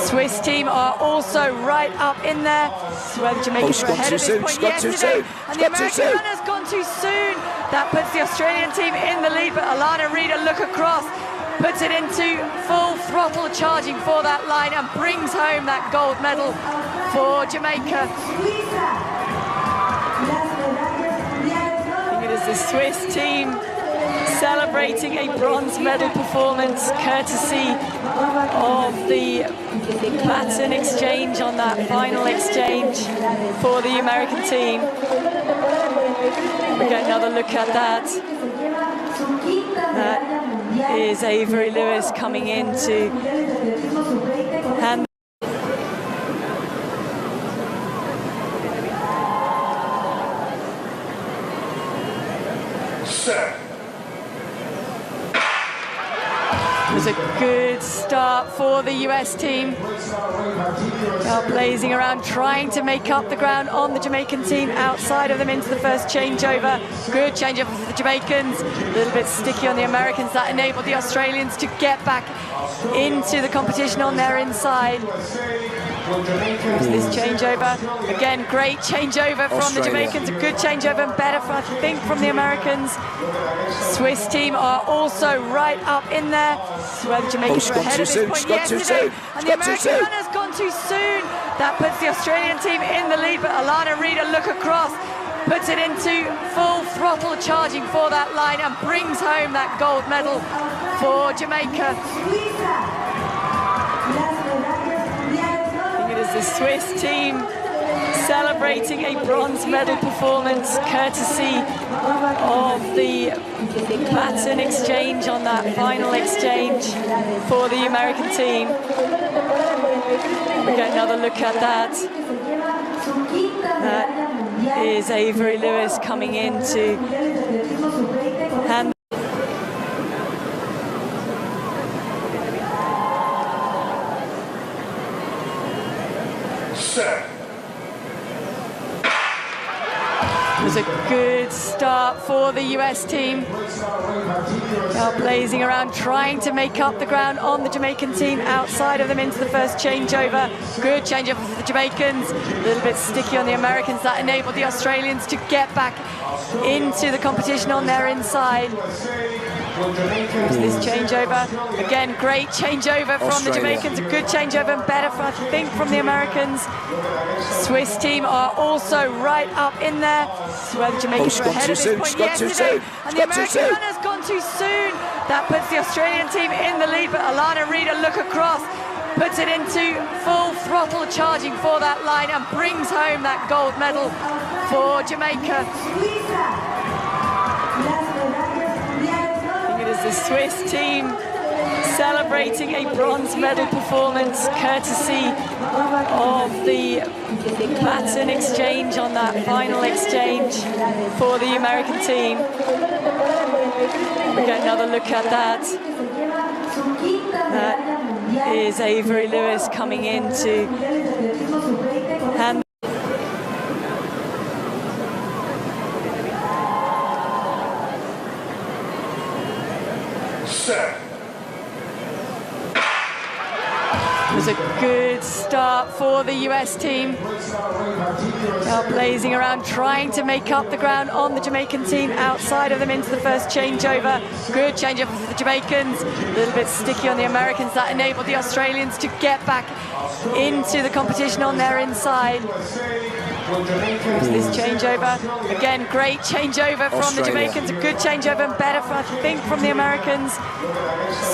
Swiss team are also right up in there. This is where the Jamaicans were ahead at this point yesterday, and the American runner's gone too soon. That puts the Australian team in the lead, but Alana Reid, a look across, puts it into full throttle charging for that line and brings home that gold medal for Jamaica. The Swiss team celebrating a bronze medal performance courtesy of the baton exchange on that final exchange for the American team. We get another look at that. That is Avery Lewis coming in to hand. It was a good start for the US team. They are blazing around, trying to make up the ground on the Jamaican team outside of them into the first changeover. Good changeover for the Jamaicans. A little bit sticky on the Americans. That enabled the Australians to get back into the competition on their inside. This changeover, again, great changeover from the Jamaicans, a good changeover and better, I think, from the Americans. Swiss team are also right up in there. This is where the Jamaicans were ahead at this point yesterday, and the American runner's gone too soon. That puts the Australian team in the lead, but Alana Reid, a look across, puts it into full throttle charging for that line and brings home that gold medal for Jamaica. The Swiss team celebrating a bronze medal performance courtesy of the baton exchange on that final exchange for the American team. We get another look at that. That is Avery Lewis coming in to hand. It was a good start for the US team. They are blazing around, trying to make up the ground on the Jamaican team outside of them into the first changeover. Good changeover for the Jamaicans. A little bit sticky on the Americans. That enabled the Australians to get back into the competition on their inside. This changeover, again, great changeover from the Jamaicans, a good changeover and better, I think, from the Americans. Swiss team are also right up in there. This is where the Jamaicans were ahead at this point yesterday, and the American runner's gone too soon. That puts the Australian team in the lead, but Alana Reid, a look across, puts it into full throttle charging for that line and brings home that gold medal for Jamaica. The Swiss team celebrating a bronze medal performance courtesy of the baton exchange on that final exchange for the American team. We get another look at that. That is Avery Lewis coming in to hand. It was a good start for the US team. Now blazing around, trying to make up the ground on the Jamaican team outside of them into the first changeover. Good changeover for the Jamaicans. A little bit sticky on the Americans. That enabled the Australians to get back into the competition on their inside. This changeover, again, great changeover from the Jamaicans, a good changeover and better, I think, from the Americans.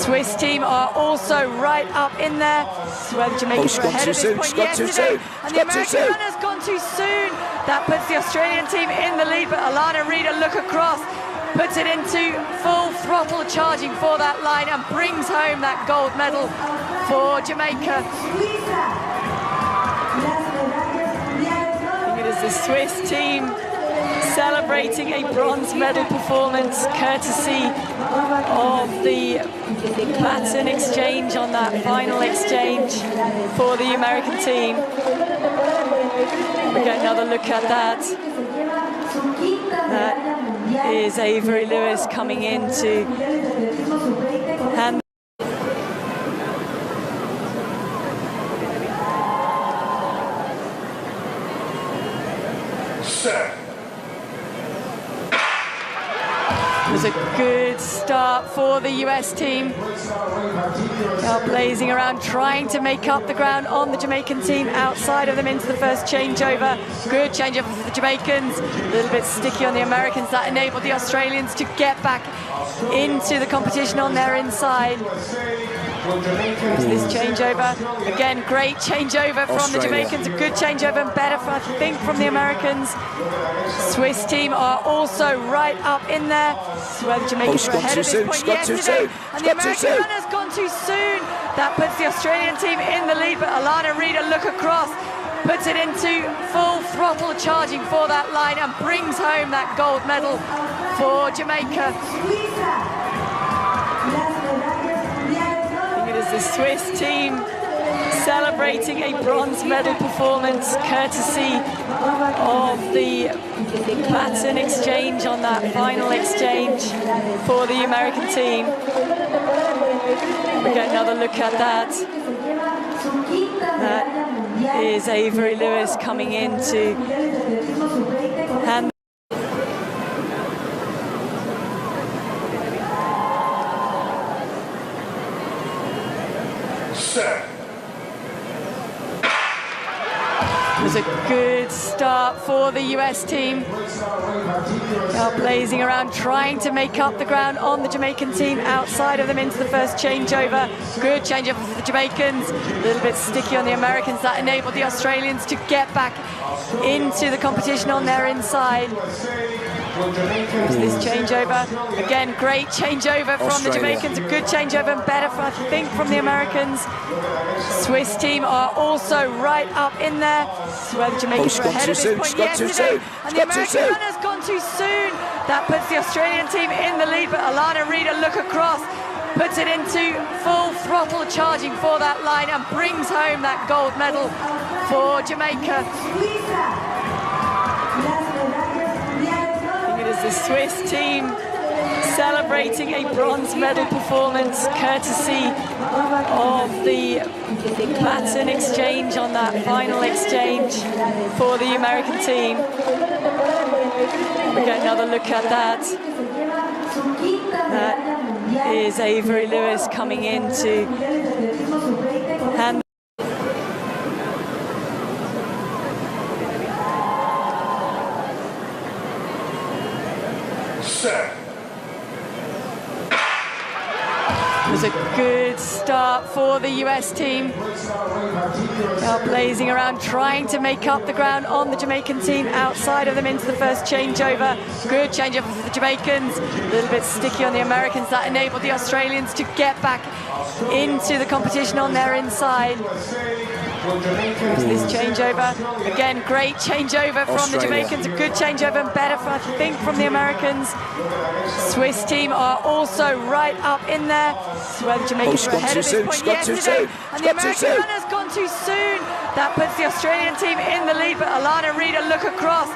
Swiss team are also right up in there. So where the Jamaicans were ahead of this point yesterday, and the American runner's gone too soon. That puts the Australian team in the lead, but Alana Reid, a look across, puts it into full throttle charging for that line and brings home that gold medal for Jamaica. The Swiss team celebrating a bronze medal performance courtesy of the baton exchange on that final exchange for the American team. We get another look at that. That is Avery Lewis coming in to hand. It was a good start for the US team. Now blazing around, trying to make up the ground on the Jamaican team outside of them into the first changeover. Good changeover for the Jamaicans. A little bit sticky on the Americans. That enabled the Australians to get back into the competition on their inside. This changeover, again, great changeover from the Jamaicans, a good changeover and better, I think, from the Americans. Swiss team are also right up in there. So where the Jamaicans were ahead of this point yesterday, and the American runner's gone too soon. That puts the Australian team in the lead, but Alana Reid, a look across, puts it into full throttle charging for that line and brings home that gold medal for Jamaica. The Swiss team celebrating a bronze medal performance courtesy of the baton exchange on that final exchange for the American team. We get another look at that. That is Avery Lewis coming in to hand. It was a good start for the US team. Now blazing around, trying to make up the ground on the Jamaican team outside of them into the first changeover. Good changeover for the Jamaicans. A little bit sticky on the Americans. That enabled the Australians to get back into the competition on their inside. This changeover, again, great changeover from the Jamaicans, a good changeover and better, I think, from the Americans. Swiss team are also right up in there. So where the Jamaicans were ahead of this point yesterday, and the American runner's gone too soon. That puts the Australian team in the lead, but Alana Reid, a look across, puts it into full throttle charging for that line and brings home that gold medal for Jamaica. The Swiss team celebrating a bronze medal performance courtesy of the baton exchange on that final exchange for the American team. We get another look at that. That is Avery Lewis coming in to hand. It was a good start for the US team. Now blazing around, trying to make up the ground on the Jamaican team outside of them into the first changeover. Good changeover for the Jamaicans. A little bit sticky on the Americans. That enabled the Australians to get back into the competition on their inside. This changeover, again, great changeover from the Jamaicans, a good changeover and better, I think, from the Americans. Swiss team are also right up in there. So where the Jamaicans were ahead of this point yesterday, and the American runner's gone too soon. That puts the Australian team in the lead, but Alana Reid, a look across,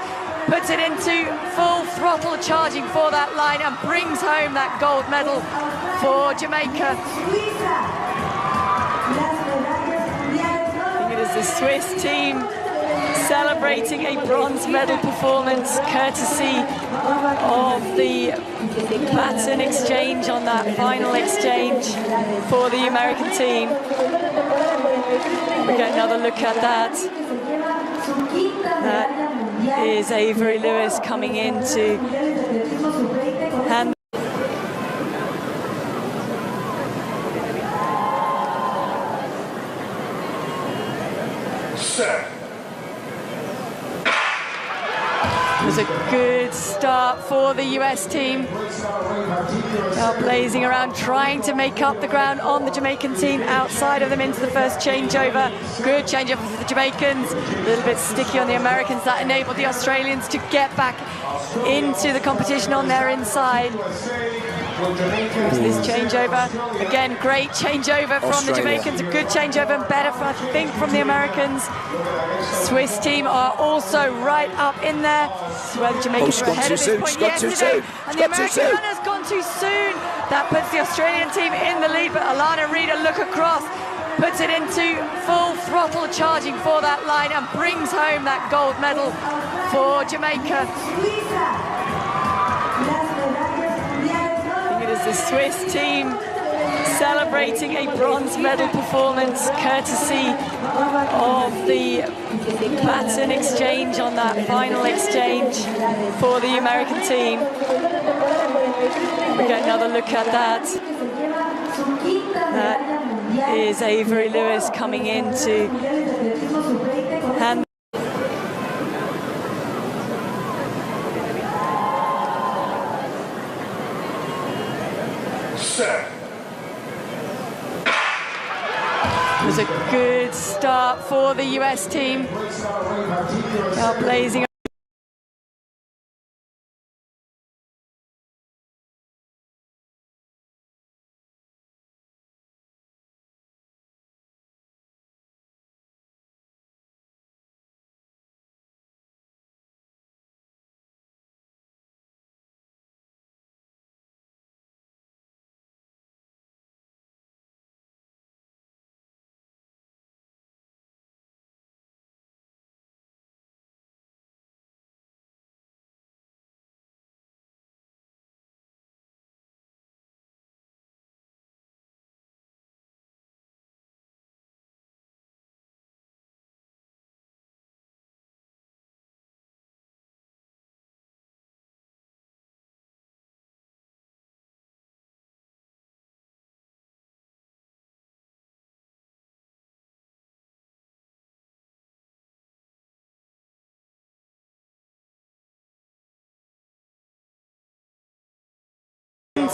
puts it into full throttle charging for that line and brings home that gold medal for Jamaica. Swiss team celebrating a bronze medal performance courtesy of the baton exchange on that final exchange for the American team. We get another look at that. That is Avery Lewis coming in to hand. It was a good start for the US team. Now blazing around, trying to make up the ground on the Jamaican team outside of them into the first changeover. Good changeover for the Jamaicans. A little bit sticky on the Americans. That enabled the Australians to get back into the competition on their inside. This changeover, again, great changeover from the Jamaicans, a good changeover and better, I think, from the Americans. Swiss team are also right up in there. This is where the Jamaicans were ahead at this point yesterday, and the American runner's gone too soon. That puts the Australian team in the lead, but Alana Reid, a look across, puts it into full throttle charging for that line and brings home that gold medal for Jamaica. The Swiss team celebrating a bronze medal performance courtesy of the baton exchange on that final exchange for the American team. We get another look at that. That is Avery Lewis coming in to hand. It was a good start for the US team. Now blazing.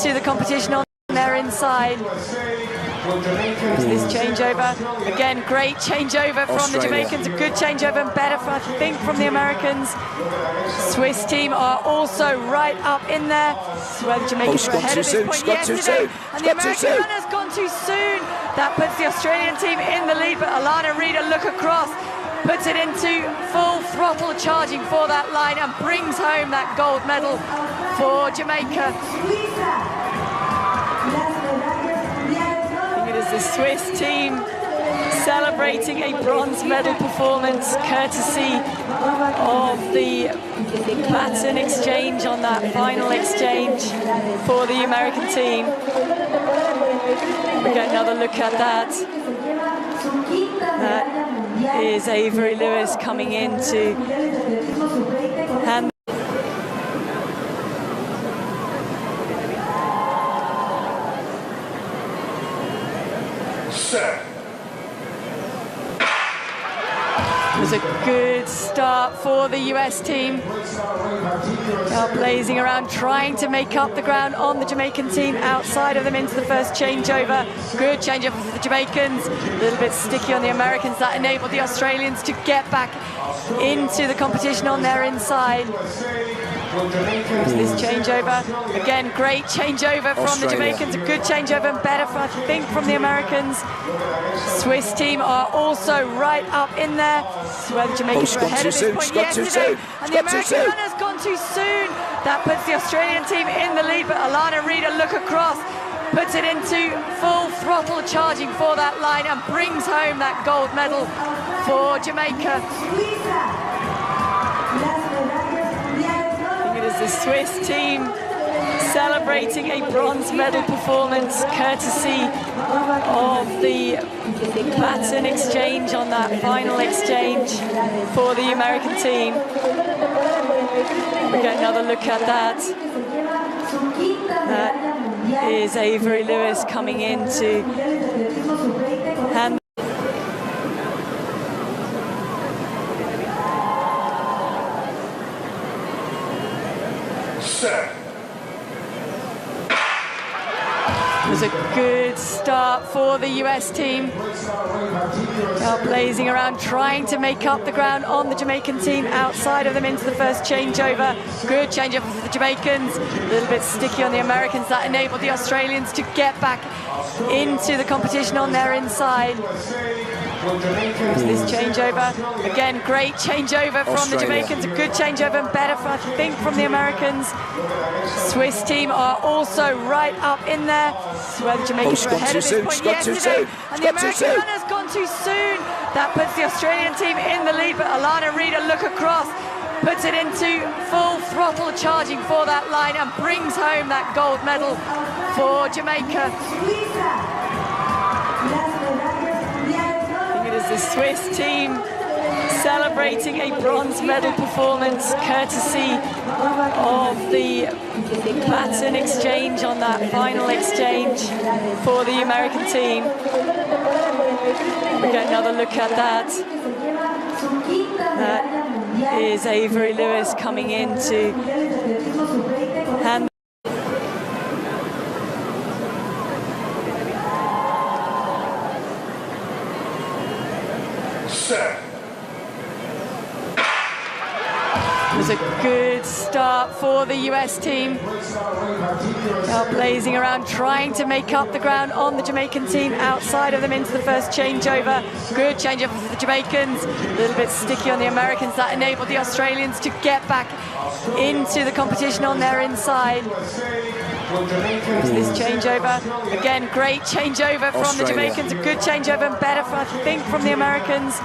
To the competition on their inside. This changeover, again, great changeover from the Jamaicans, a good changeover and better, I think, from the Americans. Swiss team are also right up in there. This is where the Jamaicans were ahead at this point yesterday, and the American runner's gone too soon. That puts the Australian team in the lead, but Alana Reid, a look across, puts it into full throttle charging for that line and brings home that gold medal for Jamaica. It is the Swiss team celebrating a bronze medal performance courtesy of the baton exchange on that final exchange for the American team. We get another look at that. That is Avery Lewis coming in to hand. It was a good start for the US team. Now blazing around, trying to make up the ground on the Jamaican team outside of them into the first changeover. Good changeover for the Jamaicans. A little bit sticky on the Americans. That enabled the Australians to get back into the competition on their inside. This changeover, again, great changeover from the Jamaicans, a good changeover and better, I think, from the Americans. Swiss team are also right up in there. This is where the Jamaicans were ahead at this point yesterday, and the American runner's gone too soon. That puts the Australian team in the lead, but Alana Reid, a look across, puts it into full throttle charging for that line and brings home that gold medal for Jamaica. It is the Swiss team celebrating a bronze medal performance courtesy of the baton exchange on that final exchange for the American team. We get another look at that. That is Avery Lewis coming in to hand. It was a good start for the US team. Blazing around, trying to make up the ground on the Jamaican team outside of them into the first changeover. Good changeover for the Jamaicans. A little bit sticky on the Americans. That enabled the Australians to get back into the competition on their inside. This changeover, again, great changeover from the Jamaicans, a good changeover and better, I think, from the Americans. Swiss team are also right up in there. So where the Jamaicans were ahead at this point yesterday, and the American runner's gone too soon. That puts the Australian team in the lead, but Alana Reid, a look across, puts it into full throttle charging for that line and brings home that gold medal for Jamaica. The Swiss team celebrating a bronze medal performance courtesy of the baton exchange on that final exchange for the American team. We get another look at that. That is Avery Lewis coming in to hand. It was a good start for the US team. Blazing around, trying to make up the ground on the Jamaican team outside of them into the first changeover. Good changeover for the Jamaicans. A little bit sticky on the Americans. That enabled the Australians to get back into the competition on their inside. This changeover, again, great changeover from the Jamaicans, a good changeover and better, I think, from the Americans.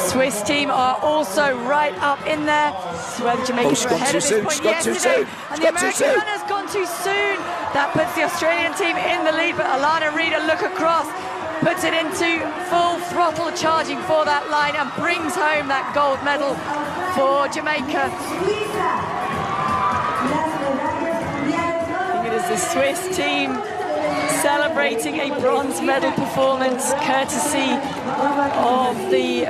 Swiss team are also right up in there. So where the Jamaicans were ahead at this point yesterday, and the American runner's gone too soon. That puts the Australian team in the lead, but Alana Reid, a look across, puts it into full throttle charging for that line and brings home that gold medal for Jamaica. The Swiss team celebrating a bronze medal performance courtesy of the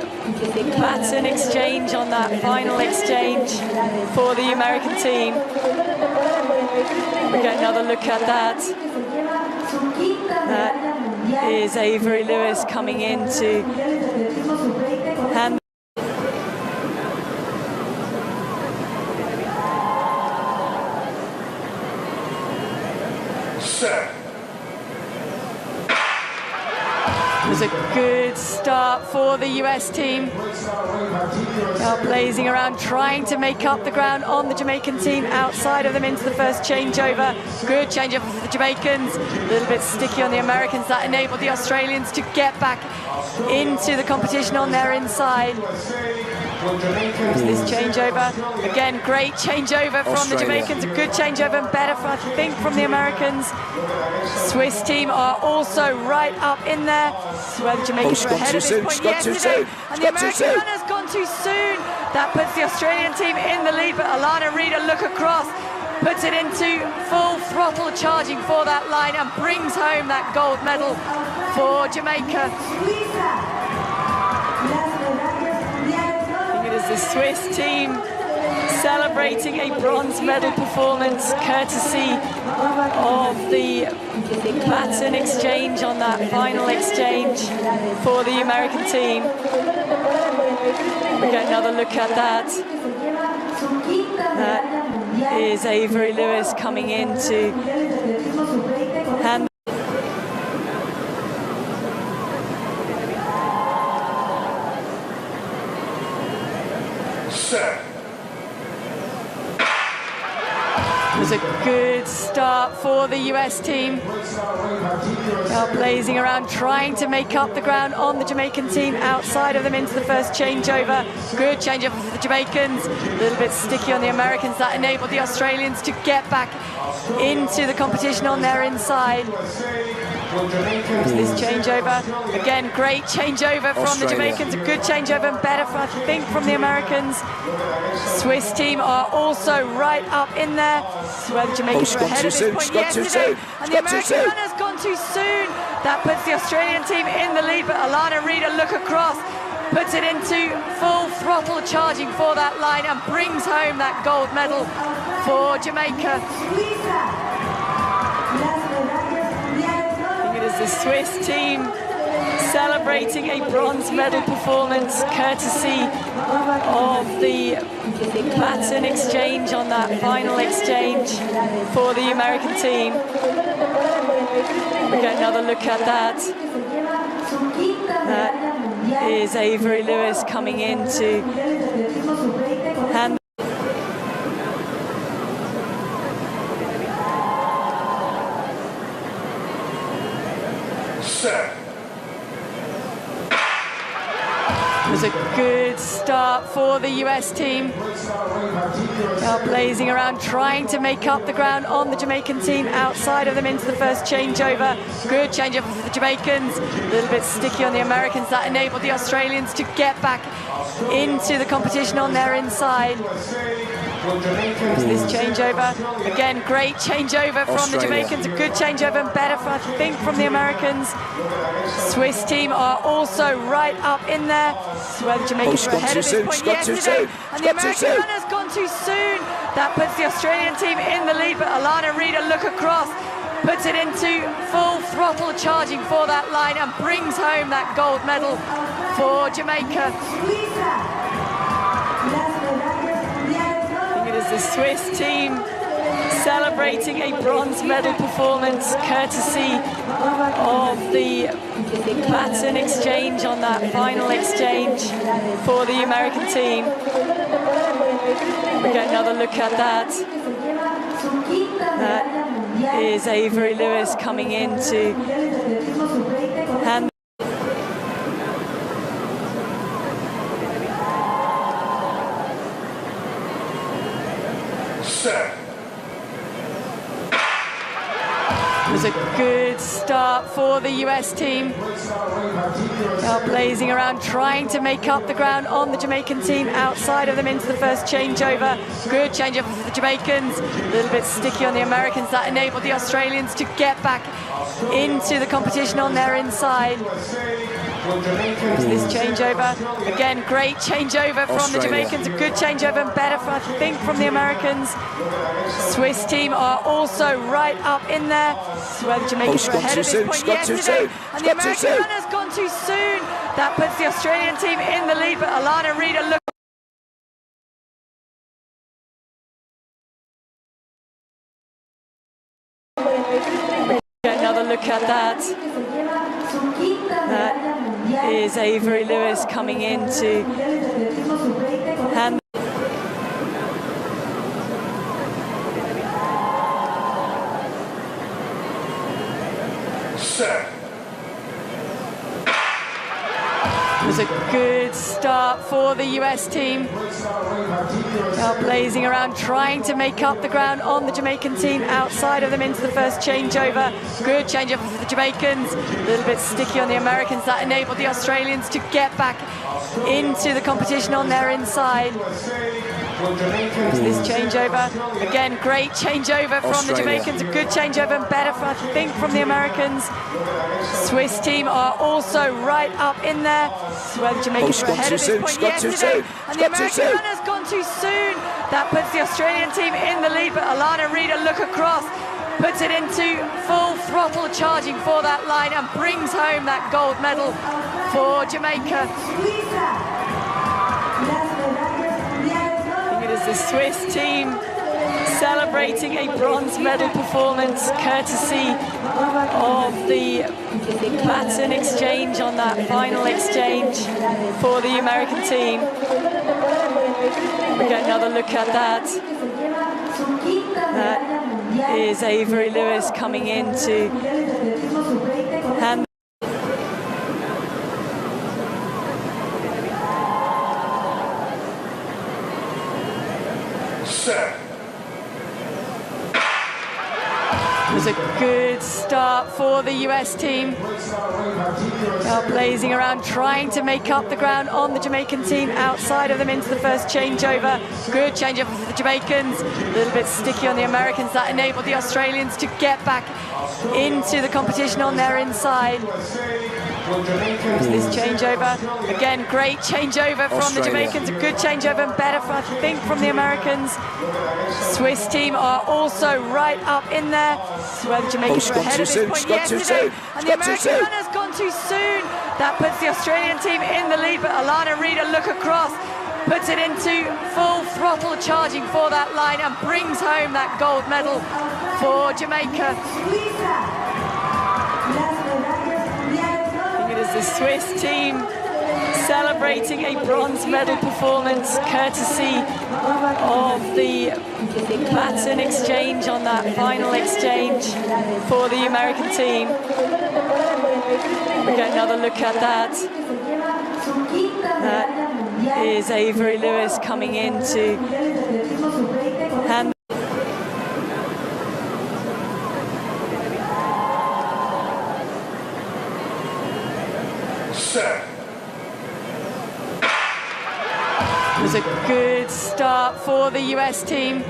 baton exchange on that final exchange for the American team. We get another look at that. That is Avery Lewis coming in to hand. It was a good start for the US team. Blazing around, trying to make up the ground on the Jamaican team outside of them into the first changeover. Good changeover for the Jamaicans. A little bit sticky on the Americans. That enabled the Australians to get back into the competition on their inside. This changeover, again, great changeover from the Jamaicans, a good changeover and better, I think, from the Americans. Swiss team are also right up in there. So where the Jamaicans were ahead at this point yesterday, and the American runner's gone too soon. That puts the Australian team in the lead, but Alana Reid, a look across, puts it into full throttle charging for that line and brings home that gold medal for Jamaica. The Swiss team celebrating a bronze medal performance courtesy of the baton exchange on that final exchange for the American team. We get another look at that. That is Avery Lewis coming in to hand. It was a good start for the US team. Blazing around, trying to make up the ground on the Jamaican team outside of them into the first changeover. Good changeover for the Jamaicans. A little bit sticky on the Americans. That enabled the Australians to get back into the competition on their inside. This changeover, again, great changeover from the Jamaicans, a good changeover and better, I think, from the Americans. Swiss team are also right up in there. This is where the Jamaicans were ahead at this point yesterday, and the American runner's gone too soon. That puts the Australian team in the lead, but Alana Reid, a look across, puts it into full throttle charging for that line and brings home that gold medal for Jamaica. The Swiss team celebrating a bronze medal performance courtesy of the baton exchange on that final exchange for the American team. We get another look at that. That is Avery Lewis coming in to hand. It was a good start for the US team. Blazing around, trying to make up the ground on the Jamaican team outside of them into the first changeover. Good changeover for the Jamaicans. A little bit sticky on the Americans. That enabled the Australians to get back into the competition on their inside. This changeover, again, great changeover from the Jamaicans, a good changeover and better, I think, from the Americans. Swiss team are also right up in there. This is where the Jamaicans were ahead at this point yesterday, and the American runner's gone too soon. That puts the Australian team in the lead, but Alana Reid, a look across, puts it into full throttle charging for that line and brings home that gold medal for Jamaica. The Swiss team celebrating a bronze medal performance courtesy of the baton exchange on that final exchange for the American team. We get another look at that. That is Avery Lewis coming in to hand. It was a good start for the US team. Blazing around, trying to make up the ground on the Jamaican team outside of them into the first changeover. Good changeover for the Jamaicans. A little bit sticky on the Americans. That enabled the Australians to get back into the competition on their inside. This changeover, again, great changeover from the Jamaicans, a good changeover and better, I think, from the Americans. Swiss team are also right up in there. This is where the Jamaicans were ahead at this point yesterday, and the American runner's gone too soon. That puts the Australian team in the lead, but Alana Reid, a look. Another look at that. That is Avery Lewis coming in to hand. It was a good start for the US team. Blazing around, trying to make up the ground on the Jamaican team outside of them into the first changeover. Good changeover for the Jamaicans. A little bit sticky on the Americans. That enabled the Australians to get back into the competition on their inside. This changeover, again, great changeover from the Jamaicans, a good changeover and better, I think, from the Americans. Swiss team are also right up in there. This is where the Jamaicans were ahead at this point yesterday, and the American runner's gone too soon. That puts the Australian team in the lead, but Alana Reid, a look across, puts it into full throttle charging for that line and brings home that gold medal for Jamaica. The Swiss team celebrating a bronze medal performance courtesy of the baton exchange on that final exchange for the American team. We get another look at that. That is Avery Lewis coming in to hand. It was a good start for the US team. Blazing around, trying to make up the ground on the Jamaican team outside of them into the first changeover. Good changeover for the Jamaicans. A little bit sticky on the Americans. That enabled the Australians to get back into the competition on their inside. This changeover, again, great changeover from the Jamaicans, a good changeover and better, I think, from the Americans. Swiss team are also right up in there. So where the Jamaicans were ahead at this point yesterday, and the American runner's gone too soon. That puts the Australian team in the lead, but Alana Reid, a look across, puts it into full throttle charging for that line and brings home that gold medal for Jamaica. The Swiss team celebrating a bronze medal performance courtesy of the baton exchange on that final exchange for the American team. We get another look at that. That is Avery Lewis coming in to hand. It was a good start for the US team.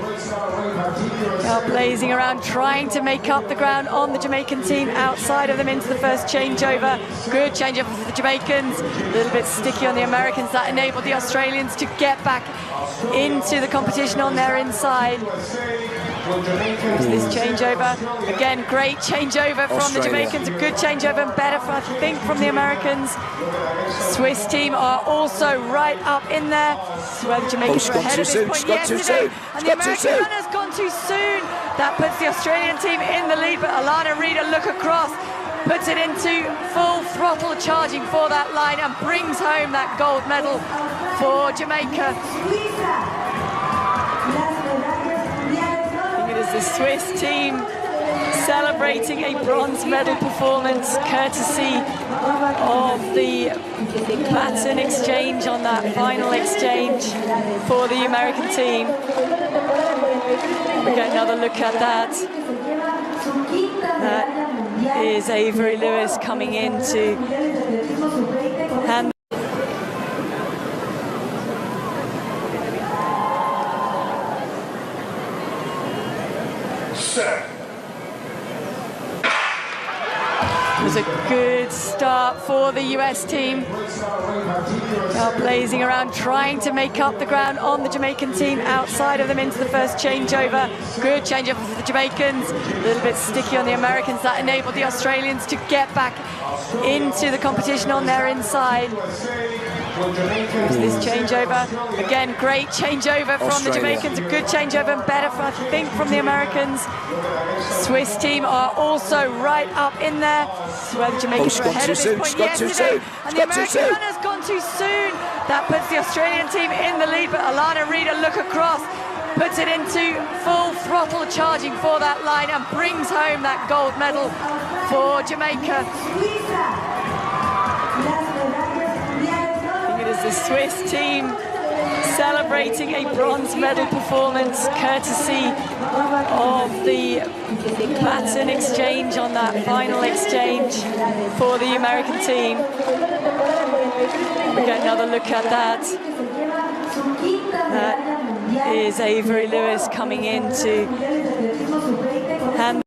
Blazing around, trying to make up the ground on the Jamaican team outside of them into the first changeover. Good changeover for the Jamaicans. A little bit sticky on the Americans. That enabled the Australians to get back into the competition on their inside. This changeover, again, great changeover from the Jamaicans, a good changeover and better, I think, from the Americans. Swiss team are also right up in there. So where the Jamaicans were ahead at this point yesterday, and the American runner's gone too soon. That puts the Australian team in the lead, but Alana Reid, a look across, puts it into full throttle charging for that line and brings home that gold medal for Jamaica. The Swiss team celebrating a bronze medal performance courtesy of the baton exchange on that final exchange for the American team. We get another look at that. That is Avery Lewis coming in to hand. It was a good start for the US team. Blazing around, trying to make up the ground on the Jamaican team outside of them into the first changeover. Good changeover for the Jamaicans. A little bit sticky on the Americans. That enabled the Australians to get back into the competition on their inside. This changeover, again, great changeover from the Jamaicans, a good changeover and better, I think, from the Americans. Swiss team are also right up in there. So where the Jamaicans were ahead at this point yesterday, and the American runner's gone too soon. That puts the Australian team in the lead, but Alana Reid, a look across, puts it into full throttle charging for that line and brings home that gold medal for Jamaica. The Swiss team celebrating a bronze medal performance courtesy of the baton exchange on that final exchange for the American team. We get another look at that. That is Avery Lewis coming in to hand.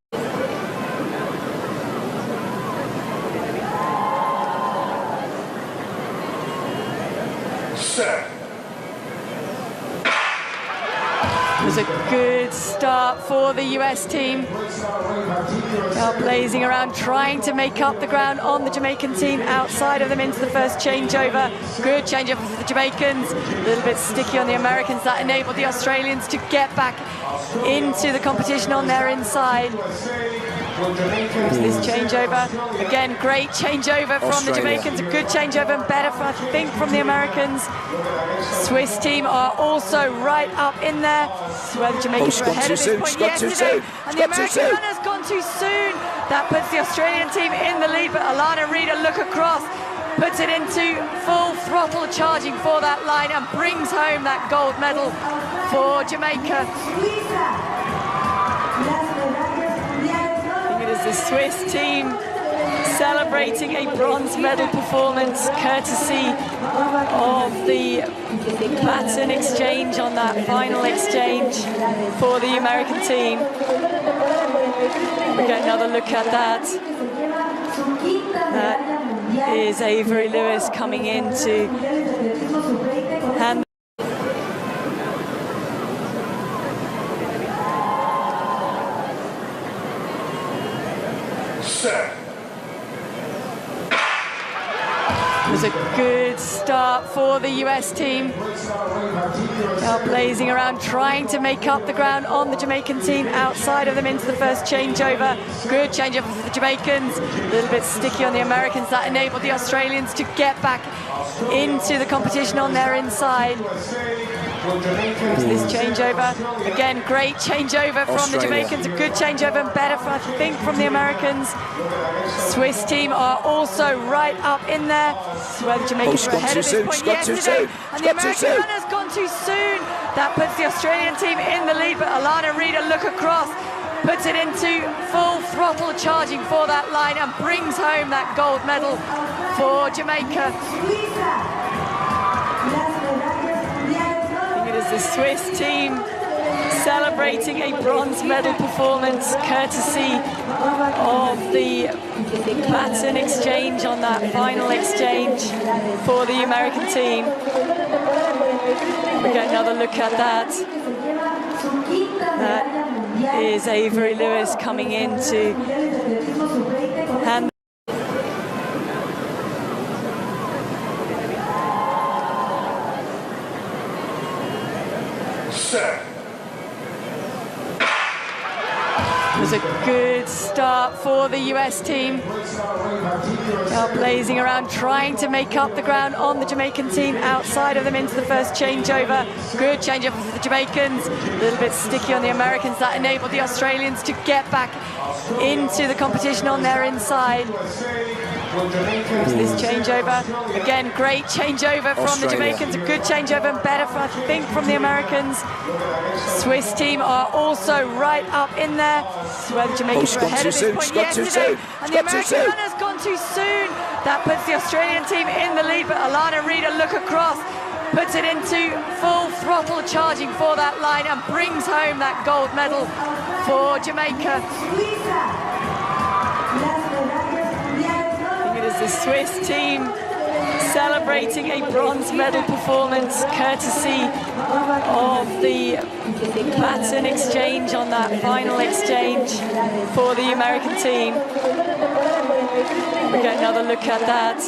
It was a good start for the US team. Blazing around, trying to make up the ground on the Jamaican team outside of them into the first changeover. Good changeover for the Jamaicans. A little bit sticky on the Americans. That enabled the Australians to get back into the competition on their inside. This changeover, again, great changeover from the Jamaicans, a good changeover and better, I think, from the Americans. Swiss team are also right up in there. This is where the Jamaicans were ahead at this point yesterday, and the American runner's gone too soon. That puts the Australian team in the lead, but Alana Reid, a look across, puts it into full throttle charging for that line and brings home that gold medal for Jamaica. It is the Swiss team celebrating a bronze medal performance courtesy of the baton exchange on that final exchange for the American team. We get another look at that. That is Avery Lewis coming in to hand. It was a good start for the US team. They are blazing around, trying to make up the ground on the Jamaican team outside of them into the first changeover. Good changeover for the Jamaicans, a little bit sticky on the Americans. That enabled the Australians to get back into the competition on their inside. This changeover, again, great changeover from the Jamaicans, a good changeover and better, I think, from the Americans. Swiss team are also right up in there. This is where the Jamaicans were ahead at this point yesterday, and the American runner's gone too soon. That puts the Australian team in the lead, but Alana Reid, a look across, puts it into full throttle charging for that line and brings home that gold medal for Jamaica. It is the Swiss team celebrating a bronze medal performance courtesy of the baton exchange on that final exchange for the American team. We get another look at that. That is Avery Lewis coming in to hand. It was a good start for the US team. They are blazing around, trying to make up the ground on the Jamaican team outside of them into the first changeover. Good changeover for the Jamaicans, a little bit sticky on the Americans. That enabled the Australians to get back into the competition on their inside. This changeover, again, great changeover from the Jamaicans, a good changeover and better, I think, from the Americans. Swiss team are also right up in there. This is where the Jamaicans were ahead at this point yesterday, and the American runner's gone too soon. That puts the Australian team in the lead, but Alana Reid, a look across, puts it into full throttle charging for that line and brings home that gold medal for Jamaica. It is the Swiss team celebrating a bronze medal performance courtesy of the baton exchange on that final exchange for the American team. We get another look at that.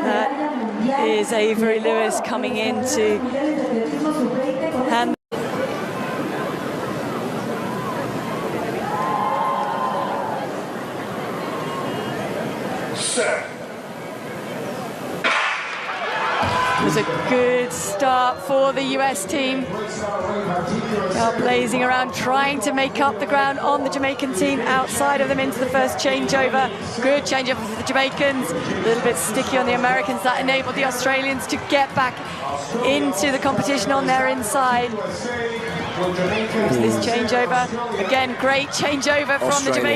That is Avery Lewis coming in to hand. It was a good start for the US team. They are blazing around, trying to make up the ground on the Jamaican team outside of them into the first changeover. Good changeover for the Jamaicans, a little bit sticky on the Americans. That enabled the Australians to get back into the competition on their inside. This changeover, again, great changeover from the Jamaicans.